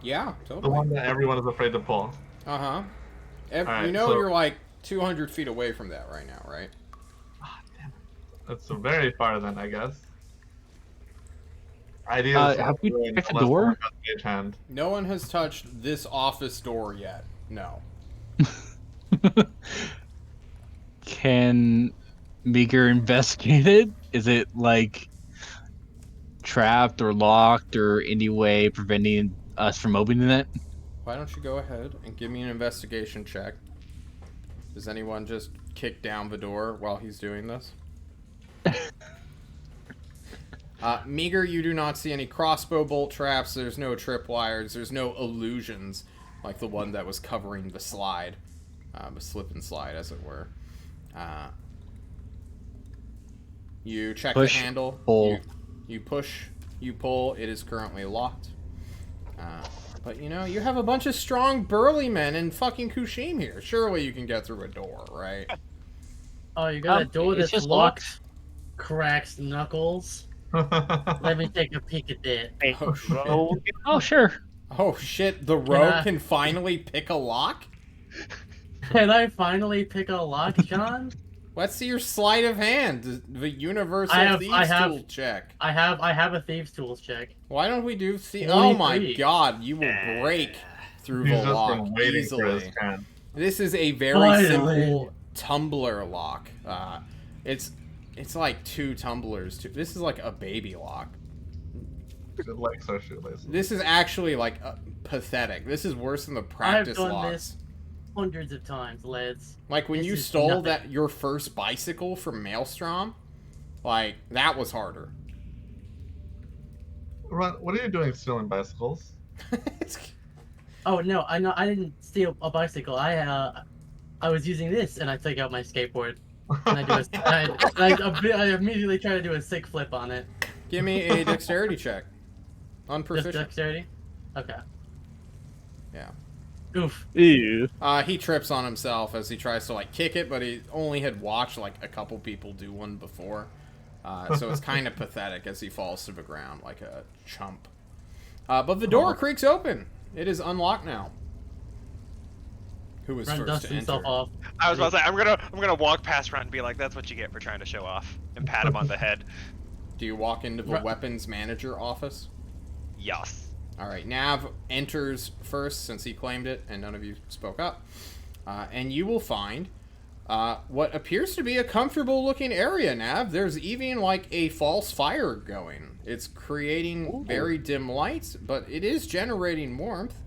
S3: Yeah,
S5: The
S3: totally.
S5: one that everyone is afraid to pull.
S3: Uh-huh.
S5: Alright,
S3: You know
S5: so-
S3: you're like 200 feet away from that right now, right?
S5: That's very far then, I guess. Idea is
S6: Have we
S5: doing
S6: checked the
S5: less
S6: door?
S5: work on Mage Hand.
S3: No one has touched this office door yet. No.
S6: Can Meager investigate it? Is it like trapped or locked or any way preventing us from opening it?
S3: Why don't you go ahead and give me an investigation check? Does anyone just kick down the door while he's doing this? Meager, you do not see any crossbow bolt traps. There's no tripwires. There's no illusions like the one that was covering the slide. The slip and slide, as it were. You check
S6: Push,
S3: the handle.
S6: pull.
S3: You push, you pull. It is currently locked. But you know, you have a bunch of strong, burly men in fucking Kushim here. Surely you can get through a door, right?
S1: Oh, you got a door
S6: it's
S1: that's
S6: just
S1: locked. Cracks knuckles. Let me take a peek at that.
S3: Oh shit.
S6: Oh, sure.
S3: Oh shit, the rogue
S1: I-
S3: can finally pick a lock?
S1: Can I finally pick a lock, John?
S3: Let's see your sleight of hand. The universal
S1: I
S3: thieves
S1: have-
S3: tool check.
S1: I have a thieves tools check.
S3: Why don't we do Oh my
S1: 23.
S3: god, you will break through
S5: He's
S3: the
S5: just
S3: lock
S5: been waiting for his
S3: easily.
S5: turn.
S3: This is a very
S1: Finally.
S3: simple tumbler lock. It's like 2 tumblers. This is like a baby lock.
S5: Good legs are shoelaces.
S3: This is actually like pathetic. This is worse than the practice
S1: done
S3: locks.
S1: this hundreds of times, lads.
S3: Like when
S1: This
S3: you
S1: is
S3: stole
S1: nothing.
S3: your first bicycle from Maelstrom, like that was harder.
S5: Ron, what are you doing stealing bicycles?
S1: Oh no, I didn't steal a bicycle. I was using this and I took out my skateboard. And I immediately try to do a sick flip on it.
S3: Give me a dexterity check.
S1: Just
S3: Unproficient.
S1: dexterity? Okay.
S3: Yeah.
S1: Oof.
S2: Ew.
S3: He trips on himself as he tries to like kick it, but he only had watched like a couple people do one before. So it's kind of pathetic as he falls to the ground like a chump. But the door creaks open. It is unlocked now. Who was
S1: Ren
S3: first
S1: dusts
S3: to
S1: himself
S3: enter?
S1: off.
S4: I was about to say I'm gonna walk past Ren and be like, "That's what you get for trying to show off," and pat him on the head.
S3: Do you walk into the
S1: Right.
S3: weapons manager office?
S4: Yes.
S3: All right, Nav enters first since he claimed it, and none of you spoke up. And you will find what appears to be a comfortable-looking area, Nav. There's even, like, a false fire going. It's creating very dim lights, but it is generating warmth.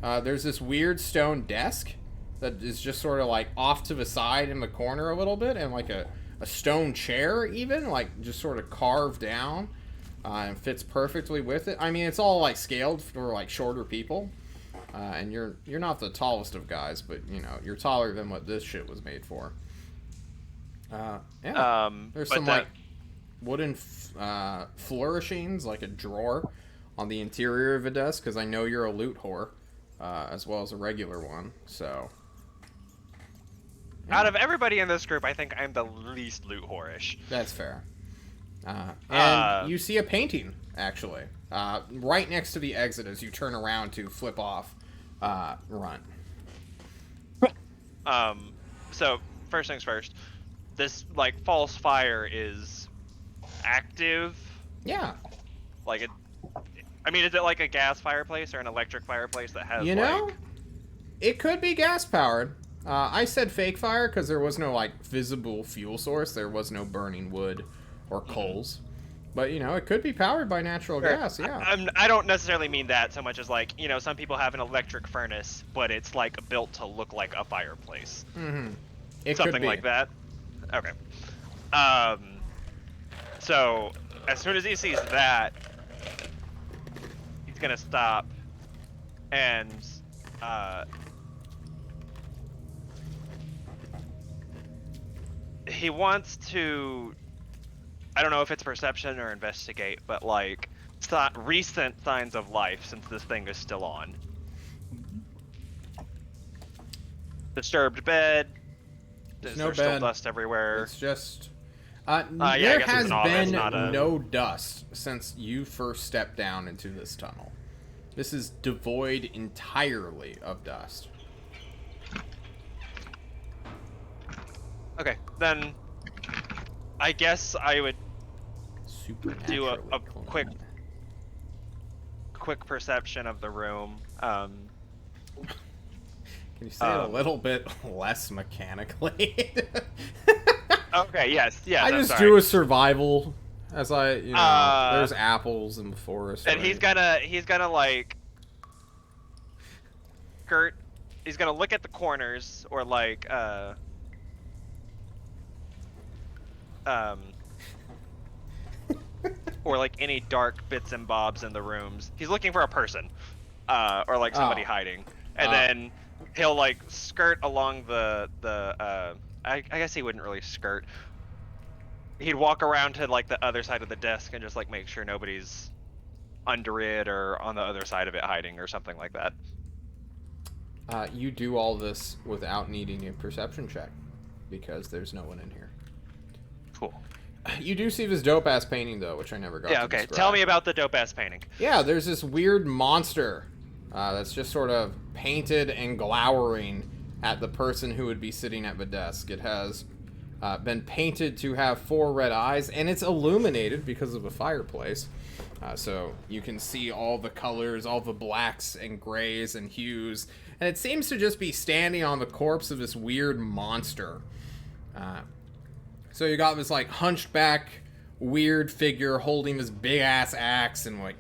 S3: There's this weird stone desk that is just sort of, like, off to the side in the corner a little bit, and, like, a stone chair, even, like, just sort of carved down. And fits perfectly with it. I mean, it's all like scaled for like shorter people, and you're not the tallest of guys, but you know you're taller than what this shit was made for. Yeah. There's
S4: but
S3: some
S4: that-
S3: like wooden flourishings, like a drawer on the interior of a desk, because I know you're a loot whore, as well as a regular one. So.
S4: Out of everybody in this group, I think I'm the least loot whorish.
S3: That's fair. And you see a painting, actually, right next to the exit as you turn around to flip off, run.
S4: So first things first, this like false fire is active.
S3: Yeah.
S4: Like it. I mean, is it like a gas fireplace or an electric fireplace that has?
S3: You know, it could be gas powered. I said fake fire because there was no like visible fuel source. There was no burning wood or coals. But you know, it could be powered by natural gas. Yeah.
S4: I don't necessarily mean that so much as like, you know, some people have an electric furnace, but it's like built to look like a fireplace.
S3: Mm-hmm. It
S4: Something
S3: could be.
S4: like that. Okay. So as soon as he sees that, he's gonna stop and he wants to, I don't know if it's perception or investigate, but like recent signs of life since this thing is still on. Disturbed bed. Is
S3: no
S4: there still
S3: bed.
S4: dust everywhere?
S3: It's just.
S4: I
S3: There
S4: guess it's
S3: has
S4: an office,
S3: been
S4: not a-
S3: no dust since you first stepped down into this tunnel. This is devoid entirely of dust.
S4: Okay, then I guess I would do a
S3: Supernaturally
S4: quick perception of the room.
S3: Can you say it a little bit less mechanically?
S4: Okay, yes.
S3: I
S4: I'm
S3: just
S4: sorry.
S3: do a survival as there's apples in the forest.
S4: And
S3: right?
S4: he's gonna like skirt. He's gonna look at the corners or like or like any dark bits and bobs in the rooms. He's looking for a person, or like somebody hiding, and then he'll like skirt along the I guess he wouldn't really skirt. He'd walk around to like the other side of the desk and just like make sure nobody's under it or on the other side of it hiding or something like that.
S3: You do all this without needing a perception check because there's no one in here.
S4: Cool.
S3: You do see this dope ass painting though, which I never got.
S4: Yeah.
S3: to
S4: Okay.
S3: describe.
S4: Tell me about the dope ass painting.
S3: Yeah, there's this weird monster that's just sort of painted and glowering at the person who would be sitting at the desk. It has been painted to have 4 red eyes, and it's illuminated because of a fireplace. So you can see all the colors, all the blacks and grays and hues, and it seems to just be standing on the corpse of this weird monster. So you got this like hunched back weird figure holding this big ass axe and like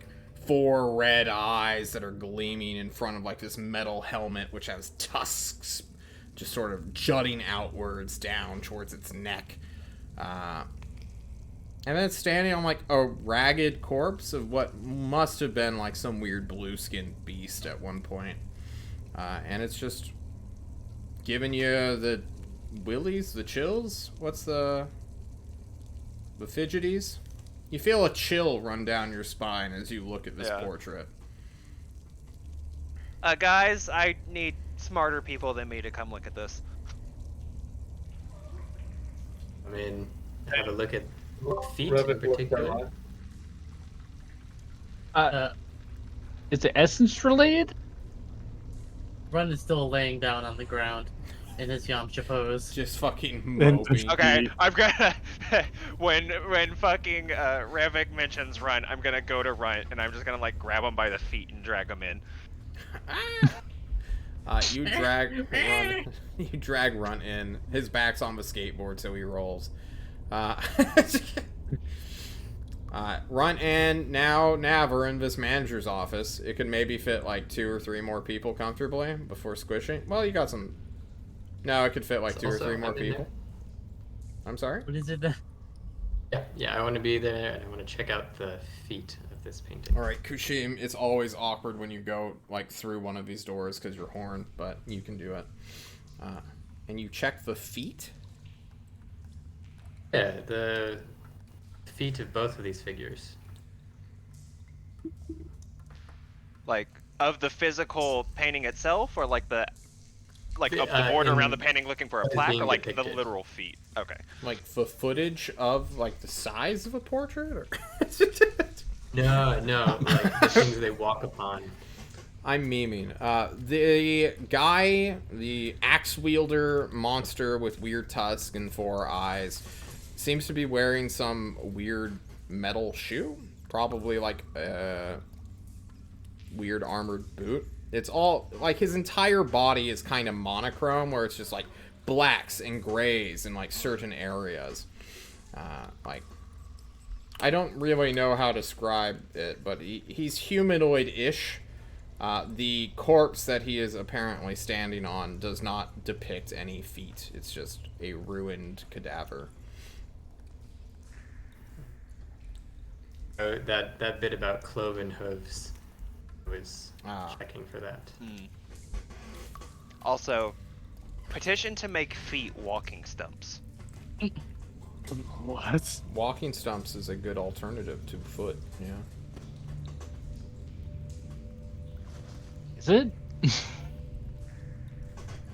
S3: 4 red eyes that are gleaming in front of like this metal helmet which has tusks just sort of jutting outwards down towards its neck. And then it's standing on like a ragged corpse of what must have been like some weird blue-skinned beast at one point. And it's just giving you the willies, the chills? What's the fidgeties? You feel a chill run down your spine as you look at this portrait.
S4: Guys, I need smarter people than me to come look at this.
S7: I mean, have a look at feet
S5: Rabbit
S7: in particular.
S5: looked
S6: Is it essence related?
S1: Run is still laying down on the ground in his Yamcha pose.
S3: Just fucking
S2: And-
S3: moping.
S4: Okay, I'm gonna when fucking Revik mentions Run, I'm gonna go to Run and I'm just gonna like grab him by the feet and drag him in.
S3: You drag Run. You drag Run in. His back's on the skateboard, so he rolls. Run in. Now Nav are in this manager's office. It could maybe fit like 2 or 3 more people comfortably before squishing. Well, you got some. No, it could fit like 2 or 3 more people. I'm sorry.
S1: What is it that?
S7: Yeah, I want to be there, and I want to check out the feet of this painting.
S3: All right, Kushim. It's always awkward when you go like through one of these doors because you're horned, but you can do it. And you check the feet.
S7: Yeah, the feet of both of these figures.
S4: Like of the physical painting itself, or like of the border around the painting looking for a plaque, or like the literal feet. Okay.
S3: Like the footage of like the size of a portrait, or
S7: No, like the things they walk upon.
S3: I'm memeing. The guy, the axe wielder monster with weird tusks and 4 eyes, seems to be wearing some weird metal shoe, probably like a weird armored boot. It's all like his entire body is kind of monochrome, where it's just like blacks and grays in like certain areas. Like I don't really know how to describe it, but he's humanoid-ish. The corpse that he is apparently standing on does not depict any feet. It's just a ruined cadaver.
S7: That bit about cloven hooves, I was checking for that.
S4: Also, petition to make feet walking stumps.
S2: What?
S3: Walking stumps is a good alternative to foot, yeah.
S6: Is it?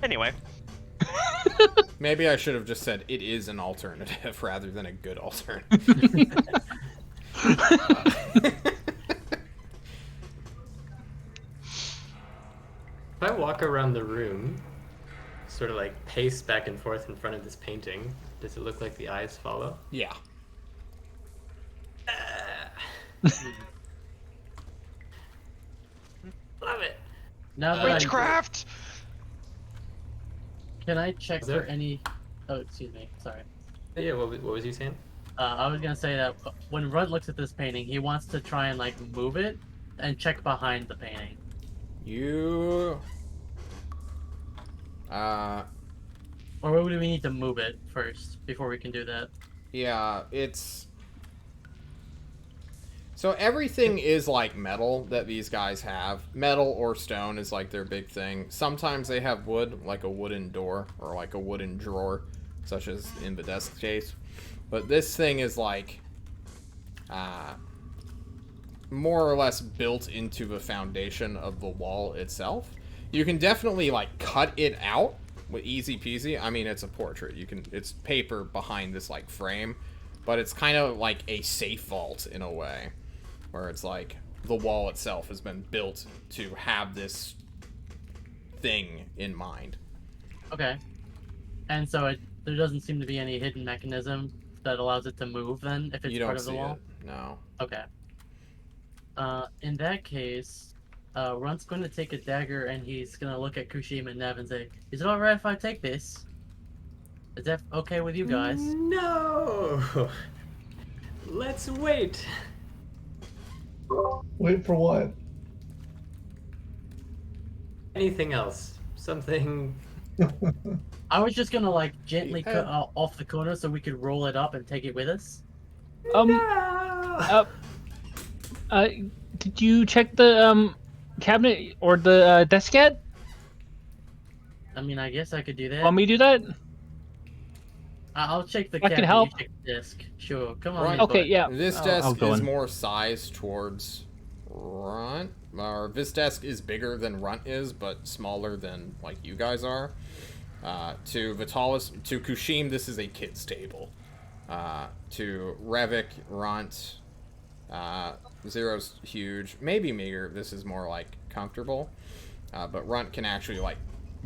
S4: Anyway,
S3: Maybe I should have just said it is an alternative rather than a good alternative.
S7: If I walk around the room, sort of like pace back and forth in front of this painting, does it look like the eyes follow?
S3: Yeah.
S7: Love it.
S1: Now that
S4: witchcraft.
S1: can I check
S7: Is
S1: for
S7: there-
S1: any? Oh, excuse me. Sorry.
S7: Yeah, what was you saying?
S1: I was gonna say that when Rudd looks at this painting, he wants to try and like move it and check behind the painting.
S3: You...
S1: Or would we need to move it first before we can do that?
S3: Yeah, it's... So everything is like metal that these guys have. Metal or stone is like their big thing. Sometimes they have wood, like a wooden door or like a wooden drawer, such as in the desk case. But this thing is like more or less built into the foundation of the wall itself. You can definitely like cut it out with easy peasy. I mean, it's a portrait. It's paper behind this like frame, but it's kind of like a safe vault in a way, where it's like the wall itself has been built to have this thing in mind.
S1: Okay. And so there doesn't seem to be any hidden mechanism that allows it to move then, if it's
S3: You don't
S1: part of
S3: see
S1: the wall?
S3: it. No.
S1: Okay. In that case, Runt's going to take a dagger and he's going to look at Kushima and Nev and say, "Is it alright if I take this? Is that okay with you guys?"
S7: No! Let's wait.
S5: Wait for what?
S7: Anything else? Something...
S1: I was just going to like gently
S3: Yeah.
S1: cut off the corner so we could roll it up and take it with us.
S7: No!
S6: Did you check the cabinet or the desk yet?
S1: I mean, I guess I could do that.
S6: Want me to do that?
S1: I'll check the
S6: I can
S1: cabinet,
S6: help.
S1: you check the disc. Sure, come on
S3: Right.
S1: in,
S6: Okay,
S1: bud.
S6: yeah.
S3: This
S6: I'll
S3: desk
S6: go
S3: is
S6: in.
S3: more sized towards Runt. Or this desk is bigger than Runt is, but smaller than like you guys are. To Vitalis, to Kushim, this is a kid's table. To Revik, Runt, Zero's huge. Maybe Meager, this is more like comfortable. but Runt can actually, like,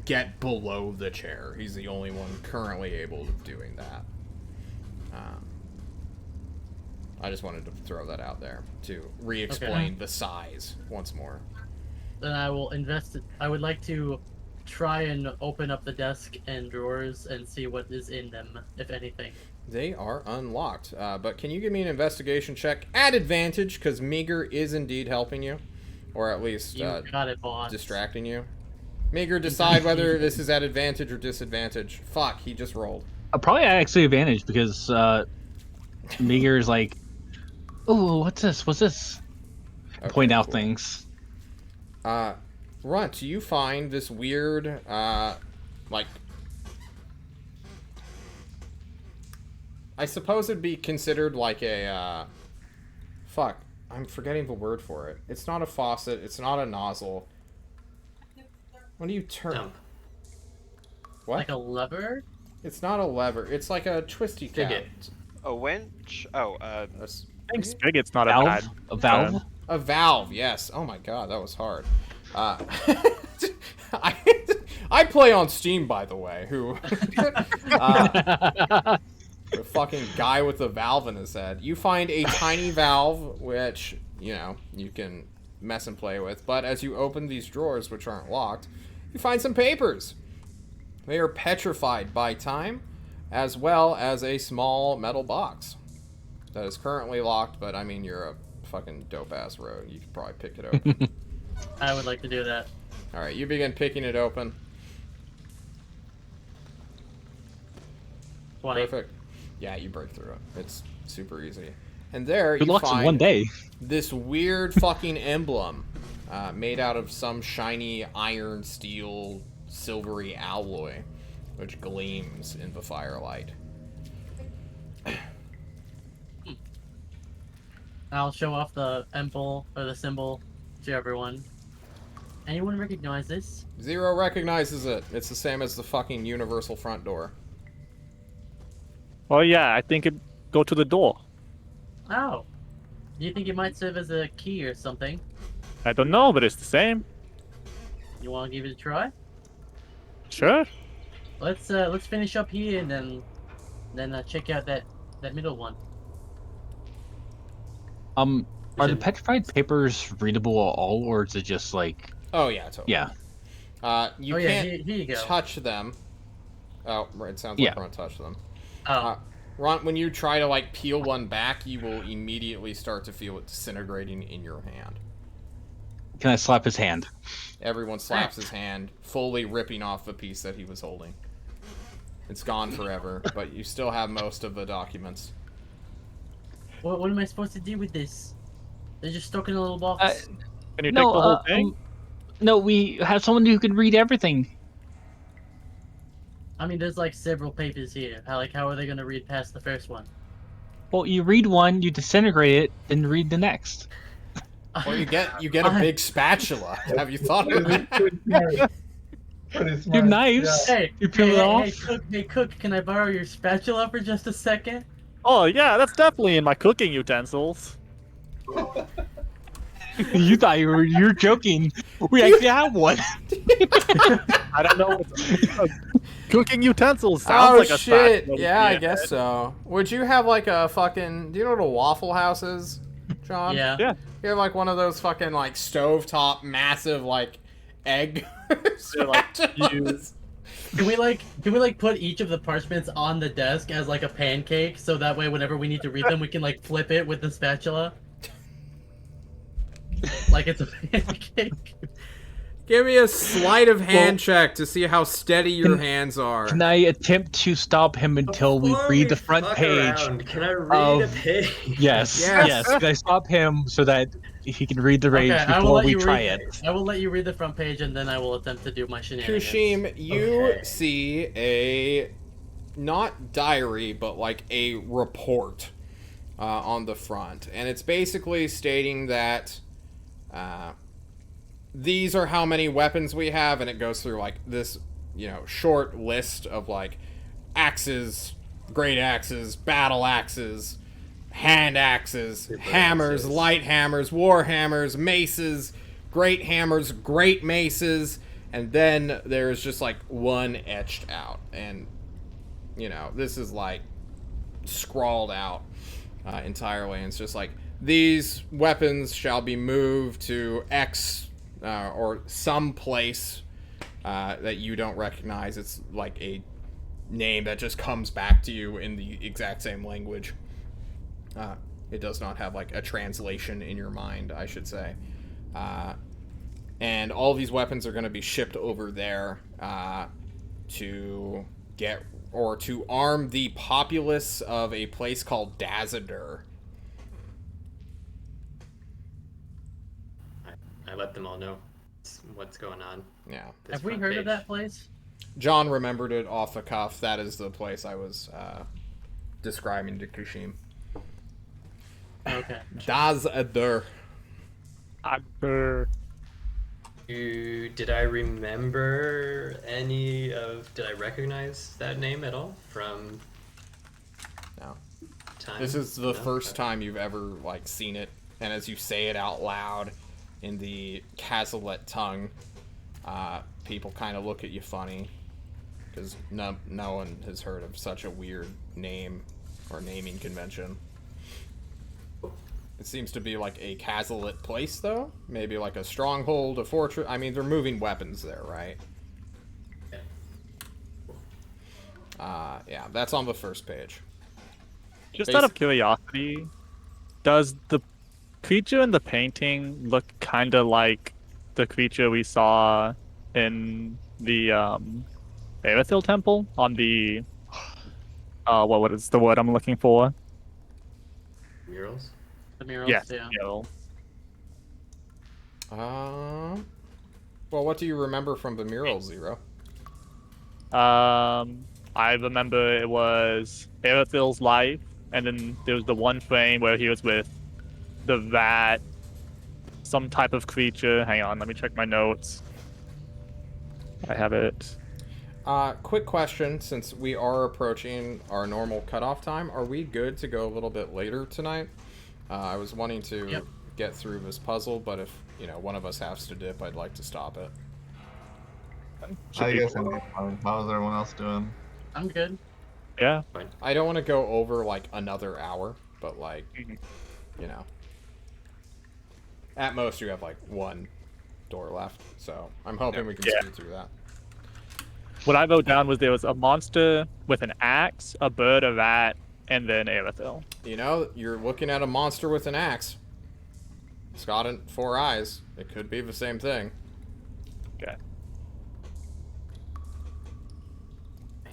S3: get below the chair. He's the only one currently able of doing that. I just wanted to throw that out there to re-explain the size once more.
S1: Then I will invest. I would like to try and open up the desk and drawers and see what is in them, if anything.
S3: They are unlocked. But can you give me an investigation check at advantage? Because Meager is indeed helping you. Or at least
S1: You got it, boss.
S3: distracting you. Meager, decide whether this is at advantage or disadvantage. Fuck, he just rolled.
S6: Probably actually advantage because Meager is like, oh, what's this? What's this?
S3: Okay,
S6: Point out
S3: cool.
S6: things.
S3: Runt, you find this weird, like... I suppose it'd be considered like a, fuck. I'm forgetting the word for it. It's not a faucet. It's not a nozzle. What do you turn?
S7: Dump.
S3: What?
S1: Like a lever?
S3: It's not a lever. It's like a twisty cap.
S7: Spigot.
S4: A winch? Oh,
S3: A
S2: I think spigot's not a
S6: Valve?
S2: bad.
S6: A valve?
S3: A valve, yes. Oh my god, that was hard. I play on Steam, by the way, who... the fucking guy with the valve in his head. You find a tiny valve, which, you know, you can mess and play with. But as you open these drawers, which aren't locked, you find some papers. They are petrified by time, as well as a small metal box that is currently locked, but I mean, you're a fucking dope-ass rogue. You could probably pick it open.
S1: I would like to do that.
S3: Alright, you begin picking it open.
S1: 20.
S3: Perfect. Yeah, you break through it. It's super easy. And there
S6: Good
S3: you
S6: luck in
S3: find
S6: one day.
S3: this weird fucking emblem made out of some shiny iron, steel, silvery alloy, which gleams in the firelight.
S1: I'll show off the emblem or the symbol to everyone. Anyone recognize this?
S3: Zero recognizes it. It's the same as the fucking universal front door.
S2: Well, yeah, I think it go to the door.
S1: Oh. Do you think it might serve as a key or something?
S2: I don't know, but it's the same.
S1: You want to give it a try?
S2: Sure.
S1: Let's finish up here and then check out that middle one.
S6: Are the petrified papers readable at all, or is it just like?
S3: Oh yeah, totally.
S6: Yeah.
S3: You
S1: Oh, yeah,
S3: can't
S1: here you go.
S3: touch them. Oh, right, it sounds
S6: Yeah.
S3: like Ron touched them.
S1: Oh.
S3: Ron, when you try to like peel one back, you will immediately start to feel it disintegrating in your hand.
S6: Can I slap his hand?
S3: Everyone slaps his hand, fully ripping off the piece that he was holding. It's gone forever, but you still have most of the documents.
S1: What am I supposed to do with this? They're just stuck in a little box.
S2: Can you take the whole thing?
S6: No, we have someone who can read everything.
S1: I mean, there's like several papers here. How are they gonna read past the first one?
S6: Well, you read one, you disintegrate it, then read the next.
S3: Well, you get a big spatula. Have you thought of that?
S5: Pretty smart.
S6: Your knives.
S1: Hey,
S6: You peel it off?
S1: Hey, Cook, can I borrow your spatula for just a second?
S2: Oh yeah, that's definitely in my cooking utensils.
S6: You thought you're joking. We actually have one.
S2: I don't know. Cooking utensils sounds like a
S3: shit!
S2: spatula.
S3: Yeah, I guess so. Would you have like a fucking? Do you know what a Waffle House is, John?
S1: Yeah.
S2: Yeah.
S3: You have like one of those fucking like stovetop massive like egg.
S2: like,
S3: spatulas.
S1: Can we like put each of the parchments on the desk as like a pancake, so that way whenever we need to read them, we can like flip it with the spatula? Like it's a pancake.
S3: Give me a sleight of hand check to see how steady your hands are.
S6: Can I attempt to stop him until we
S7: Before
S6: read the front
S7: fuck
S6: page?
S7: around, can I read a
S6: of-
S7: page?
S6: Yes,
S3: Yes.
S6: yes. Can I stop him so that he can read the page
S1: I will
S6: before
S1: let
S6: we
S1: you
S6: try
S1: read.
S6: it?
S1: I will let you read the front page, and then I will attempt to do my shenanigans.
S3: Kushim, you
S7: Okay.
S3: see a not diary, but like a report on the front, and it's basically stating that these are how many weapons we have, and it goes through like this, you know, short list of like axes, great axes, battle axes, hand axes, hammers,
S7: axes.
S3: light hammers, war hammers, maces, great hammers, great maces, and then there's just like one etched out. And, you know, this is like scrawled out entirely. And it's just like, these weapons shall be moved to X or some place that you don't recognize. It's like a name that just comes back to you in the exact same language. It does not have like a translation in your mind, I should say. And all these weapons are going to be shipped over there to get or to arm the populace of a place called Dazadur.
S7: I let them all know what's going on.
S3: Yeah.
S1: Have we heard of that place?
S3: John remembered it off the cuff. That is the place I was describing to Kushim.
S1: Okay.
S3: Dazadur.
S7: Did I remember did I recognize that name at all from
S3: No.
S7: time?
S3: This is the
S7: No?
S3: first
S7: Okay.
S3: time you've ever like seen it, and as you say it out loud in the Cazalet tongue, people kind of look at you funny because no one has heard of such a weird name or naming convention. It seems to be like a Cazalet place, though. Maybe like a stronghold, a fortress. I mean, they're moving weapons there, right? Yeah, that's on the first page.
S2: Just out of curiosity, does the creature in the painting look kind of like the creature we saw in the Erethil temple on the what is the word I'm looking for?
S7: Murals?
S1: The murals,
S2: Yes,
S1: yeah.
S2: mural.
S3: Well, what do you remember from the mural, Zero?
S2: I remember it was Erethil's life, and then there was the one frame where he was with the rat, some type of creature. Hang on, let me check my notes. I have it.
S3: Quick question, since we are approaching our normal cutoff time, are we good to go a little bit later tonight? I was wanting to get through this puzzle, but if, you know, one of us has to dip, I'd like to stop it.
S5: I guess I'm fine. How's everyone else doing?
S1: I'm good.
S2: Yeah.
S3: I don't want to go over, like, another hour, but, like, you know. At most, you have, like, one door left, so I'm hoping we can speed through that.
S2: What I wrote down was there was a monster with an axe, a bird, a rat, and then Erethil.
S3: You know, you're looking at a monster with an axe. It's got 4 eyes. It could be the same thing.
S2: Okay.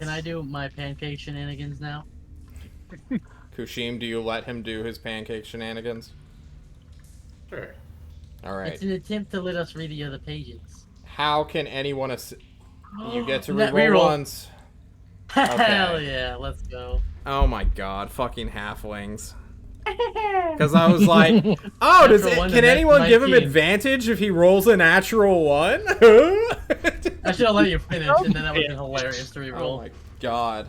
S1: Can I do my pancake shenanigans now?
S3: Kushim, do you let him do his pancake shenanigans?
S7: Sure.
S3: Alright.
S1: It's an attempt to let us read the other pages.
S3: How can anyone... You get to
S1: That
S3: reroll
S1: reroll.
S3: once.
S1: Hell yeah, let's go.
S3: Oh my god, fucking halflings. Because I was like, oh,
S1: Natural one to
S3: can anyone give him
S1: 19.
S3: advantage if he rolls a natural 1?
S1: I should have let you finish, and then that would have been hilarious to
S3: Oh
S1: reroll.
S3: my god.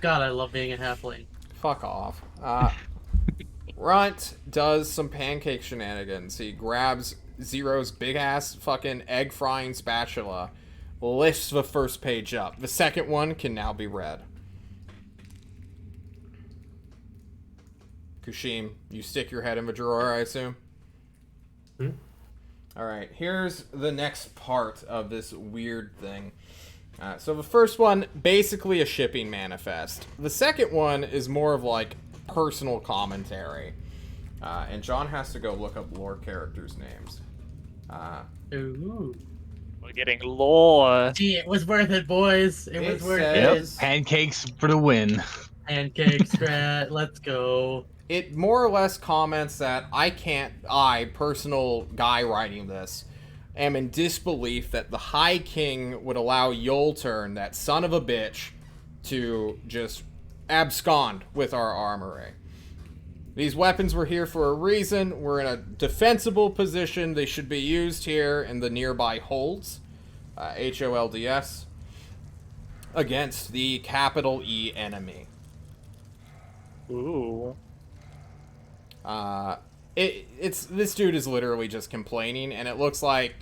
S1: God, I love being a halfling.
S3: Fuck off. Runt does some pancake shenanigans. He grabs Zero's big-ass fucking egg-frying spatula, lifts the first page up. The second one can now be read. Kushim, you stick your head in the drawer, I assume? Alright, here's the next part of this weird thing. So the first one, basically a shipping manifest. The second one is more of like personal commentary. And John has to go look up lore characters' names.
S1: Ooh.
S2: We're getting lore.
S1: Gee, it was worth it, boys. It was worth
S3: says-
S1: it.
S6: Pancakes for the win.
S1: Pancake strat, let's go.
S3: It more or less comments that I, personal guy writing this, am in disbelief that the High King would allow Yoltern, that son of a bitch, to just abscond with our armory. These weapons were here for a reason. We're in a defensible position. They should be used here in the nearby holds, HOLDS, against the capital E enemy.
S2: Ooh.
S3: It's this dude is literally just complaining, and it looks like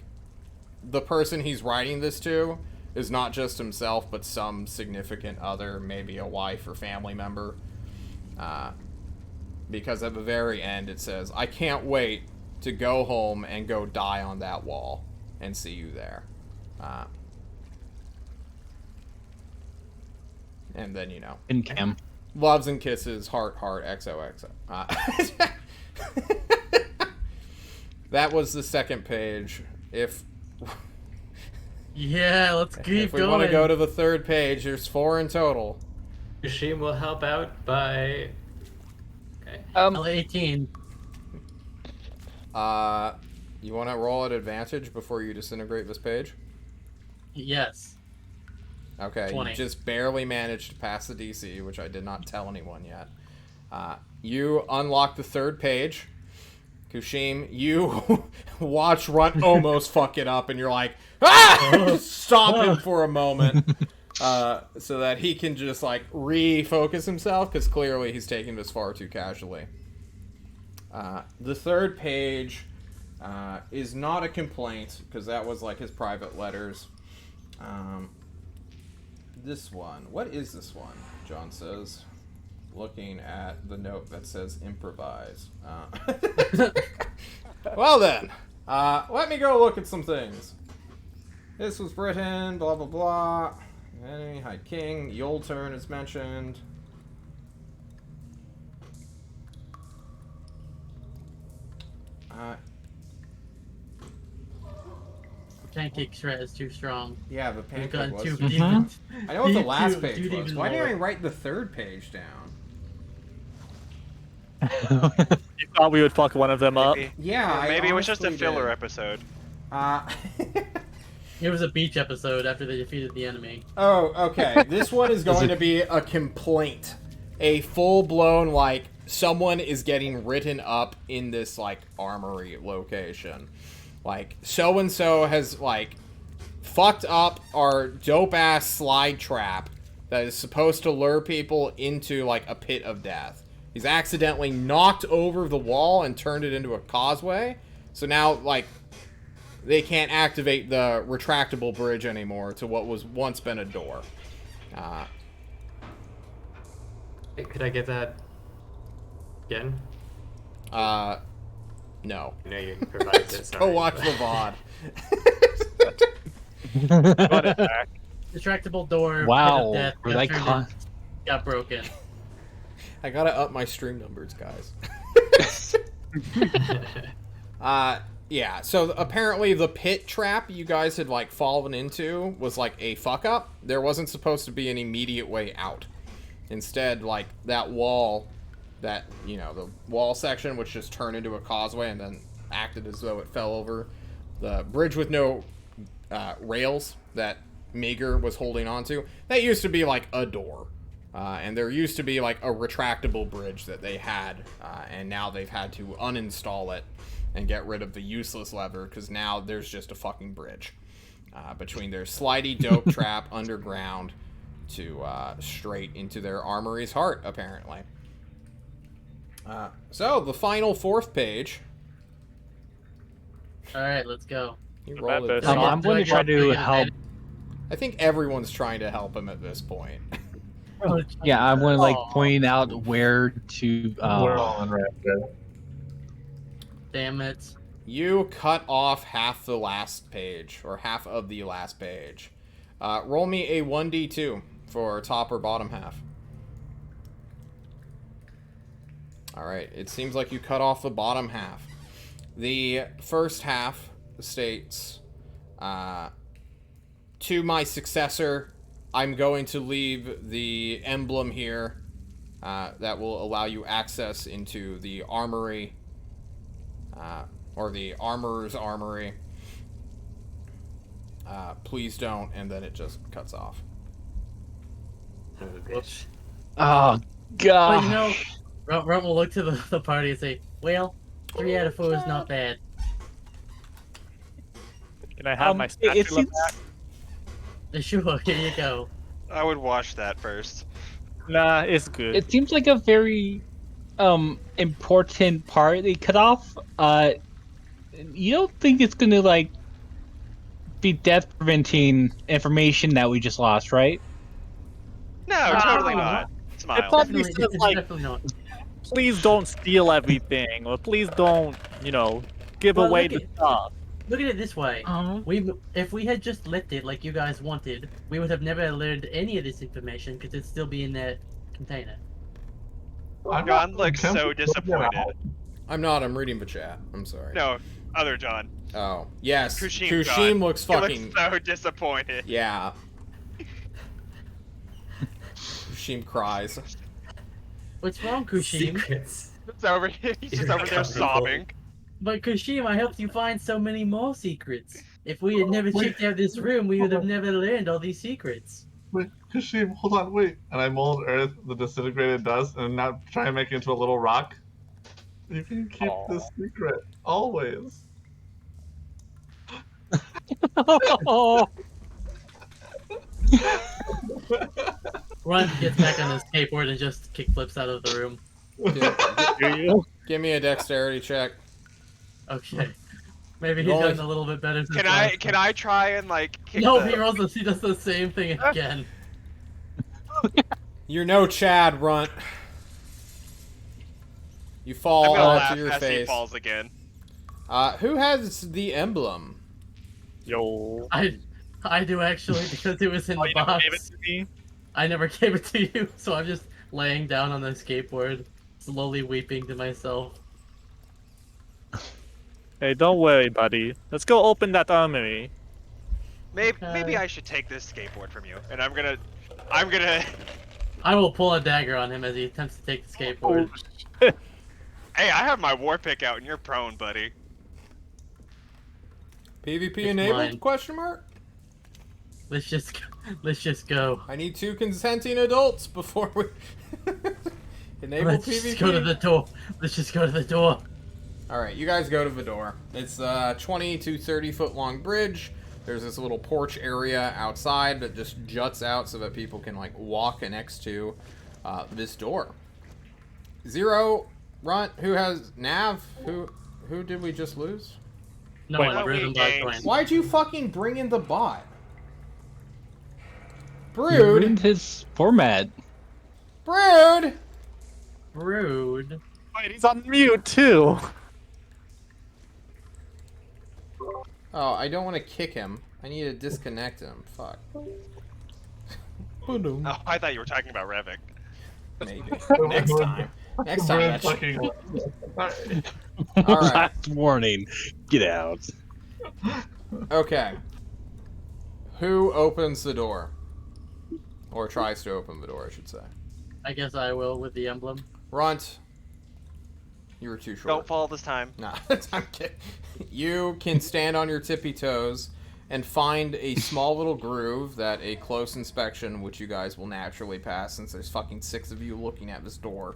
S3: the person he's writing this to is not just himself, but some significant other, maybe a wife or family member. Because at the very end it says, "I can't wait to go home and go die on that wall and see you there." And then, you know.
S6: In cam.
S3: Loves and kisses, heart, heart, XOXO. That was the second page.
S1: Yeah, let's keep
S3: If we
S1: going.
S3: want to go to the third page, there's 4 in total.
S7: Kushim will help out by... Okay.
S1: L18.
S3: You want to roll at advantage before you disintegrate this page?
S1: Yes.
S3: Okay,
S1: 20.
S3: you just barely managed to pass the DC, which I did not tell anyone yet. You unlock the third page. Kushim, you watch Runt almost fuck it up, and you're like, ah! Stop him for a moment, so that he can just, like, refocus himself, because clearly he's taking this far too casually. The third page is not a complaint, because that was, like, his private letters. This one. What is this one? John says, looking at the note that says improvise. Well then, let me go look at some things. This was Britain, blah blah blah. Enemy, High King, Yoltern is mentioned.
S1: Pancake shred is too strong.
S3: Yeah, the
S1: We've
S3: pancake
S1: gotten
S3: was.
S1: too
S3: too-
S1: deep.
S3: I know what the
S1: deep
S3: last
S1: too-
S3: page
S1: deep
S3: was.
S1: even
S3: Why didn't I
S1: lower.
S3: write the third page down?
S2: You thought we would fuck one of them up?
S4: Maybe,
S3: Yeah, I
S4: maybe it was just a
S3: honestly
S4: filler
S3: did.
S4: episode.
S1: It was a beach episode after they defeated the enemy.
S3: Oh, okay. This one is going to be a complaint. A full-blown, like, someone is getting written up in this, like, armory location. Like, so-and-so has, like, fucked up our dope-ass slide trap that is supposed to lure people into, like, a pit of death. He's accidentally knocked over the wall and turned it into a causeway. So now, like, they can't activate the retractable bridge anymore to what was once been a door.
S7: Hey, could I get that again?
S3: No.
S7: I know you improvised it.
S3: Go
S7: Sorry.
S3: watch the VOD.
S2: Got it back.
S1: Retractable door.
S6: Wow,
S1: Pit of death,
S6: were
S1: got
S6: they
S1: turned
S6: con-
S1: in- got broken.
S3: I gotta up my stream numbers, guys. Yeah, so apparently the pit trap you guys had, like, fallen into was, like, a fuck-up. There wasn't supposed to be an immediate way out. Instead, like, that wall, that, you know, the wall section, which just turned into a causeway and then acted as though it fell over the bridge with no rails that Meager was holding onto. That used to be, like, a door. And there used to be, like, a retractable bridge that they had, and now they've had to uninstall it and get rid of the useless lever, because now there's just a fucking bridge between their slidey dope trap underground to straight into their armory's heart, apparently. So, the final fourth page.
S1: Alright, let's go.
S3: You
S2: The
S3: rolled
S2: bad
S3: it.
S2: bit.
S6: I'm
S1: Do
S6: going
S1: I
S6: to try
S1: get
S6: to
S1: the
S6: help.
S1: advantage?
S3: I think everyone's trying to help him at this point.
S6: Yeah, I'm going to like
S1: Aw.
S6: point out where to.
S5: We're all on red.
S1: Damn it.
S3: You cut off half the last page, or half of the last page. Roll me a 1d2 for top or bottom half. Alright, it seems like you cut off the bottom half. The first half states, to my successor, I'm going to leave the emblem here that will allow you access into the armory, or the armorer's armory. Please don't, and then it just cuts off.
S7: Son of a bitch.
S6: Oh,
S1: But
S6: God.
S1: you know, Runt will look to the party and say, well, 3 out of 4 is not bad.
S2: Can I have my
S6: it
S2: spatula
S6: seems-
S2: back?
S1: Sure, here you go.
S4: I would wash that first.
S2: Nah, it's good.
S6: It seems like a very important part they cut off. You don't think it's gonna like be death preventing information that we just lost, right?
S4: No,
S1: No,
S4: totally
S1: probably
S4: not.
S1: not.
S2: It
S4: Smile.
S2: probably
S1: Definitely,
S2: says
S1: it's
S2: like,
S1: definitely not.
S2: please don't steal everything, or please don't, give
S1: Well,
S2: away the stuff.
S1: look at it this way.
S6: Uh-huh.
S1: If we had just left it like you guys wanted, we would have never learned any of this information because it'd still be in that container.
S5: I'm not
S4: John looks so
S5: tempted to get out.
S4: disappointed.
S3: I'm not. I'm reading the chat. I'm sorry.
S4: No, other John.
S3: Oh, yes.
S4: Kushim,
S3: Kushim
S4: John.
S3: looks
S4: He
S3: fucking.
S4: looks so disappointed.
S3: Yeah. Kushim cries.
S1: What's wrong, Kushim?
S7: Secrets.
S4: It's over here. He's just over there sobbing.
S1: But Kushim, I helped you find so many more secrets. If we had never
S5: Wait.
S1: checked out this room, we would have never learned all these secrets.
S5: Wait, Kashim, hold on, wait. And I mold earth, the disintegrated dust, and now try and make it into a little rock. You can keep this secret, always.
S6: Oh,
S1: Ron gets back on his skateboard and just kickflips out of the room.
S2: Do you?
S3: Give me a dexterity check.
S1: Okay. Maybe he's
S3: Rolling.
S1: gotten a little bit better. Since
S4: Can
S1: last
S4: I
S1: time.
S4: try and like kick
S1: No,
S4: the...
S1: he does the same thing again.
S3: You're no Chad, Runt. You
S4: I'm
S3: fall
S4: gonna
S3: onto
S4: laugh
S3: your
S4: as he
S3: face.
S4: falls again.
S3: Who has the emblem?
S2: Yo.
S1: I do actually because it was in
S2: Oh,
S1: the
S2: you never
S1: box.
S2: gave it to me?
S1: I never gave it to you, so I'm just laying down on the skateboard, slowly weeping to myself.
S2: Hey, don't worry, buddy. Let's go open that armory.
S4: Maybe I should take this skateboard from you, and I'm gonna.
S1: I will pull a dagger on him as he attempts to take the skateboard.
S2: shit.
S4: Hey, I have my war pick out, and you're prone, buddy.
S3: PvP
S1: It's
S3: enabled?
S1: mine.
S3: Question mark.
S1: Let's just go.
S3: I need 2 consenting adults before we enable
S1: Let's
S3: PvP.
S1: just go to the door. Let's just go to the door.
S3: All right, you guys go to the door. It's a 20 to 30 foot long bridge. There's this little porch area outside that just juts out so that people can like walk next to this door. Zero, Runt, who has Nav? Who did we just lose?
S1: No
S2: Wait,
S1: one,
S4: what?
S1: Rhythm
S4: We
S1: Bot
S4: gained.
S1: joined.
S3: Why'd you fucking bring in the bot?
S6: you
S3: Brood,
S6: ruined his format.
S3: Brood.
S1: Rude.
S2: Wait, he's on mute too.
S3: Oh, I don't want to kick him. I need to disconnect him. Fuck. Boom.
S4: Oh, I thought you were talking about Revik.
S3: Maybe. Next time. Next time.
S5: We're
S3: That shit-
S5: fucking.
S3: All right.
S6: Last warning. Get out.
S3: Okay. Who opens the door? Or tries to open the door, I should say.
S1: I guess I will with the emblem.
S3: Runt. You were too short.
S4: Don't fall this time.
S3: Nah, I'm kidding. You can stand on your tippy toes and find a small little groove that a close inspection, which you guys will naturally pass since there's fucking 6 of you looking at this door,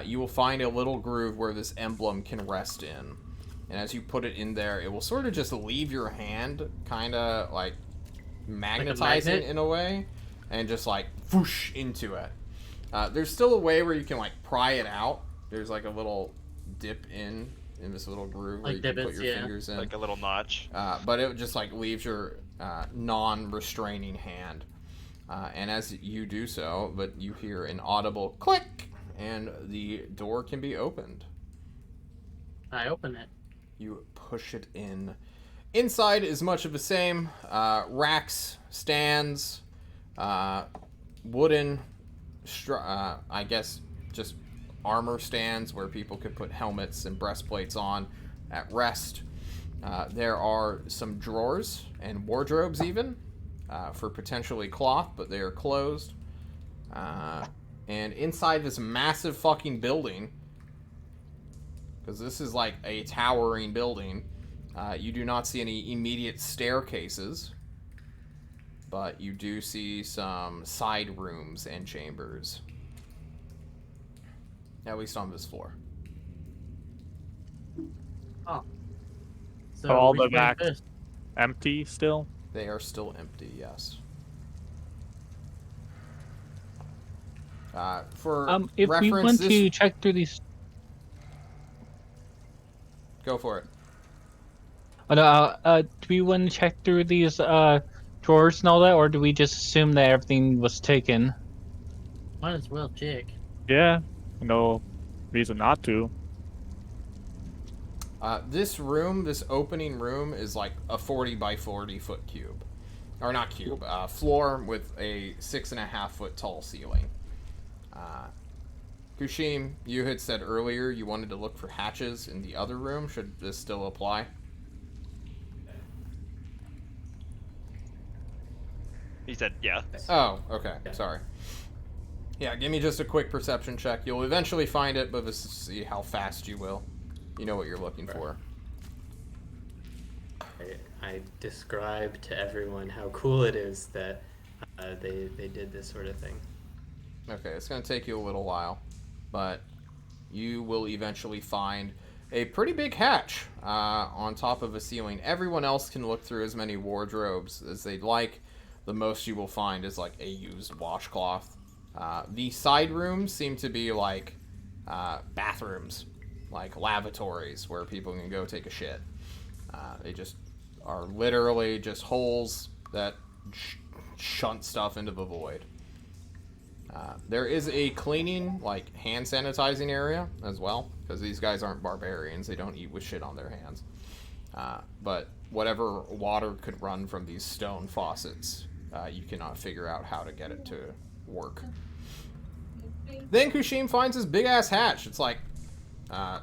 S3: you will find a little groove where this emblem can rest in. And as you put it in there, it will sort of just leave your hand kind of like magnetizing
S1: magnet?
S3: in a way and just like whoosh into it. There's still a way where you can like pry it out. There's like a little dip in this little groove where
S1: Like
S3: you can put
S1: divots,
S3: your
S1: yeah.
S3: fingers in.
S4: Like a little notch.
S3: But it just like leaves your non-restraining hand. And as you do so, but you hear an audible click, and the door can be opened.
S1: I open it.
S3: You push it in. Inside is much of the same. Racks, stands, wooden, I guess just armor stands where people could put helmets and breastplates on at rest. There are some drawers and wardrobes even for potentially cloth, but they are closed. And inside this massive fucking building, because this is like a towering building, you do not see any immediate staircases, but you do see some side rooms and chambers. At least on this floor.
S1: So
S2: all
S1: which
S2: the
S1: way
S2: back-
S1: first?
S2: Empty still?
S3: They are still empty, yes. For
S6: If we
S3: reference,
S6: want
S3: this...
S6: to check through these,
S3: Go for it.
S6: do we want to check through these drawers and all that, or do we just assume that everything was taken?
S1: Might as well check.
S2: Yeah, no reason not to.
S3: This room, this opening room, is like a 40 by 40 foot cube. Or not cube, floor with a 6.5 foot tall ceiling. Kushim, you had said earlier you wanted to look for hatches in the other room. Should this still apply?
S4: He said, yeah.
S3: Oh, okay. Sorry. Yeah, give me just a quick perception check. You'll eventually find it, but let's see how fast you will. You know what you're looking for.
S7: I describe to everyone how cool it is that they did this sort of thing.
S3: Okay, it's going to take you a little while, but you will eventually find a pretty big hatch on top of a ceiling. Everyone else can look through as many wardrobes as they'd like. The most you will find is like a used washcloth. The side rooms seem to be like bathrooms, like lavatories where people can go take a shit. They just are literally just holes that shunt stuff into the void. There is a cleaning, like hand sanitizing area as well, because these guys aren't barbarians. They don't eat with shit on their hands. But whatever water could run from these stone faucets, you cannot figure out how to get it to work. Then Kushim finds this big ass hatch. It's like 5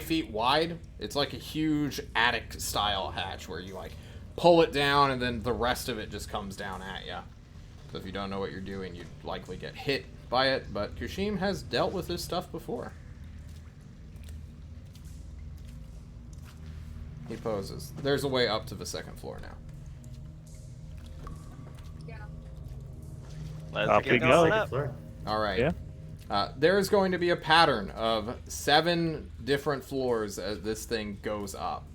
S3: feet wide. It's like a huge attic style hatch where you like pull it down and then the rest of it just comes down at you. So if you don't know what you're doing, you'd likely get hit by it, but Kushim has dealt with this stuff before. He poses. There's a way up to the second floor now.
S4: Let's
S2: Up
S4: get
S2: we
S4: going
S2: go.
S7: Second
S4: up.
S7: floor.
S3: All right.
S2: Yeah.
S3: There is going to be a pattern of 7 different floors as this thing goes up.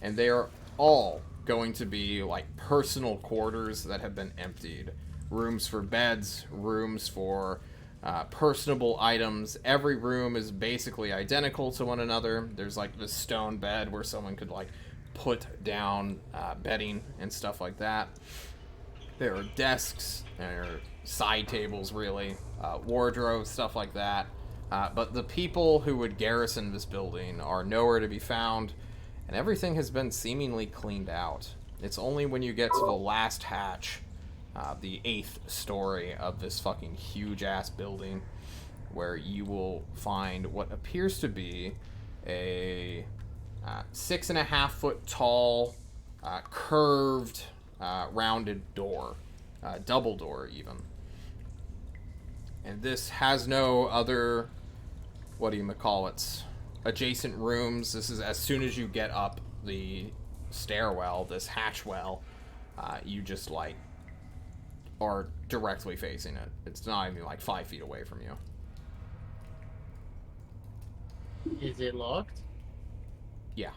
S3: And they are all going to be like personal quarters that have been emptied. Rooms for beds, rooms for personable items. Every room is basically identical to one another. There's like this stone bed where someone could like put down bedding and stuff like that. There are desks, there are side tables really, wardrobes, stuff like that. But the people who would garrison this building are nowhere to be found, and everything has been seemingly cleaned out. It's only when you get to the last hatch, the 8th story of this fucking huge-ass building, where you will find what appears to be a 6.5 foot tall, curved, rounded door. Double door, even. And this has no other, adjacent rooms. This is as soon as you get up the stairwell, this hatchwell, you just like are directly facing it. It's not even like 5 feet away from you.
S1: Is it locked?
S3: Yeah.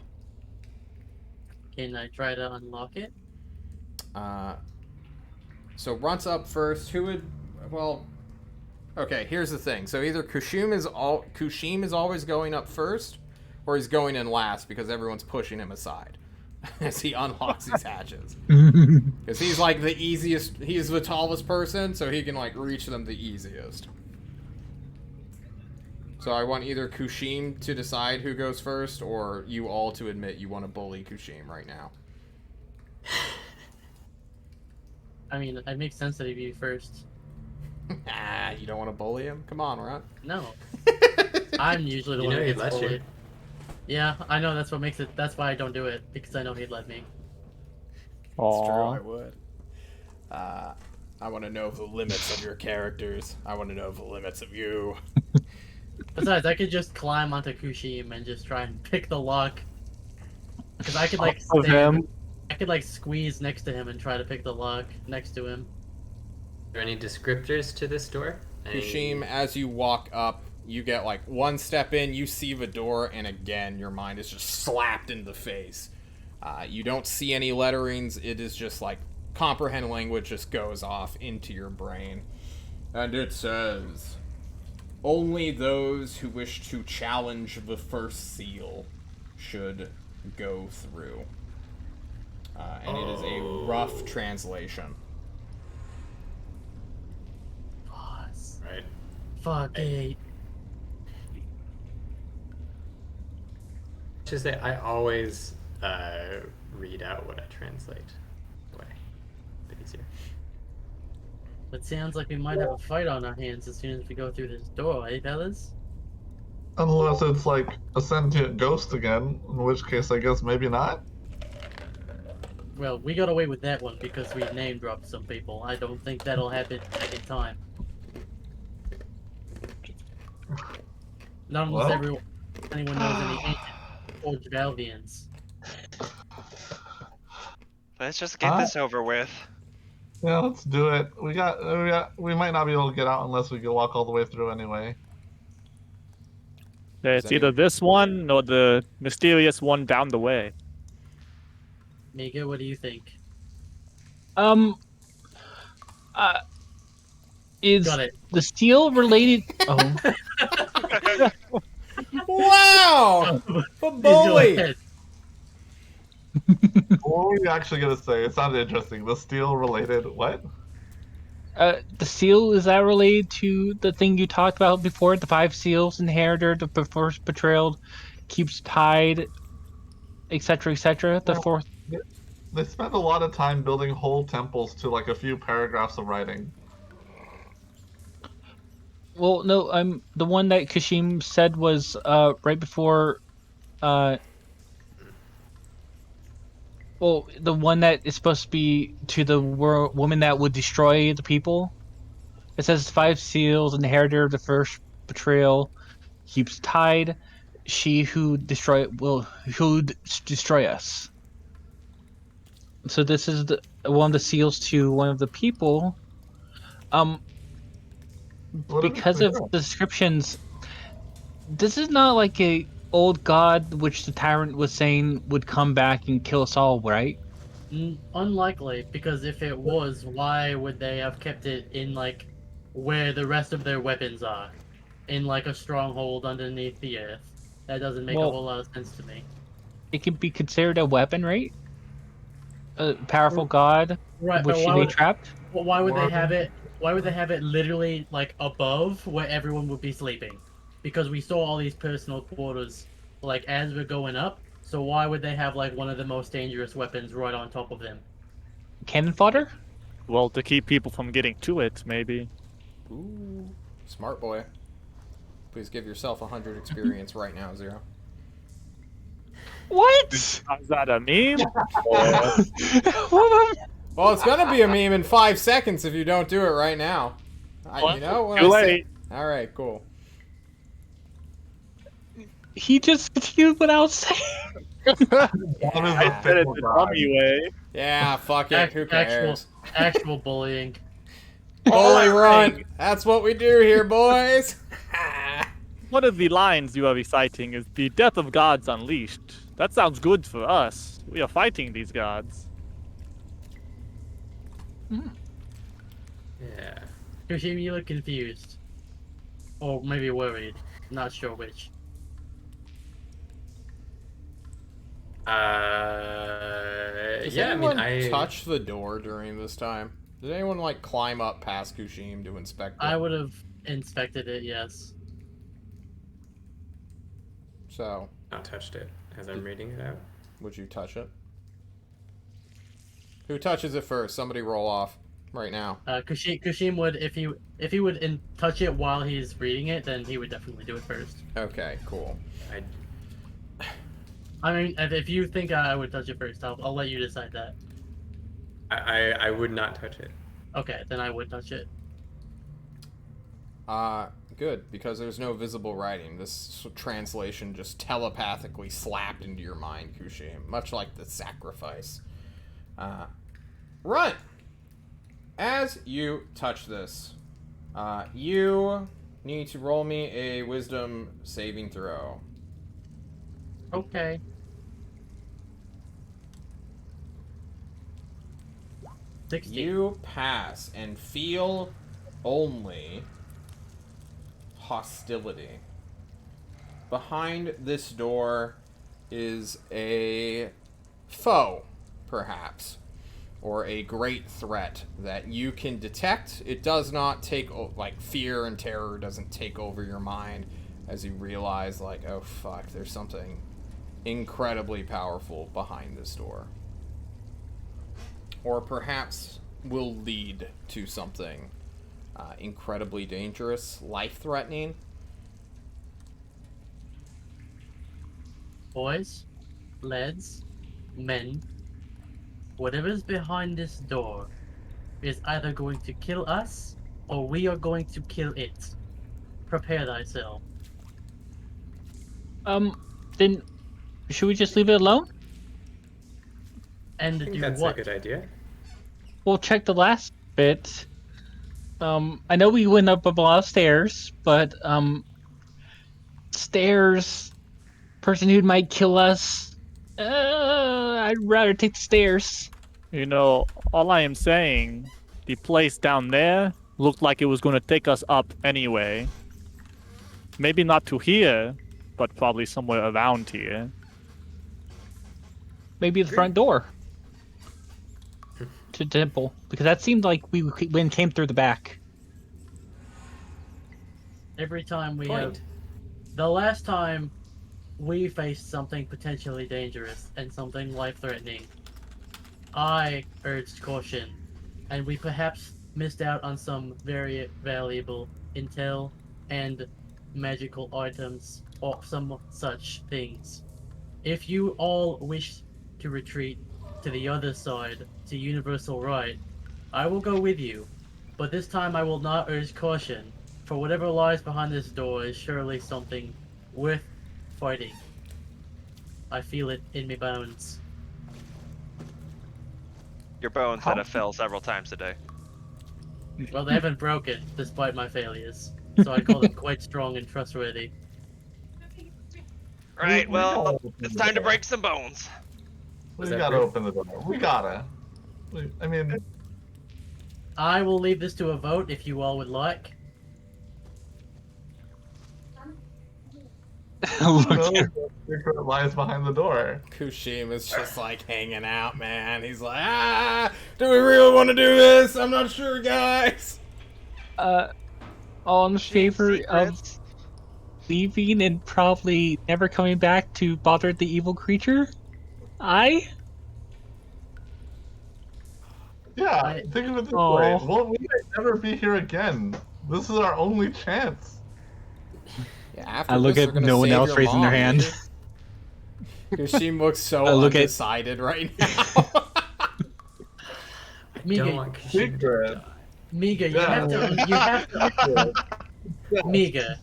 S1: Can I try to unlock it?
S3: So Runt's up first. Who would? Well, okay. Here's the thing. So either Kushim is always going up first, or he's going in last because everyone's pushing him aside as he unlocks these hatches. Because he's like the easiest. He's the tallest person, so he can like reach them the easiest. So I want either Kushim to decide who goes first, or you all to admit you want to bully Kushim right now.
S1: I mean, it makes sense that he'd be first.
S3: You don't want to bully him? Come on, Runt.
S1: No. I'm usually the
S7: You
S1: one
S7: know
S1: who
S7: he'd
S1: gets
S7: let you.
S1: bullied. Yeah, I know, that's what makes it. That's why I don't do it, because I know he'd let me.
S3: It's true, I
S2: Aww.
S3: would. I want to know the limits of your characters. I want to know the limits of you.
S1: Besides, I could just climb onto Kushim and just try and pick the lock. Because I could like
S2: Of him.
S1: I could like squeeze next to him and try to pick the lock next to him.
S7: Are there any descriptors to this door?
S3: Kushim, as you walk up, you get like one step in, you see the door, and again, your mind is just slapped in the face. You don't see any letterings. It is just like comprehend language just goes off into your brain. And it says, only those who wish to challenge the first seal should go through. And it is a rough translation.
S7: Right.
S1: Fuck it.
S7: Just say I always read out what I translate. Way, a bit easier.
S1: It sounds like we might have a fight on our hands as soon as we go through this door, eh, fellas?
S5: Unless it's like a sentient ghost again, in which case I guess maybe not.
S1: Well, we got away with that one because we name dropped some people. I don't think that'll happen second time. Not unless anyone knows any ancient Forge Valvians.
S4: Let's just get this over with.
S5: Yeah, let's do it. We might not be able to get out unless we can walk all the way through anyway.
S2: Yeah, it's either this one or the mysterious one down the way.
S1: Mika, what do you think?
S6: Is
S1: Got it.
S6: the steel related? Oh,
S3: Wow! The
S1: Please go
S3: bully!
S1: ahead.
S5: What were you actually gonna say? It sounded interesting. The steel related what?
S6: the seal, is that related to the thing you talked about before? The 5 seals, inheritor, the first betrayal, keeps tied, etc., etc. The
S5: Well,
S6: fourth.
S5: They spent a lot of time building whole temples to like a few paragraphs of writing.
S6: Well, no, the one that Kashim said was right before. Well, the one that is supposed to be to the woman that would destroy the people. It says 5 seals, inheritor of the first betrayal, keeps tied. She who destroy destroy us. So this is one of the seals to one of the people. Because of the descriptions, this is not like a old god which the tyrant was saying would come back and kill us all, right?
S1: Unlikely, because if it was, why would they have kept it in, like, where the rest of their weapons are? In, like, a stronghold underneath the earth. That doesn't make a whole lot of sense to me.
S6: It can be considered a weapon, right? A powerful god,
S1: Right,
S6: which they trapped?
S1: Well, why would they have it? Why would they have it literally, like, above where everyone would be sleeping? Because we saw all these personal quarters, like, as we're going up. So why would they have, like, one of the most dangerous weapons right on top of them?
S6: Cannon fodder?
S2: Well, to keep people from getting to it, maybe.
S3: Ooh, smart boy. Please give yourself 100 experience right now, Zero.
S6: What?
S2: Is that a meme?
S3: Well, it's gonna be a meme in 5 seconds if you don't do it right now. You know what
S2: Too
S3: I say?
S2: late.
S3: All right, cool.
S6: He just continued without saying.
S2: I said it the dummy way.
S3: Yeah, fuck it. Who cares?
S1: Actual bullying.
S3: Bully run. That's what we do here, boys.
S2: One of the lines you are reciting is the death of gods unleashed. That sounds good for us. We are fighting these gods.
S7: Yeah.
S1: Kushimi, you look confused. Or maybe worried. Not sure which.
S3: Does
S7: Yeah,
S3: anyone
S7: I
S3: touch the door during this time? Did anyone like climb up past Kushim to inspect it?
S1: I would have inspected it, yes.
S3: So,
S7: not touched it as I'm reading it out.
S3: would you touch it? Who touches it first? Somebody roll off right now.
S1: Kushim would, if he would touch it while he's reading it, then he would definitely do it first.
S3: Okay, cool.
S1: I mean, if you think I would touch it first, I'll let you decide that.
S7: I would not touch it.
S1: Okay, then I would touch it.
S3: Good, because there's no visible writing. This translation just telepathically slapped into your mind, Kushim, much like the sacrifice. Run! As you touch this, you need to roll me a wisdom saving throw.
S1: Okay.
S3: You pass and feel only hostility. Behind this door is a foe, perhaps, or a great threat that you can detect. It does not take, like, fear and terror doesn't take over your mind as you realize, like, oh fuck, there's something incredibly powerful behind this door. Or perhaps will lead to something incredibly dangerous, life-threatening.
S1: Boys, lads, men, whatever's behind this door is either going to kill us or we are going to kill it. Prepare thyself.
S6: Then should we just leave it alone?
S1: And
S7: I think
S1: do
S7: that's
S1: what?
S7: a good idea.
S6: We'll check the last bit. I know we went up a lot of stairs, but stairs, person who might kill us. I'd rather take the stairs.
S2: You know, all I am saying, the place down there looked like it was going to take us up anyway. Maybe not to here, but probably somewhere around here.
S6: Maybe the front door to temple, because that seemed like we came through the back.
S1: Every time we
S7: Point.
S1: the last time we faced something potentially dangerous and something life-threatening, I urged caution, and we perhaps missed out on some very valuable intel and magical items or some such things. If you all wish to retreat to the other side, to Universal Right, I will go with you, but this time I will not urge caution, for whatever lies behind this door is surely something worth fighting. I feel it in my bones.
S4: Your bones that have fell several times today.
S1: Well, they haven't broken, despite my failures, so I call them quite strong and trustworthy.
S4: Right,
S5: We
S4: well,
S5: gotta open
S4: it's
S5: the
S4: time to
S5: door.
S4: break some bones.
S5: We
S7: that
S5: gotta
S7: rude?
S5: open the door. We gotta. I mean,
S1: I will leave this to a vote if you all would like.
S5: who
S6: Look
S5: knows
S6: at
S5: what secret lies behind the door?
S3: Kushima's just like hanging out, man. He's like, do we really want to do this? I'm not sure, guys.
S6: all in favor of
S4: Secrets?
S6: leaving and probably never coming back to bother the evil creature. I
S5: Yeah, think of it this
S6: Aw.
S5: way. Well, we might never be here again. This is our only chance.
S3: Yeah, after
S6: I look
S3: this,
S6: at
S3: we're gonna
S6: no one
S3: save
S6: else
S3: your
S6: raising their
S3: mom,
S6: hand.
S3: maybe. Kushima looks so
S6: I look at-
S3: undecided right now.
S7: I
S1: Miga,
S7: don't want Kashima to die.
S1: Miga, Miga,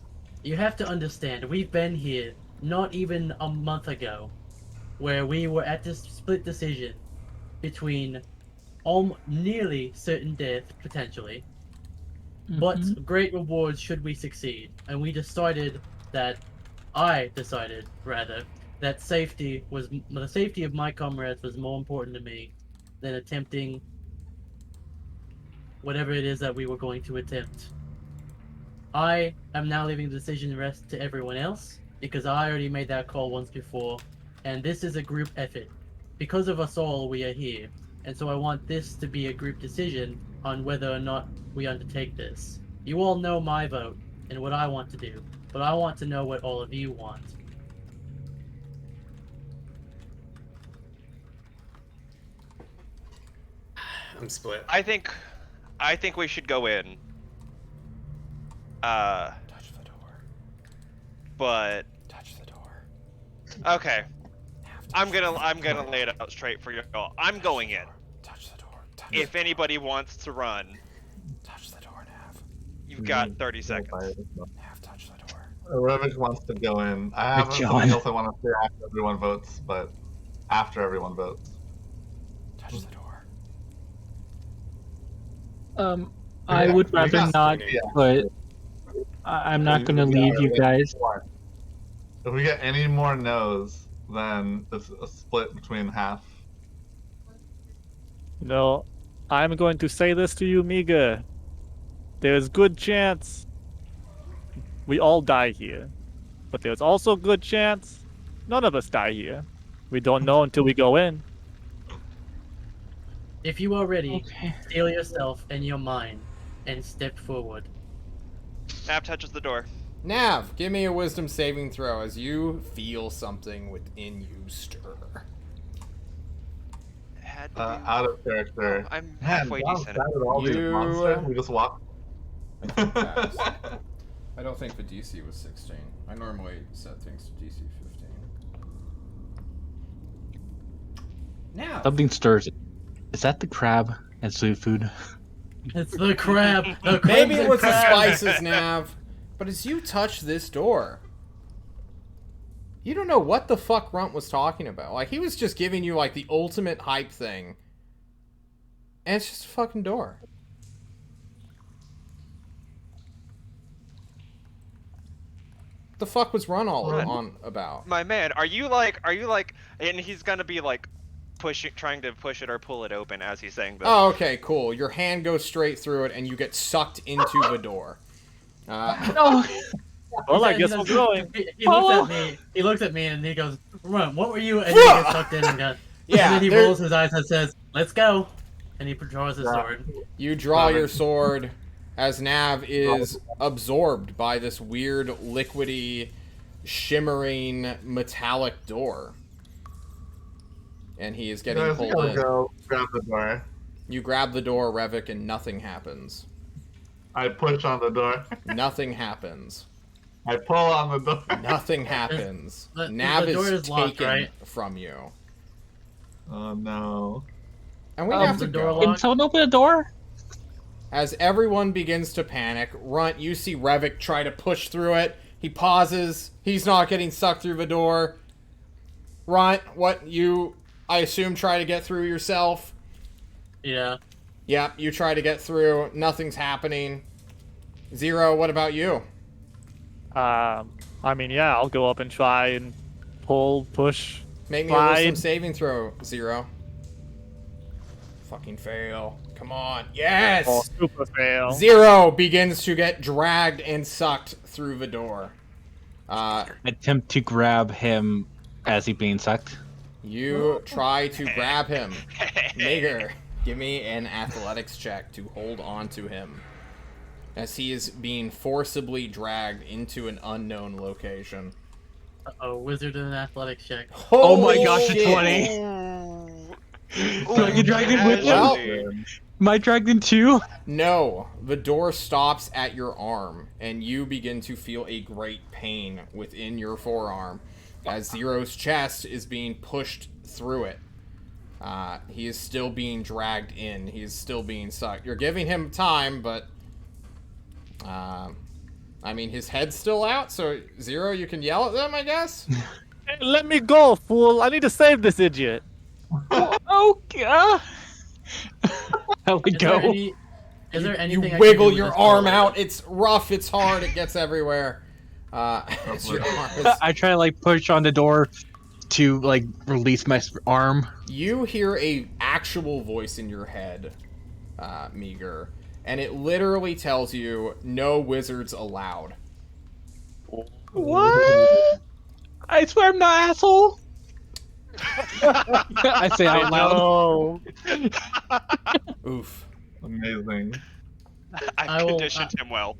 S1: you have to understand, we've been here not even a month ago, where we were at this split decision between nearly certain death, potentially, but
S6: Mhm.
S1: great rewards should we succeed. And I decided, rather, that the safety of my comrades was more important to me than attempting whatever it is that we were going to attempt. I am now leaving the decision rest to everyone else, because I already made that call once before, and this is a group effort. Because of us all, we are here, and so I want this to be a group decision on whether or not we undertake this. You all know my vote and what I want to do, but I want to know what all of you want.
S7: I'm split.
S4: I think we should go in.
S3: Touch the door.
S4: But
S3: Touch the door.
S4: okay. I'm gonna lay it out straight for you all. I'm going in.
S3: Touch the door. Touch
S4: If anybody wants to run,
S3: touch the door, Nav.
S4: you've got 30 seconds.
S3: Nav, touch the door.
S5: Revik wants to go in. I have
S6: John.
S5: something else I want to say after everyone votes, but after everyone votes.
S3: Touch the door.
S6: I would
S5: We
S6: rather
S5: got
S6: not,
S5: three, yeah.
S6: but I'm not gonna leave you guys.
S5: If we get any more no's, then it's a split between half.
S2: No, I'm going to say this to you, Miga. there's good chance we all die here. But there's also a good chance none of us die here. We don't know until we go in.
S1: If you are ready,
S6: Okay.
S1: steel yourself and your mind and step forward.
S4: Nav touches the door.
S3: Nav, give me a wisdom saving throw as you feel something within you stir.
S4: Had to
S5: Out of character.
S4: I'm
S5: Man,
S4: halfway
S5: wow,
S4: decent.
S5: that is all these
S3: You-
S5: monsters. We just walk.
S3: Pass. I don't think the DC was 16. I normally set things to DC 15. Nav.
S6: Something stirs. Is that the crab and seafood?
S1: It's the crab. The
S3: Maybe
S1: crimson
S3: it was the
S1: crab.
S3: spices, Nav. But as you touch this door, you don't know what the fuck Runt was talking about. Like, he was just giving you, like, the ultimate hype thing. And it's just a fucking door. The fuck was Runt all
S4: Runt.
S3: on about?
S4: My man, are you like, and he's gonna be like trying to push it or pull it open as he's saying this.
S3: Oh, okay, cool. Your hand goes straight through it and you get sucked into the door.
S6: No.
S2: Well, I
S1: He
S2: guess
S1: said-
S2: we're going.
S1: He looks at me and he goes, "Run! What were you?" And he gets sucked in and got.
S3: Yeah,
S1: And then he
S3: there-
S1: rolls his eyes and says, "Let's go." And he draws his sword.
S3: You draw your sword as Nav is absorbed by this weird, liquidy, shimmering, metallic door. And he is getting
S5: Guys, we
S3: pulled
S5: gotta
S3: in.
S5: go grab the door.
S3: You grab the door, Revik, and nothing happens.
S5: I push on the door.
S3: Nothing happens.
S5: I pull on the door.
S3: Nothing happens.
S1: The
S3: Nav
S1: door
S3: is
S1: is locked,
S3: taken
S1: right?
S3: from you.
S5: Oh no.
S3: And we have to
S1: the door
S3: go.
S1: locked?
S6: Can someone open the door?
S3: As everyone begins to panic, Runt, you see Revik try to push through it. He pauses. He's not getting sucked through the door. Runt, I assume, try to get through yourself?
S1: Yeah.
S3: Yep, you try to get through. Nothing's happening. Zero, what about you?
S2: I mean, yeah, I'll go up and try and push.
S3: Make me a wisdom
S2: Fine.
S3: saving throw, Zero. Fucking fail. Come on. Yes!
S2: Oh, super fail.
S3: Zero begins to get dragged and sucked through the door.
S6: Attempt to grab him as he's being sucked.
S3: You try to grab him. Mager, give me an athletics check to hold on to him. As he is being forcibly dragged into an unknown location.
S1: Uh-oh, wizard and an athletics check.
S6: Oh my
S3: Holy
S6: gosh,
S3: shit.
S6: a 20. So I get dragged in with
S3: Well,
S6: him? Am I dragged in too?
S3: No, the door stops at your arm, and you begin to feel a great pain within your forearm as Zero's chest is being pushed through it. He is still being dragged in. He is still being sucked. You're giving him time, but... I mean, his head's still out, so Zero, you can yell at them, I guess?
S2: Hey, let me go, fool! I need to save this idiot.
S6: Oh, God. How we
S1: Is there,
S6: go?
S1: any, is there
S3: You
S1: anything I can
S3: wiggle
S1: do with
S3: your
S1: this
S3: arm
S1: door?
S3: out. It's rough. It's hard. It gets everywhere. As your arm is-
S6: I try to like push on the door to like release my arm.
S3: You hear a actual voice in your head, Meager, and it literally tells you no wizards allowed.
S6: What? I swear I'm not asshole. I say out loud.
S2: No.
S3: Oof.
S5: Amazing.
S4: I've
S1: I will-
S4: conditioned him well.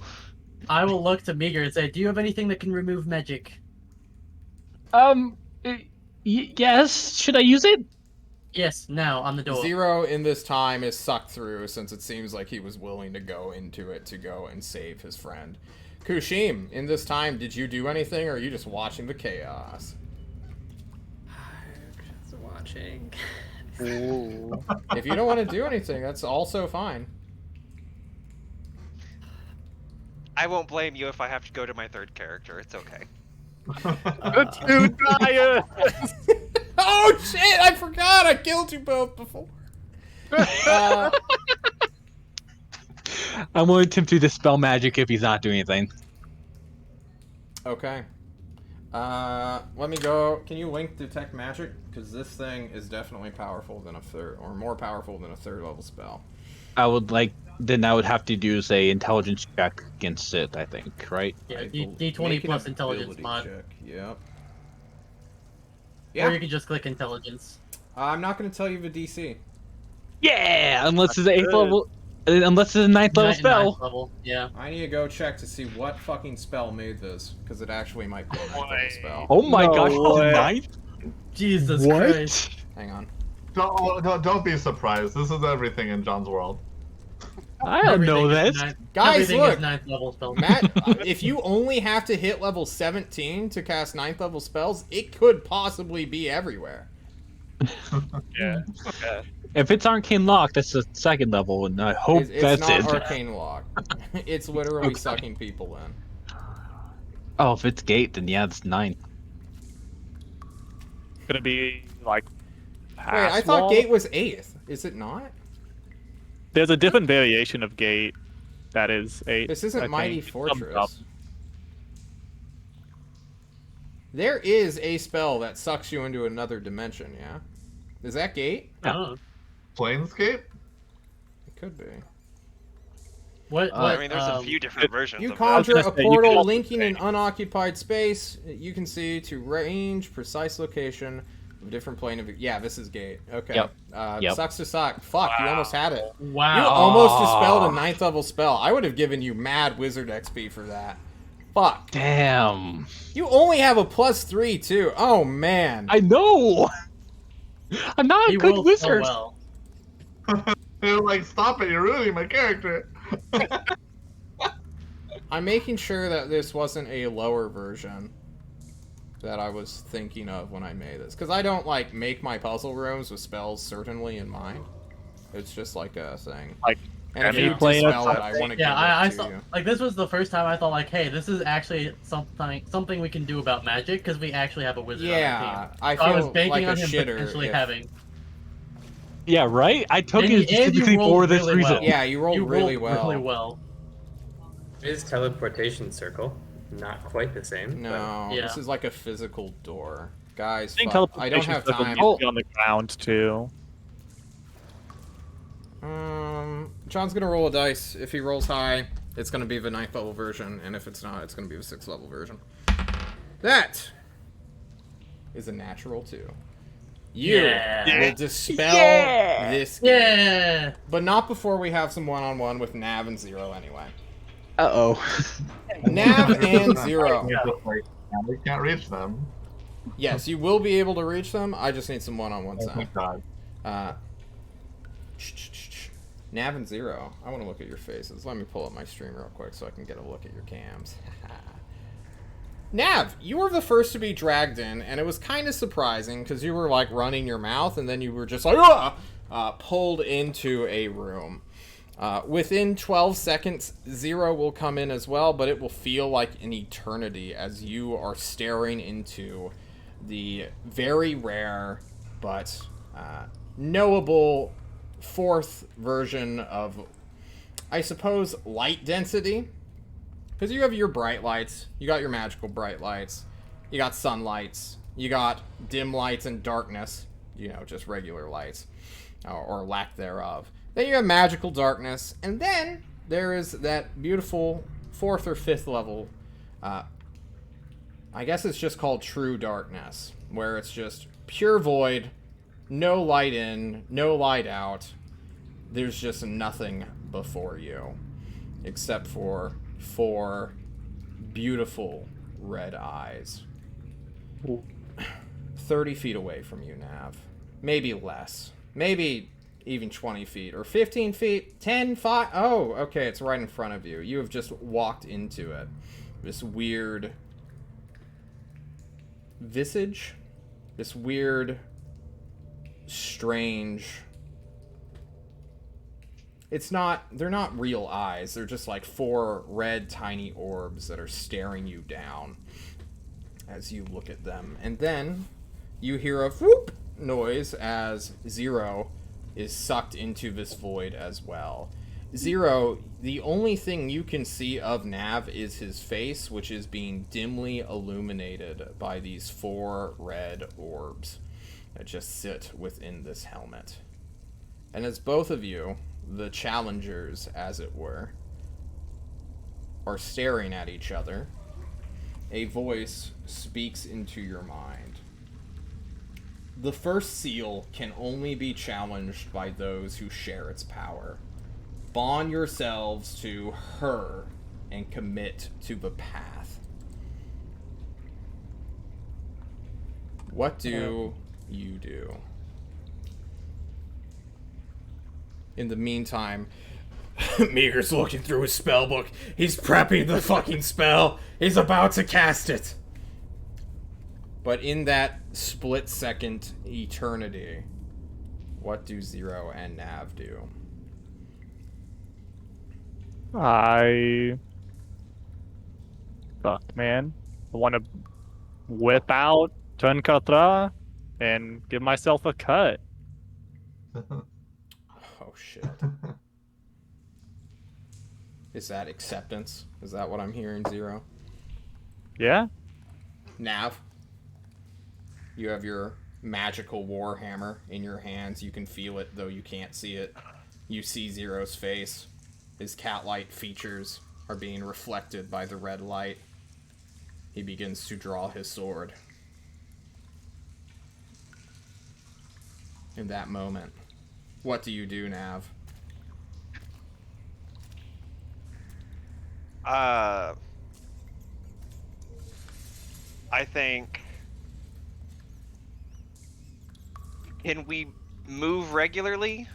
S1: I will look to Meager and say, "Do you have anything that can remove magic?"
S6: Yes. Should I use it?
S1: Yes, now on the door.
S3: Zero in this time is sucked through since it seems like he was willing to go into it to go and save his friend. Kushim, in this time, did you do anything or are you just watching the chaos?
S7: Just watching.
S3: If you don't want to do anything, that's also fine.
S4: I won't blame you if I have to go to my third character. It's okay.
S2: Too tired.
S3: Oh shit, I forgot I killed you both before.
S6: I'm going to attempt to dispel magic if he's not doing anything.
S3: Okay. Let me go. Can you link detect magic? Because this thing is definitely powerful than a third, or more powerful than a third level spell.
S6: I would like then I would have to do say intelligence check against it. I think, right?
S1: Yeah,
S3: I
S1: D20
S3: make an
S1: plus intelligence
S3: ability
S1: mod.
S3: check. Yep.
S1: Or
S3: Yeah.
S1: you can just click intelligence.
S3: I'm not going to tell you the DC.
S6: Yeah, unless it's an 8th
S2: good.
S6: level, unless it's a 9th level
S1: Ninth
S6: spell.
S1: level, yeah.
S3: I need to go check to see what fucking spell made this, because it actually might be a 9th level spell.
S6: Oh my
S2: No
S6: gosh, it's a
S2: way.
S6: 9th?
S1: Jesus
S6: What?
S1: Christ.
S3: Hang on.
S5: Don't be surprised. This is everything in John's world.
S6: I don't know
S1: Everything is
S6: this.
S3: Guys,
S1: everything
S3: look.
S1: is 9th level spell.
S3: Matt, if you only have to hit level 17 to cast 9th level spells, it could possibly be everywhere.
S2: Yeah. Okay.
S6: If it's arcane lock, that's the 2nd level, and I hope
S3: It's
S6: that's
S3: not
S6: it.
S3: arcane lock. It's literally sucking people in.
S6: Oh, if it's gate, then yeah, it's 9th.
S2: Gonna be like.
S3: Wait, I thought
S2: wall?
S3: gate was 8th. Is it not?
S2: There's a different variation of gate that is 8.
S3: This isn't
S2: I
S3: Mighty
S2: think. Thumbs up.
S3: Fortress. There is a spell that sucks you into another dimension, yeah? Is that gate?
S1: Oh.
S5: Planescape?
S3: It could be.
S1: What?
S4: I mean, there's a few different versions
S3: You
S4: of
S3: conjure
S2: gonna
S3: a
S2: say, you
S3: portal
S2: can-
S3: linking an unoccupied space. You can see to range, precise location of a different plane of. Yeah, this is gate. Okay.
S6: Yep. Yep.
S3: Sucks to suck. Fuck, you almost had it.
S1: Wow.
S3: You almost dispelled a 9th level spell. I would have given you mad wizard XP for that. Fuck.
S6: Damn.
S3: You only have a +3 too. Oh man.
S6: I know. I'm not
S1: He
S6: a good
S1: rolled so
S6: wizard.
S1: well.
S5: They're like, stop it, you're ruining my character.
S3: I'm making sure that this wasn't a lower version that I was thinking of when I made this. Because I don't, like, make my puzzle rooms with spells certainly in mind. It's just like a thing.
S2: Like,
S3: And if
S2: any
S3: you
S2: plane of
S3: dispel it, I want to
S1: Yeah,
S3: give
S1: I
S3: it to
S1: saw.
S3: you.
S1: Like, this was the first time I thought, like, hey, this is actually something we can do about magic, because we actually have a wizard on our
S3: Yeah,
S1: team.
S3: I
S1: So I was
S3: feel
S1: banking
S3: like a
S1: on him
S3: shitter.
S1: potentially
S3: if-
S1: having.
S6: Yeah, right? I took
S1: And
S6: it
S1: you
S6: specifically
S1: rolled
S6: for this
S1: really
S6: reason.
S1: well.
S3: Yeah, you rolled
S1: You
S3: really
S1: rolled
S3: well.
S1: really well.
S7: It is teleportation circle. Not quite the same.
S3: No,
S1: Yeah.
S3: this is like a physical door. Guys,
S2: I think
S3: fuck, I don't
S2: teleportation
S3: have
S2: circle
S3: time.
S2: needs to be on the ground too.
S3: John's gonna roll a dice. If he rolls high, it's gonna be the 9th level version, and if it's not, it's gonna be the 6th level version. That is a natural 2. You
S1: Yeah.
S3: will dispel
S6: Yeah.
S3: this game,
S1: Yeah.
S3: but not before we have some one-on-one with Nav and Zero anyway.
S6: Uh-oh.
S3: Nav and Zero.
S5: We can't reach them.
S3: Yes, you will be able to reach them. I just need some one-on-one
S5: Oh my
S3: time.
S5: god.
S3: Nav and Zero. I want to look at your faces. Let me pull up my stream real quick so I can get a look at your cams. Nav, you were the first to be dragged in, and it was kind of surprising because you were like running your mouth, and then you were just like pulled into a room. Within 12 seconds, Zero will come in as well, but it will feel like an eternity as you are staring into the very rare but knowable 4th version of, I suppose, light density. Because you have your bright lights, you got your magical bright lights, you got sunlights, you got dim lights and darkness, you know, just regular lights, or lack thereof. Then you have magical darkness, and then there is that beautiful 4th or 5th level, I guess it's just called true darkness, where it's just pure void, no light in, no light out. There's just nothing before you, except for 4 beautiful red eyes. 30 feet away from you, Nav. Maybe less. Maybe even 20 feet. Or 15 feet. 10, 5. Oh, okay, it's right in front of you. You have just walked into it. This weird visage. This weird, strange... They're not real eyes. They're just like 4 red tiny orbs that are staring you down as you look at them. And then you hear a whoop noise as Zero is sucked into this void as well. Zero, the only thing you can see of Nav is his face, which is being dimly illuminated by these 4 red orbs that just sit within this helmet. And as both of you, the challengers, as it were, are staring at each other, a voice speaks into your mind. The first seal can only be challenged by those who share its power. Bond yourselves to her and commit to the path. What do you do? In the meantime, Meager's looking through his spell book. He's prepping the fucking spell. He's about to cast it. But in that split-second eternity, what do Zero and Nav do?
S2: Fuck, man. I want to whip out Tun Katra and give myself a cut.
S3: Oh, shit. Is that acceptance? Is that what I'm hearing, Zero?
S2: Yeah?
S3: Nav, you have your magical warhammer in your hands. You can feel it, though you can't see it. You see Zero's face. His cat-like features are being reflected by the red light. He begins to draw his sword. In that moment, what do you do, Nav?
S4: I think... Can we move regularly?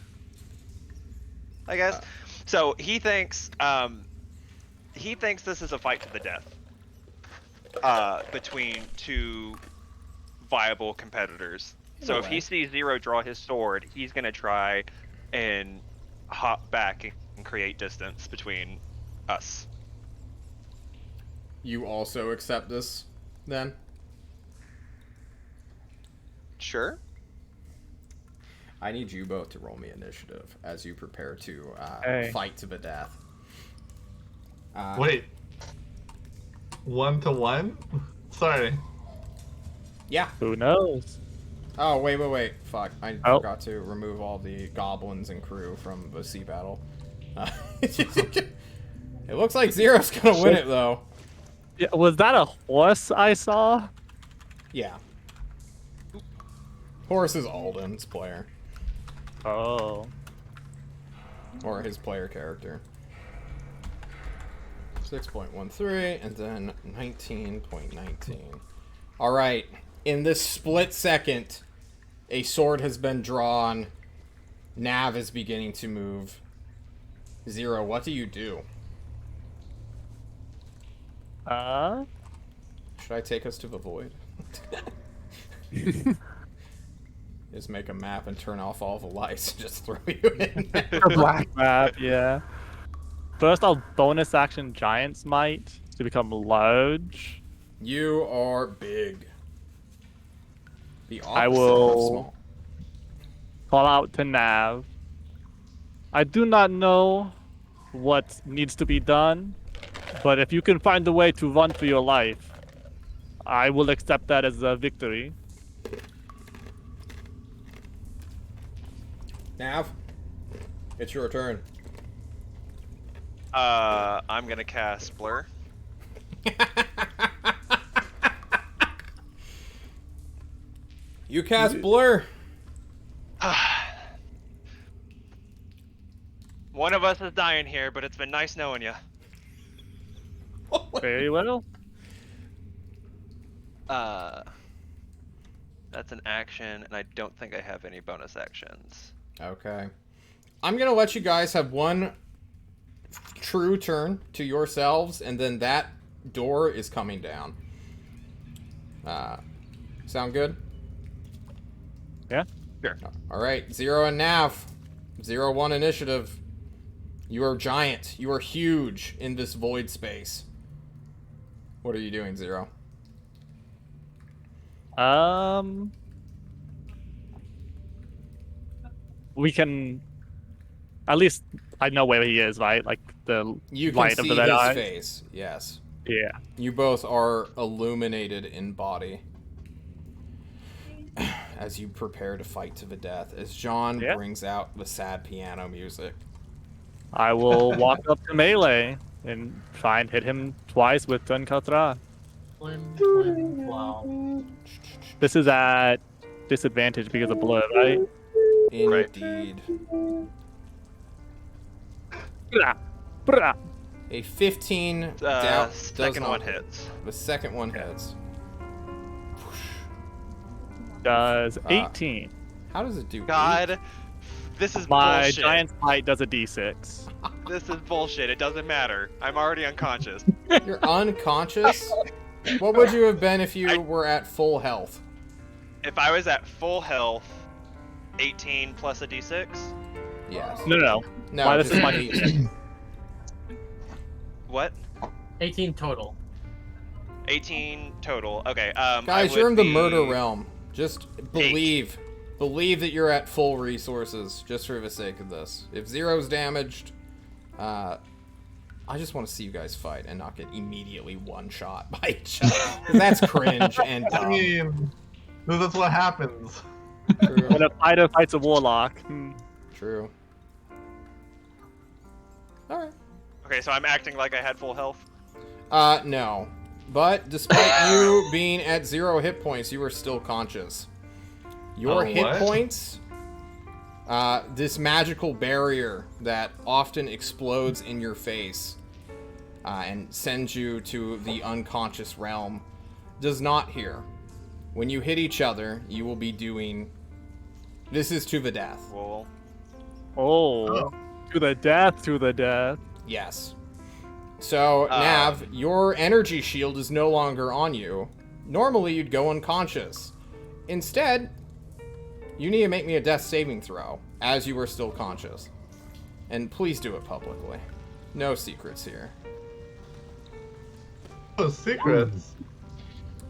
S4: I guess. So he thinks this is a fight to the death. Between two viable competitors. So if he sees Zero draw his sword, he's gonna try and hop back and create distance between us.
S3: You also accept this, then?
S4: Sure.
S3: I need you both to roll me initiative as you prepare to fight to the death.
S5: Wait. 1-to-1? Sorry.
S3: Yeah.
S2: Who knows?
S3: Oh, wait. Fuck. I
S2: Oh.
S3: forgot to remove all the goblins and crew from the sea battle. It looks like Zero's gonna win it, though.
S2: Yeah, was that a horse I saw?
S3: Yeah. Horus is Alden's player.
S2: Oh.
S3: Or his player character. 6.13, and then 19.19. Alright. In this split second, a sword has been drawn. Nav is beginning to move. Zero, what do you do? Should I take us to the void? Just make a map and turn off all the lights and just throw you in there.
S2: A black map, yeah. First, I'll bonus action Giant's Might to become large.
S3: You are big. The opposite
S2: I
S3: of
S2: will
S3: small.
S2: call out to Nav. I do not know what needs to be done, but if you can find a way to run for your life, I will accept that as a victory.
S3: Nav, it's your turn.
S4: I'm gonna cast Blur.
S3: You cast Blur.
S4: One of us is dying here, but it's been nice knowing you.
S2: Very well.
S4: That's an action, and I don't think I have any bonus actions.
S3: Okay. I'm going to let you guys have one true turn to yourselves, and then that door is coming down. Sound good?
S2: Yeah.
S4: Sure.
S3: Alright, Zero and Nav. 0-1 initiative. You are giant. You are huge in this void space. What are you doing, Zero?
S2: We can... At least I know where he is, right? Like the
S3: You can
S2: light
S3: see
S2: of the red
S3: his
S2: eye.
S3: face, yes.
S2: Yeah.
S3: You both are illuminated in body. as you prepare to fight to the death, as John brings out the sad piano music.
S2: I will walk up to melee and try and hit him twice with Tunkatra.
S1: Wow.
S2: This is at disadvantage because of blood, right?
S3: Indeed.
S2: Brah, brah.
S3: A 15 doubt
S4: Second
S3: does
S4: one
S3: not
S4: hits.
S3: The second one hits.
S2: Does 18.
S3: How does it do?
S4: God, this is
S2: My
S4: bullshit.
S2: giant fight does a d6.
S4: This is bullshit. It doesn't matter. I'm already unconscious.
S3: You're unconscious? What would you have been if you were at full health?
S4: If I was at full health, 18 plus a d6?
S3: Yes.
S2: No.
S3: No,
S2: Why
S3: just
S2: this is my
S3: 18.
S4: What?
S1: 18 total.
S4: 18 total. Okay.
S3: Guys, you're in the murder realm. Just believe. Believe that you're at full resources, just for the sake of this. If Zero's damaged, I just want to see you guys fight and not get immediately one-shot by each other. 'Cause that's cringe and
S5: I
S3: dumb.
S5: mean, that's what happens.
S3: True.
S2: When a fighter fights a warlock.
S3: True. Alright.
S4: Okay, so I'm acting like I had full health.
S3: No. But despite you being at 0 hit points, you were still conscious. Your hit
S5: what?
S3: points, this magical barrier that often explodes in your face and sends you to the unconscious realm, does not here. When you hit each other, you will be doing... This is to the death.
S4: Well,
S2: Oh. To the death, to the death.
S3: Yes. So, Nav, your energy shield is no longer on you. Normally, you'd go unconscious. Instead, you need to make me a death saving throw, as you are still conscious. And please do it publicly. No secrets here.
S5: Oh, secrets.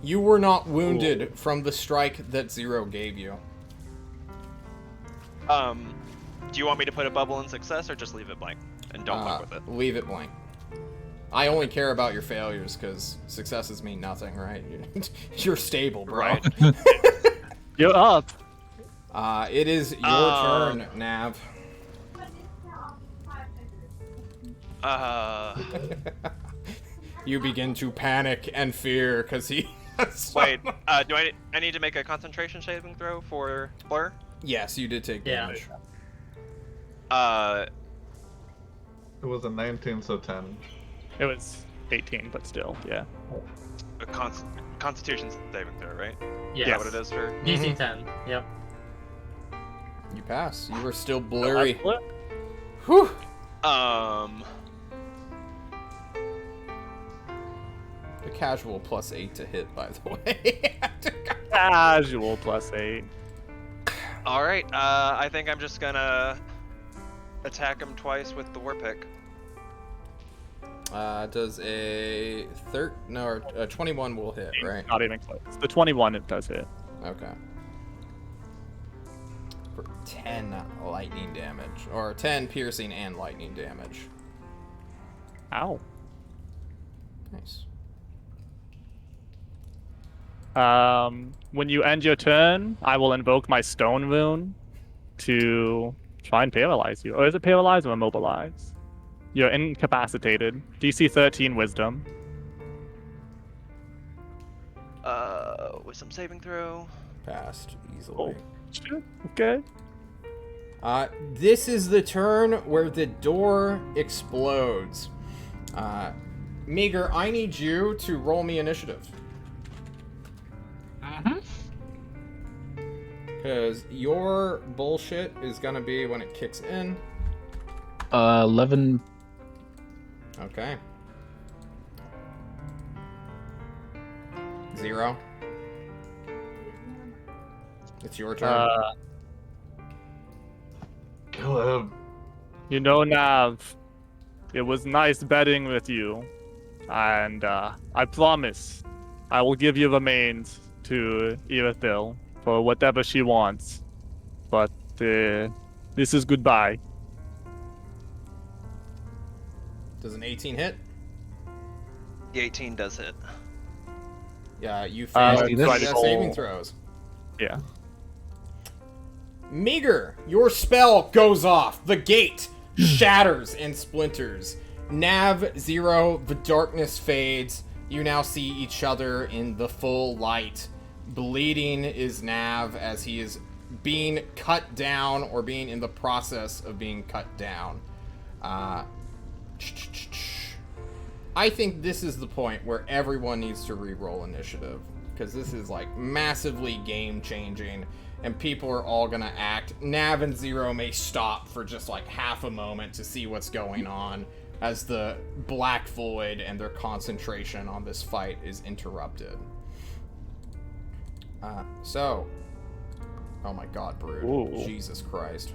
S3: You were not wounded from the strike that Zero gave you.
S4: do you want me to put a bubble in success or just leave it blank and don't fuck with it?
S3: Leave it blank. I only care about your failures because successes mean nothing, right? You're stable, bro.
S4: Right.
S2: You're up.
S3: It is your turn, Nav. You begin to panic and fear because he.
S4: Wait. Do I need to make a concentration saving throw for Blur?
S3: Yes, you did take damage.
S5: It was a 19, so 10.
S2: It was 18, but still, yeah.
S4: A Constitution saving throw, right?
S1: Yes.
S4: Is that what it is for?
S1: DC 10. Yep.
S3: You pass. You were still blurry.
S2: Split?
S3: Whew.
S4: A
S3: casual +8 to hit, by the way.
S2: Casual +8.
S4: All right. I think I'm just gonna attack him twice with the war pick.
S3: Does a 21 will hit, right?
S2: Not even close. The 21 it does hit.
S3: Okay. For 10 lightning damage, or 10 piercing and lightning damage.
S2: Ow.
S3: Nice.
S2: When you end your turn, I will invoke my stone rune to try and paralyze you. Or is it paralyze or immobilize? You're incapacitated. DC 13 wisdom.
S4: Wisdom saving throw.
S3: Passed easily.
S2: Shit. Okay.
S3: This is the turn where the door explodes. Meager, I need you to roll me initiative. Because your bullshit is gonna be when it kicks in.
S6: 11.
S3: Okay. 0. It's your turn.
S5: Kill him.
S2: You know, Nav, it was nice betting with you. And I promise I will give you the mains to Irithil for whatever she wants. But this is goodbye.
S3: Does an 18 hit?
S4: The 18 does hit.
S3: Yeah, you failed
S6: so I
S3: death
S2: roll-
S3: saving throws.
S2: Yeah.
S3: Meager, your spell goes off. The gate shatters and splinters. Nav, Zero, the darkness fades. You now see each other in the full light. Bleeding is Nav as he is being cut down or being in the process of being cut down. I think this is the point where everyone needs to re-roll initiative, because this is like massively game changing and people are all gonna act. Nav and Zero may stop for just like half a moment to see what's going on as the black void and their concentration on this fight is interrupted. Oh my god, Brood.
S2: Ooh.
S3: Jesus Christ.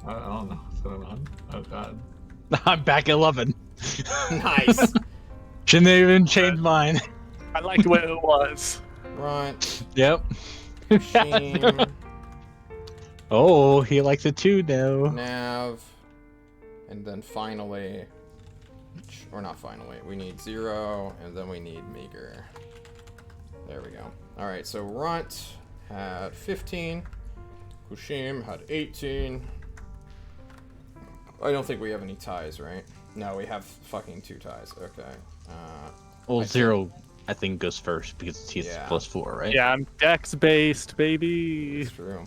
S5: I don't know what's going on. Oh god.
S6: I'm back 11.
S3: Nice.
S6: Shouldn't even change mine.
S2: I liked what it was.
S3: Right.
S6: Yep.
S3: Sheen,
S6: Oh, he likes it too now.
S3: Nav, and then finally, or not finally, we need Zero, and then we need Meager. There we go. Alright, so Runt had 15, Kushim had 18. I don't think we have any ties, right? No, we have fucking 2 ties. Okay.
S6: Well, Zero, I think, goes first because he's
S3: Yeah.
S6: +4, right?
S2: Yeah, I'm dex based, baby.
S3: It's true.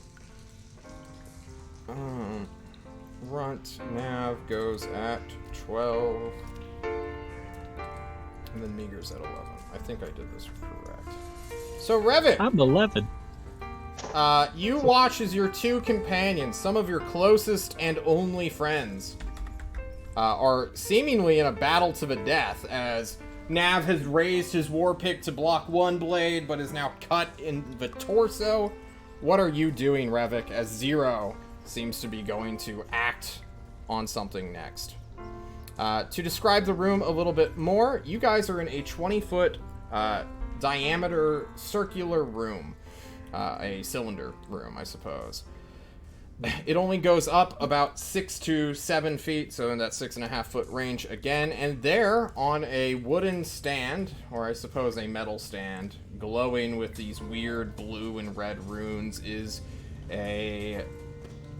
S3: Runt, Nav goes at 12. And then Meager's at 11. I think I did this correct. So, Revit,
S6: I'm 11.
S3: you watch as your 2 companions, some of your closest and only friends, are seemingly in a battle to the death, as Nav has raised his war pick to block one blade, but is now cut in the torso. What are you doing, Revik, as Zero seems to be going to act on something next? To describe the room a little bit more, you guys are in a 20-foot diameter circular room. A cylinder room, I suppose. It only goes up about 6 to 7 feet, so in that 6.5 foot range again. And there, on a wooden stand, or I suppose a metal stand, glowing with these weird blue and red runes, is a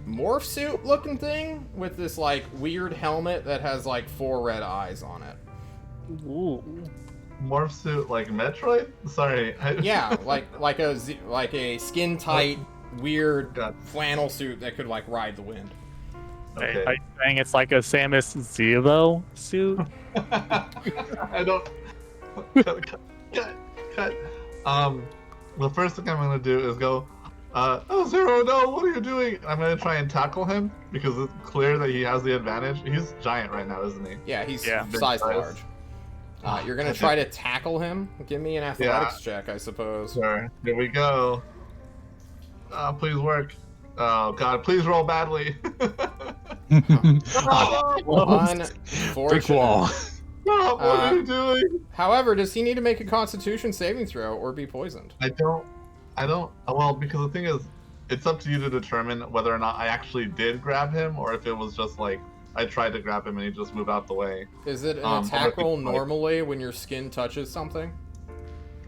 S3: morph suit looking thing with this like weird helmet that has like 4 red eyes on it.
S2: Ooh.
S5: Morph suit like Metroid? Sorry.
S3: Yeah, like a skin tight, weird
S5: God.
S3: flannel suit that could like ride the wind.
S5: Okay.
S2: Are you saying it's like a Samus Zero suit?
S5: I don't. Cut. The first thing I'm gonna do is go. Oh, Zero, no! What are you doing? I'm gonna try and tackle him because it's clear that he has the advantage. He's giant right now, isn't he?
S3: Yeah, he's
S2: Yeah.
S3: size large. You're gonna try to tackle him? Give me an athletics check, I suppose.
S5: Sure. Here we go. Please work. Oh God! Please roll badly.
S6: Brick wall.
S3: Unfortunate.
S5: Stop! What are you doing?
S3: However, does he need to make a Constitution saving throw or be poisoned?
S5: I don't. Well, because the thing is, it's up to you to determine whether or not I actually did grab him, or if it was just like I tried to grab him and he just moved out the way.
S3: Is it an attack roll
S5: like-
S3: normally when your skin touches something?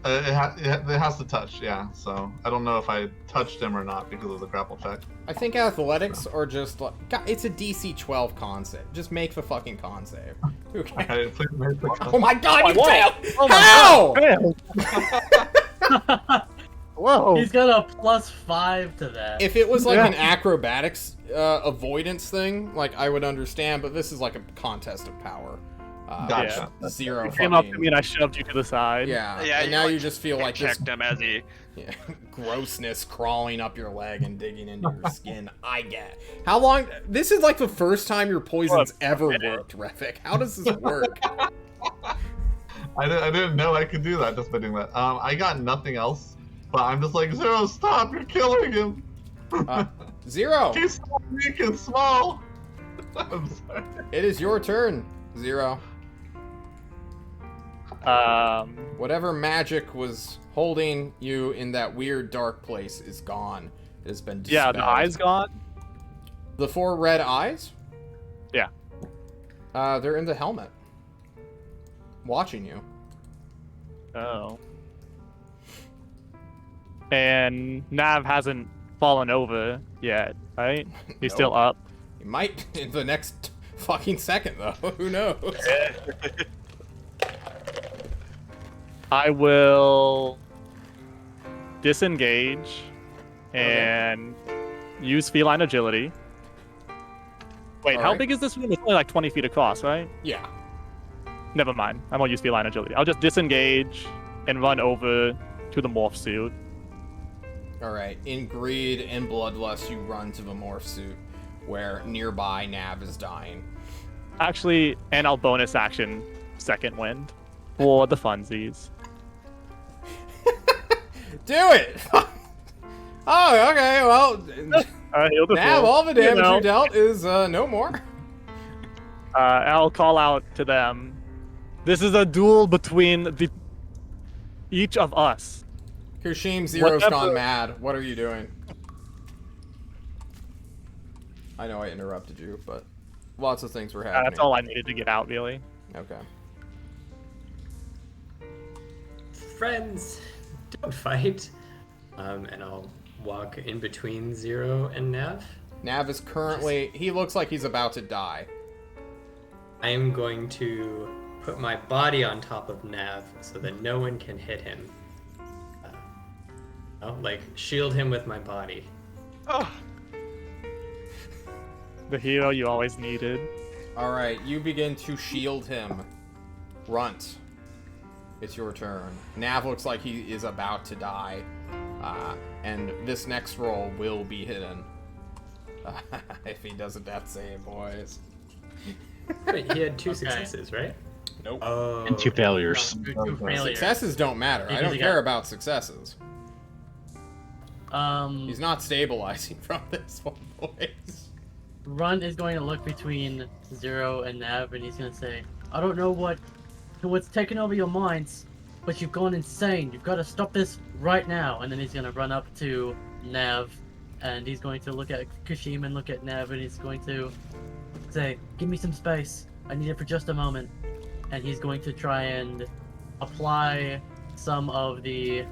S5: It has to touch, yeah. So I don't know if I touched him or not because of the grapple check.
S3: I think athletics are just like... God, it's a DC 12 con save. Just make the fucking con save. Who cares?
S5: Alright, please make the
S3: Oh my god, you
S2: whoa.
S3: failed!
S2: Oh my
S3: How?
S2: Whoa!
S1: He's got a +5 to that.
S3: If it was like
S2: Yeah.
S3: an acrobatics avoidance thing, like I would understand, but this is like a contest of power.
S5: Gotcha.
S3: which Zero
S2: You came up to
S3: fucking-
S2: me and I shoved you to the side.
S3: Yeah,
S4: Yeah,
S3: and
S4: you,
S3: now
S4: like,
S3: you just feel like this
S4: checked him as he.
S3: yeah, grossness crawling up your leg and digging into your skin. I get. How long? This is like the first time your poison's ever worked, Refik. How does this work?
S5: I didn't know I could do that just by doing that. I got nothing else, but I'm just like, Zero, stop! You're killing him!
S3: Zero,
S5: He's so weak and small! I'm sorry.
S3: it is your turn, Zero. Whatever magic was holding you in that weird dark place is gone. It has been dispelled.
S2: Yeah, the eye's gone.
S3: The 4 red eyes?
S2: Yeah.
S3: They're in the helmet. Watching you.
S2: Oh. And Nav hasn't fallen over yet, right? He's still
S3: Nope.
S2: up.
S3: He might in the next fucking second, though. Who knows?
S2: I will disengage and use feline agility. Wait, how
S3: Alright.
S2: big is this room? It's only like 20 feet across, right?
S3: Yeah.
S2: Never mind. I won't use feline agility. I'll just disengage and run over to the morph suit.
S3: Alright, in greed and bloodlust, you run to the morph suit, where nearby Nav is dying.
S2: Actually, and I'll bonus action second wind for the funsies.
S3: Do it! Oh, okay, well,
S2: Heal the
S3: Nav,
S2: fool.
S3: all the damage
S2: know.
S3: you dealt is no more.
S2: I'll call out to them. This is a duel between each of us.
S3: Kushim, Zero's
S2: Whatever.
S3: gone mad. What are you doing? I know I interrupted you, but lots of things were happening.
S2: That's all I needed to get out, really.
S3: Okay.
S7: Friends, don't fight. And I'll walk in between Zero and Nav.
S3: Nav is currently... He looks like he's about to die.
S7: I am going to put my body on top of Nav so that no one can hit him. Like, shield him with my body.
S4: Oh,
S2: The hero you always needed.
S3: Alright, you begin to shield him. Runt. It's your turn. Nav looks like he is about to die. And this next roll will be hidden. If he does a death save, boys.
S7: Wait, he had two
S1: Okay.
S7: successes, right?
S3: Nope.
S7: Oh.
S6: And 2 failures.
S1: Two failures.
S3: Successes don't matter. I
S1: Because
S3: don't
S1: he
S3: care
S1: got-
S3: about successes. He's not stabilizing from this one, boys.
S1: Run is going to look between Zero and Nav, and he's going to say, I don't know what's taken over your minds, but you've gone insane. You've got to stop this right now. And then he's going to run up to Nav, and he's going to look at Kushim and look at Nav, and he's going to say, give me some space. I need it for just a moment. And he's going to try and apply some of the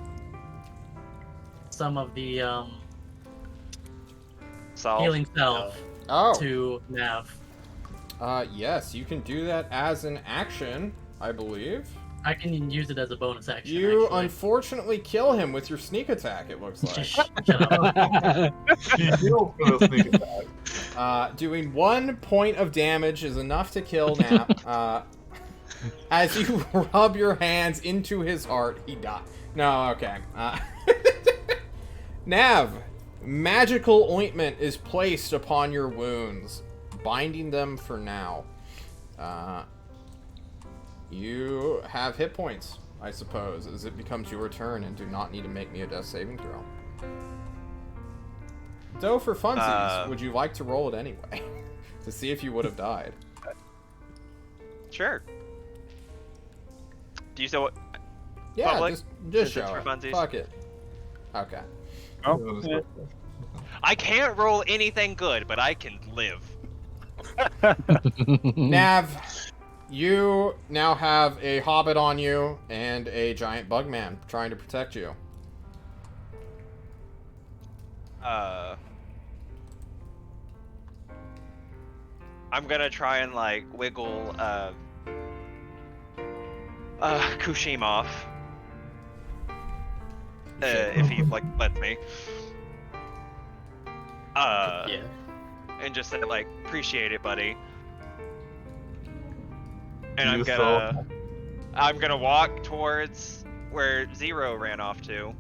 S4: so
S1: healing salve
S3: Oh.
S1: to Nav.
S3: Yes, you can do that as an action, I believe.
S1: I can use it as a bonus action.
S3: You
S1: actually.
S3: unfortunately kill him with your sneak attack, it looks like.
S1: Shut up.
S5: He healed for the sneak attack.
S3: Doing 1 point of damage is enough to kill Nap. As you rub your hands into his heart, he dies. No, okay. Nav, magical ointment is placed upon your wounds, binding them for now. You have hit points, I suppose, as it becomes your turn and do not need to make me a death saving throw. Though for funsies, would you like to roll it anyway? To see if you would have died.
S4: sure. Do you say what?
S3: Yeah,
S4: Public?
S3: just
S4: Since it's
S3: show
S4: for
S3: it.
S4: funsies?
S3: Fuck it. Okay.
S2: Oh, yeah.
S4: I can't roll anything good, but I can live.
S3: Nav, you now have a hobbit on you and a giant bug man trying to protect you.
S4: I'm gonna try and like wiggle Kushim off. If he like lets me.
S7: Yeah.
S4: And just say like, appreciate it, buddy. And
S5: You
S4: I'm gonna walk towards where Zero ran off to.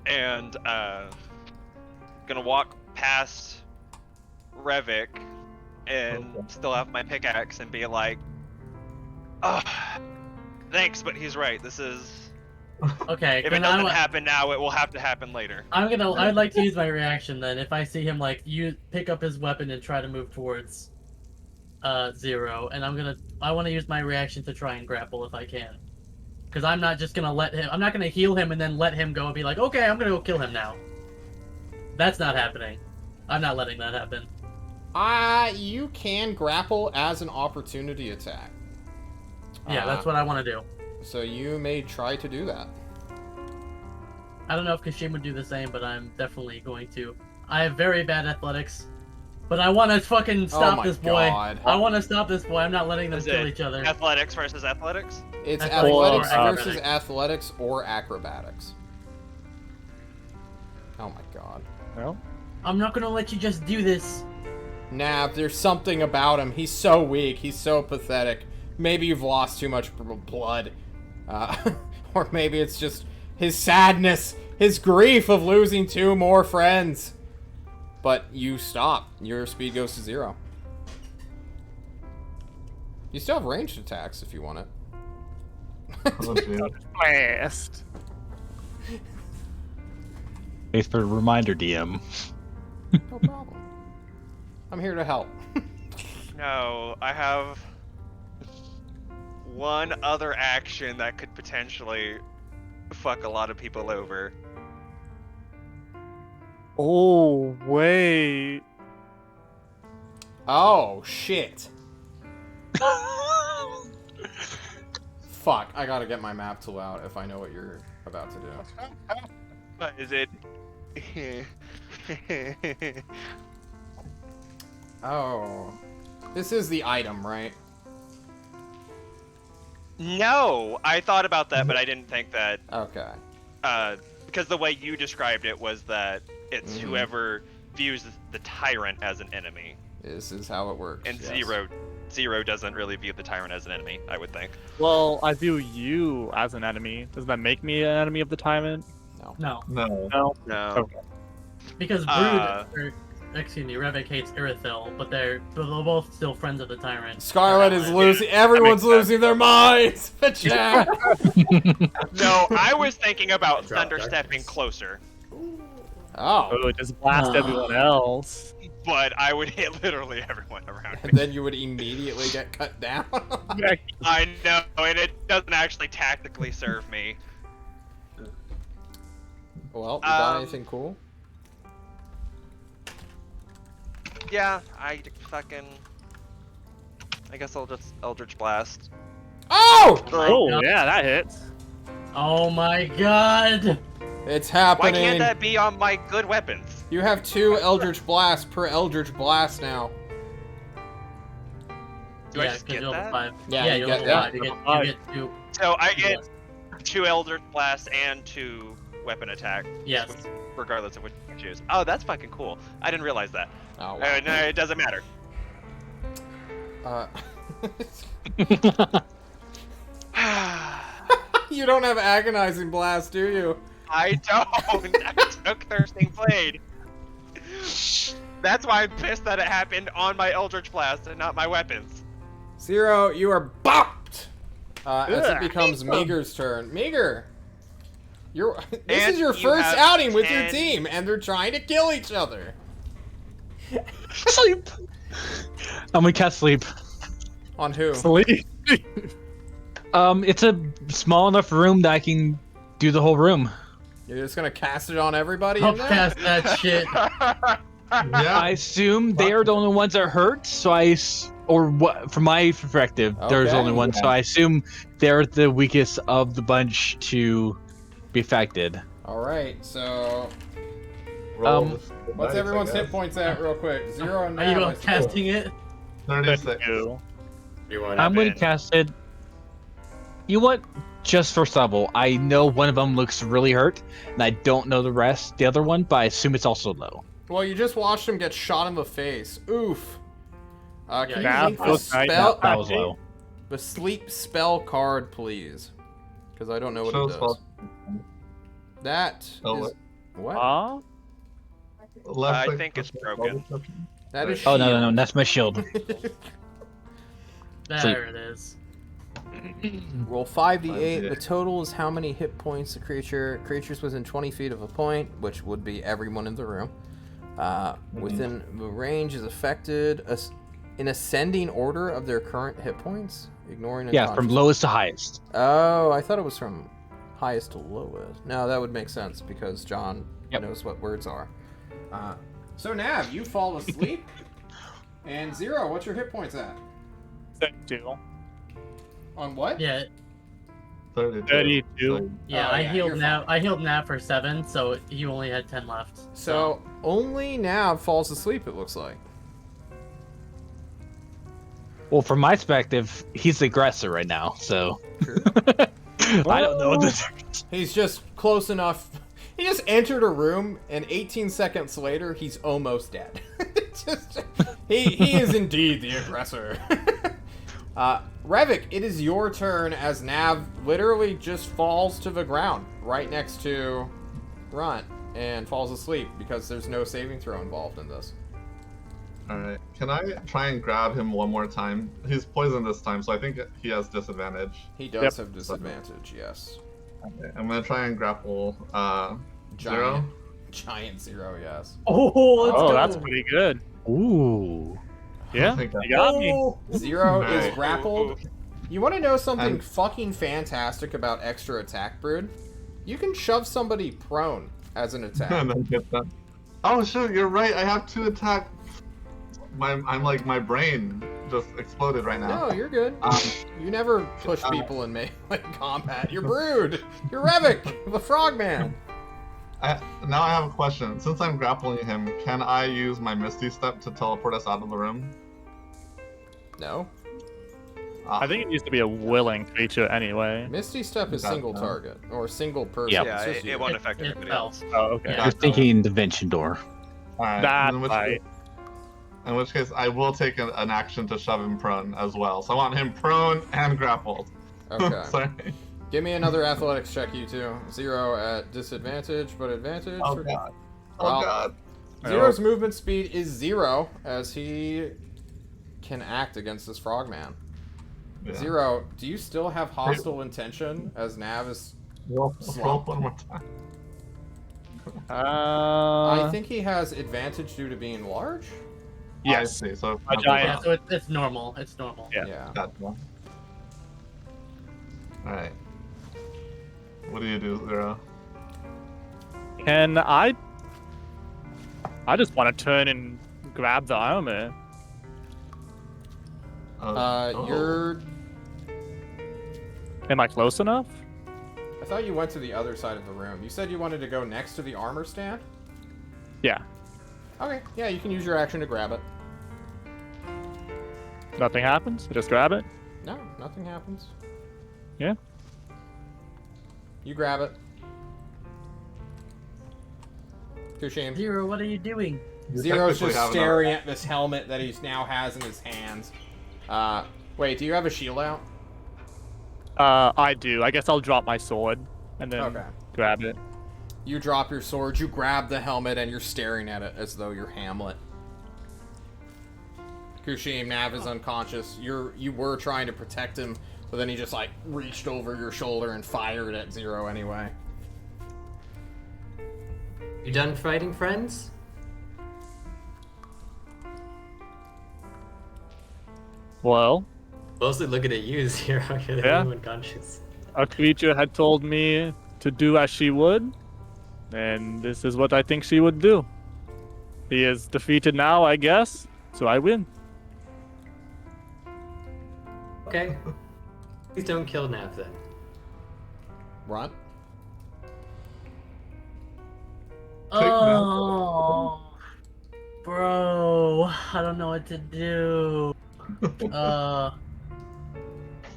S4: And gonna walk past Revik and still have my pickaxe and be like, oh, thanks, but he's right. This is,
S1: Okay,
S4: if it
S1: then
S4: doesn't happen now, it will have to happen later.
S1: I'd like to use my reaction then. If I see him like you pick up his weapon and try to move towards Zero, and I want to use my reaction to try and grapple if I can. Because I'm not just gonna I'm not gonna heal him and then let him go and be like, okay, I'm gonna go kill him now. That's not happening. I'm not letting that happen.
S3: You can grapple as an opportunity attack.
S1: Yeah, that's what I want to do.
S3: So you may try to do that.
S1: I don't know if Kashim would do the same, but I'm definitely going to. I have very bad athletics, but I want to fucking stop this boy.
S3: God.
S1: I want to stop this boy. I'm not letting them
S4: Is
S1: kill
S4: it
S1: each other.
S4: athletics versus athletics?
S3: It's
S1: Athletics
S3: athletics
S1: or
S3: versus
S1: acrobatics.
S3: athletics or acrobatics. Oh my god.
S2: Well,
S1: I'm not gonna let you just do this.
S3: Nav, there's something about him. He's so weak. He's so pathetic. Maybe you've lost too much blood. Or maybe it's just his sadness, his grief of losing 2 more friends. But you stop. Your speed goes to 0. You still have ranged attacks if you want it.
S5: Oh, gee.
S2: blast.
S6: Thanks for the reminder, DM.
S3: No problem. I'm here to help.
S4: No, I have one other action that could potentially fuck a lot of people over.
S2: Oh, wait.
S3: Oh, shit. Fuck, I gotta get my map tool out if I know what you're about to do.
S4: But is it?
S3: Oh. This is the item, right?
S4: No, I thought about that, but I didn't think that.
S3: Okay.
S4: Because the way you described it was that it's
S3: Mhm.
S4: whoever views the tyrant as an enemy,
S3: This is how it works.
S4: and
S3: yes.
S4: Zero doesn't really view the tyrant as an enemy. I would think.
S2: Well, I view you as an enemy. Does that make me an enemy of the tyrant?
S1: No,
S5: No.
S2: No.
S4: No.
S2: Okay.
S1: because
S4: Uh,
S1: excuse me, Revik hates Irithil, but they're both still friends of the tyrant.
S3: Scarlet is losing. Everyone's
S2: that makes
S3: losing their minds. Chat.
S4: No, I was thinking about
S7: Drop
S4: Thunder stepping
S7: darkness.
S4: closer,
S3: Oh.
S2: Oh, just blast everyone else.
S4: but I would hit literally everyone around
S3: And
S4: me.
S3: then you would immediately get cut down.
S4: I know, and it doesn't actually tactically serve me.
S3: Well, you got
S4: Um,
S3: anything cool?
S4: Yeah, I guess I'll just Eldritch Blast.
S3: Oh!
S2: Oh, yeah, that hits.
S1: Oh my god!
S3: It's
S4: Why
S3: happening.
S4: can't that be on my good weapons?
S3: You have 2 Eldritch Blasts per Eldritch Blast now.
S4: Do I
S1: yeah,
S4: just
S1: 'cause
S4: get
S1: you're level
S4: that?
S1: 5.
S3: Yeah, you
S1: you're
S3: get
S1: level
S3: that.
S1: 5. You
S2: Level
S1: get 2.
S4: So I get
S1: Yes.
S4: 2 Eldritch Blasts and 2 weapon attack.
S1: Yes.
S4: Regardless of which you choose. Oh, that's fucking cool. I didn't realize that.
S3: Oh, wow.
S4: No, it doesn't matter.
S3: You don't have Agonizing Blast, do you?
S4: I don't. I took Thirsting Blade. That's why I'm pissed that it happened on my Eldritch Blast and not my weapons.
S3: 0, you are bopped! As it
S2: Ugh.
S3: becomes Meager's turn. Meager! This
S4: And
S3: is your
S4: you
S3: first
S4: have
S3: outing with your
S4: 10
S3: team, and they're trying to kill each other.
S6: Sleep. I'm gonna cast sleep.
S3: On who?
S2: Sleep.
S6: It's a small enough room that I can do the whole room.
S3: You're just gonna cast it on everybody
S1: I'll
S3: in there?
S1: cast that shit.
S5: Yeah.
S6: I assume they are the only ones that are hurt, so or what? From my perspective, there's
S3: Okay.
S6: only one, so I assume they're the weakest of the bunch to be affected.
S3: Alright, so
S5: Roll
S6: Um,
S5: the
S3: what's
S5: dice, I
S3: everyone's hit
S5: guess.
S3: points at real quick? 0 and
S1: Are you
S3: now.
S1: casting it?
S5: 36.
S7: You want
S6: I'm going
S4: in.
S6: to cast it. You know what? Just first level. I know one of them looks really hurt, and I don't know the other one, but I assume it's also low.
S3: Well, you just watched him get shot in the face. Oof. Can
S1: Yeah,
S3: you
S2: Nav
S3: link the
S2: goes night,
S3: spell,
S6: That was low.
S3: the sleep spell card, please? Because I don't know what
S5: Show
S3: it does.
S5: spell.
S3: That
S5: Oh,
S3: is what?
S5: Left
S4: I
S5: click
S4: think it's
S5: for
S4: broken.
S5: spell description.
S3: That is
S6: Oh no,
S3: shield.
S6: that's my shield.
S1: There it is.
S3: Roll 5d8.
S5: 5d8.
S3: The total is how many hit points the creature's within 20 feet of a point, which would be everyone in the room. Within the range is affected in ascending order of their current hit points, ignoring
S6: Yeah, from
S3: unconscious-
S6: lowest to highest.
S3: Oh, I thought it was from highest to lowest. No, that would make sense because John
S6: Yep.
S3: knows what words are. So Nav, you fall asleep. And 0, what's your hit points at?
S2: 32.
S3: On what?
S1: Yeah.
S5: 32.
S2: 32.
S1: Yeah,
S3: Oh,
S1: I
S3: yeah,
S1: healed
S3: you're
S1: Nav. I healed Nav for 7, so you only had 10 left.
S3: So only Nav falls asleep, it looks like.
S6: Well, from my perspective, he's the aggressor right now, so
S3: True.
S6: I don't know what this.
S3: He's just close enough. He just entered a room, and 18 seconds later, he's almost dead. He is indeed the aggressor. Revik, it is your turn as Nav literally just falls to the ground right next to Runt and falls asleep because there's no saving throw involved in this.
S5: Alright, can I try and grab him one more time? He's poisoned this time, so I think he has disadvantage.
S3: He does have disadvantage, yes.
S5: Okay, I'm gonna try and grapple Zero.
S3: Giant Zero, yes.
S1: Oh, let's go.
S2: That's pretty good.
S6: Ooh.
S2: Yeah,
S5: I think
S2: you got me.
S3: Zero is
S5: Alright.
S3: grappled. You want to know something fucking fantastic about extra attack brood? You can shove somebody prone as an attack.
S5: And then get that. Oh shit, you're right. I have 2 attack. I'm like my brain just exploded right now.
S3: No, you're good. You never push people in melee combat. You're Brood. You're Revik, the Frogman.
S5: Now I have a question. Since I'm grappling him, can I use my Misty Step to teleport us out of the room?
S3: No.
S2: I think it needs to be a willing creature anyway.
S3: Misty Step is
S5: Got
S3: single
S5: that.
S3: target or single person.
S6: Yep.
S4: Yeah,
S3: It's just
S4: it
S3: you.
S4: won't affect
S1: It
S4: anybody
S1: fell.
S4: else.
S2: Oh, okay.
S3: Yeah.
S6: You're thinking Dimension Door.
S5: Alright.
S2: That's
S5: in which
S2: right.
S5: In which case, I will take an action to shove him prone as well. So I want him prone and grappled.
S3: Okay.
S5: Sorry.
S3: Give me another athletics check, you two. Zero at disadvantage, but advantage.
S5: Oh
S3: for-
S5: god.
S3: Well,
S5: Oh god.
S3: Zero's movement speed is 0 as he can act against this frogman.
S5: Yeah.
S3: Zero, do you still have hostile intention as Nav is...
S5: Roll
S3: Slump.
S5: one more time.
S3: I think he has advantage due to being large?
S2: Yes.
S5: I see. So
S2: A giant.
S1: Yeah, so it's normal. It's normal.
S2: Yeah.
S5: Gotcha. Alright. What do you do, Zero?
S2: Can I just want to turn and grab the armor.
S5: Oh.
S3: You're...
S2: Am I close enough?
S3: I thought you went to the other side of the room. You said you wanted to go next to the armor stand?
S2: Yeah.
S3: Okay, yeah, you can use your action to grab it.
S2: Nothing happens. I just grab it.
S3: No, nothing happens.
S2: Yeah.
S3: You grab it. Kushin.
S1: Zero, what are you doing?
S5: You
S3: Zero's
S5: technically
S3: just
S5: have
S3: staring at this helmet that he now has in his hands. Wait, do you have a shield out?
S2: I do. I guess I'll drop my sword and then
S3: Okay.
S2: grab it.
S3: You drop your sword, you grab the helmet, and you're staring at it as though you're Hamlet. Kushim, Nav is unconscious. You were trying to protect him, but then he just like reached over your shoulder and fired at Zero anyway.
S7: You done fighting, friends?
S2: Well,
S7: Mostly looking at you, Zero. You're the
S2: Yeah.
S7: only one conscious.
S2: a creature had told me to do as she would, and this is what I think she would do. He is defeated now, I guess, so I win.
S7: Okay. Please don't kill Nav then.
S3: Run.
S1: Oh, bro, I don't know what to do.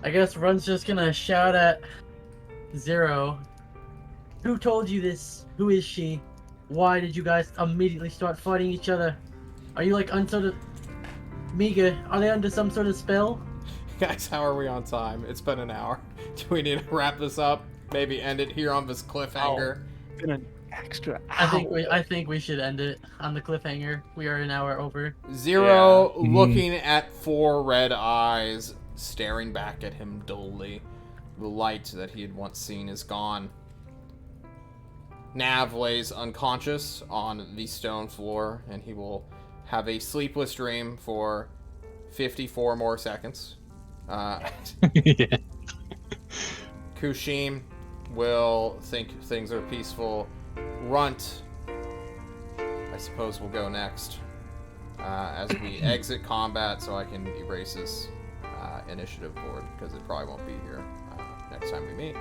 S1: I guess Run's just gonna shout at Zero. Who told you this? Who is she? Why did you guys immediately start fighting each other? Are you like under Miga? Are they under some sort of spell?
S3: Guys, how are we on time? It's been an hour. Do we need to wrap this up? Maybe end it here on this cliffhanger?
S2: In an extra
S1: I think we should end it on the cliffhanger. We are an hour over.
S3: Zero looking at 4 red eyes, staring back at him dully. The light that he had once seen is gone. Nav lays unconscious on the stone floor, and he will have a sleepless dream for 54 more seconds.
S6: Yeah.
S3: Kushim will think things are peaceful. Runt, I suppose, will go next as we exit combat, so I can erase this initiative board because it probably won't be here. next time we meet.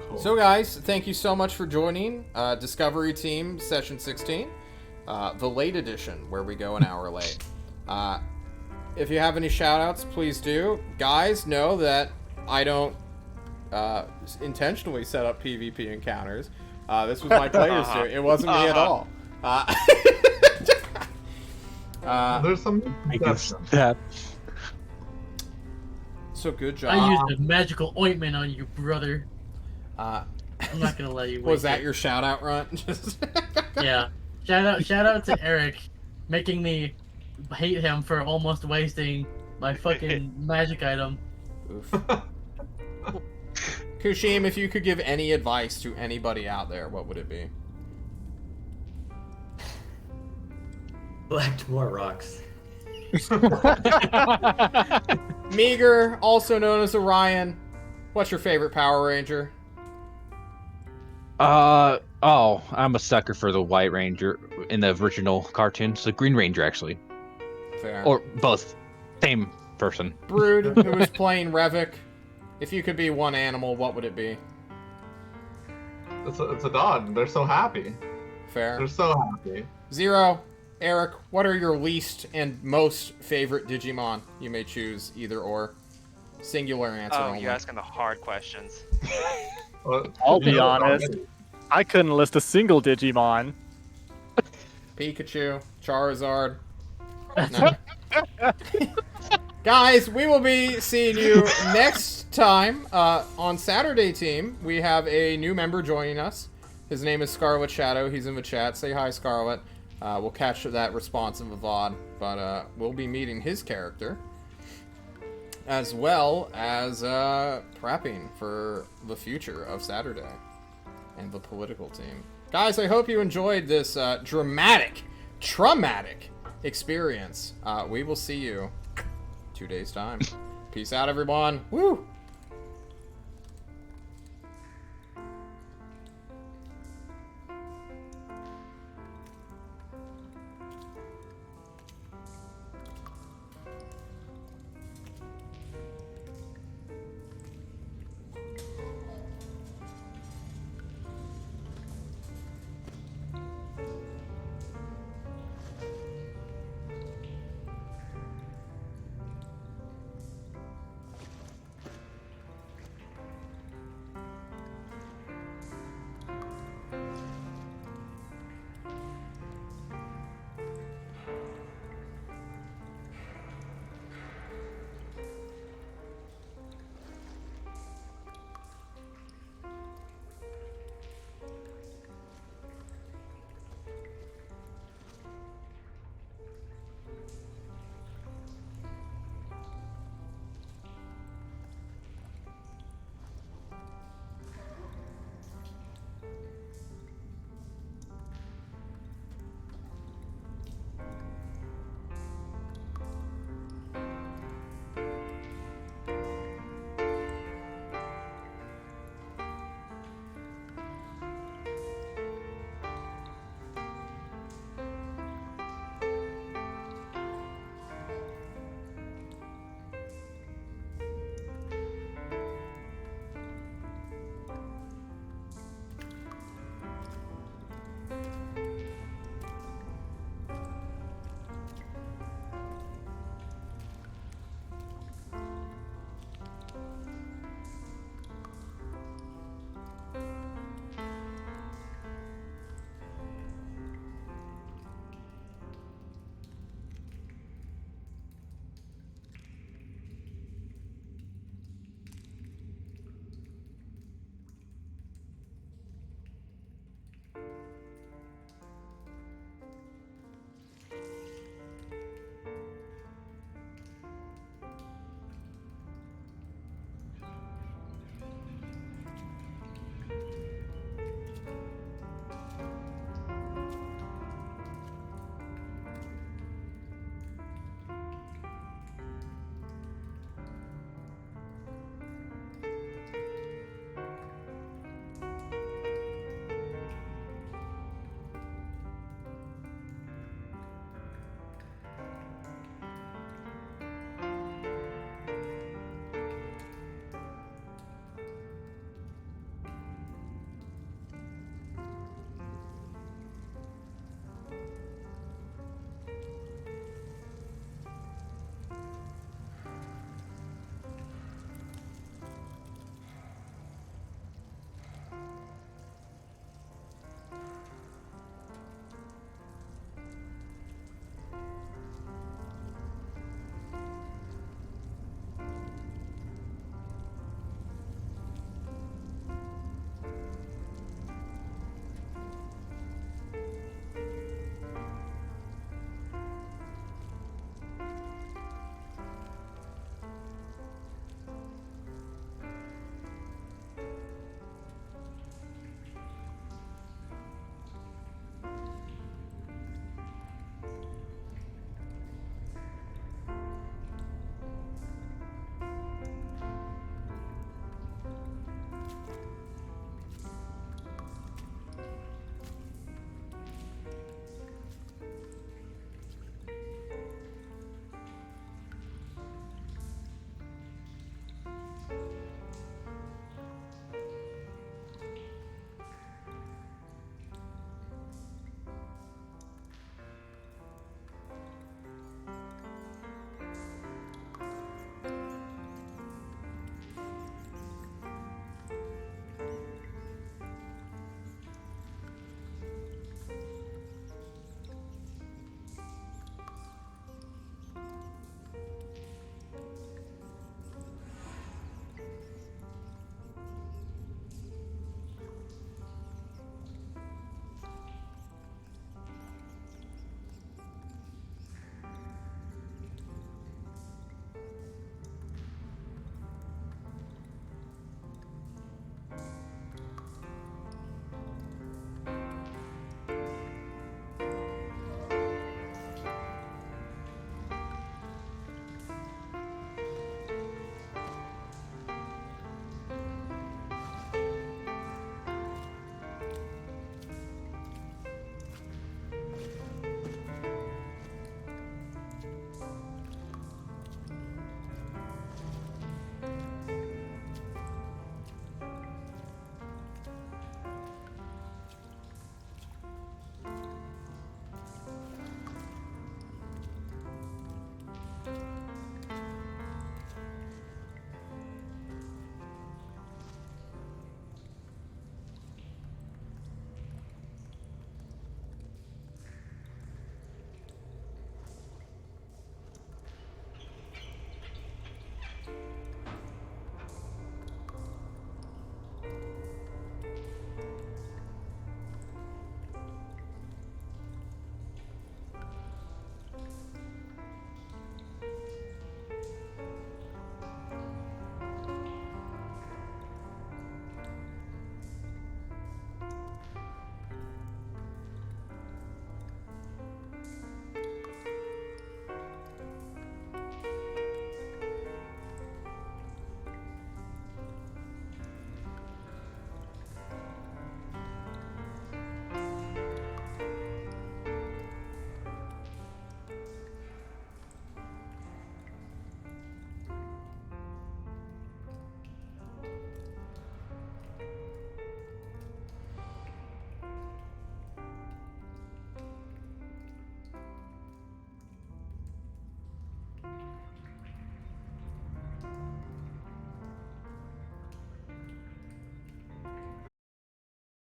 S5: Cool.
S3: So guys, thank you so much for joining Discovery Team Session 16, the late edition, where we go an hour late. If you have any shout-outs, please do. Guys, know that I don't intentionally set up PvP encounters. This was my players doing. It wasn't me at all.
S5: There's some
S6: That
S3: So good job.
S1: I used a magical ointment on you, brother. I'm not gonna let you.
S3: Was
S1: waste
S3: that
S1: it.
S3: your shout-out run? Just
S1: Yeah. Shout out to Eric, making me hate him for almost wasting my fucking magic item.
S3: Oof. Kushim, if you could give any advice to anybody out there, what would it be?
S7: Collect more rocks.
S3: Meager, also known as Orion, what's your favorite Power Ranger?
S6: I'm a sucker for the White Ranger in the original cartoons. The Green Ranger, actually.
S3: Fair.
S6: Or both. Same person.
S3: Brood, who was playing Revik. If you could be one animal, what would it be?
S5: it's a dog. They're so happy.
S3: Fair.
S5: They're so happy.
S3: Zero, Eric, what are your least and most favorite Digimon? You may choose either or. Singular answer
S4: Oh,
S3: only.
S4: you're asking the hard questions.
S2: I'll be
S5: You know,
S2: honest. I couldn't list a single Digimon.
S3: Pikachu, Charizard. No. Guys, we will be seeing you next time on Saturday Team. We have a new member joining us. His name is Scarlet Shadow. He's in the chat. Say hi, Scarlet. We'll catch that response in the VOD, but we'll be meeting his character as well as prepping for the future of Saturday and the political team. Guys, I hope you enjoyed this traumatic experience. We will see you 2 days' time. Peace out, everyone. Woo!